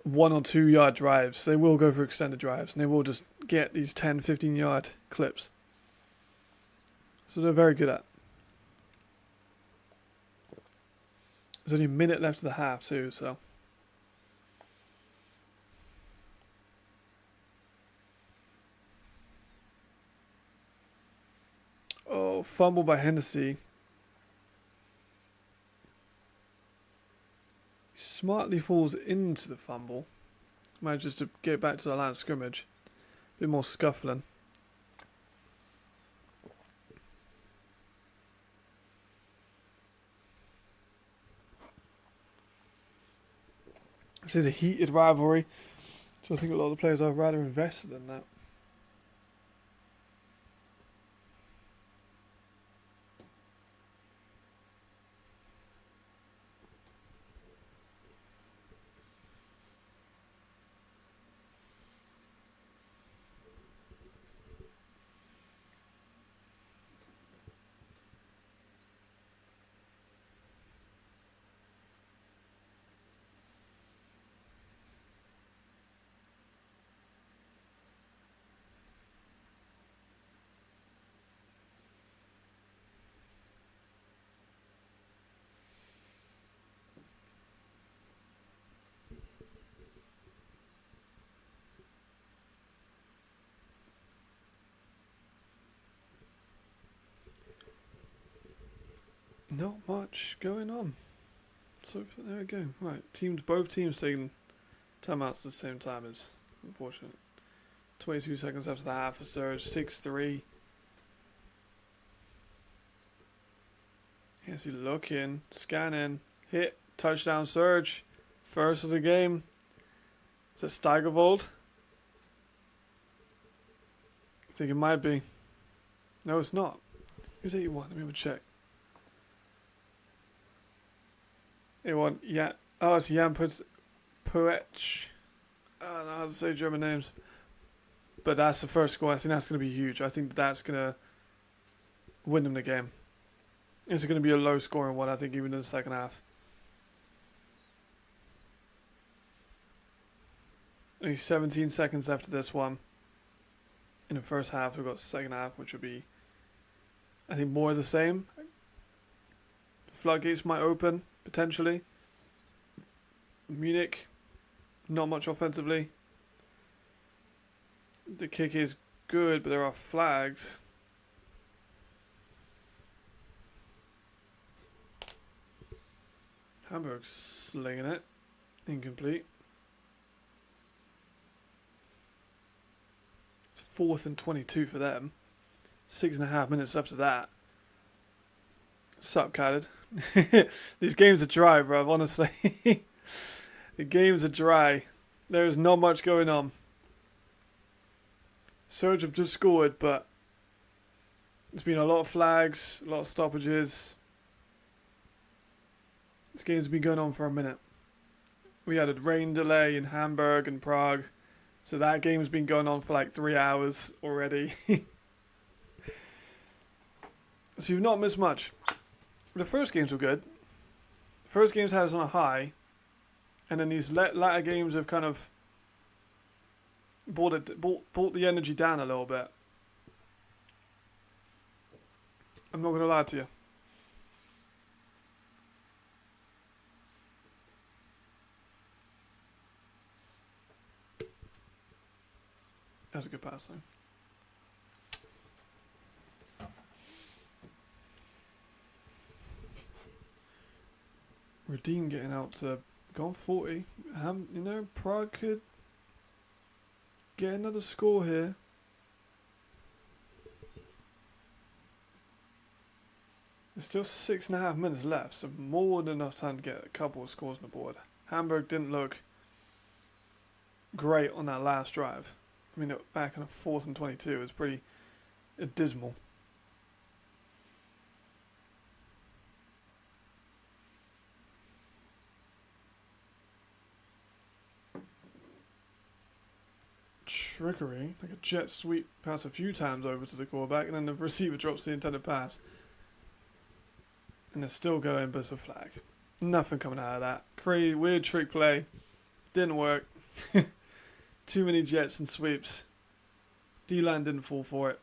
1 or 2 yard drives. They will go for extended drives and they will just get these 10-15 yard clips. So they're very good at. There's only a minute left of the half too, so. Oh, fumble by Hennessy. Smartly falls into the fumble. Manages to get back to the line of scrimmage. A bit more scuffling. This is a heated rivalry, so I think a lot of the players are rather invested in that. not much going on. So there we go. Right, both teams taking timeouts at the same time is unfortunate. 22 seconds after the half, a surge, 6-3. Here's he looking, scanning, hit, touchdown, surge. First of the game. Is it Steigerwald? I think it might be. No, it's not. Who's 81? Let me have a check. 81, yeah. Oh, it's Jan Poech. I don't know how to say German names. But that's the first score. I think that's going to be huge. I think that's going to win them the game. It's going to be a low scoring one, I think, even in the second half. Only 17 seconds after this one. In the first half, we've got the second half, which would be, I think, more of the same. Floodgates might open, potentially. Munich, not much offensively. The kick is good, but there are flags. Hamburg slinging it. Incomplete. It's 4th and 22 for them. 6.5 minutes after that. Sup, Khaled. These games are dry, bruv, honestly. The games are dry. There is not much going on. Surge have just scored, but there's been a lot of flags, a lot of stoppages. This game's been going on for a minute. We had a rain delay in Hamburg and Prague, so that game's been going on for like 3 hours already. So you've not missed much. The first games were good. The first games had us on a high, and then these latter games have kind of brought the energy down a little bit. I'm not going to lie to you. That's a good pass, though. Rhein getting out to go on 40. Prague could get another score here. There's still 6.5 minutes left, so more than enough time to get a couple of scores on the board. Hamburg didn't look great on that last drive. I mean, back on a 4th and 22 was pretty dismal. Trickery, like a jet sweep pass a few times over to the quarterback, and then the receiver drops the intended pass. And they're still going, but it's a flag. Nothing coming out of that. Crazy, weird trick play. Didn't work. Too many jets and sweeps. D-line didn't fall for it.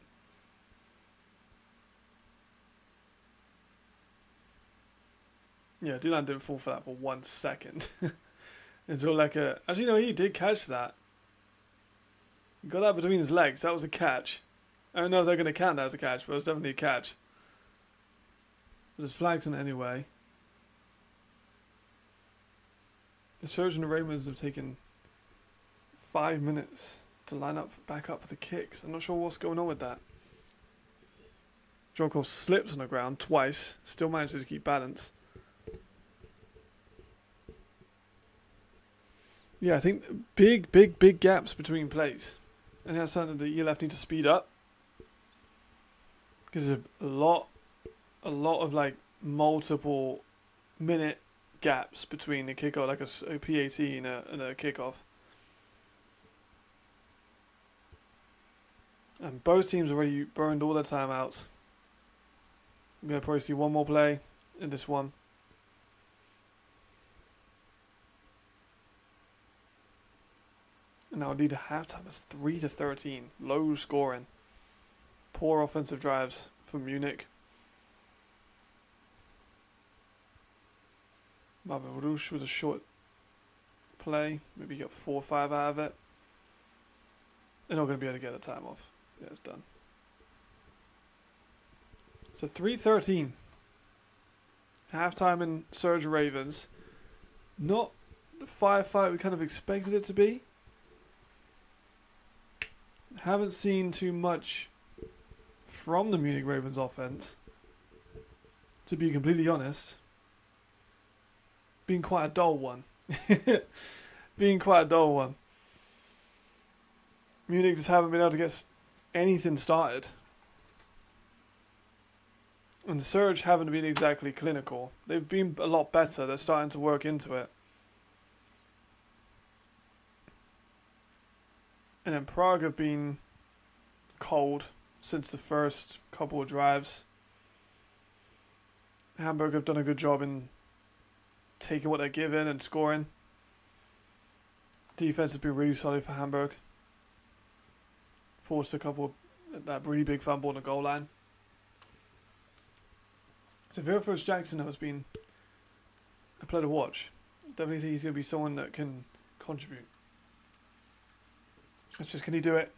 Yeah, D-line didn't fall for that for 1 second. Until like a... Actually, no, he did catch that. He got that between his legs. That was a catch. I don't know if they're going to count that as a catch, but it was definitely a catch. But there's flags in it anyway. The Trojan and Raymond's have taken 5 minutes to line up back up for the kicks. I'm not sure what's going on with that. John Cole slips on the ground twice, still manages to keep balance. Yeah, I think big gaps between plays. And that's something that ELF need to speed up. Because there's a lot of like multiple minute gaps between the kickoff, like a PAT and a kickoff. And both teams already burned all their timeouts. We're going to probably see one more play in this one. And now lead at halftime is 3-13. Low scoring. Poor offensive drives from Munich. Marvin Rouge was a short play. Maybe you got 4 or 5 out of it. They're not going to be able to get a time off. Yeah, it's done. So 3-13. Halftime in Surge Ravens. Not the firefight we kind of expected it to be. Haven't seen too much from the Munich Ravens offense, to be completely honest. Been quite a dull one. Munich just haven't been able to get anything started. And the Surge haven't been exactly clinical. They've been a lot better. They're starting to work into it. And then Prague have been cold since the first couple of drives. Hamburg have done a good job in taking what they're given and scoring. Defense has been really solid for Hamburg. Forced a couple of that really big fumble on the goal line. So Wilfried Jackson has been a player to watch. Definitely think he's going to be someone that can contribute. It's just, can he do it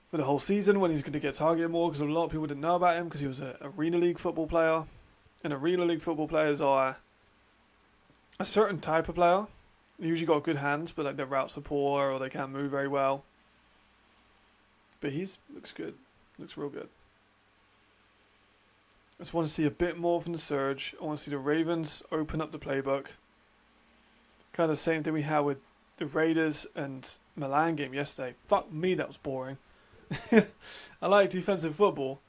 for the whole season when he's going to get targeted more? Because a lot of people didn't know about him because he was an Arena League football player. And Arena League football players are a certain type of player. They usually got good hands, but like their routes are poor or they can't move very well. But looks good. Looks real good. I just want to see a bit more from the Surge. I want to see the Ravens open up the playbook. Kind of the same thing we had with the Raiders and Milan game yesterday. Fuck me, that was boring. I like defensive football,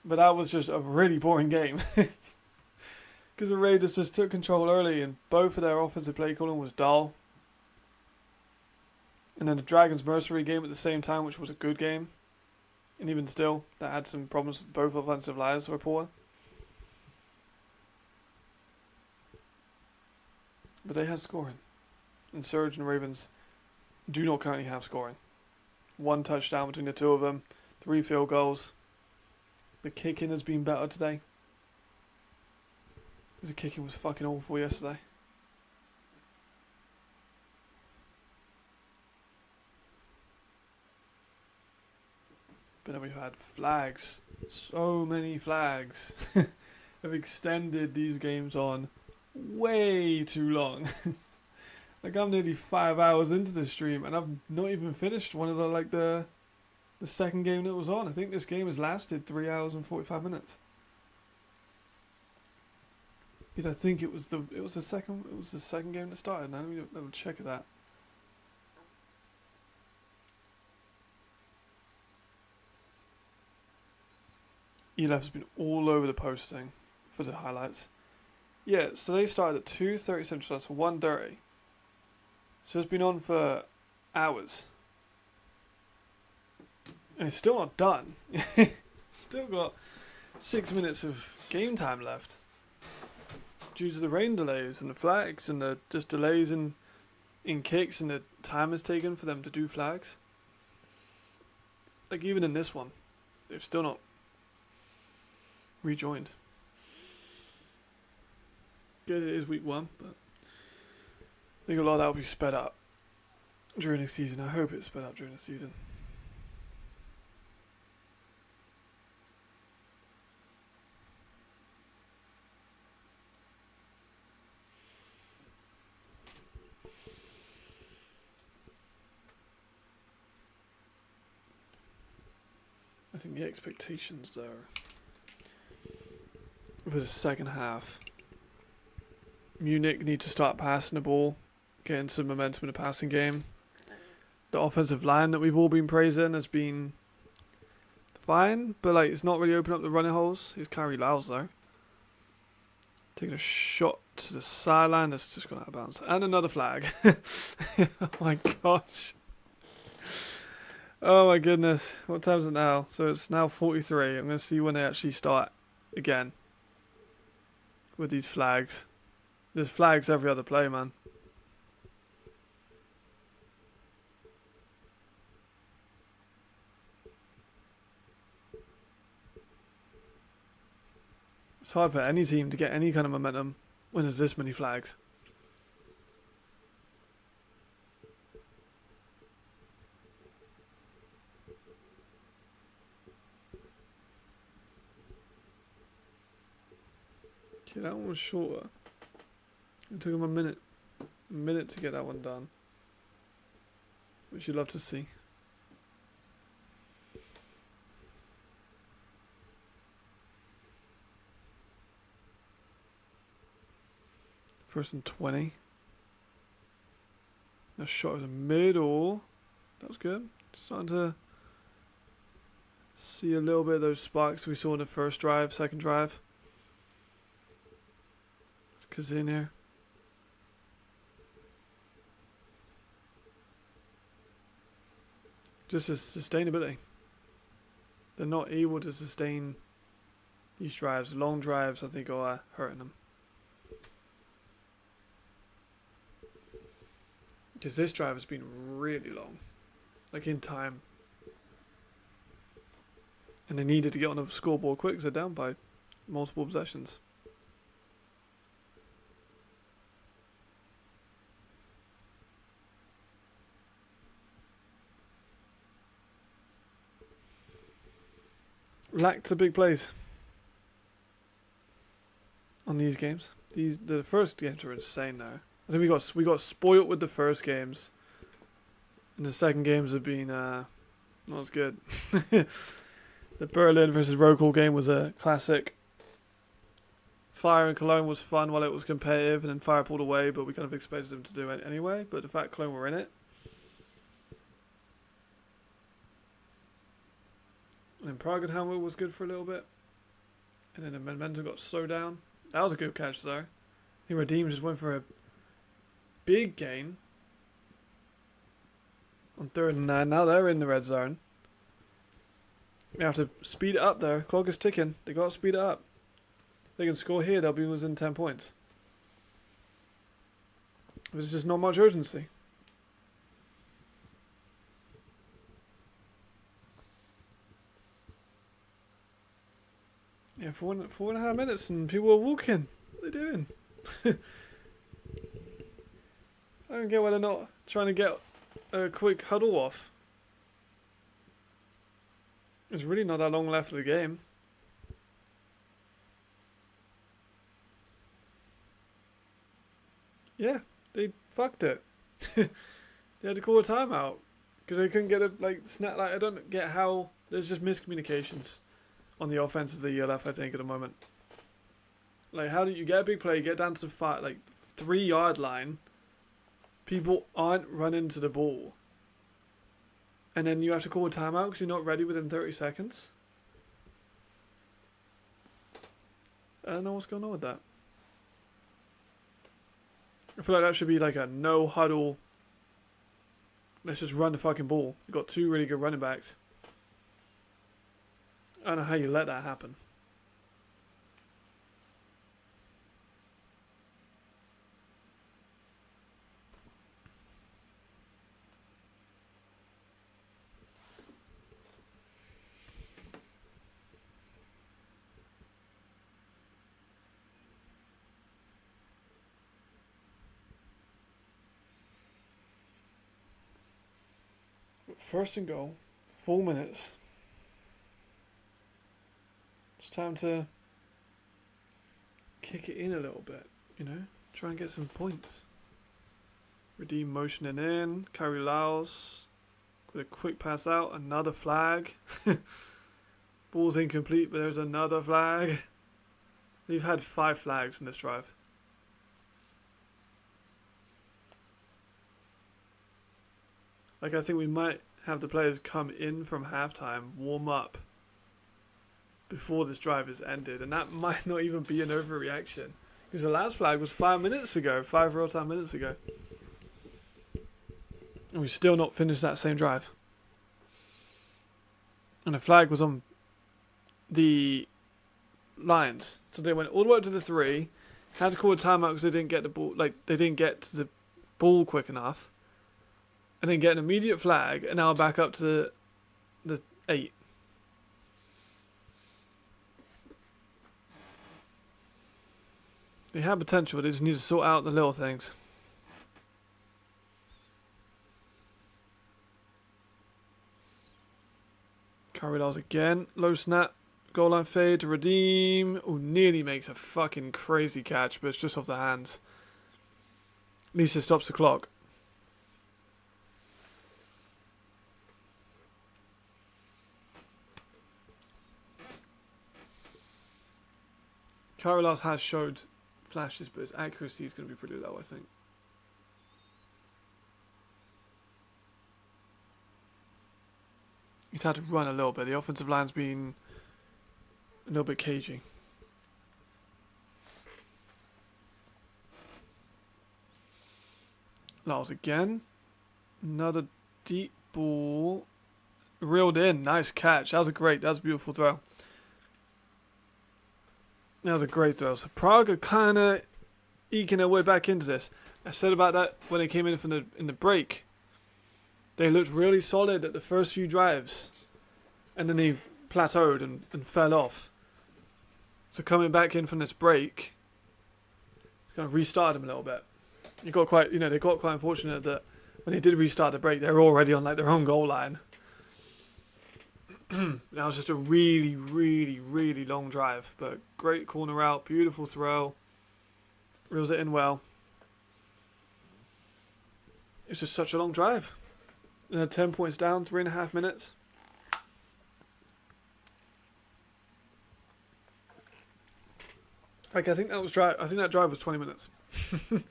but that was just a really boring game. Because the Raiders just took control early and both of their offensive play calling was dull. And then the Dragons Mercenary game at the same time, which was a good game. And even still, that had some problems with both offensive lines were poor. But they had scoring. And Surge and Ravens do not currently have scoring. 1 touchdown between the two of them. 3 field goals. The kicking has been better today. The kicking was fucking awful yesterday. But then we've had flags. So many flags. Have extended these games on way too long. Like I'm nearly 5 hours into the stream and I've not even finished one of the second game that was on. I think this game has lasted 3 hours and 45 minutes. Because I think it was the second game that started. Now let me check that. ELF's been all over the posting for the highlights. Yeah, so they started at 2:30 Central, that's 1:30. So it's been on for hours. And it's still not done. Still got 6 minutes of game time left. Due to the rain delays and the flags and the just delays in kicks and the time it's taken for them to do flags. Like even in this one, they've still not rejoined. Good, it is week 1, but I think a lot of that will be sped up during the season. I hope it's sped up during the season. I think the expectations there for the second half, Munich need to start passing the ball, getting some momentum in the passing game. The offensive line that we've all been praising has been fine, but like it's not really opening up the running holes. Here's Kyrie Lyles though. Taking a shot to the sideline, that's just gone out of bounds. And another flag. Oh my gosh. Oh my goodness. What time is it now? So it's now 43. I'm going to see when they actually start again with these flags. There's flags every other play, man. It's hard for any team to get any kind of momentum when there's this many flags. Okay, that one was shorter. It took him a minute to get that one done. Which you'd love to see. First and 20. That shot was a middle. That was good. Starting to see a little bit of those sparks we saw in the first drive, second drive. It's Kazin here. Just as sustainability. They're not able to sustain these drives. Long drives, I think, are hurting them. Because this drive has been really long. Like in time. And they needed to get on the scoreboard quick because they're down by multiple possessions. Lacked the big plays on these games. The first games were insane though. I think we got spoilt with the first games, and the second games have been not as good. The Berlin versus Wroclaw game was a classic. Fire in Cologne was fun while it was competitive, and then Fire pulled away, but we kind of expected them to do it anyway. But the fact Cologne were in it. And then Prague and Hamburg was good for a little bit. And then the momentum got slowed down. That was a good catch though. I think Redeem just went for a big gain. On 3rd and 9. Now they're in the red zone. We have to speed it up though. Clock is ticking. They got to speed it up. If they can score here, they'll be within 10 points. There's just not much urgency. Yeah, 4.5 minutes and people are walking. What are they doing? I don't get why they're not trying to get a quick huddle off. There's really not that long left of the game. Yeah, they fucked it. They had to call a timeout because they couldn't get a snap. I don't get how there's just miscommunications on the offense of the ELF, I think, at the moment. How do you get a big play, get down to the 3-yard line, people aren't running to the ball, and then you have to call a timeout because you're not ready within 30 seconds? I don't know what's going on with that. I feel like that should be like a no huddle. Let's just run the fucking ball. You've got 2 really good running backs. I don't know how you let that happen. First and goal, 4 minutes. It's time to kick it in a little bit, try and get some points. Redeem motioning in, carry Laos, with a quick pass out, another flag. Ball's incomplete, but there's another flag. We've had 5 flags in this drive. I think we might have the players come in from halftime, warm up before this drive is ended, and that might not even be an overreaction because the last flag was 5 minutes ago, 5 real-time minutes ago, and we still not finished that same drive. And the flag was on the Lions, so they went all the way up to the 3, had to call a timeout because they didn't get the ball, they didn't get to the ball quick enough. And then get an immediate flag, and now back up to the 8. They have potential, they just need to sort out the little things. Carry Lars again, low snap, Goal line fade to redeem. Oh, nearly makes a fucking crazy catch, but it's just off the hands. At least it stops the clock. Karilas has showed flashes, but his accuracy is going to be pretty low, I think. He's had to run a little bit. The offensive line's been a little bit cagey. Lyles again. Another deep ball. Reeled in. Nice catch. That was a beautiful throw. That was a great throw. So Prague are kind of eking their way back into this. I said about that when they came in from in the break. They looked really solid at the first few drives. And then they plateaued and fell off. So coming back in from this break, it's going to restart them a little bit. They got quite unfortunate that when they did restart the break, they were already on like their own goal line. That was just a really, really, really long drive, but great corner route, beautiful throw, reels it in well. It's just such a long drive. 10 points down, 3.5 minutes. Like I think that drive was 20 minutes. Because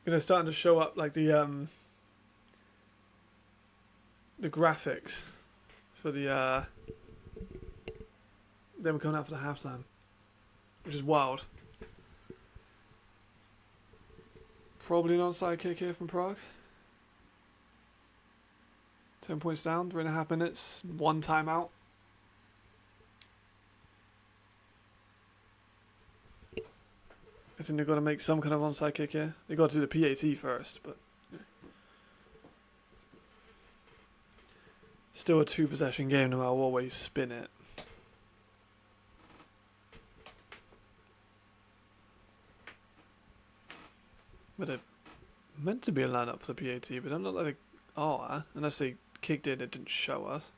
they're starting to show up like the graphics for the them coming out for the halftime, which is wild. Probably an onside kick here from Prague. 10 points down, 3.5 minutes, 1 timeout. I think they've got to make some kind of onside kick here. They've got to do the PAT first, but yeah. Still a 2-possession game no matter what way you spin it. But they're meant to be a line-up for the PAT, but I'm not like they are, unless they kicked it didn't show us.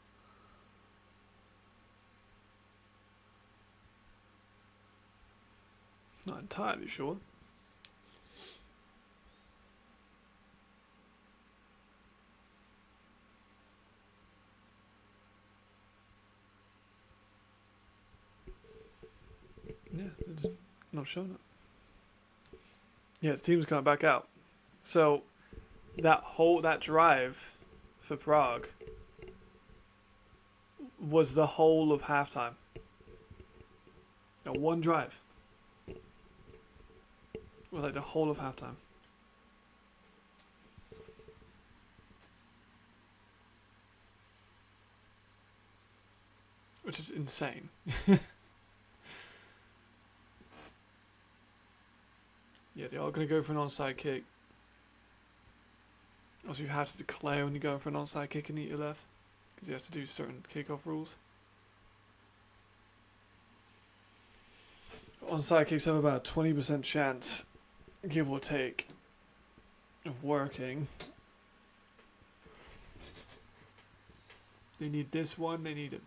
Not entirely sure. Yeah, they're just not showing it. Yeah, the team's coming back out. So that drive for Prague was the whole of halftime. Now, one drive was like the whole of halftime. Which is insane. Yeah, they are going to go for an onside kick. Also, you have to declare when you're going for an onside kick and eat your left. Because you have to do certain kickoff rules. Onside kicks have about a 20% chance, give or take, of working. They need this one. They need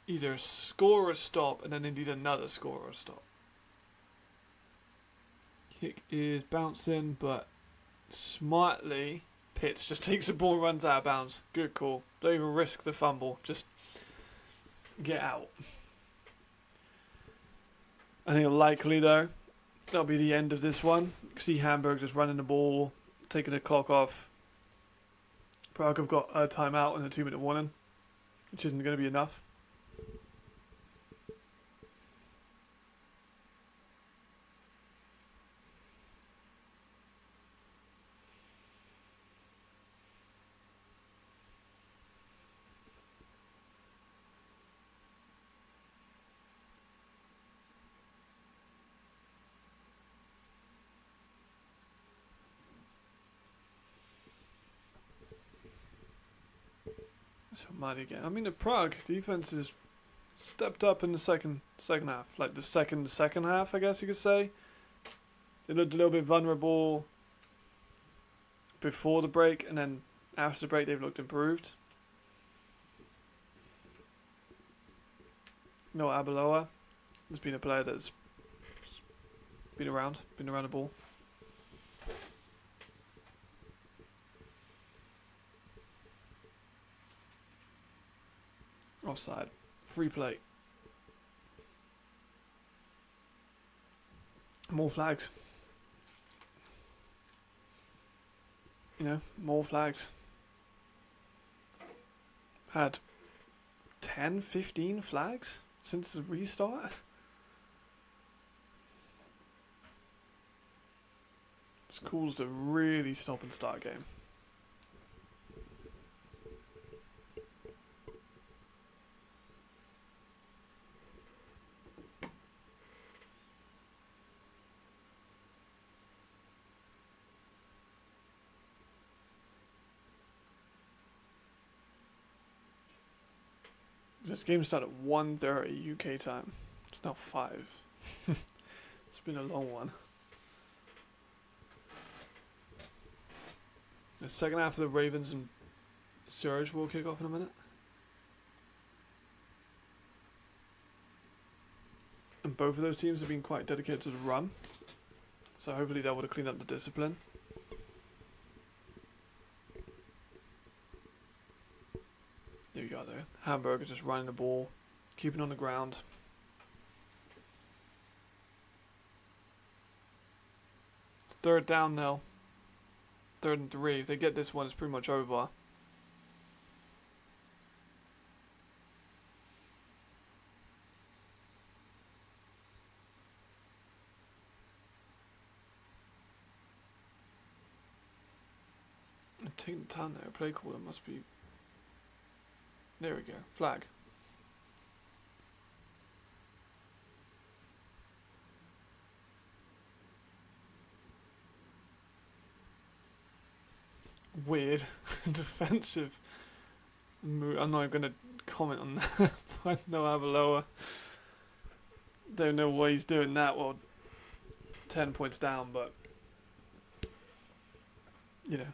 either a score or a stop, and then they need another score or a stop. Kick is bouncing, but smartly, Pitts just takes the ball and runs out of bounds. Good call. Don't even risk the fumble. Just get out. I think likely, though, that'll be the end of this one. See Hamburg just running the ball, taking the clock off. Prague have got a timeout and a 2-minute warning, which isn't going to be enough. So mad again. I mean, the Prague defense has stepped up in the second half, like the second half, I guess you could say. They looked a little bit vulnerable before the break, and then after the break, they've looked improved. No, Abeloa has been a player that's been around the ball. Offside. Free play. More flags. You know, more flags. Had 10, 15 flags since the restart. It's caused a really stop and start game. This game started at 1:30 UK time. It's now 5. It's been a long one. The second half of the Ravens and Surge will kick off in a minute. And both of those teams have been quite dedicated to the run. So hopefully they'll able to clean up the discipline. There you go there. Hamburg is just running the ball, keeping on the ground. Third down now. 3rd and 3. If they get this one, it's pretty much over. I'm taking the time there. Play caller must be. There we go. Flag. Weird defensive move. I'm not going to comment on that. I know Avaloa. Don't know why he's doing that. Well, 10 points down, but you know.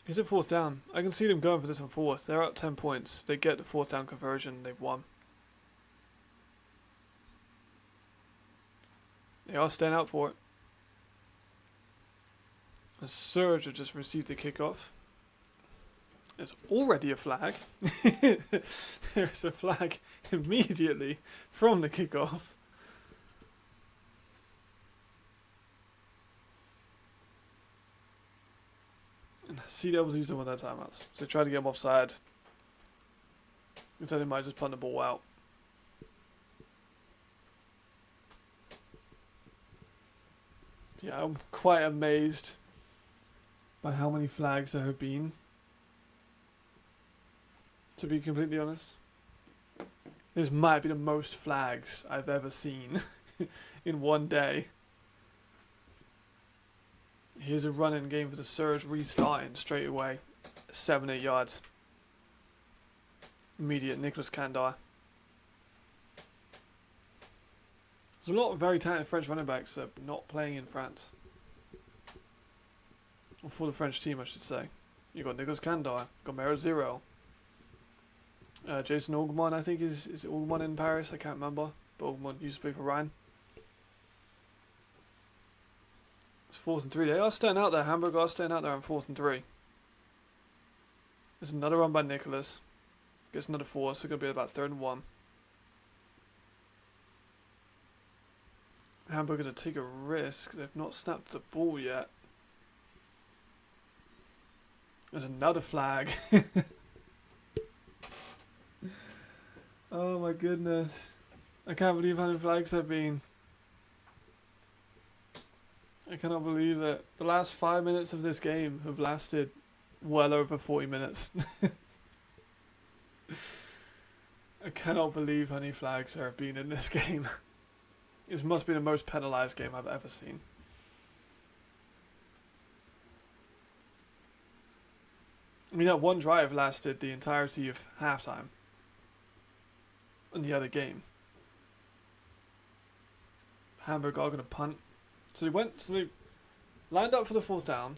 Is it 4th down? I can see them going for this on 4th. They're up 10 points. If they get the 4th down conversion, they've won. They are staying out for it. The Surge have just received the kickoff. There's already a flag. There's a flag immediately from the kickoff. And Sea Devils used them on their timeouts. So they tried to get them offside. Instead they might just punt the ball out. Yeah, I'm quite amazed by how many flags there have been. To be completely honest. This might be the most flags I've ever seen in one day. Here's a run-in game for the Surge restarting straight away. 7-8 yards. Immediate Nicholas Kandar. There's a lot of very talented French running backs that are not playing in France. Or for the French team, I should say. You've got Nicholas Kandar, got Mero Zero. Jason Augmont, I think, is Augmont in Paris? I can't remember. But Augmont used to play for Rhein. It's 4th and 3. They are staying out there. Hamburg are staying out there on 4th and 3. There's another run by Nicholas. Gets another 4, so it's going to be about 3rd and 1. Hamburg going to take a risk. They've not snapped the ball yet. There's another flag. Oh my goodness. I can't believe how many flags there have been. I cannot believe it. The last 5 minutes of this game have lasted well over 40 minutes. I cannot believe how many flags there have been in this game. This must be the most penalised game I've ever seen. I mean, that one drive lasted the entirety of halftime in the other game. Hamburg are going to punt. So they lined up for the fourth down,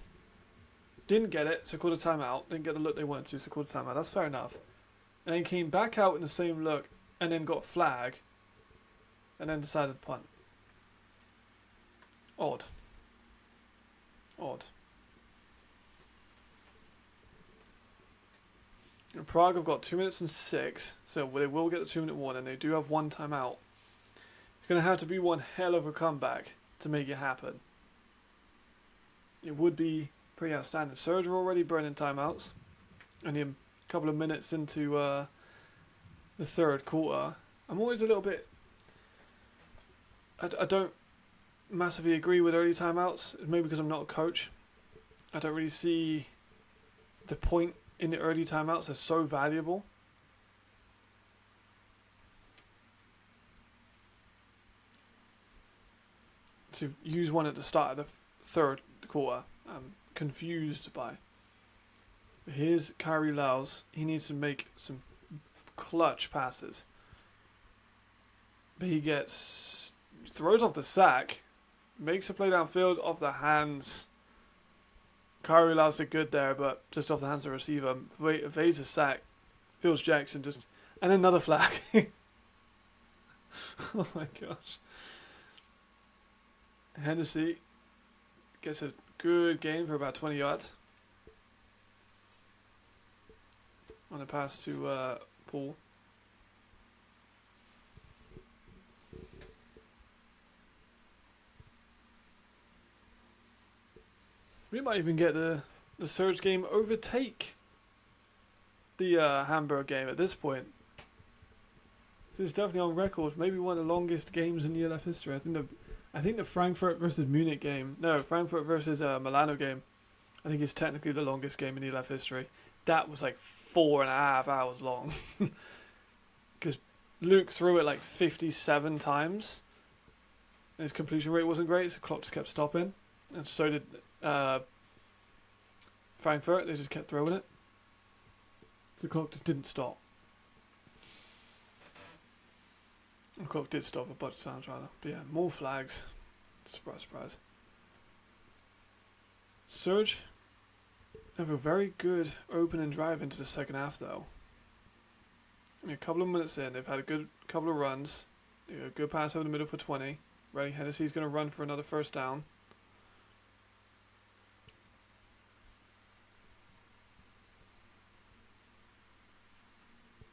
didn't get it, so called a timeout, didn't get the look they wanted to, so called a timeout. That's fair enough. And then came back out in the same look, and then got a flag, and then decided to punt. Odd. And Prague have got 2 minutes and 6, so they will get the 2 minute warning. They do have one timeout. It's going to have to be one hell of a comeback to make it happen. It would be pretty outstanding. Surge are already burning timeouts. Only a couple of minutes into the third quarter. I'm always a little bit... I don't massively agree with early timeouts. Maybe because I'm not a coach. I don't really see the point in the early timeouts. Are so valuable. To use one at the start of the third quarter, I'm confused by. But here's Kyrie Laus. He needs to make some clutch passes. But he throws off the sack, makes a play downfield off the hands. Kyrie Laus did good there, but just off the hands of the receiver. Evades a sack. Phils Jackson and another flag. Oh my gosh. Hennessy gets a good gain for about 20 yards. On a pass to Paul. We might even get the Surge game overtake the Hamburg game at this point. This is definitely on record. Maybe one of the longest games in ELF history. I think the Frankfurt versus Munich game. No, Frankfurt versus Milano game. I think is technically the longest game in ELF history. That was like 4.5 hours long. Because Luke threw it like 57 times. And his completion rate wasn't great, so the clock just kept stopping. And so did Frankfurt. They just kept throwing it. So the clock just didn't stop. The clock did stop a bunch of times rather. But yeah, more flags. Surprise, surprise. Surge have a very good opening drive into the second half though. A couple of minutes in, they've had a good couple of runs. They got a good pass over the middle for 20. Ready, Hennessy's going to run for another first down.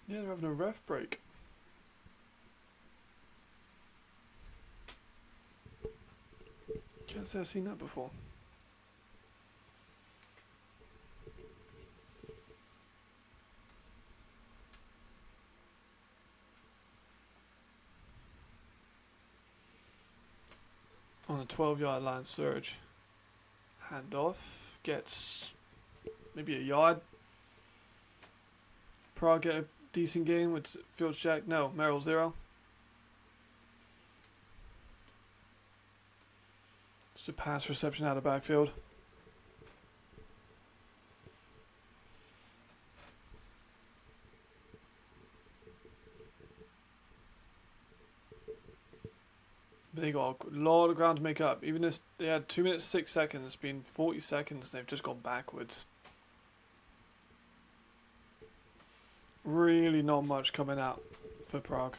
Yeah, they're having a ref break. Can't say I've seen that before. On a 12-yard line, Surge. Handoff. Gets maybe a yard. Prague get a decent game with Fields Jack. No, Merrill 0. Just a pass reception out of backfield. They got a lot of ground to make up. Even this, they had 2 minutes 6 seconds. It's been 40 seconds. And they've just gone backwards. Really not much coming out for Prague.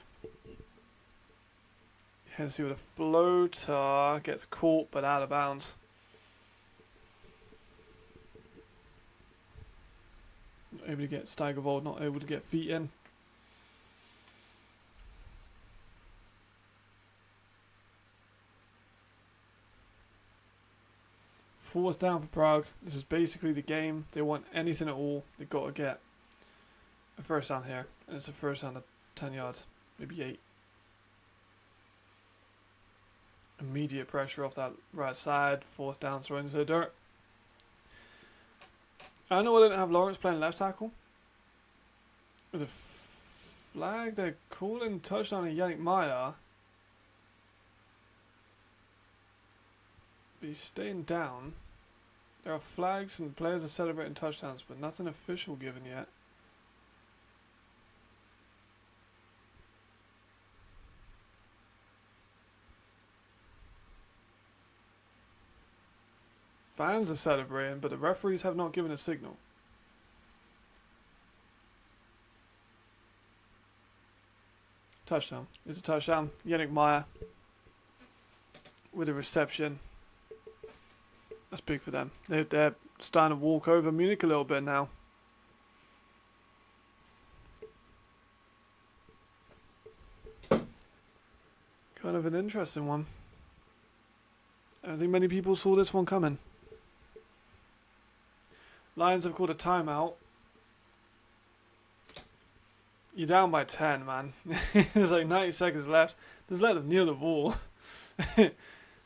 Hennessy with a floater. Gets caught but out of bounds. Not able to get Steigerwald. Not able to get feet in. Fourth down for Prague. This is basically the game. They want anything at all. They've got to get a first down here. And it's a first down at 10 yards. Maybe 8. Immediate pressure off that right side. Fourth down, thrown into the dirt. I know I didn't have Lawrence playing left tackle. There's a flag. They're calling touchdown on Yannick Meyer. But he's staying down. There are flags and players are celebrating touchdowns, but nothing official given yet. Fans are celebrating, but the referees have not given a signal. Touchdown. It's a touchdown. Yannick Meyer with a reception. That's big for them. They're starting to walk over Munich a little bit now. Kind of an interesting one. I don't think many people saw this one coming. Lions have called a timeout. You're down by 10, man. There's like 90 seconds left. Just let them kneel the ball. There's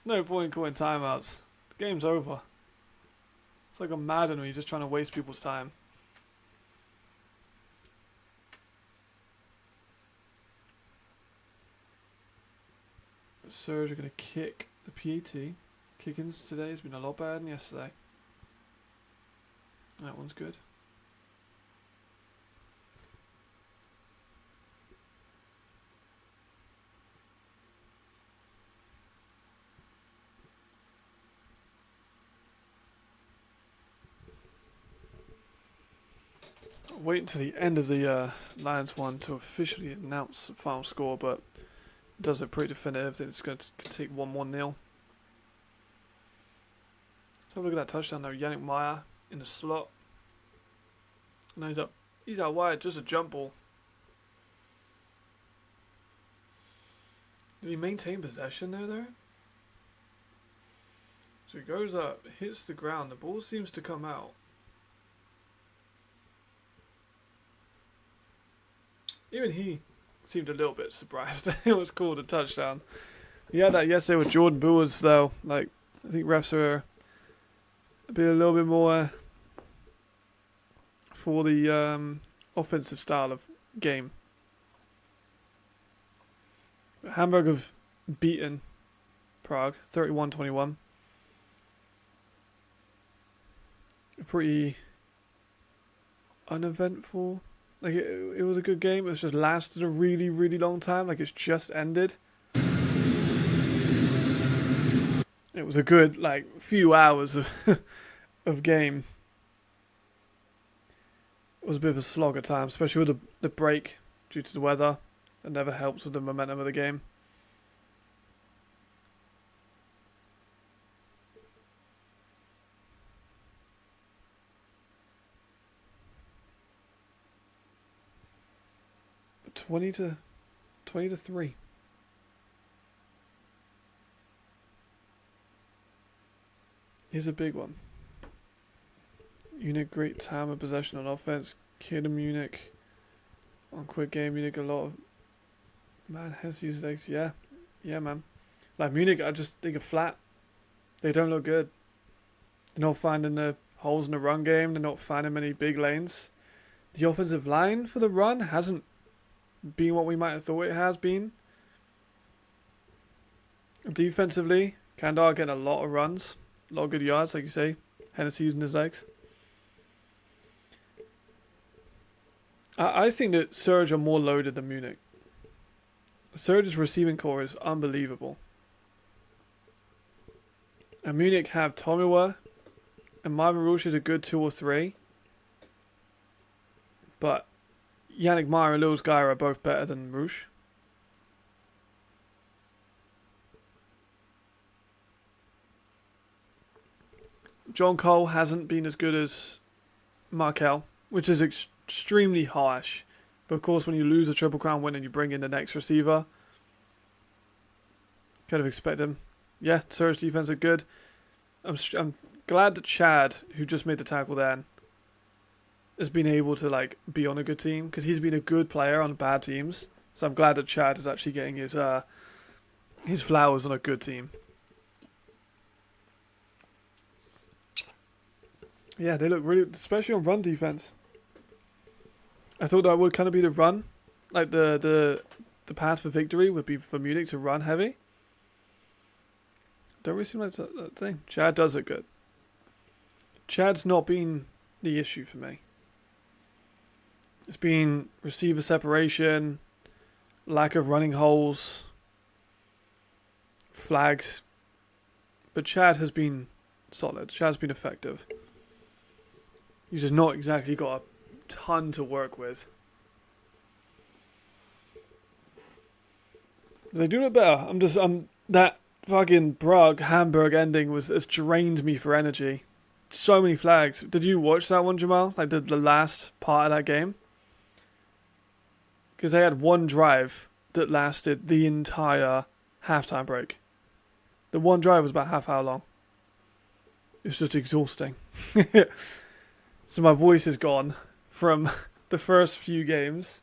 no point in calling timeouts. The game's over. It's like a Madden where you're just trying to waste people's time. But Surge are going to kick the PAT. Kickings today has been a lot better than yesterday. That one's good. Wait until the end of the Lions one to officially announce the final score, but it does look pretty definitive that it's going to take 1-1-0. Let's have a look at that touchdown though. Yannick Meyer in the slot. No, he's out wide, just a jump ball. Did he maintain possession there though? So he goes up, hits the ground, the ball seems to come out. Even he seemed a little bit surprised it was called a touchdown. He had that yesterday with Jordan Boers though. Like, I think refs are a little bit more for the offensive style of game. Hamburg have beaten Prague 31-21. Pretty uneventful. Like, it was a good game. It's just lasted a really, really long time. Like, it's just ended. It was a good, like, few hours of of game. It was a bit of a slog at times, especially with the break due to the weather. That never helps with the momentum of the game. But 20 to 3. Here's a big one. Munich, great time of possession on offense. Kid of Munich on quick game. Munich a lot of man has used legs. Yeah, man. Like Munich, I just think are flat. They don't look good. They're not finding the holes in the run game. They're not finding many big lanes. The offensive line for the run hasn't been what we might have thought it has been. Defensively, Kandar getting a lot of runs, a lot of good yards, like you say. Hennessy using his legs. I think that Surge are more loaded than Munich. Surge's receiving core is unbelievable. And Munich have Tomiwa and Marvin Rush is a good 2 or 3. But Yannick Meyer and Lils Geyer are both better than Rush. John Cole hasn't been as good as Markel, which is extremely harsh. But of course, when you lose a Triple Crown win and you bring in the next receiver, kind of expect him. Yeah, Surge defense are good. I'm glad that Chad, who just made the tackle then, has been able to like be on a good team because he's been a good player on bad teams. So I'm glad that Chad is actually getting his flowers on a good team. Yeah, they look really, especially on run defense. I thought that would kind of be the run, like the path for victory would be for Munich to run heavy. Don't really seem like that thing. Chad does it good. Chad's not been the issue for me. It's been receiver separation, lack of running holes, flags. But Chad has been solid. She has been effective. You've just not exactly got a ton to work with. They do it better. That fucking Prague Hamburg ending has drained me for energy. So many flags. Did you watch that one, Jamal? Like the last part of that game? Because they had one drive that lasted the entire halftime break. The one drive was about half hour long. It was just exhausting. So my voice is gone from the first few games.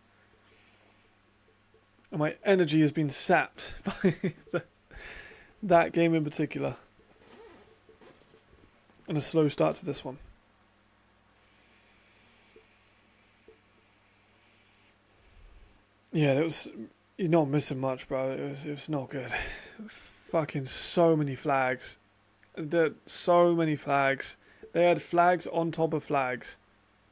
And my energy has been sapped by that game in particular. And a slow start to this one. Yeah, you're not missing much, bro. It was not good. Fucking so many flags. So many flags. They had flags on top of flags.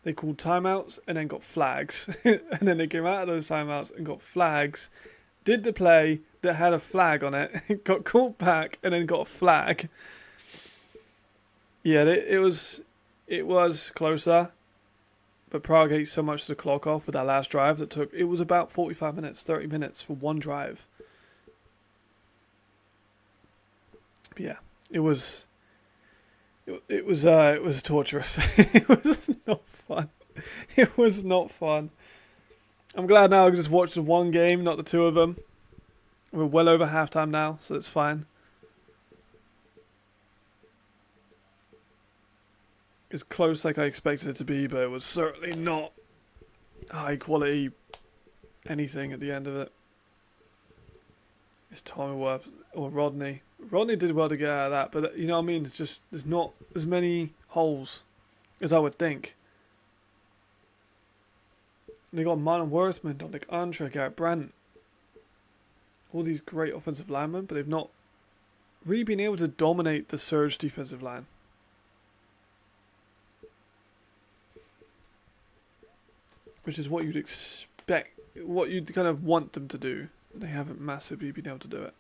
They called timeouts and then got flags. And then they came out of those timeouts and got flags. Did the play that had a flag on it. Got called back and then got a flag. Yeah, it was closer. But Prague ate so much of the clock off with that last drive that it was about 45 minutes, 30 minutes for one drive. But yeah, it was torturous. It was not fun. It was not fun. I'm glad now I can just watch the one game, not the two of them. We're well over halftime now, so it's fine. It's close like I expected it to be, but it was certainly not high quality anything at the end of it. It's Tommy Worth or Rodney. Rodney did well to get out of that, but you know what I mean? It's just, there's not as many holes as I would think. And they got Martin Worthman, Dominic Antra, Garrett Brandt. All these great offensive linemen, but they've not really been able to dominate the Surge defensive line. Which is what you'd expect, what you'd kind of want them to do. They haven't massively been able to do it.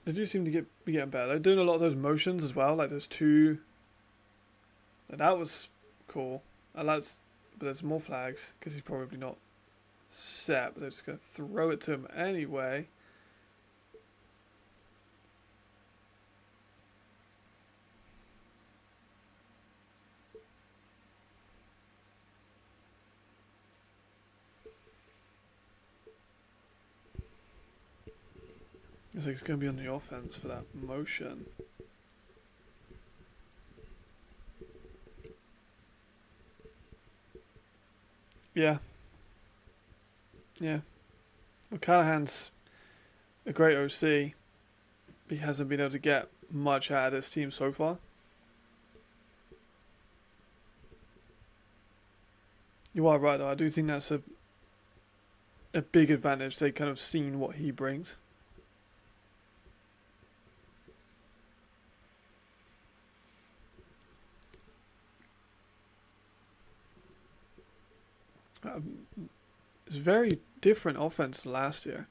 They do seem to be getting better. They're doing a lot of those motions as well, like those two. And that was cool. But there's more flags because he's probably not set, but they're just going to throw it to him anyway. Looks like it's going to be on the offense for that motion. Yeah. Yeah. Well, Callahan's a great OC, but he hasn't been able to get much out of this team so far. You are right, though. I do think that's a big advantage. They kind of seen what he brings. It's very different offense than last year.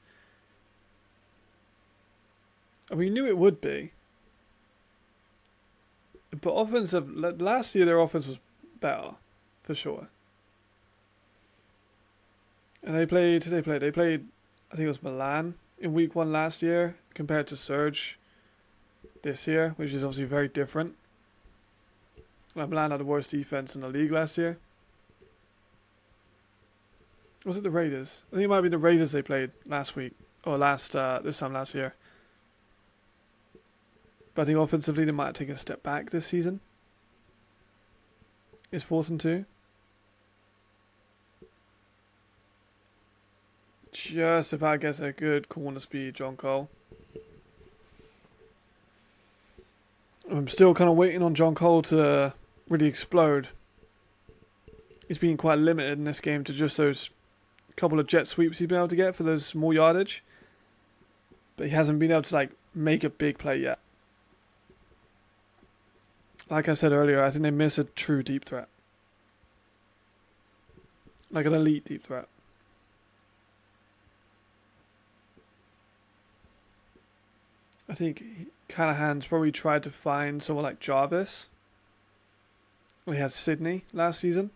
And we knew it would be. But last year their offense was better, for sure. And they played, I think it was Milan in week 1 last year, compared to Surge this year, which is obviously very different. Like Milan had the worst defense in the league last year. Was it the Raiders? I think it might be the Raiders they played last week. Or this time last year. But I think offensively they might take a step back this season. It's 4th and 2. Just about gets a good corner speed, John Cole. I'm still kind of waiting on John Cole to really explode. He's been quite limited in this game to just those couple of jet sweeps he's been able to get for those more yardage. But he hasn't been able to make a big play yet. Like I said earlier, I think they miss a true deep threat. Like an elite deep threat. I think Callahan's probably tried to find someone like Jarvis. We had Sydney last season.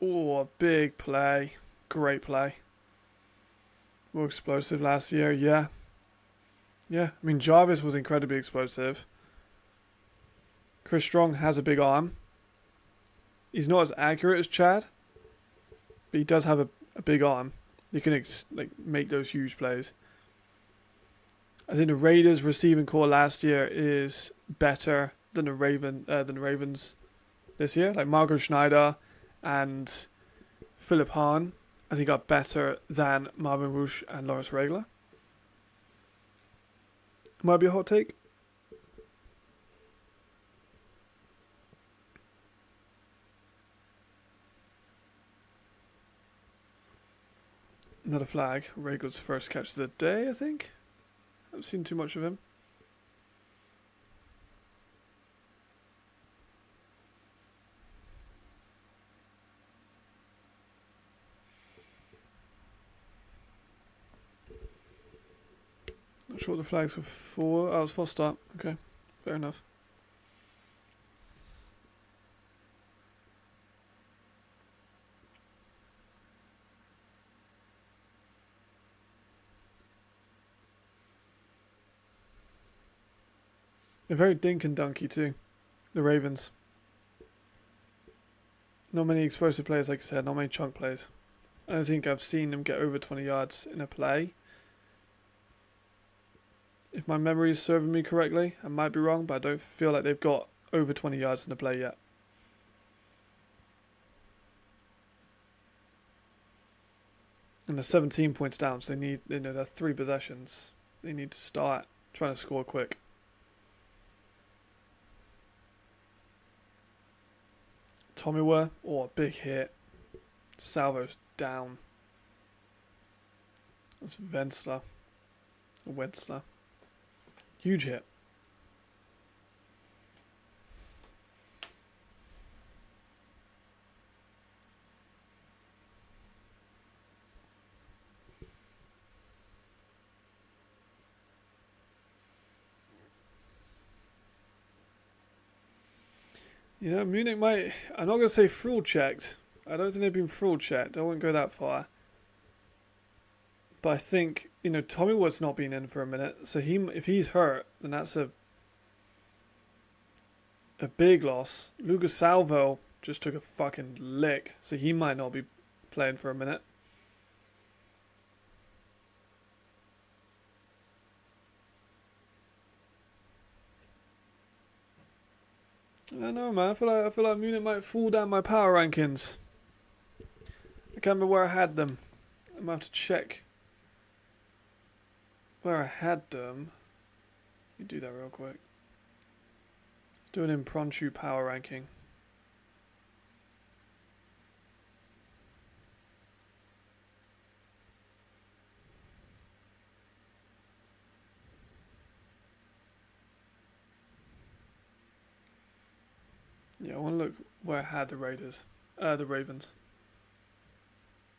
Oh, a big play. Great play. More explosive last year, yeah. Yeah, I mean, Jarvis was incredibly explosive. Chris Strong has a big arm. He's not as accurate as Chad, but he does have a big arm. He can make those huge plays. I think the Raiders' receiving core last year is better than the Ravens this year. Like Marco Schneider and Philip Hahn, I think, are better than Marvin Roush and Lawrence Regler. Might be a hot take. Another flag. Regler's first catch of the day, I think. I haven't seen too much of him. Not sure what the flags were for. Oh, it was false start. Okay, fair enough. They're very dink and dunky too, the Ravens. Not many explosive players, like I said, not many chunk plays. I don't think I've seen them get over 20 yards in a play. If my memory is serving me correctly, I might be wrong, but I don't feel like they've got over 20 yards in a play yet. And they're 17 points down, so they're 3 possessions. They need to start trying to score quick. Tomiwa, a big hit. Salvo's down. That's Wentzler. Huge hit. Yeah, Munich might... I'm not going to say fraud checked. I don't think they've been fraud checked. I won't go that far. But I think, Tommy Wood's not been in for a minute. So if he's hurt, then that's a big loss. Lucas Salvo just took a fucking lick. So he might not be playing for a minute. I don't know, man. I feel like Munich might fall down my power rankings. I can't remember where I had them. I'm going to have to check where I had them. You do that real quick. Let's do an impromptu power ranking. Yeah, I want to look where I had the Ravens.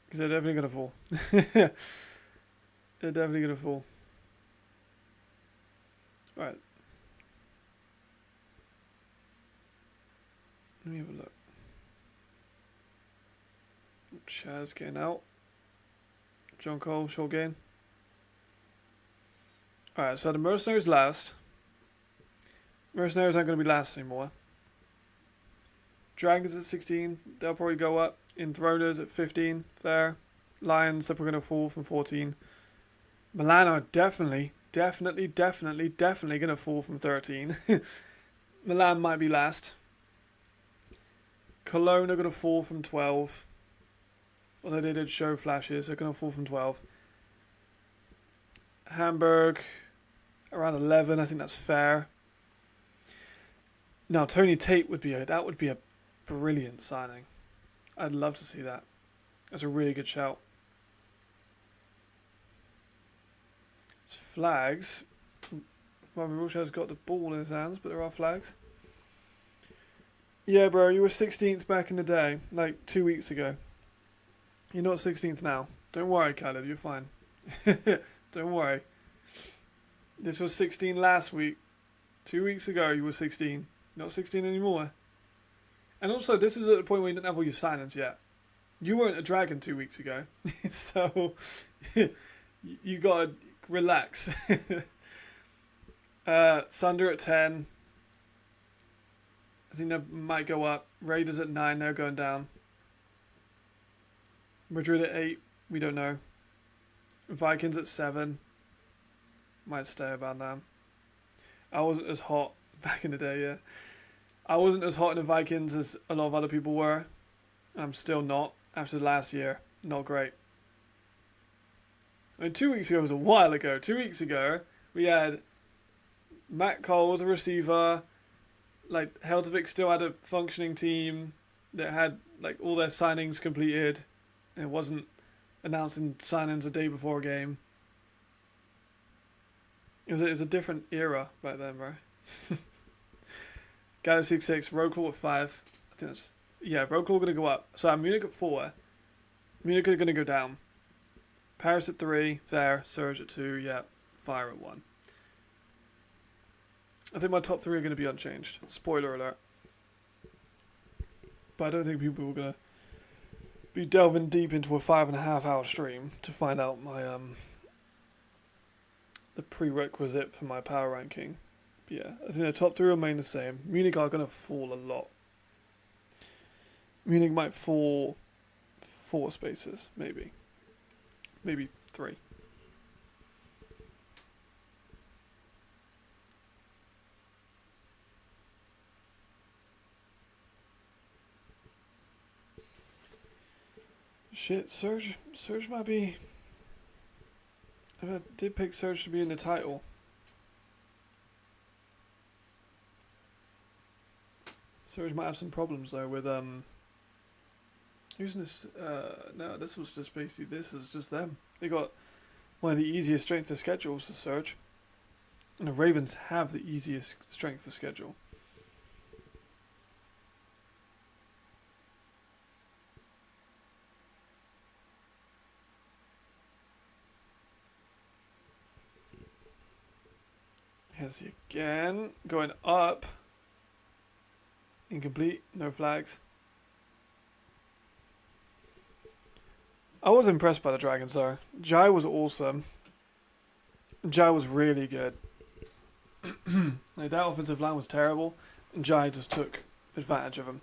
Because they're definitely going to fall. They're definitely going to fall. Alright. Let me have a look. Chaz getting out. John Cole, short gain. Alright, so the Mercenaries last. Mercenaries aren't going to be last anymore. Dragons at 16, they'll probably go up. Enthroners at 15, there. Lions are probably going to fall from 14. Milan are definitely going to fall from 13. Milan might be last. Cologne are going to fall from 12. Although they did show flashes, they're going to fall from 12. Hamburg, around 11, I think that's fair. Now, Tony Tate would be a brilliant signing. I'd love to see that. That's a really good shout. It's flags. Marvin Roush has got the ball in his hands, but there are flags. Yeah, bro, you were 16th back in the day, like 2 weeks ago. You're not 16th now. Don't worry, Khaled, you're fine. Don't worry. This was 16 last week. 2 weeks ago, you were 16. Not 16 anymore. And also, this is at the point where you didn't have all your signings yet. You weren't a dragon 2 weeks ago. So, you gotta relax. Thunder at 10. I think they might go up. Raiders at 9, they're going down. Madrid at 8, we don't know. Vikings at 7. Might stay about that. I wasn't as hot back in the day, yeah. I wasn't as hot in the Vikings as a lot of other people were. I'm still not. After last year, not great. I mean, 2 weeks ago was a while ago. 2 weeks ago, we had Matt Cole as a receiver. Like, Heltevik still had a functioning team that had like all their signings completed. And it wasn't announcing signings a day before a game. It was a different era back then, bro. Galaxy 6, Wroclaw at 5. I think that's... Yeah, Wroclaw going to go up. So Munich at 4. Munich are going to go down. Paris at 3. There. Surge at 2. Yeah. Fire at 1. I think my top 3 are going to be unchanged. Spoiler alert. But I don't think people are going to be delving deep into a 5.5 hour stream to find out my the prerequisite for my power ranking. But yeah, I think the top 3 remain the same. Munich are going to fall a lot. Munich might fall 4 spaces, maybe. Maybe 3. Shit, Surge might be... I did pick Surge to be in the title. Surge might have some problems though with using this. No, this was just basically this is just them. They got one of the easiest strength of schedules to Surge, and the Ravens have the easiest strength of schedule. Here's he again, going up. Incomplete, no flags. I was impressed by the Dragons though. Jai was awesome. Jai was really good. Like, that offensive line was terrible, and Jai just took advantage of him.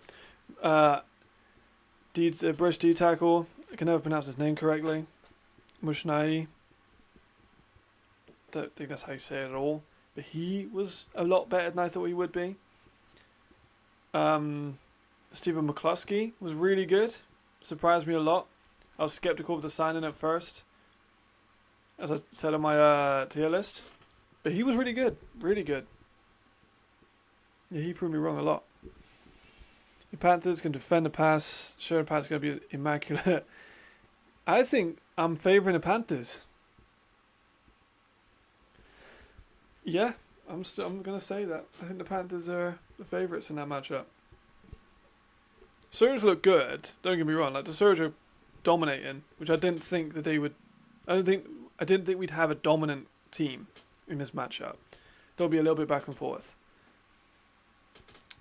British D tackle, I can never pronounce his name correctly. Mushnai. Don't think that's how you say it at all. But he was a lot better than I thought he would be. Stephen McCluskey was really good. Surprised me a lot. I was skeptical of the signing at first, as I said on my tier list. But he was really good. Really good. Yeah, he proved me wrong a lot. The Panthers can defend the pass. Sure, the pass is going to be immaculate. I think I'm favouring the Panthers. Yeah, I'm going to say that. I think the Panthers are the favourites in that matchup. Surge look good. Don't get me wrong. Like, the Surge are dominating, which I didn't think that they would. I didn't think we'd have a dominant team in this matchup. There'll be a little bit back and forth,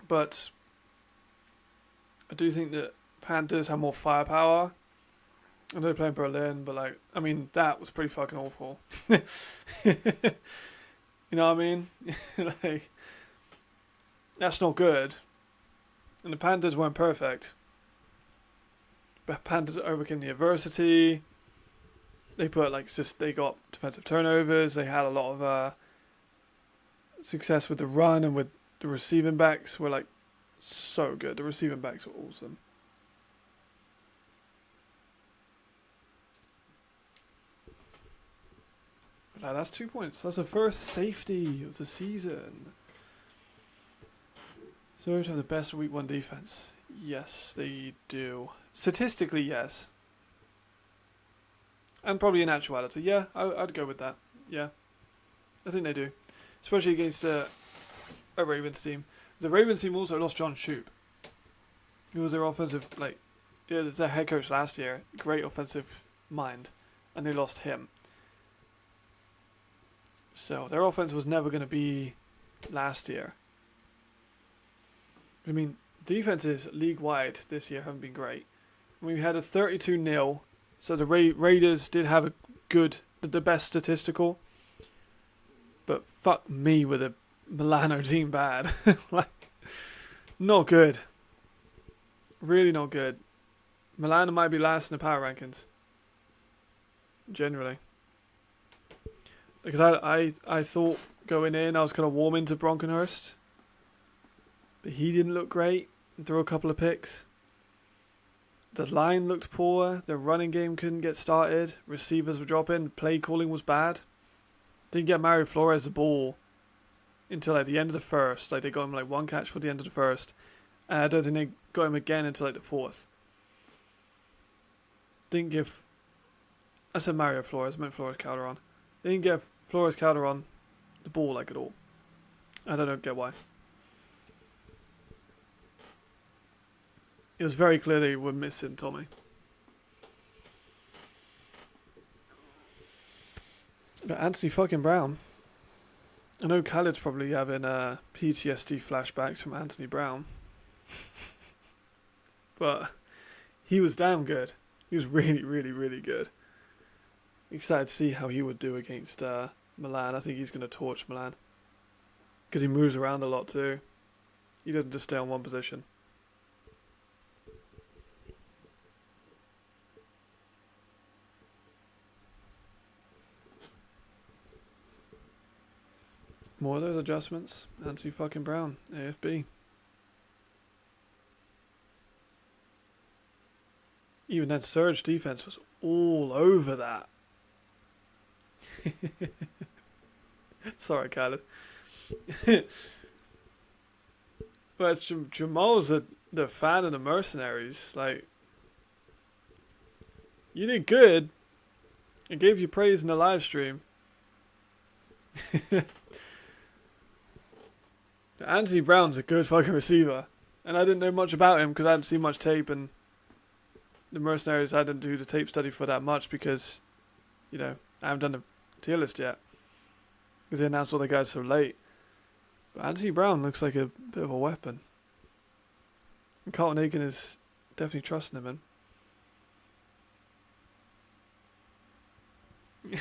but I do think that Panthers have more firepower. I know they're playing Berlin, but like, I mean, that was pretty fucking awful. You know what I mean? Like, that's not good. And the Panthers weren't perfect. But Panthers overcame the adversity. They they got defensive turnovers. They had a lot of success with the run, and with the receiving backs were like so good. The receiving backs were awesome. But that's 2 points. That's the first safety of the season. Surge have the best week 1 defense. Yes, they do. Statistically, yes. And probably in actuality. Yeah, I'd go with that. Yeah. I think they do. Especially against a Ravens team. The Ravens team also lost John Shoup. He was their offensive, yeah, their head coach last year. Great offensive mind. And they lost him. So their offense was never going to be last year. I mean, defenses league-wide this year haven't been great. We had a 32-0. So the Raiders did have the best statistical. But fuck me with a Milano team bad. Not good. Really not good. Milano might be last in the power rankings. Generally. Because I thought going in I was kind of warming to Bronkenhurst. But he didn't look great. Threw a couple of picks. The line looked poor. The running game couldn't get started. Receivers were dropping. Play calling was bad. Didn't get Mario Flores the ball until the end of the first. They got him one catch for the end of the first. And I don't think they got him again until the fourth. Didn't give... I said Mario Flores. I meant Flores Calderon. They didn't give Flores Calderon the ball at all. And I don't get why. It was very clear they were missing Tommy. But Anthony fucking Brown. I know Khaled's probably having PTSD flashbacks from Anthony Brown. But he was damn good. He was really, really, really good. Excited to see how he would do against Milan. I think he's going to torch Milan. Because he moves around a lot too. He doesn't just stay on one position. More of those adjustments. Anthony fucking Brown. AFB. Even then, Surge defense was all over that. Sorry, Khaled. But Jamal's the fan of the Mercenaries. You did good. I gave you praise in the live stream. Anthony Brown's a good fucking receiver. And I didn't know much about him because I hadn't seen much tape, and the Mercenaries, I didn't do the tape study for that much because, I haven't done the tier list yet. Because they announced all the guys so late. But Anthony Brown looks like a bit of a weapon. And Carlton Aiken is definitely trusting him in.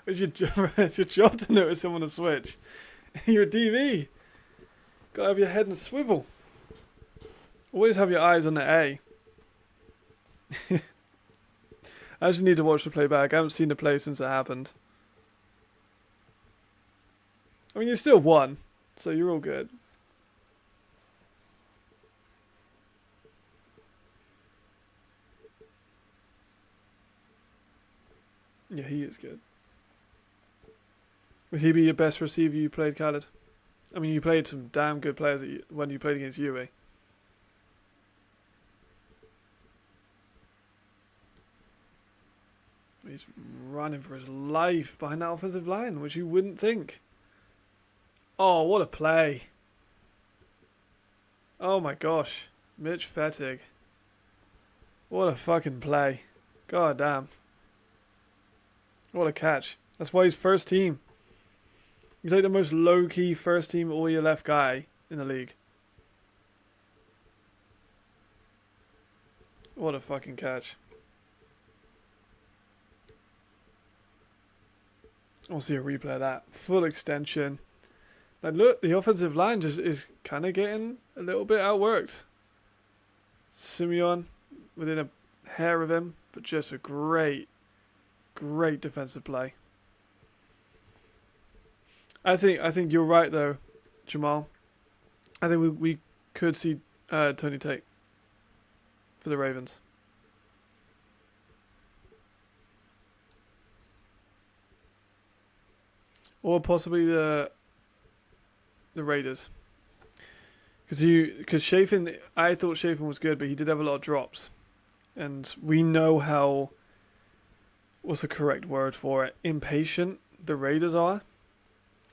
It's your job to notice him on a switch. You're a DV. Gotta have your head in a swivel. Always have your eyes on the A. I actually need to watch the playback. I haven't seen the play since it happened. I mean, you still won, so you're all good. Yeah, he is good. Would he be your best receiver you played, Khaled? I mean, you played some damn good players when you played against UE. He's running for his life behind that offensive line, which you wouldn't think. Oh, what a play. Oh my gosh. Mitch Fettig. What a fucking play. God damn. What a catch. That's why he's first team. He's the most low-key first team all your left guy in the league. What a fucking catch. I'll see a replay of that. Full extension. Look, the offensive line just is kind of getting a little bit outworked. Simeon within a hair of him, but just a great defensive play. I think you're right though, Jamal. I think we could see Tony Tate for the Ravens. Or possibly the Raiders. Because Chafin, I thought Chafin was good, but he did have a lot of drops. And we know how, what's the correct word for it, impatient the Raiders are.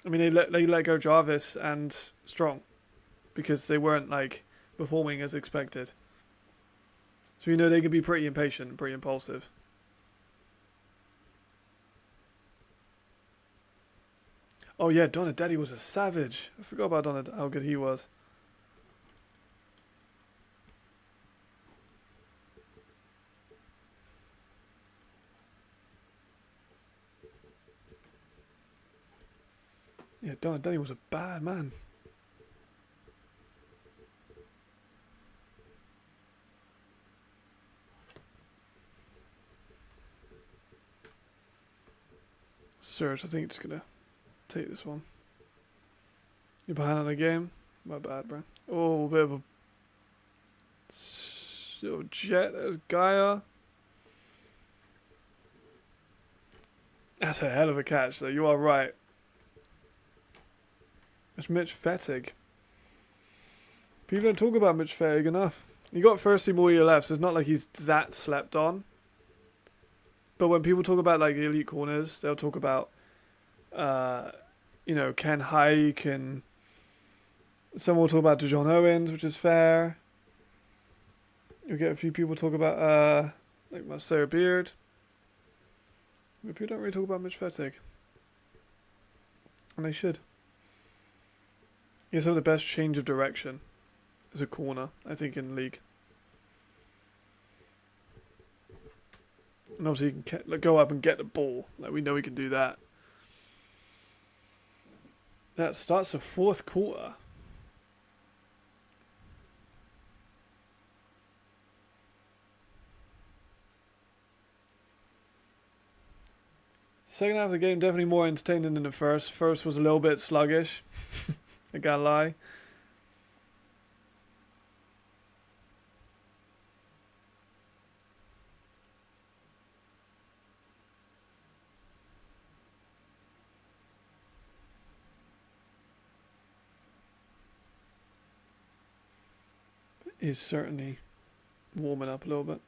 I mean, they let go Jarvis and Strong because they weren't performing as expected. So you know they can be pretty impatient and pretty impulsive. Oh yeah, Donadetti was a savage. I forgot about Donadetti, how good he was. Yeah, Donadetti was a bad man. Serge, I think it's gonna take this one. You're behind on the game? My bad, bro. Oh, a bit of a... So, Jet, there's Gaia. That's a hell of a catch, though. You are right. It's Mitch Fettig. People don't talk about Mitch Fettig enough. He got first team all year left, so it's not like he's that slept on. But when people talk about like elite corners, they'll talk about, Ken Hike, and some will talk about DeJohn Owens, which is fair. You'll get a few people talk about like Marcelo Beard. But people don't really talk about Mitch Fettig. And they should. He has some of the best change of direction as a corner, I think, in the league. And obviously he can go up and get the ball. Like, we know he can do that. That starts the fourth quarter. Second half of the game definitely more entertaining than the first. First was a little bit sluggish. I gotta lie. Is certainly warming up a little bit.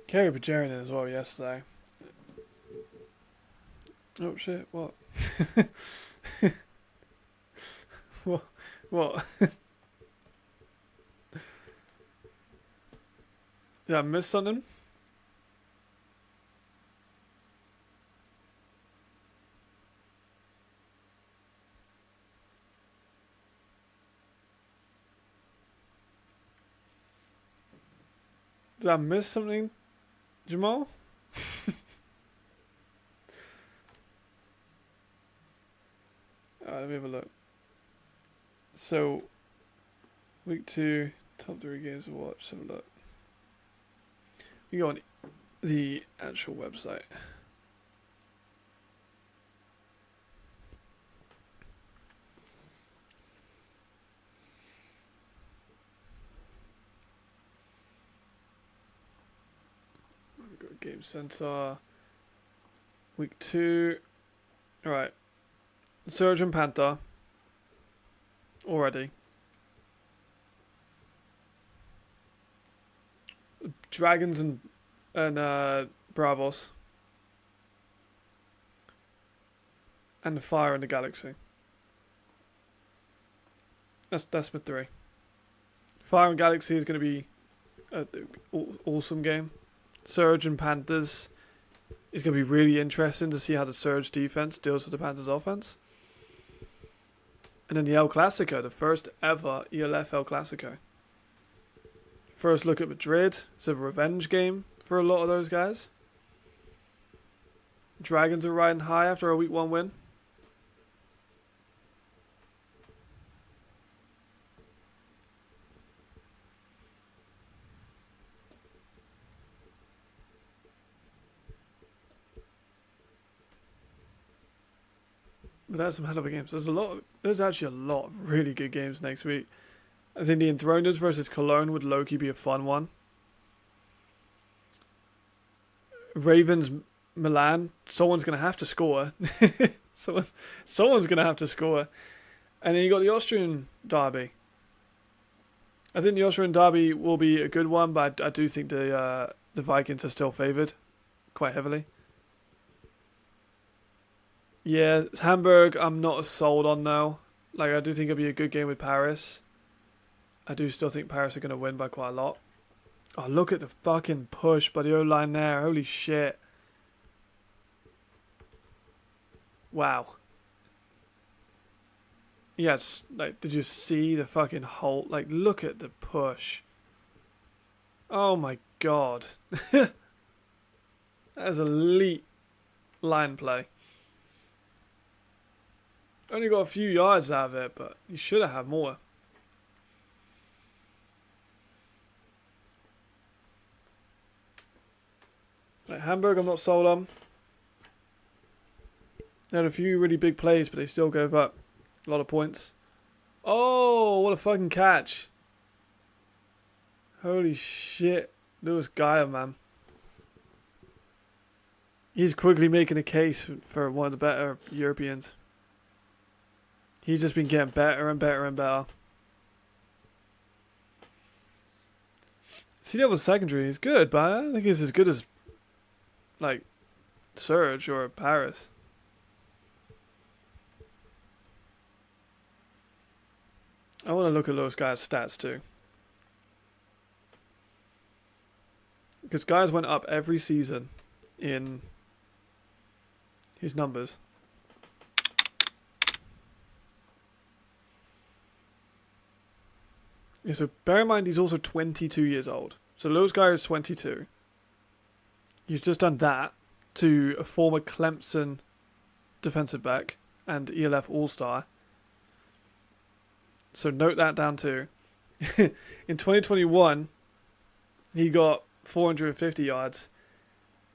Kerry Bajarian as well yesterday. Oh shit, what? What? Yeah, I missed something? Did I miss something, Jamal? Let me have a look. So, week 2, top 3 games to watch. Let's have a look. We go on the actual website. We've got Game Center. Week 2. Alright. Surge and Panther. Already. Dragons and Bravos. And the Fire in the Galaxy. That's my 3. Fire and Galaxy is going to be an awesome game. Surge and Panthers is going to be really interesting to see how the Surge defense deals with the Panthers offense. And then the El Clasico, the first ever ELF El Clasico. First look at Madrid. It's a revenge game for a lot of those guys. Dragons are riding high after a week 1 win. But that's some hell of a games. There's actually a lot of really good games next week. I think the Enthroners versus Cologne would low-key be a fun one. Ravens Milan, someone's going to have to score. Someone's going to have to score. And then you got the Austrian derby. I think the Austrian derby will be a good one, but I do think the Vikings are still favoured quite heavily. Yeah, Hamburg I'm not as sold on now. Like, I do think it'll be a good game with Paris. I do still think Paris are going to win by quite a lot. Oh, look at the fucking push by the O-line there. Holy shit. Wow. Yes, like, did you see the fucking hole? Like, look at the push. Oh my god. That is elite line play. Only got a few yards out of it, but you should have had more. Like, Hamburg, I'm not sold on. They had a few really big plays, but they still gave up a lot of points. Oh, what a fucking catch. Holy shit. Lewis Geyer, man. He's quickly making a case for one of the better Europeans. He's just been getting better and better and better. C-level secondary is good, but I don't think he's as good as, like, Surge or Paris. I want to look at those guys' stats too. Because guys went up every season in his numbers. Yeah, so bear in mind he's also 22 years old. So Lewis Guy is 22. He's just done that to a former Clemson defensive back and ELF All-Star. So note that down too. In 2021, he got 450 yards.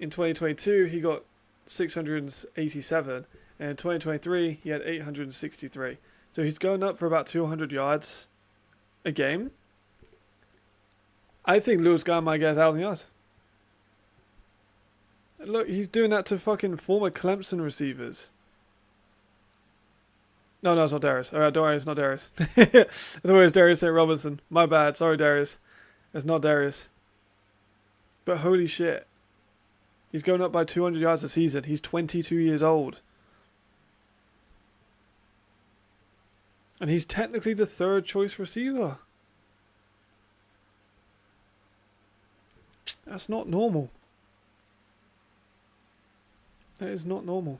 In 2022, he got 687. And in 2023, he had 863. So he's going up for about 200 yards a game. I think Lewis Guy might get 1,000 yards. Look, he's doing that to fucking former Clemson receivers. No, it's not Darius. Alright, don't worry, it's not Darius. I thought it was Darius St. Robinson. My bad, sorry Darius. It's not Darius. But holy shit. He's going up by 200 yards a season. He's 22 years old. And he's technically the third choice receiver. That's not normal. That is not normal.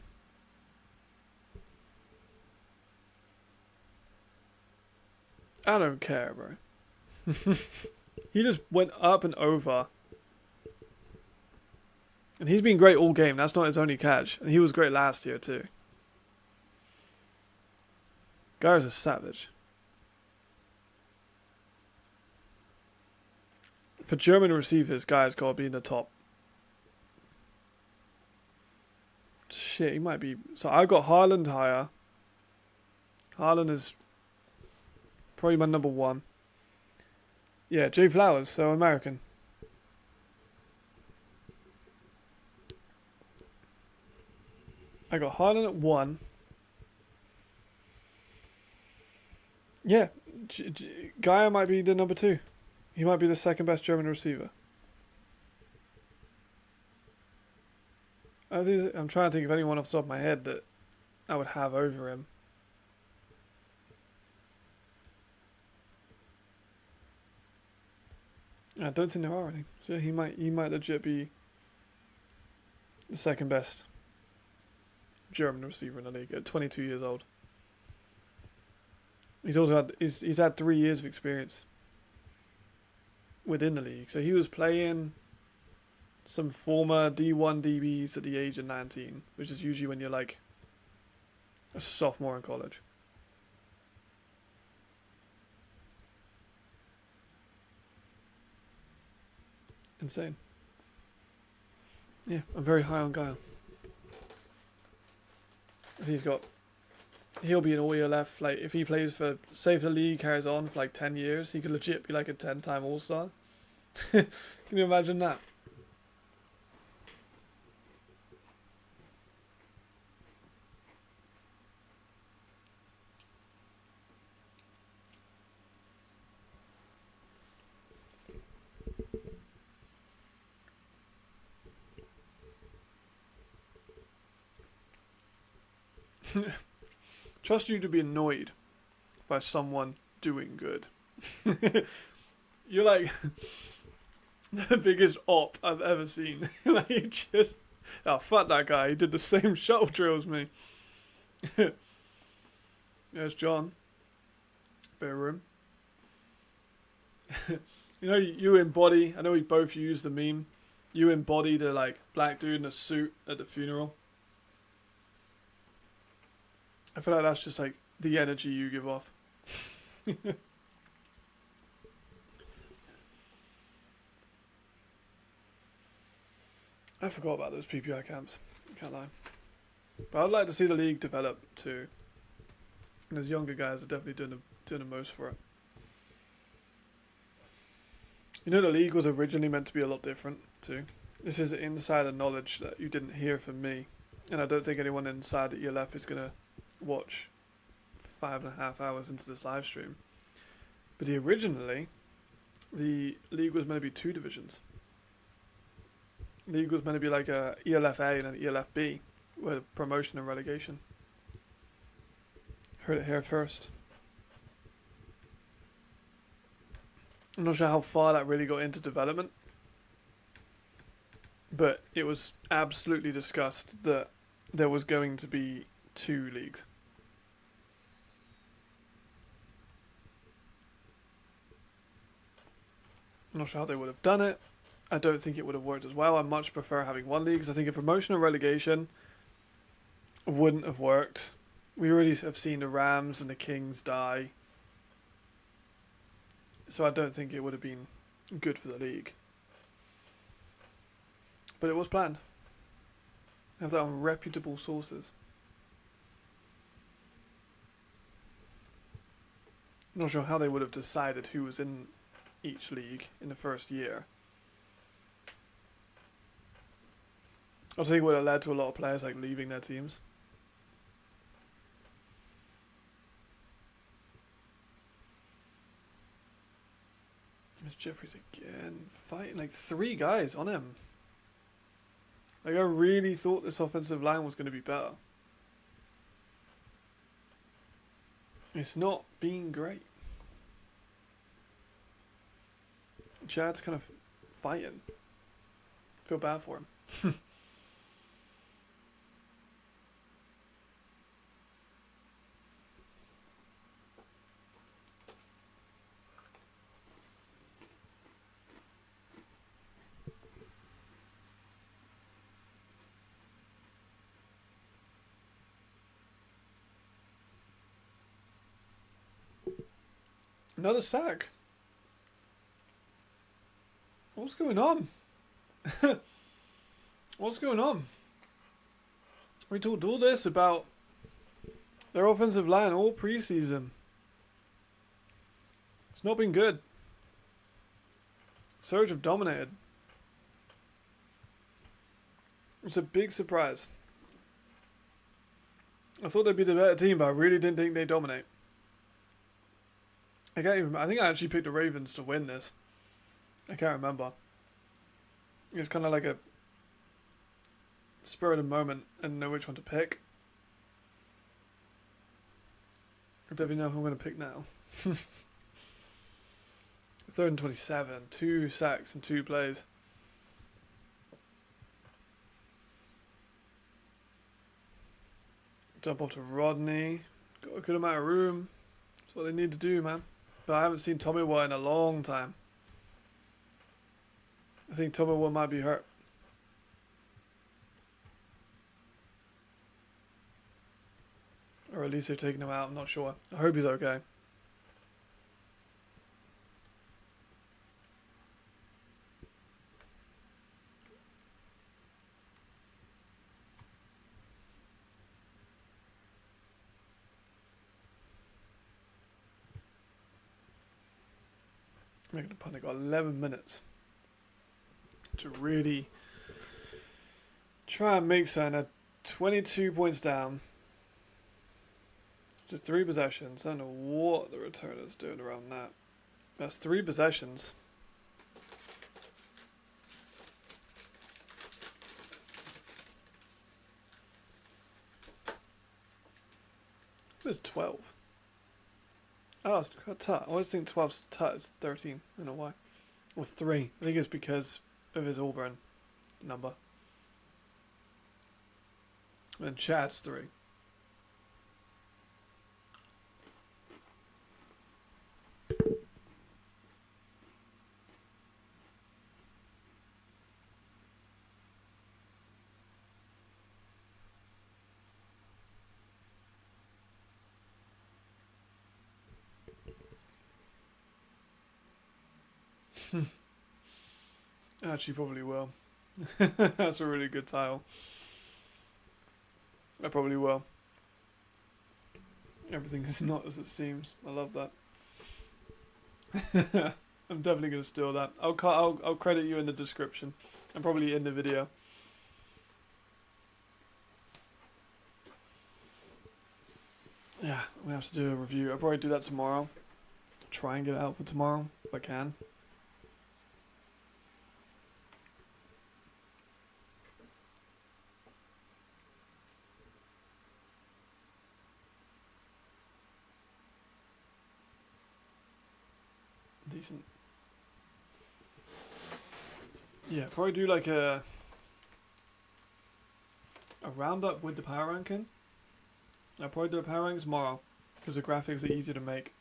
I don't care, bro. He just went up and over. And he's been great all game. That's not his only catch. And he was great last year, too. Guy's a savage. For German receivers, Guy's got to be in the top. Shit, he might be. So I got Haaland higher. Haaland is probably my number one. Yeah, Jay Flowers, so American. I got Haaland at 1. Yeah, Gaia might be the number 2. He might be the second best German receiver. I'm trying to think of anyone off the top of my head that I would have over him. I don't think there are any. So he might legit be the second best German receiver in the league at 22 years old. He's also had 3 years of experience within the league. So he was playing some former D1 DBs at the age of 19, which is usually when you're like a sophomore in college. Insane. Yeah, I'm very high on Guile. He'll be in all year left. Like, if he plays for, say if the league carries on for like 10 years, he could legit be like a 10-time All-Star. Can you imagine that? Trust you to be annoyed by someone doing good. You're like the biggest op I've ever seen. Like, just, oh, fuck that guy. He did the same shuttle drill as me. There's John. Bit of room. You know, you embody, I know we both used the meme, you embody the, like, black dude in a suit at the funeral. I feel like that's just, like, the energy you give off. I forgot about those PPI camps, can't lie. But I'd like to see the league develop too. And those younger guys are definitely doing the most for it. You know, the league was originally meant to be a lot different too. This is insider knowledge that you didn't hear from me. And I don't think anyone inside the ELF is going to watch 5.5 hours into this live stream. But originally, the league was meant to be 2 divisions. The league was meant to be like a ELF A and an ELF B, with promotion and relegation. Heard it here first. I'm not sure how far that really got into development, but it was absolutely discussed that there was going to be 2 leagues. I'm not sure how they would have done it. I don't think it would have worked as well. I much prefer having 1 league, because I think a promotion and relegation wouldn't have worked. We already have seen the Rams and the Kings die. So I don't think it would have been good for the league. But it was planned. I have that on reputable sources. I'm not sure how they would have decided who was in each league in the first year. I think it would have led to a lot of players like leaving their teams. There's Jeffries again, fighting like 3 guys on him. Like, I really thought this offensive line was going to be better. It's not been great. Chad's kind of fighting. Feel bad for him. Another sack. What's going on? What's going on? We talked all this about their offensive line all preseason. It's not been good. Surge have dominated. It's a big surprise. I thought they'd be the better team, but I really didn't think they'd dominate. I think I actually picked the Ravens to win this. I can't remember. It was kind of like a spur of the moment. I didn't know which one to pick. I don't even know who I'm going to pick now. 3rd and 27. 2 sacks and 2 plays. Jump off to Rodney. Got a good amount of room. That's what they need to do, man. But I haven't seen Tomiwa in a long time. I think Tomiwa might be hurt. Or at least they're taking him out, I'm not sure. I hope he's okay. Making a punt. They got 11 minutes to really try and make something. At 22 points down, just 3 possessions. I don't know what the returner's doing around that. That's 3 possessions. It's 12. Oh, it's tut. I always think 12's tut. It's 13. I don't know why. Or 3. I think it's because of his Auburn number. And Chad's 3. Actually, probably will. That's a really good tile. I probably will. Everything is not as it seems. I love that. I'm definitely going to steal that. I'll credit you in the description and probably in the video. Yeah, I'm going to have to do a review. I'll probably do that tomorrow. Try and get it out for tomorrow if I can. Decent. Yeah, probably do like a roundup with the power ranking. I'll probably do a power ranking tomorrow because the graphics are easier to make.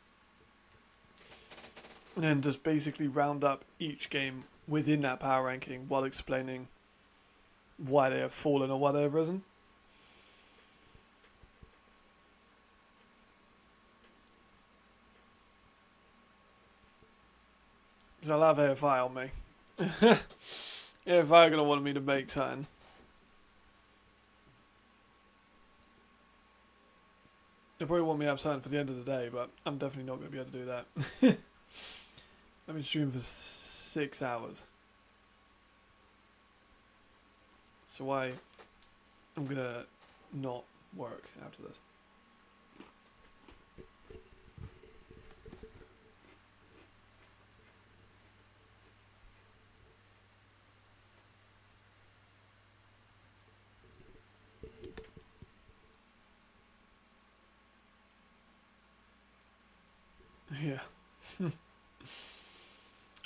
And then just basically round up each game within that power ranking while explaining why they have fallen or why they have risen. Because I'll have AFI on me. AFI are going to want me to make something. They probably want me to have something for the end of the day, but I'm definitely not going to be able to do that. I've been streaming for 6 hours. So I'm going to not work after this. Yeah.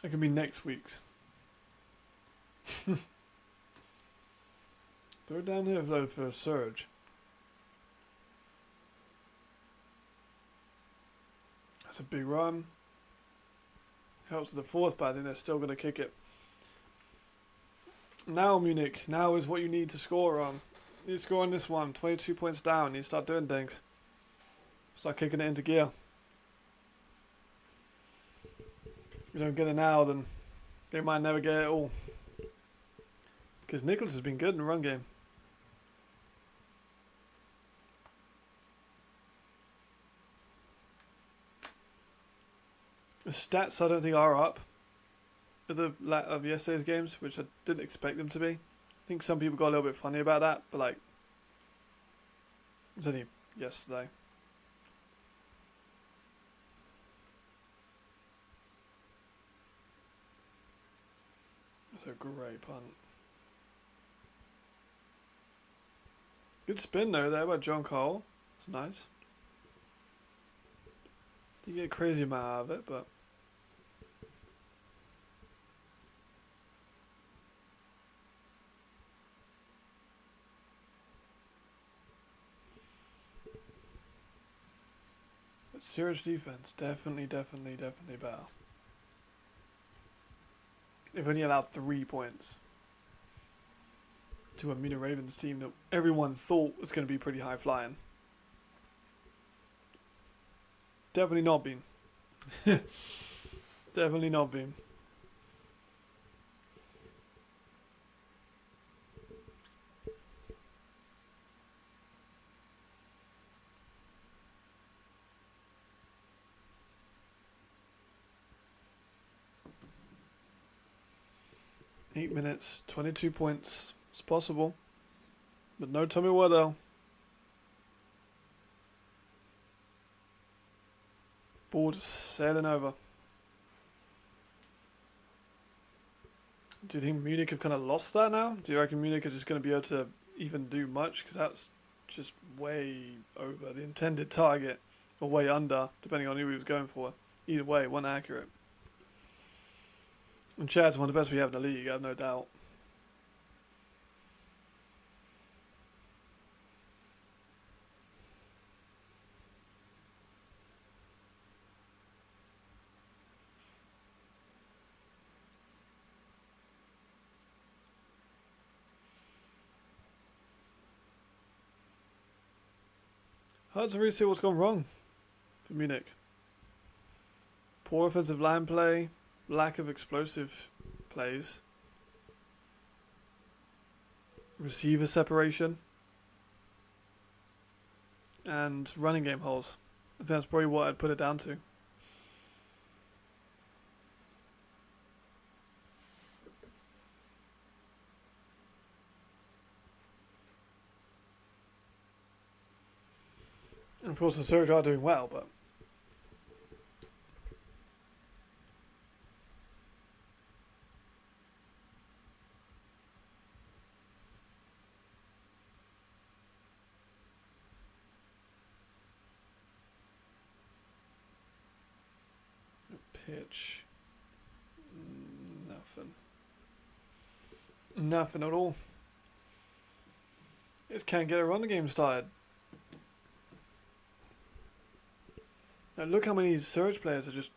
It can be next week's. Throw it down here for a surge. That's a big run. Helps with the fourth, but I think they're still going to kick it. Now, Munich. Now is what you need to score on. You need to score on this one. 22 points down. You need to start doing things. Start kicking it into gear. If you don't get it now, then they might never get it all. Because Nicholas has been good in the run game. The stats I don't think are up of yesterday's games, which I didn't expect them to be. I think some people got a little bit funny about that, but like, it was only yesterday. That's a great punt. Good spin though there by John Cole. It's nice. Didn't get a crazy amount out of it, but Syria's defense definitely better. They've only allowed 3 points to a Munich Ravens team that everyone thought was going to be pretty high flying. Definitely not been. Definitely not been. Eight minutes, 22 points. It's possible. But no Tommy Waddell. Ball just sailing over. Do you think Munich have kind of lost that now? Do you reckon Munich are just going to be able to even do much? Because just way over the intended target, or way under, depending on who he was going for. Either way, one accurate. And Chad's one of the best we have in the league, I have no doubt. Hard to really see what's gone wrong for Munich. Poor offensive line play, lack of explosive plays, receiver separation, and running game holes. I think that's probably what I'd put it down to. And of course the Surge are doing well, but pitch. Nothing at all. Just can't get a run game started. Now look how many Surge players are just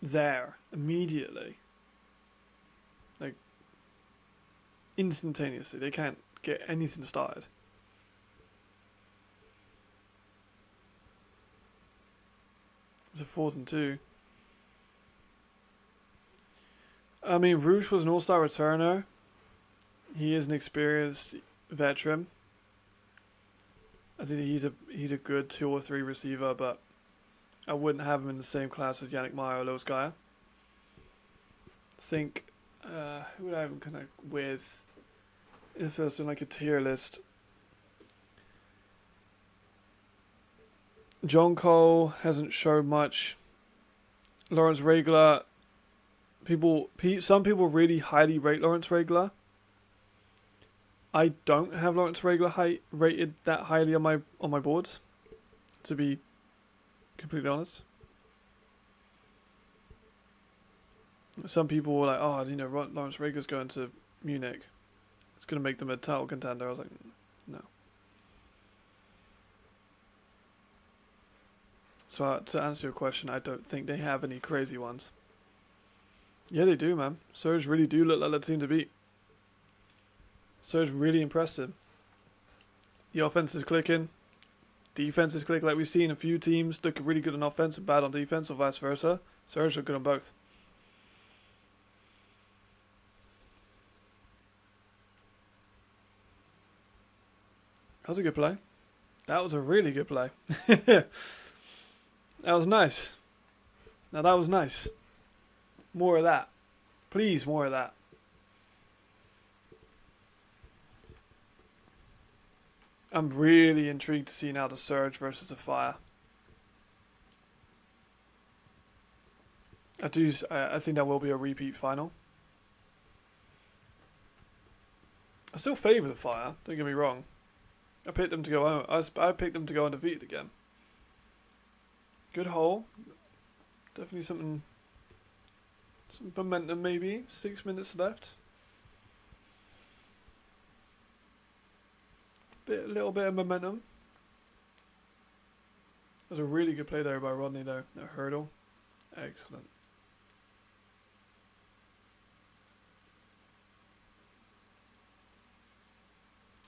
there immediately. Like instantaneously. They can't get anything started. It's a 4th and 2. I mean, Roosh was an all-star returner. He is an experienced veteran. I think he's a good 2 or 3 receiver, but I wouldn't have him in the same class as Yannick Meyer or Lewis Geyer. Think, who would I have him connect with if it's in like a tier list? John Cole hasn't showed much. Lawrence Regler, some people really highly rate Lawrence Regler. I don't have Lawrence Regler rated that highly on my boards, to be completely honest. Some people were like, oh, Lawrence Regler's going to Munich. It's going to make them a title contender. I was like, no. So to answer your question, I don't think they have any crazy ones. Yeah, they do, man. Surge really do look like the team to beat. Surge really impressive. The offense is clicking. Defense is clicking. Like we've seen a few teams look really good on offense and bad on defense, or vice versa. Surge look good on both. That was a good play. That was a really good play. That was nice. Now that was nice. More of that. Please, more of that. I'm really intrigued to see now the Surge versus the Fire. I think that will be a repeat final. I still favour the Fire, don't get me wrong. I picked them to go I picked them to go undefeated again. Good hole. Definitely some momentum maybe. 6 minutes left. A little bit of momentum. That was a really good play there by Rodney though. That hurdle. Excellent.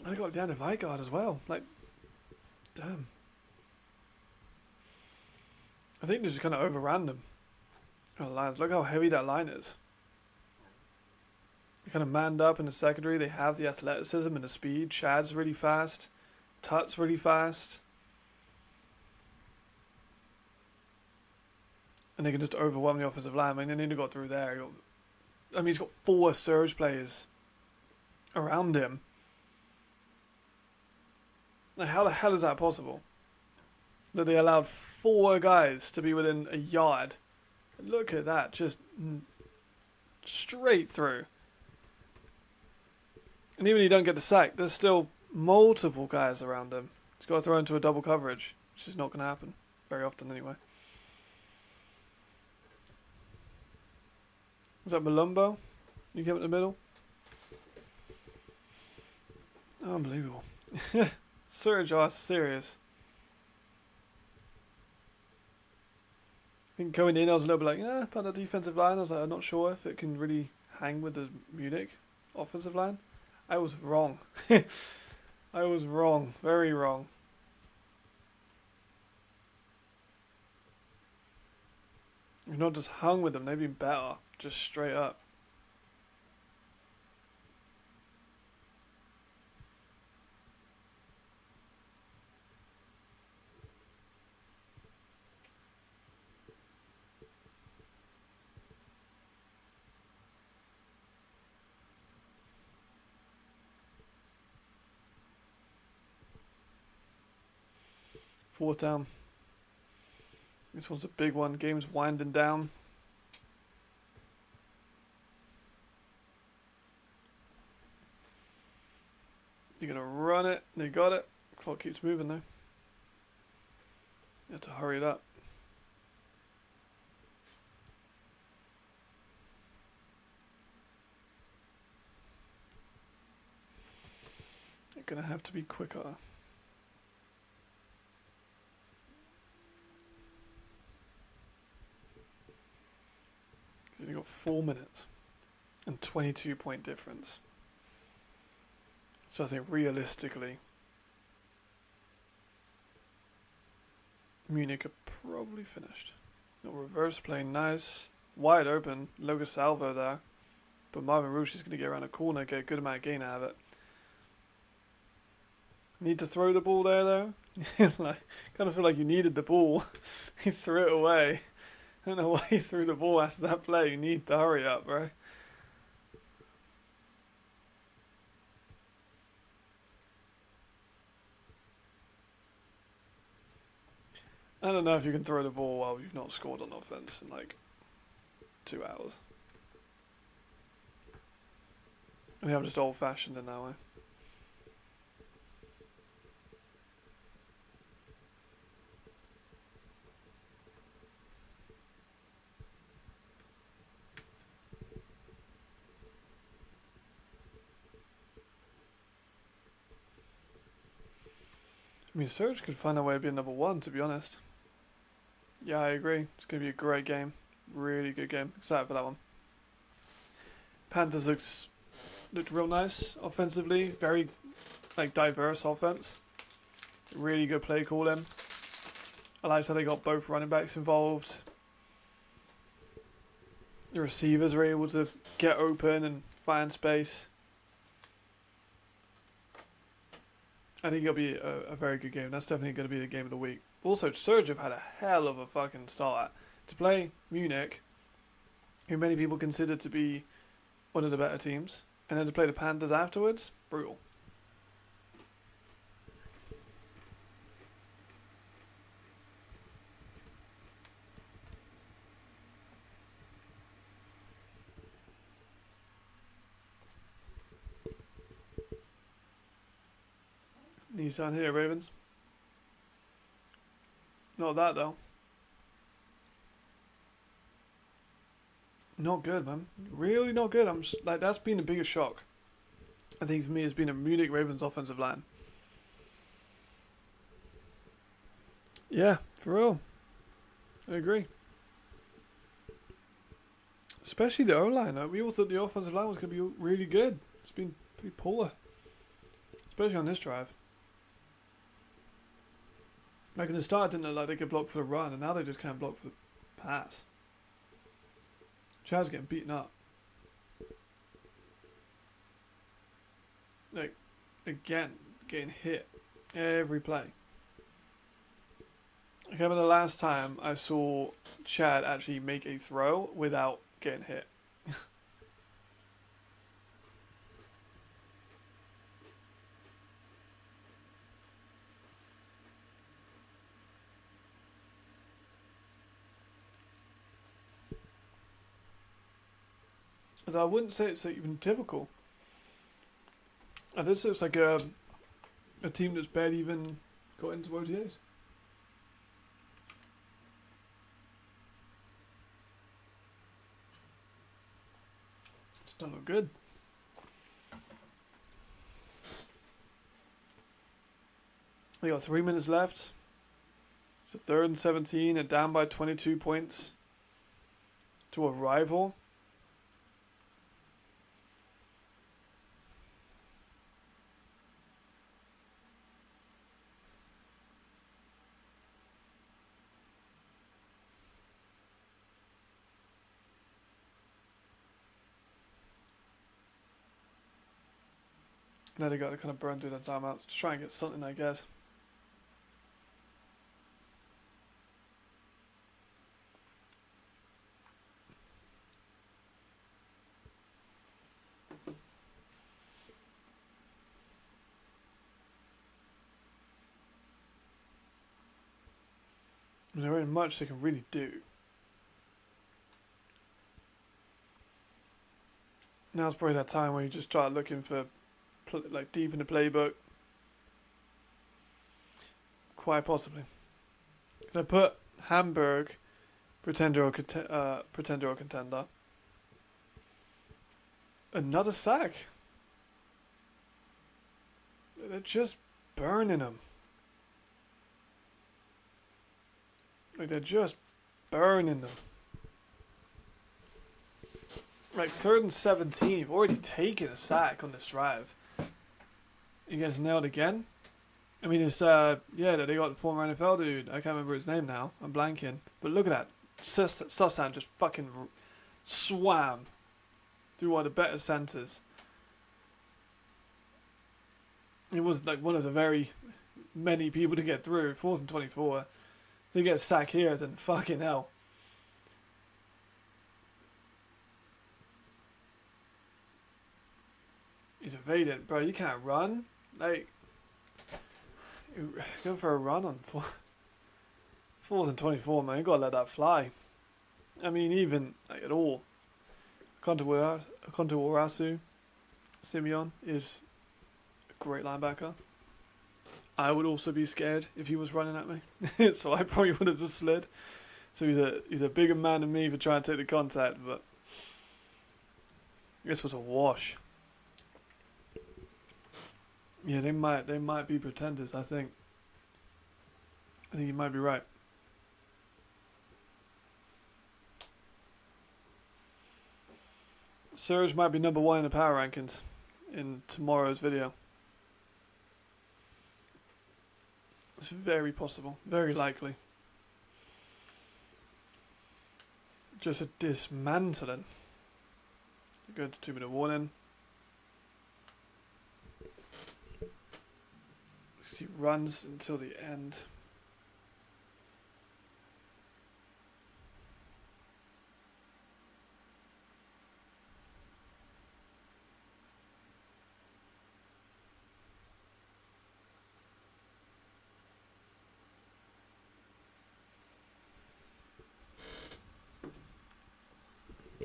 I got down to Vygard as well. Like, damn. I think they just kind of overran them. Oh, lines. Look how heavy that line is. They kind of manned up in the secondary. They have the athleticism and the speed. Chad's really fast. Tut's really fast. And they can just overwhelm the offensive line. I mean, they nearly got through there. He's got 4 Surge players around him. Like, how the hell is that possible? That they allowed 4 guys to be within a yard. Look at that. Just straight through. And even if you don't get the sack, there's still multiple guys around him. He's got to throw into a double coverage, which is not going to happen very often anyway. Is that Malumbo? You get in the middle? Unbelievable. Surge are serious. I think going in, I was a little bit like, about the defensive line. I was like, I'm not sure if it can really hang with the Munich offensive line. I was wrong. I was wrong. Very wrong. You've not just hung with them, they've been better. Just straight up. Fourth down. This one's a big one. Game's winding down. You're going to run it. They got it. Clock keeps moving though. You have to hurry it up. You're going to have to be quicker. You've got 4 minutes and 22-point difference. So I think realistically, Munich are probably finished. No reverse play, nice, wide open, Logan Salvo there, but Marvin Rouge is going to get around a corner, get a good amount of gain out of it. Need to throw the ball there though. Like, kind of feel like you needed the ball. He threw it away. I don't know why he threw the ball after that play. You need to hurry up, bro. I don't know if you can throw the ball while you've not scored on offense in like 2 hours. I mean, I'm just old-fashioned in that way. I mean, Surge could find a way of being number one, to be honest. Yeah, I agree. It's going to be a great game. Really good game. Excited for that one. Panthers looked real nice offensively. Very, diverse offense. Really good play calling. I liked how they got both running backs involved. The receivers were able to get open and find space. I think it'll be a very good game. That's definitely going to be the game of the week. Also, Surge have had a hell of a fucking start. To play Munich, who many people consider to be one of the better teams, and then to play the Panthers afterwards, brutal. These down here, Ravens. Not that though. Not good, man. Really not good. I'm just, that's been the biggest shock. I think for me, it's been a Munich Ravens offensive line. Yeah, for real. I agree. Especially the O-line. We all thought the offensive line was going to be really good. It's been pretty poor. Especially on this drive. Like in the start, it didn't look like they could block for the run, and now they just can't block for the pass. Chad's getting beaten up. Like, again, getting hit every play. I can't remember the last time I saw Chad actually make a throw without getting hit. I wouldn't say it's even typical. This looks like a a team that's barely even got into OTAs. It's don't look good. We got 3 minutes left. It's a 3rd and 17 and down by 22 points to a rival. Now they got to kind of burn through their timeouts to try and get something, I guess. There ain't much they can really do. Now's probably that time where you just start looking for, like, deep in the playbook. Quite possibly. Because I put Hamburg, pretender or contender. Another sack. They're just burning them. Like, they're just burning them. Like, 3rd and 17, you've already taken a sack on this drive. You guys nailed again? I mean, it's, yeah, they got the former NFL dude. I can't remember his name now. I'm blanking. But look at that. Sussan just fucking swam through one of the better centers. It was, like, one of the very many people to get through. 4th and 24. To get a sack here, then fucking hell. He's evading. Bro, you can't run. Like, going for a run on 4th and 24, man. You gotta let that fly. I mean, even, like, at all. Kontourasu Simeon is a great linebacker. I would also be scared if he was running at me. So I probably would have just slid. So he's a bigger man than me for trying to take the contact, but this was a wash. Yeah, they might be pretenders, I think. I think you might be right. Surge might be number 1 in the power rankings in tomorrow's video. It's very possible. Very likely. Just a dismantling. Going to 2-minute warning. He runs until the end.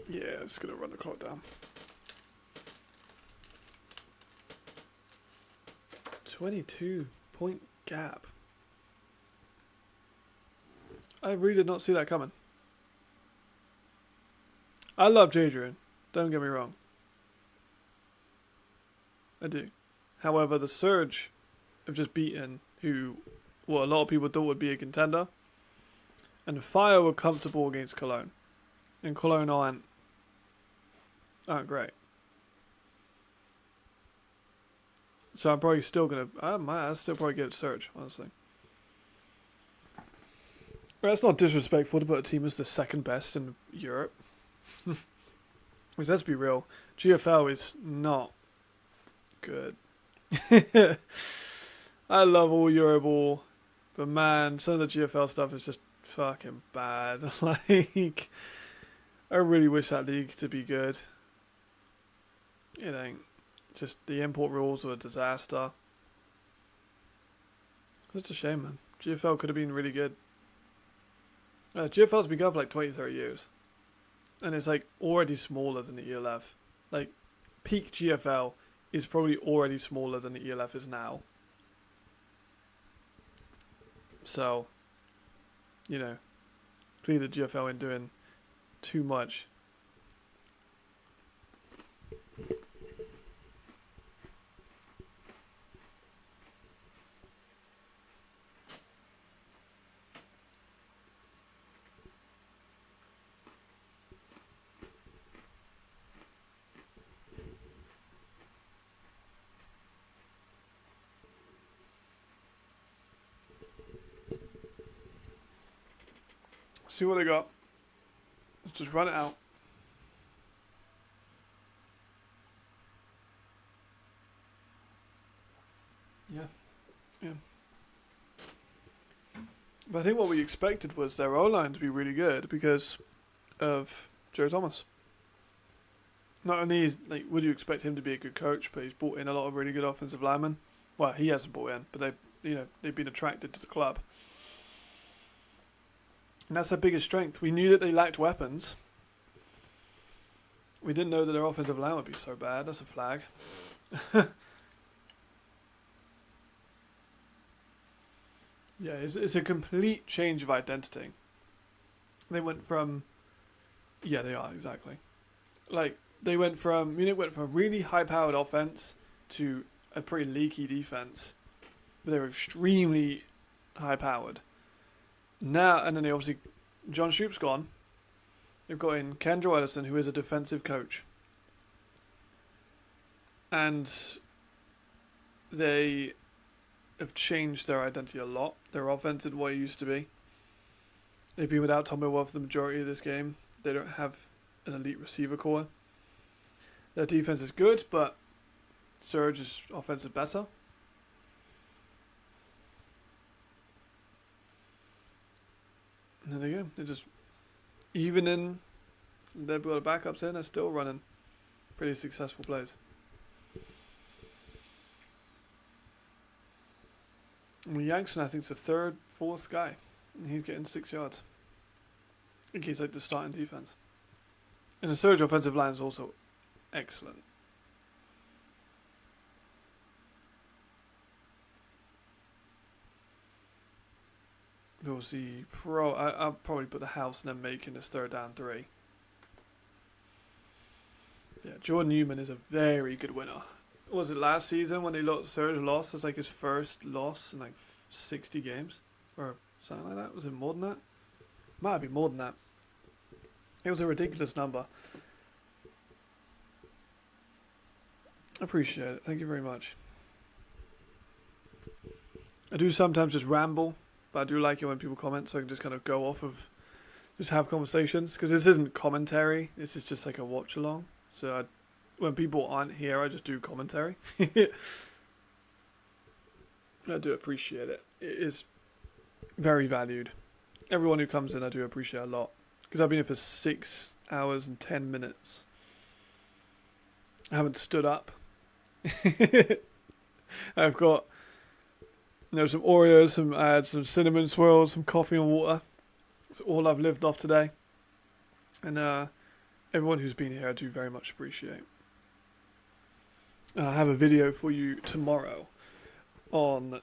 Yeah, it's going to run the clock down. 22-point gap. I really did not see that coming. I love Jadrian. Don't get me wrong. I do. However, the Surge have just beaten who, well, a lot of people thought would be a contender. And the Fire were comfortable against Cologne. And Cologne aren't great. So I'm probably still going to... I'll still probably get Surge, honestly. That's not disrespectful to put a team as the second best in Europe. Because let's be real, GFL is not good. I love all Euroball, but man, some of the GFL stuff is just fucking bad. Like, I really wish that league to be good. It ain't. Just the import rules are a disaster. It's a shame, man. GFL could have been really good. GFL's been going for like 20, 30 years. And it's like already smaller than the ELF. Like, peak GFL is probably already smaller than the ELF is now. So, clearly the GFL ain't doing too much. See what they got. Let's just run it out. Yeah. But I think what we expected was their O-line to be really good because of Joe Thomas. Not only would you expect him to be a good coach, but he's brought in a lot of really good offensive linemen. Well, he hasn't brought in, but they've been attracted to the club. And that's their biggest strength. We knew that they lacked weapons. We didn't know that their offensive line would be so bad. That's a flag. Yeah, it's a complete change of identity. They went from... Yeah, they are, exactly. Munich went from a really high-powered offense to a pretty leaky defense. But they were extremely high-powered. Now, and then John Shoop's gone. They've got in Kendra Ellison, who is a defensive coach. And they have changed their identity a lot. Their offense isn't what it used to be. They've been without Tom Millwell for the majority of this game. They don't have an elite receiver core. Their defense is good, but Surge's offense is better. And there they go. They're just, even in, they've got backups in, they're still running pretty successful plays. And Yankson, I think, is the fourth guy. And he's getting 6 yards. I think he's the starting defense. And the Surge offensive line is also excellent. We'll see. I'll probably put the house and then making this 3rd down 3. Yeah, Jordan Newman is a very good winner. Was it last season when Surge lost? It's his first loss in 60 games or something like that. Was it more than that? Might be more than that. It was a ridiculous number. Appreciate it. Thank you very much. I do sometimes just ramble, but I do like it when people comment, so I can just kind of go off of, just have conversations, because this isn't commentary. This is just a watch along. So when people aren't here, I just do commentary. I do appreciate it. It is very valued. Everyone who comes in, I do appreciate a lot. Because I've been here for 6 hours and 10 minutes. I haven't stood up. I've got some Oreos, I had some cinnamon swirls, some coffee and water. That's all I've lived off today. And everyone who's been here, I do very much appreciate. I have a video for you tomorrow on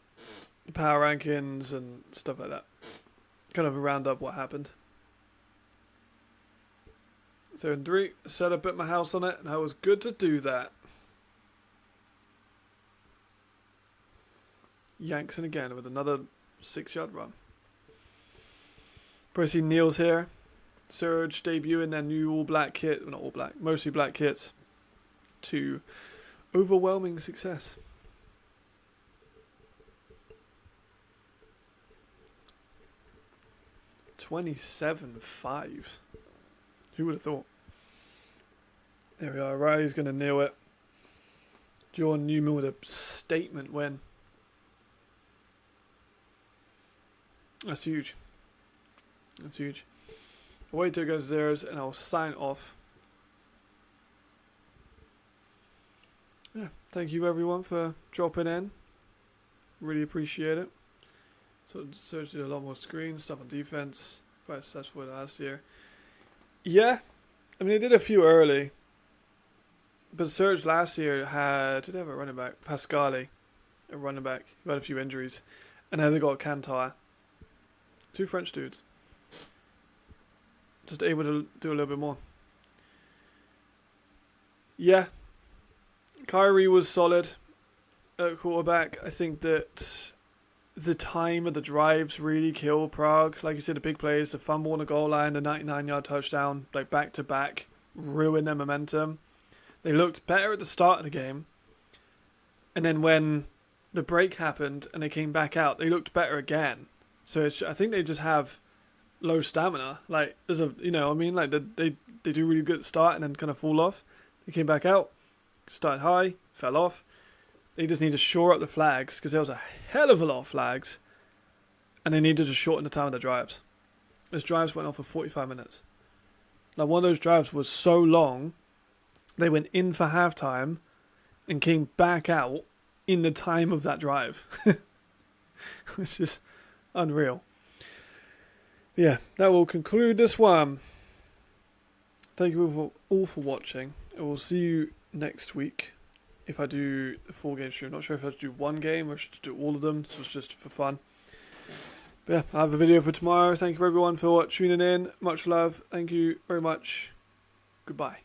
power rankings and stuff like that. Kind of a roundup what happened. 3rd and 3, set up at my house on it, and I was good to do that. Yankson again with another 6-yard run. Percy Neal's here. Surge debuting their new all black kit, well, not all black, mostly black kits, to overwhelming success. $27-5. Who would have thought? There we are. Riley's going to nail it. Jordan Newman with a statement win. That's huge. That's huge. I'll wait till it goes theirs and I'll sign off. Yeah, thank you everyone for dropping in. Really appreciate it. So Surge did a lot more screens, stuff on defense. Quite successful last year. Yeah, I mean they did a few early. But Surge last year did they have a running back? Pascali, a running back, who had a few injuries. And now they got Cantar. 2 French dudes. Just able to do a little bit more. Yeah. Kyrie was solid at quarterback. I think that the time of the drives really killed Prague. Like you said, the big plays, the fumble on the goal line, the 99-yard touchdown, like back to back, ruined their momentum. They looked better at the start of the game. And then when the break happened and they came back out, they looked better again. So I think they just have low stamina. Like, there's a, you know, I mean, like they do really good at the start and then kind of fall off. They came back out, started high, fell off. They just need to shore up the flags because there was a hell of a lot of flags, and they needed to shorten the time of the drives. Those drives went on for 45 minutes. Like, one of those drives was so long, they went in for halftime and came back out in the time of that drive, which is unreal. Yeah, that will conclude this one. Thank you all for watching. I will see you next week if I do a 4-game stream. Not sure if I should do 1 game or should do all of them. This was just for fun. But yeah, I have a video for tomorrow. Thank you everyone for tuning in. Much love. Thank you very much. Goodbye.